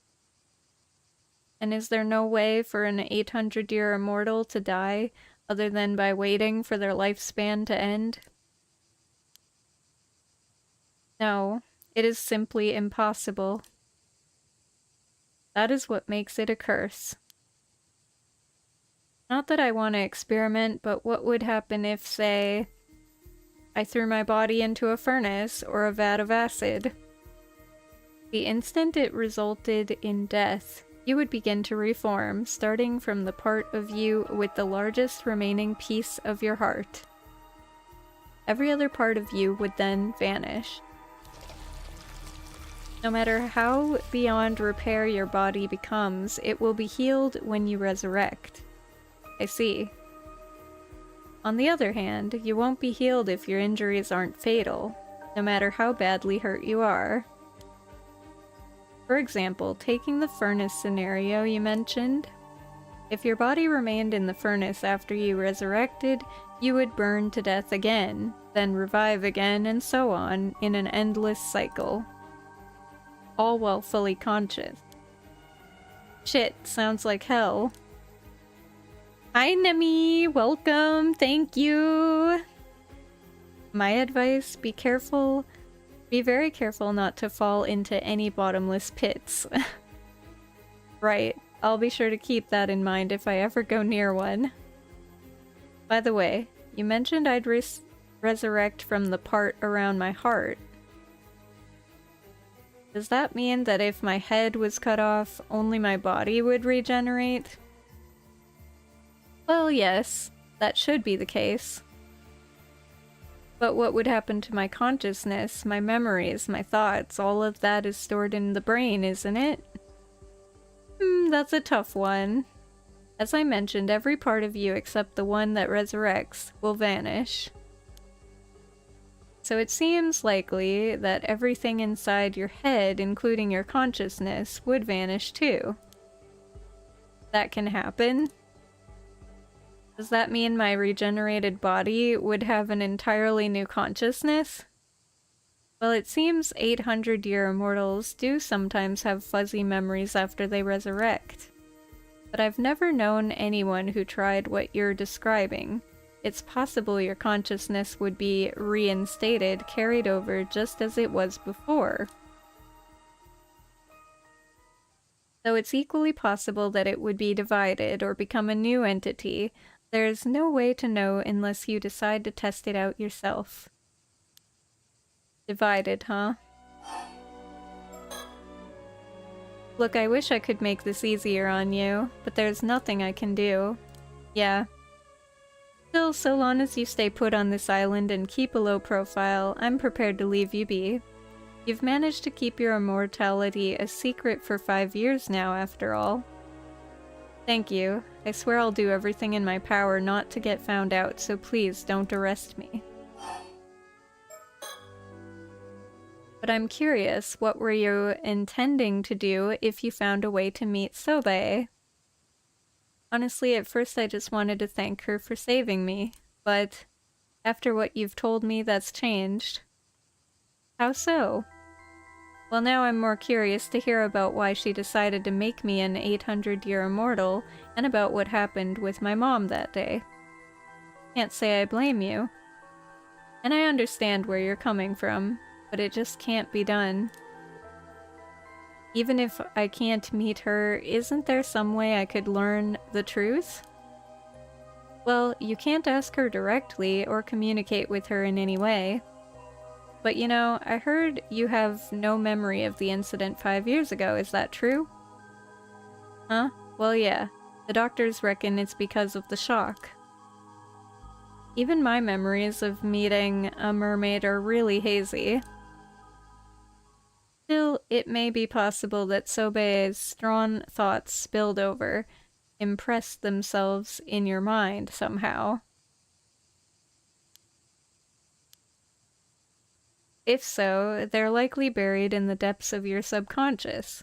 And is there no way for an 800-year immortal to die other than by waiting for their lifespan to end? No, it is simply impossible. That is what makes it a curse. Not that I want to experiment, but what would happen if, say, I threw my body into a furnace or a vat of acid? The instant it resulted in death, you would begin to reform, starting from the part of you with the largest remaining piece of your heart. Every other part of you would then vanish. No matter how beyond repair your body becomes, it will be healed when you resurrect. I see. On the other hand, you won't be healed if your injuries aren't fatal, no matter how badly hurt you are. For example, taking the furnace scenario you mentioned, if your body remained in the furnace after you resurrected, you would burn to death again, then revive again, and so on, in an endless cycle. All while fully conscious. Shit, sounds like hell. Hi Nemi, welcome, thank you! My advice, be very careful not to fall into any bottomless pits. Right, I'll be sure to keep that in mind if I ever go near one. By the way, you mentioned I'd resurrect from the part around my heart. Does that mean that if my head was cut off, only my body would regenerate? Well, yes, that should be the case. But what would happen to my consciousness, my memories, my thoughts? All of that is stored in the brain, isn't it? That's a tough one. As I mentioned, every part of you except the one that resurrects will vanish. So it seems likely that everything inside your head, including your consciousness, would vanish too. That can happen. Does that mean my regenerated body would have an entirely new consciousness? Well, it seems 800-year immortals do sometimes have fuzzy memories after they resurrect. But I've never known anyone who tried what you're describing. It's possible your consciousness would be reinstated, carried over just as it was before. Though it's equally possible that it would be divided or become a new entity, there's no way to know unless you decide to test it out yourself. Divided, huh? Look, I wish I could make this easier on you, but there's nothing I can do. Yeah. Still, so long as you stay put on this island and keep a low profile, I'm prepared to leave you be. You've managed to keep your immortality a secret for 5 years now, after all. Thank you. I swear I'll do everything in my power not to get found out, so please don't arrest me. But I'm curious, what were you intending to do if you found a way to meet Sobe? Honestly, at first I just wanted to thank her for saving me, but after what you've told me, that's changed. How so? Well, now I'm more curious to hear about why she decided to make me an 800-year immortal, and about what happened with my mom that day. Can't say I blame you. And I understand where you're coming from, but it just can't be done. Even if I can't meet her, isn't there some way I could learn the truth? Well, you can't ask her directly or communicate with her in any way. But you know, I heard you have no memory of the incident 5 years ago, is that true? Huh? Well, yeah. The doctors reckon it's because of the shock. Even my memories of meeting a mermaid are really hazy. Still, it may be possible that Sobe's strong thoughts spilled over, impressed themselves in your mind somehow. If so, they're likely buried in the depths of your subconscious.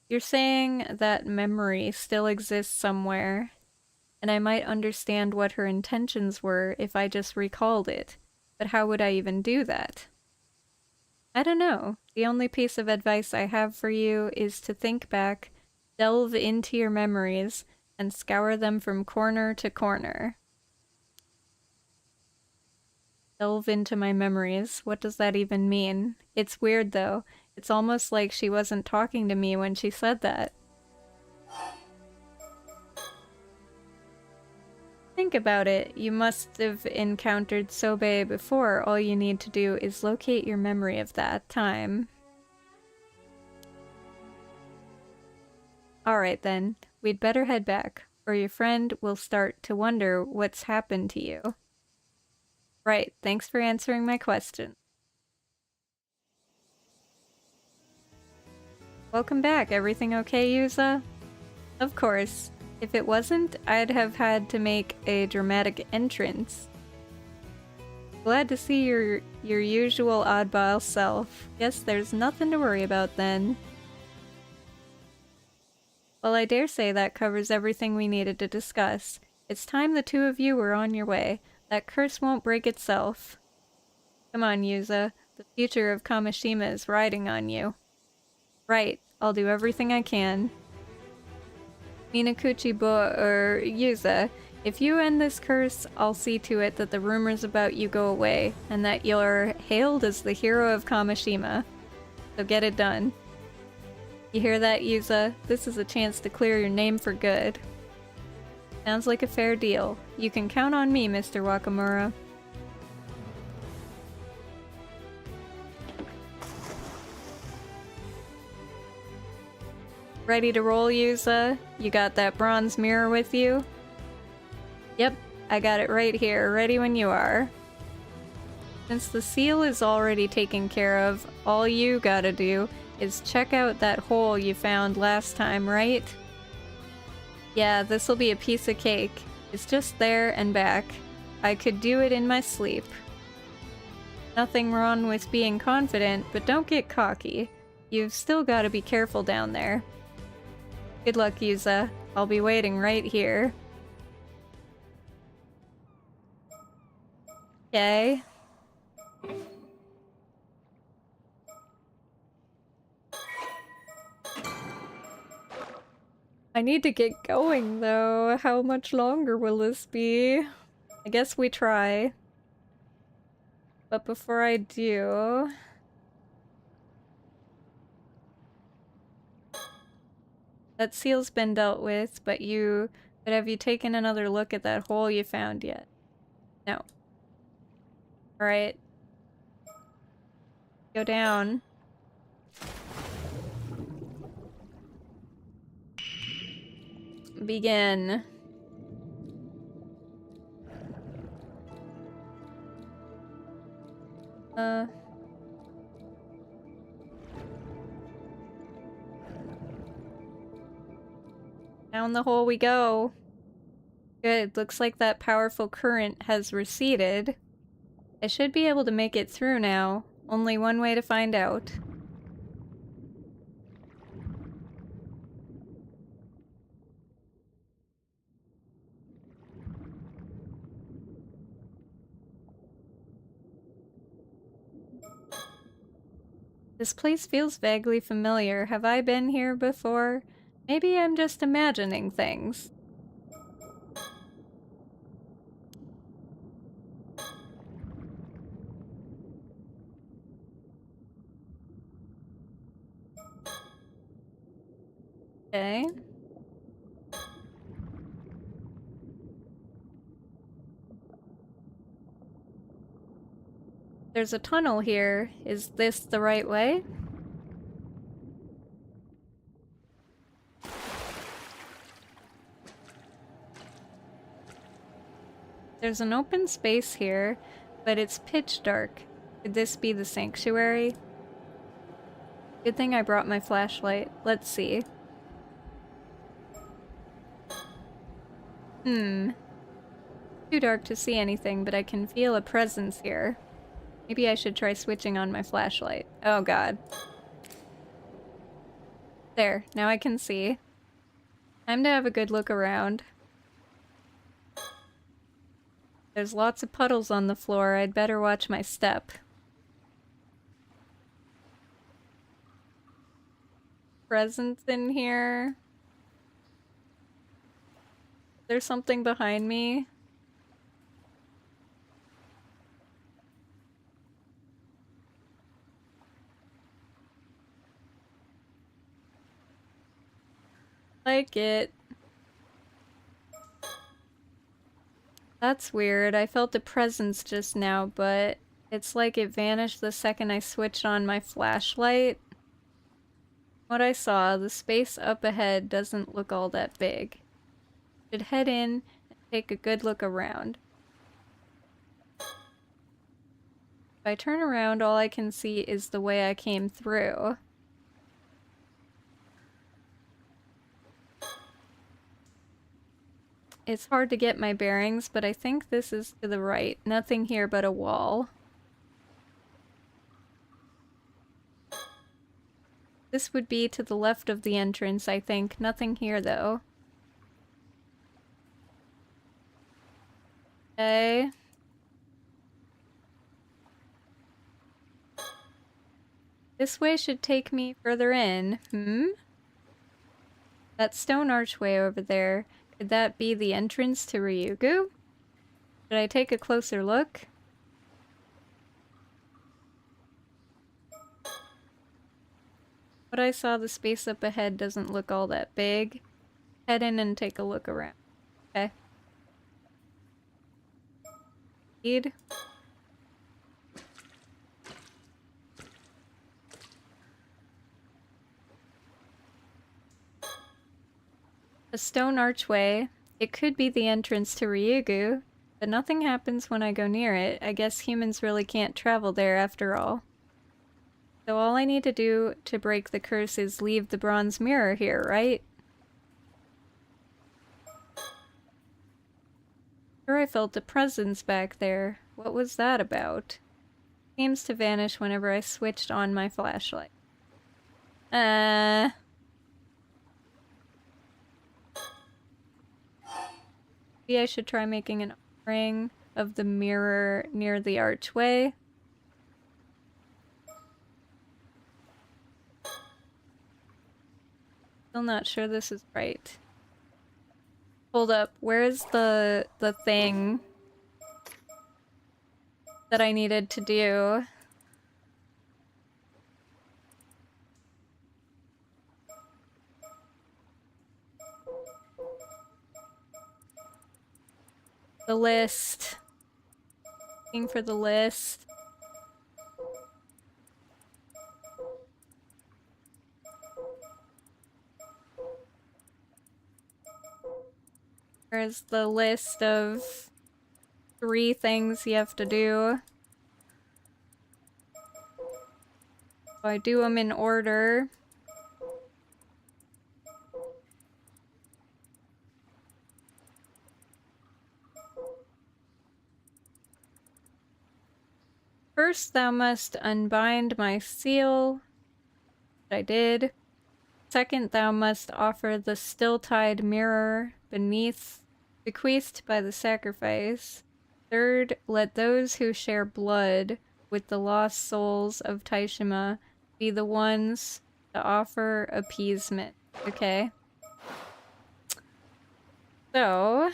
You're saying that memory still exists somewhere, and I might understand what her intentions were if I just recalled it, but how would I even do that? I don't know. The only piece of advice I have for you is to think back, delve into your memories, and scour them from corner to corner. Delve into my memories. What does that even mean? It's weird though. It's almost like she wasn't talking to me when she said that. Think about it. You must have encountered Sobe before. All you need to do is locate your memory of that time. Alright then. We'd better head back, or your friend will start to wonder what's happened to you. Right, thanks for answering my question. Welcome back, everything okay, Yuza? Of course. If it wasn't, I'd have had to make a dramatic entrance. Glad to see your usual oddball self. Guess there's nothing to worry about then. Well, I dare say that covers everything we needed to discuss. It's time the two of you were on your way. That curse won't break itself. Come on, Yuza. The future of Kamishima is riding on you. Right. I'll do everything I can. Yuza, if you end this curse, I'll see to it that the rumors about you go away, and that you're hailed as the hero of Kamishima. So get it done. You hear that, Yuza? This is a chance to clear your name for good. Sounds like a fair deal. You can count on me, Mr. Wakamura. Ready to roll, Yuza? You got that bronze mirror with you? Yep, I got it right here, ready when you are. Since the seal is already taken care of, all you gotta do is check out that hole you found last time, right? Yeah, this'll be a piece of cake. It's just there and back. I could do it in my sleep. Nothing wrong with being confident, but don't get cocky. You've still gotta be careful down there. Good luck, Yuza. I'll be waiting right here. Okay. I need to get going, though. How much longer will this be? I guess we try. But before I do... That seal's been dealt with, but have you taken another look at that hole you found yet? No. Alright. Go down. Begin. Down the hole we go. Good, looks like that powerful current has receded. I should be able to make it through now. Only one way to find out. This place feels vaguely familiar. Have I been here before? Maybe I'm just imagining things. Okay. There's a tunnel here. Is this the right way? There's an open space here, but it's pitch dark. Could this be the sanctuary? Good thing I brought my flashlight. Let's see. Too dark to see anything, but I can feel a presence here. Maybe I should try switching on my flashlight. Oh god. There, now I can see. Time to have a good look around. There's lots of puddles on the floor. I'd better watch my step. Presents in here. There's something behind me. Like it. That's weird. I felt a presence just now, but it's like it vanished the second I switched on my flashlight. What I saw, the space up ahead doesn't look all that big. Should head in and take a good look around. If I turn around, all I can see is the way I came through. It's hard to get my bearings, but I think this is to the right. Nothing here but a wall. This would be to the left of the entrance, I think. Nothing here, though. Okay. This way should take me further in. That stone archway over there. Could that be the entrance to Ryugu? Should I take a closer look? What I saw, the space up ahead doesn't look all that big. Head in and take a look around. Okay. Lead. A stone archway. It could be the entrance to Ryugu, but nothing happens when I go near it. I guess humans really can't travel there after all. So all I need to do to break the curse is leave the bronze mirror here, right? Sure, I felt a presence back there. What was that about? Seems to vanish whenever I switched on my flashlight. Maybe I should try making an offering of the mirror near the archway. Still not sure this is right. Hold up, where's the thing that I needed to do? The list. Looking for the list. There's the list of 3 things you have to do. So I do them in order. First, thou must unbind my seal. Which I did. Second, thou must offer the still-tied mirror bequeathed by the sacrifice. Third, let those who share blood with the lost souls of Taishima be the ones to offer appeasement. Okay. So...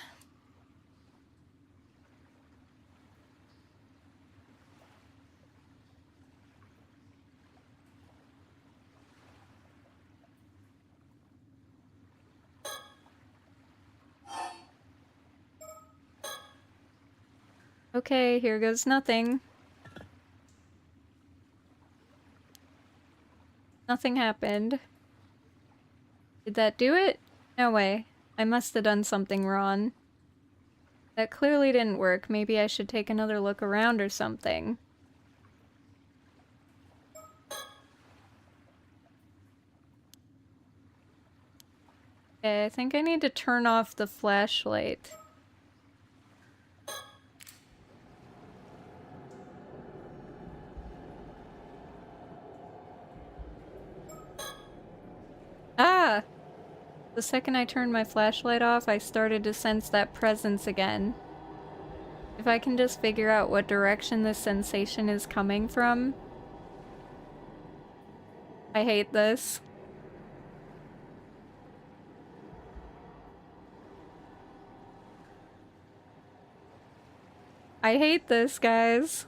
okay, here goes nothing. Nothing happened. Did that do it? No way. I must have done something wrong. That clearly didn't work. Maybe I should take another look around or something. Okay, I think I need to turn off the flashlight. Ah! The second I turned my flashlight off, I started to sense that presence again. If I can just figure out what direction this sensation is coming from. I hate this. I hate this, guys.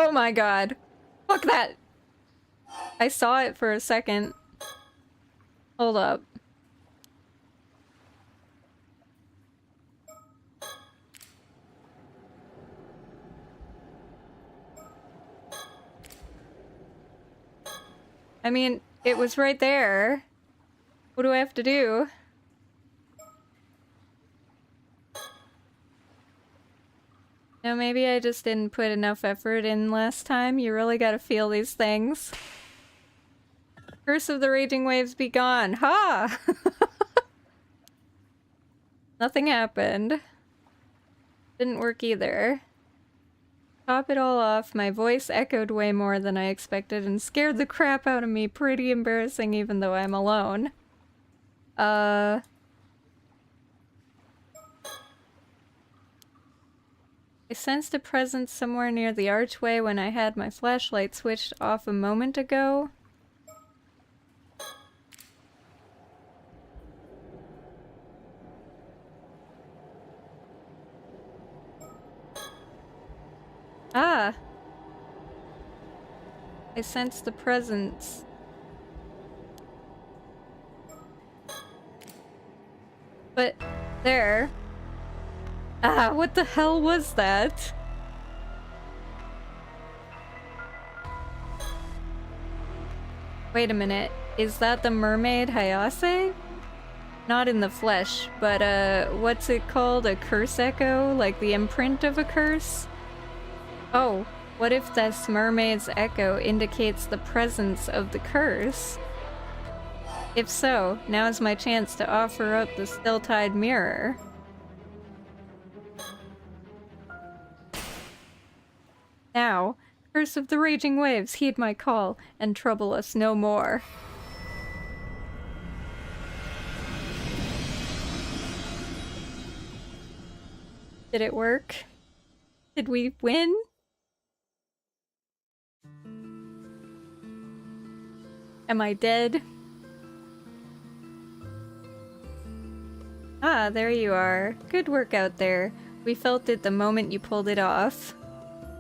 Oh my god. Fuck that! I saw it for a second. Hold up. I mean, it was right there. What do I have to do? No, maybe I just didn't put enough effort in last time. You really gotta feel these things. Curse of the Raging Waves be gone. Ha! Nothing happened. Didn't work either. Top it all off, my voice echoed way more than I expected and scared the crap out of me. Pretty embarrassing even though I'm alone. I sensed a presence somewhere near the archway when I had my flashlight switched off a moment ago. Ah! I sensed the presence. But there. Ah, what the hell was that? Wait a minute. Is that the mermaid Hayase? Not in the flesh, but what's it called? A curse echo? Like the imprint of a curse? Oh, what if this mermaid's echo indicates the presence of the curse? If so, now's my chance to offer up the still-tide mirror. Now, Curse of the Raging Waves, heed my call, and trouble us no more. Did it work? Did we win? Am I dead? Ah, there you are. Good work out there. We felt it the moment you pulled it off.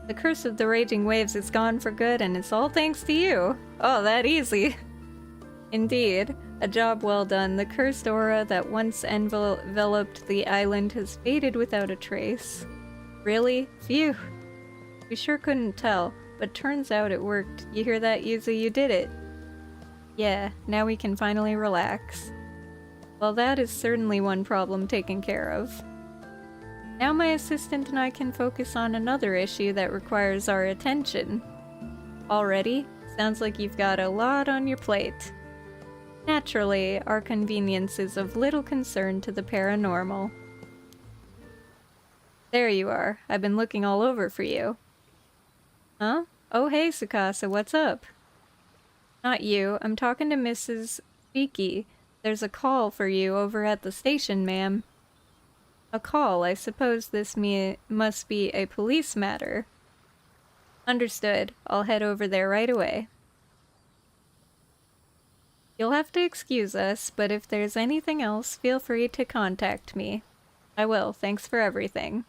The Curse of the Raging Waves is gone for good, and it's all thanks to you. Oh, that easy. Indeed. A job well done. The cursed aura that once enveloped the island has faded without a trace. Really? Phew. We sure couldn't tell, but turns out it worked. You hear that, Yuzu? You did it. Yeah, now we can finally relax. Well, that is certainly one problem taken care of. Now my assistant and I can focus on another issue that requires our attention. Already? Sounds like you've got a lot on your plate. Naturally, our convenience is of little concern to the paranormal. There you are. I've been looking all over for you. Huh? Oh hey, Tsukasa, what's up? Not you. I'm talking to Mrs. Shiki. There's a call for you over at the station, ma'am. A call? I suppose this must be a police matter. Understood. I'll head over there right away. You'll have to excuse us, but if there's anything else, feel free to contact me. I will. Thanks for everything.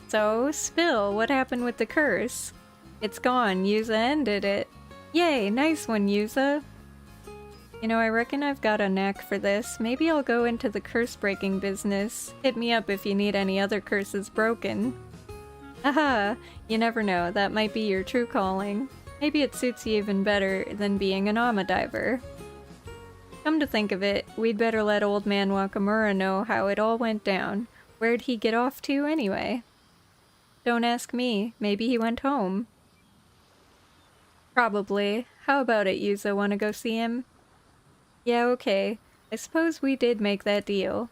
So, spill, what happened with the curse? It's gone. Yuza ended it. Yay, nice one, Yuza. You know, I reckon I've got a knack for this. Maybe I'll go into the curse-breaking business. Hit me up if you need any other curses broken. Haha, you never know, that might be your true calling. Maybe it suits you even better than being an Ama diver. Come to think of it, we'd better let old man Wakamura know how it all went down. Where'd he get off to anyway? Don't ask me, maybe he went home. Probably. How about it, Yuza? Wanna go see him? Yeah, okay. I suppose we did make that deal.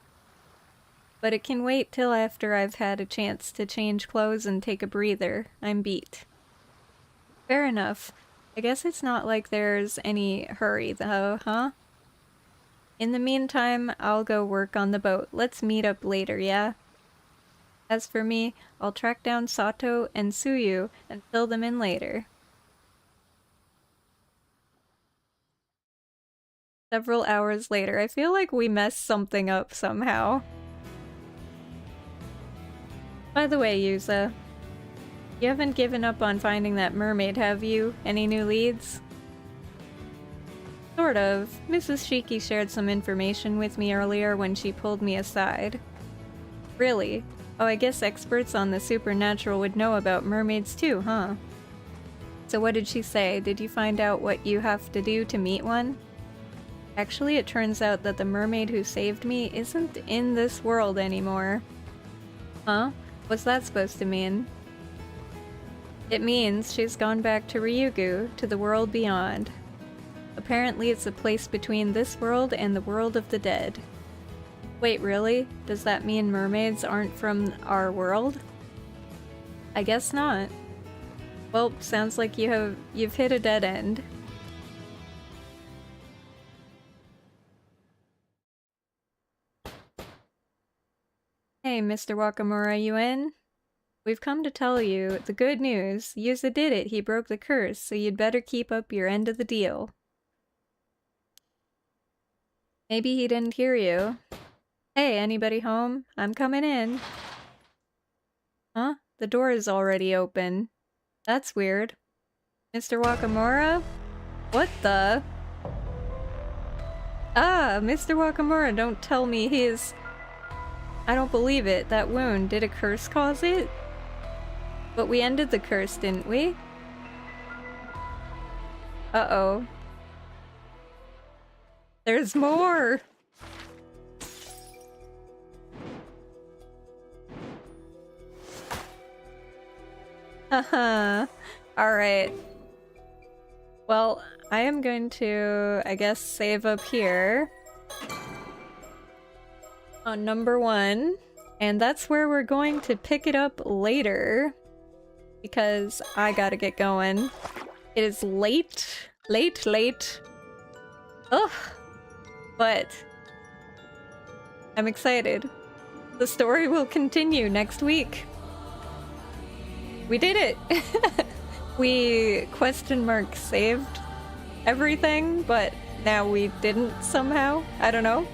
But it can wait till after I've had a chance to change clothes and take a breather. I'm beat. Fair enough. I guess it's not like there's any hurry though, huh? In the meantime, I'll go work on the boat. Let's meet up later, yeah? As for me, I'll track down Sato and Tsuyu and fill them in later. Several hours later, I feel like we messed something up somehow. By the way, Yuza, you haven't given up on finding that mermaid, have you? Any new leads? Sort of. Mrs. Shiki shared some information with me earlier when she pulled me aside. Really? Oh, I guess experts on the supernatural would know about mermaids too, huh? So what did she say? Did you find out what you have to do to meet one? Actually, it turns out that the mermaid who saved me isn't in this world anymore. Huh? What's that supposed to mean? It means she's gone back to Ryugu, to the world beyond. Apparently it's a place between this world and the world of the dead. Wait, really? Does that mean mermaids aren't from our world? I guess not. Well, sounds like you've hit a dead end. Hey, Mr. Wakamura, you in? We've come to tell you the good news. Yuza did it. He broke the curse, so you'd better keep up your end of the deal. Maybe he didn't hear you. Hey, anybody home? I'm coming in. Huh? The door is already open. That's weird. Mr. Wakamura? What the? Ah, Mr. Wakamura, don't tell me his... I don't believe it. That wound, did a curse cause it? But we ended the curse, didn't we? Uh-oh. There's more! Haha. Alright. Well, I am going to, I guess, save up here. On number 1. And that's where we're going to pick it up later. Because I gotta get going. It is late. Late. Ugh. But I'm excited. The story will continue next week. We did it! We saved everything, but now we didn't somehow. I don't know.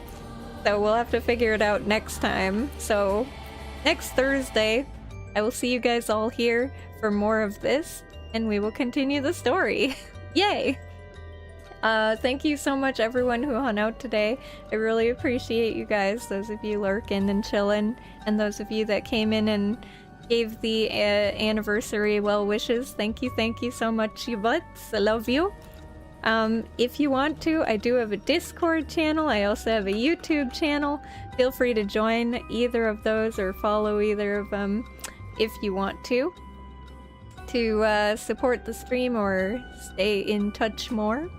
So we'll have to figure it out next time. So next Thursday, I will see you guys all here for more of this, and we will continue the story. Yay! Thank you so much everyone who hung out today. I really appreciate you guys, those of you lurking and chilling, and those of you that came in and gave the anniversary well wishes. Thank you so much, you butts. I love you. If you want to, I do have a Discord channel. I also have a YouTube channel. Feel free to join either of those or follow either of them if you want to support the stream or stay in touch more.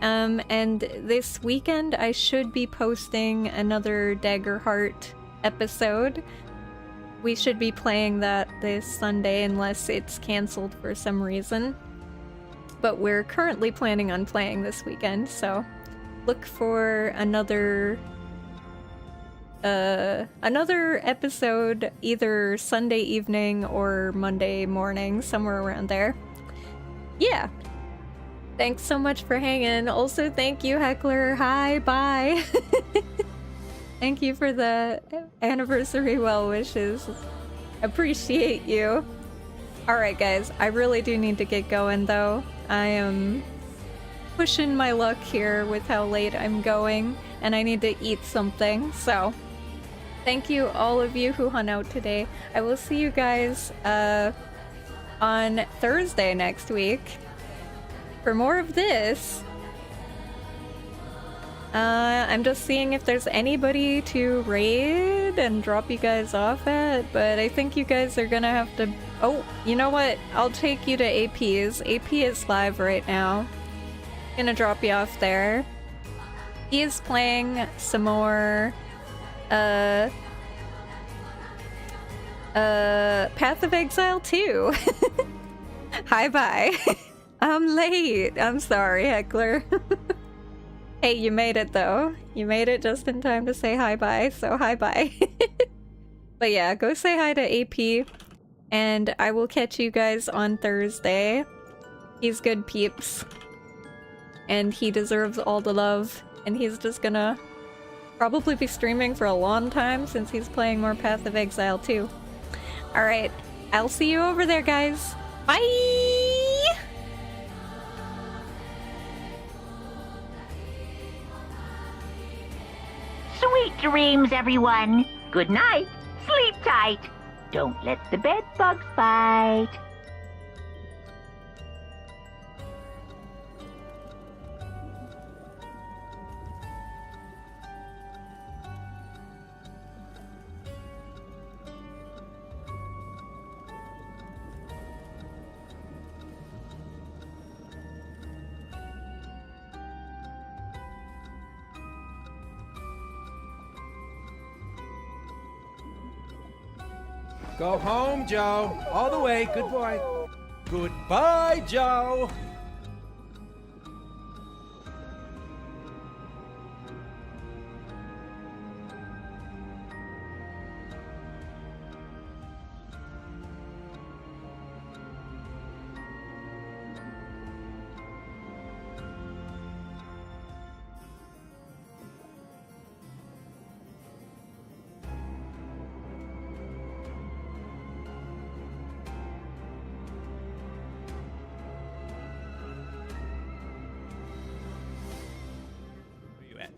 And this weekend I should be posting another Daggerheart episode. We should be playing that this Sunday unless it's cancelled for some reason. But we're currently planning on playing this weekend, so look for another episode either Sunday evening or Monday morning, somewhere around there. Yeah. Thanks so much for hanging. Also, thank you, Heckler. Hi, bye. Thank you for the anniversary well wishes. Appreciate you. Alright guys, I really do need to get going though. I am pushing my luck here with how late I'm going, and I need to eat something, so thank you all of you who hung out today. I will see you guys on Thursday next week for more of this. I'm just seeing if there's anybody to raid and drop you guys off at, but I think you guys are gonna have to... Oh, you know what? I'll take you to AP's. AP is live right now. Gonna drop you off there. He is playing some more... Path of Exile 2. Hi, bye. I'm late. I'm sorry, Heckler. Hey, you made it though. You made it just in time to say hi-bye, so hi-bye. But yeah, go say hi to AP, and I will catch you guys on Thursday. He's good peeps. And he deserves all the love, and he's just gonna probably be streaming for a long time since he's playing more Path of Exile too. Alright, I'll see you over there, guys. Bye! Sweet dreams, everyone. Good night. Sleep tight. Don't let the bed bugs bite. Go home, Joe. All the way. Good boy. Goodbye, Joe. Where you at?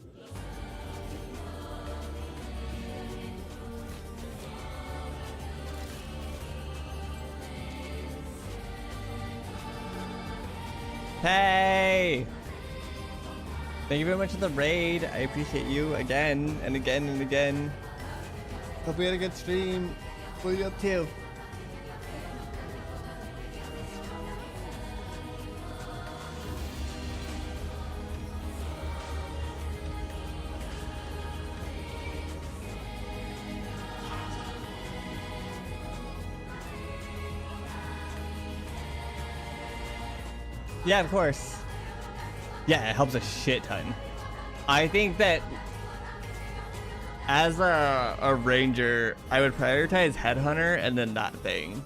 Hey! Thank you very much for the raid. I appreciate you again and again and again. Hope we had a good stream. What are you up to? Yeah, of course. Yeah, it helps a shit ton. I think that as a ranger, I would prioritize headhunter and then that thing.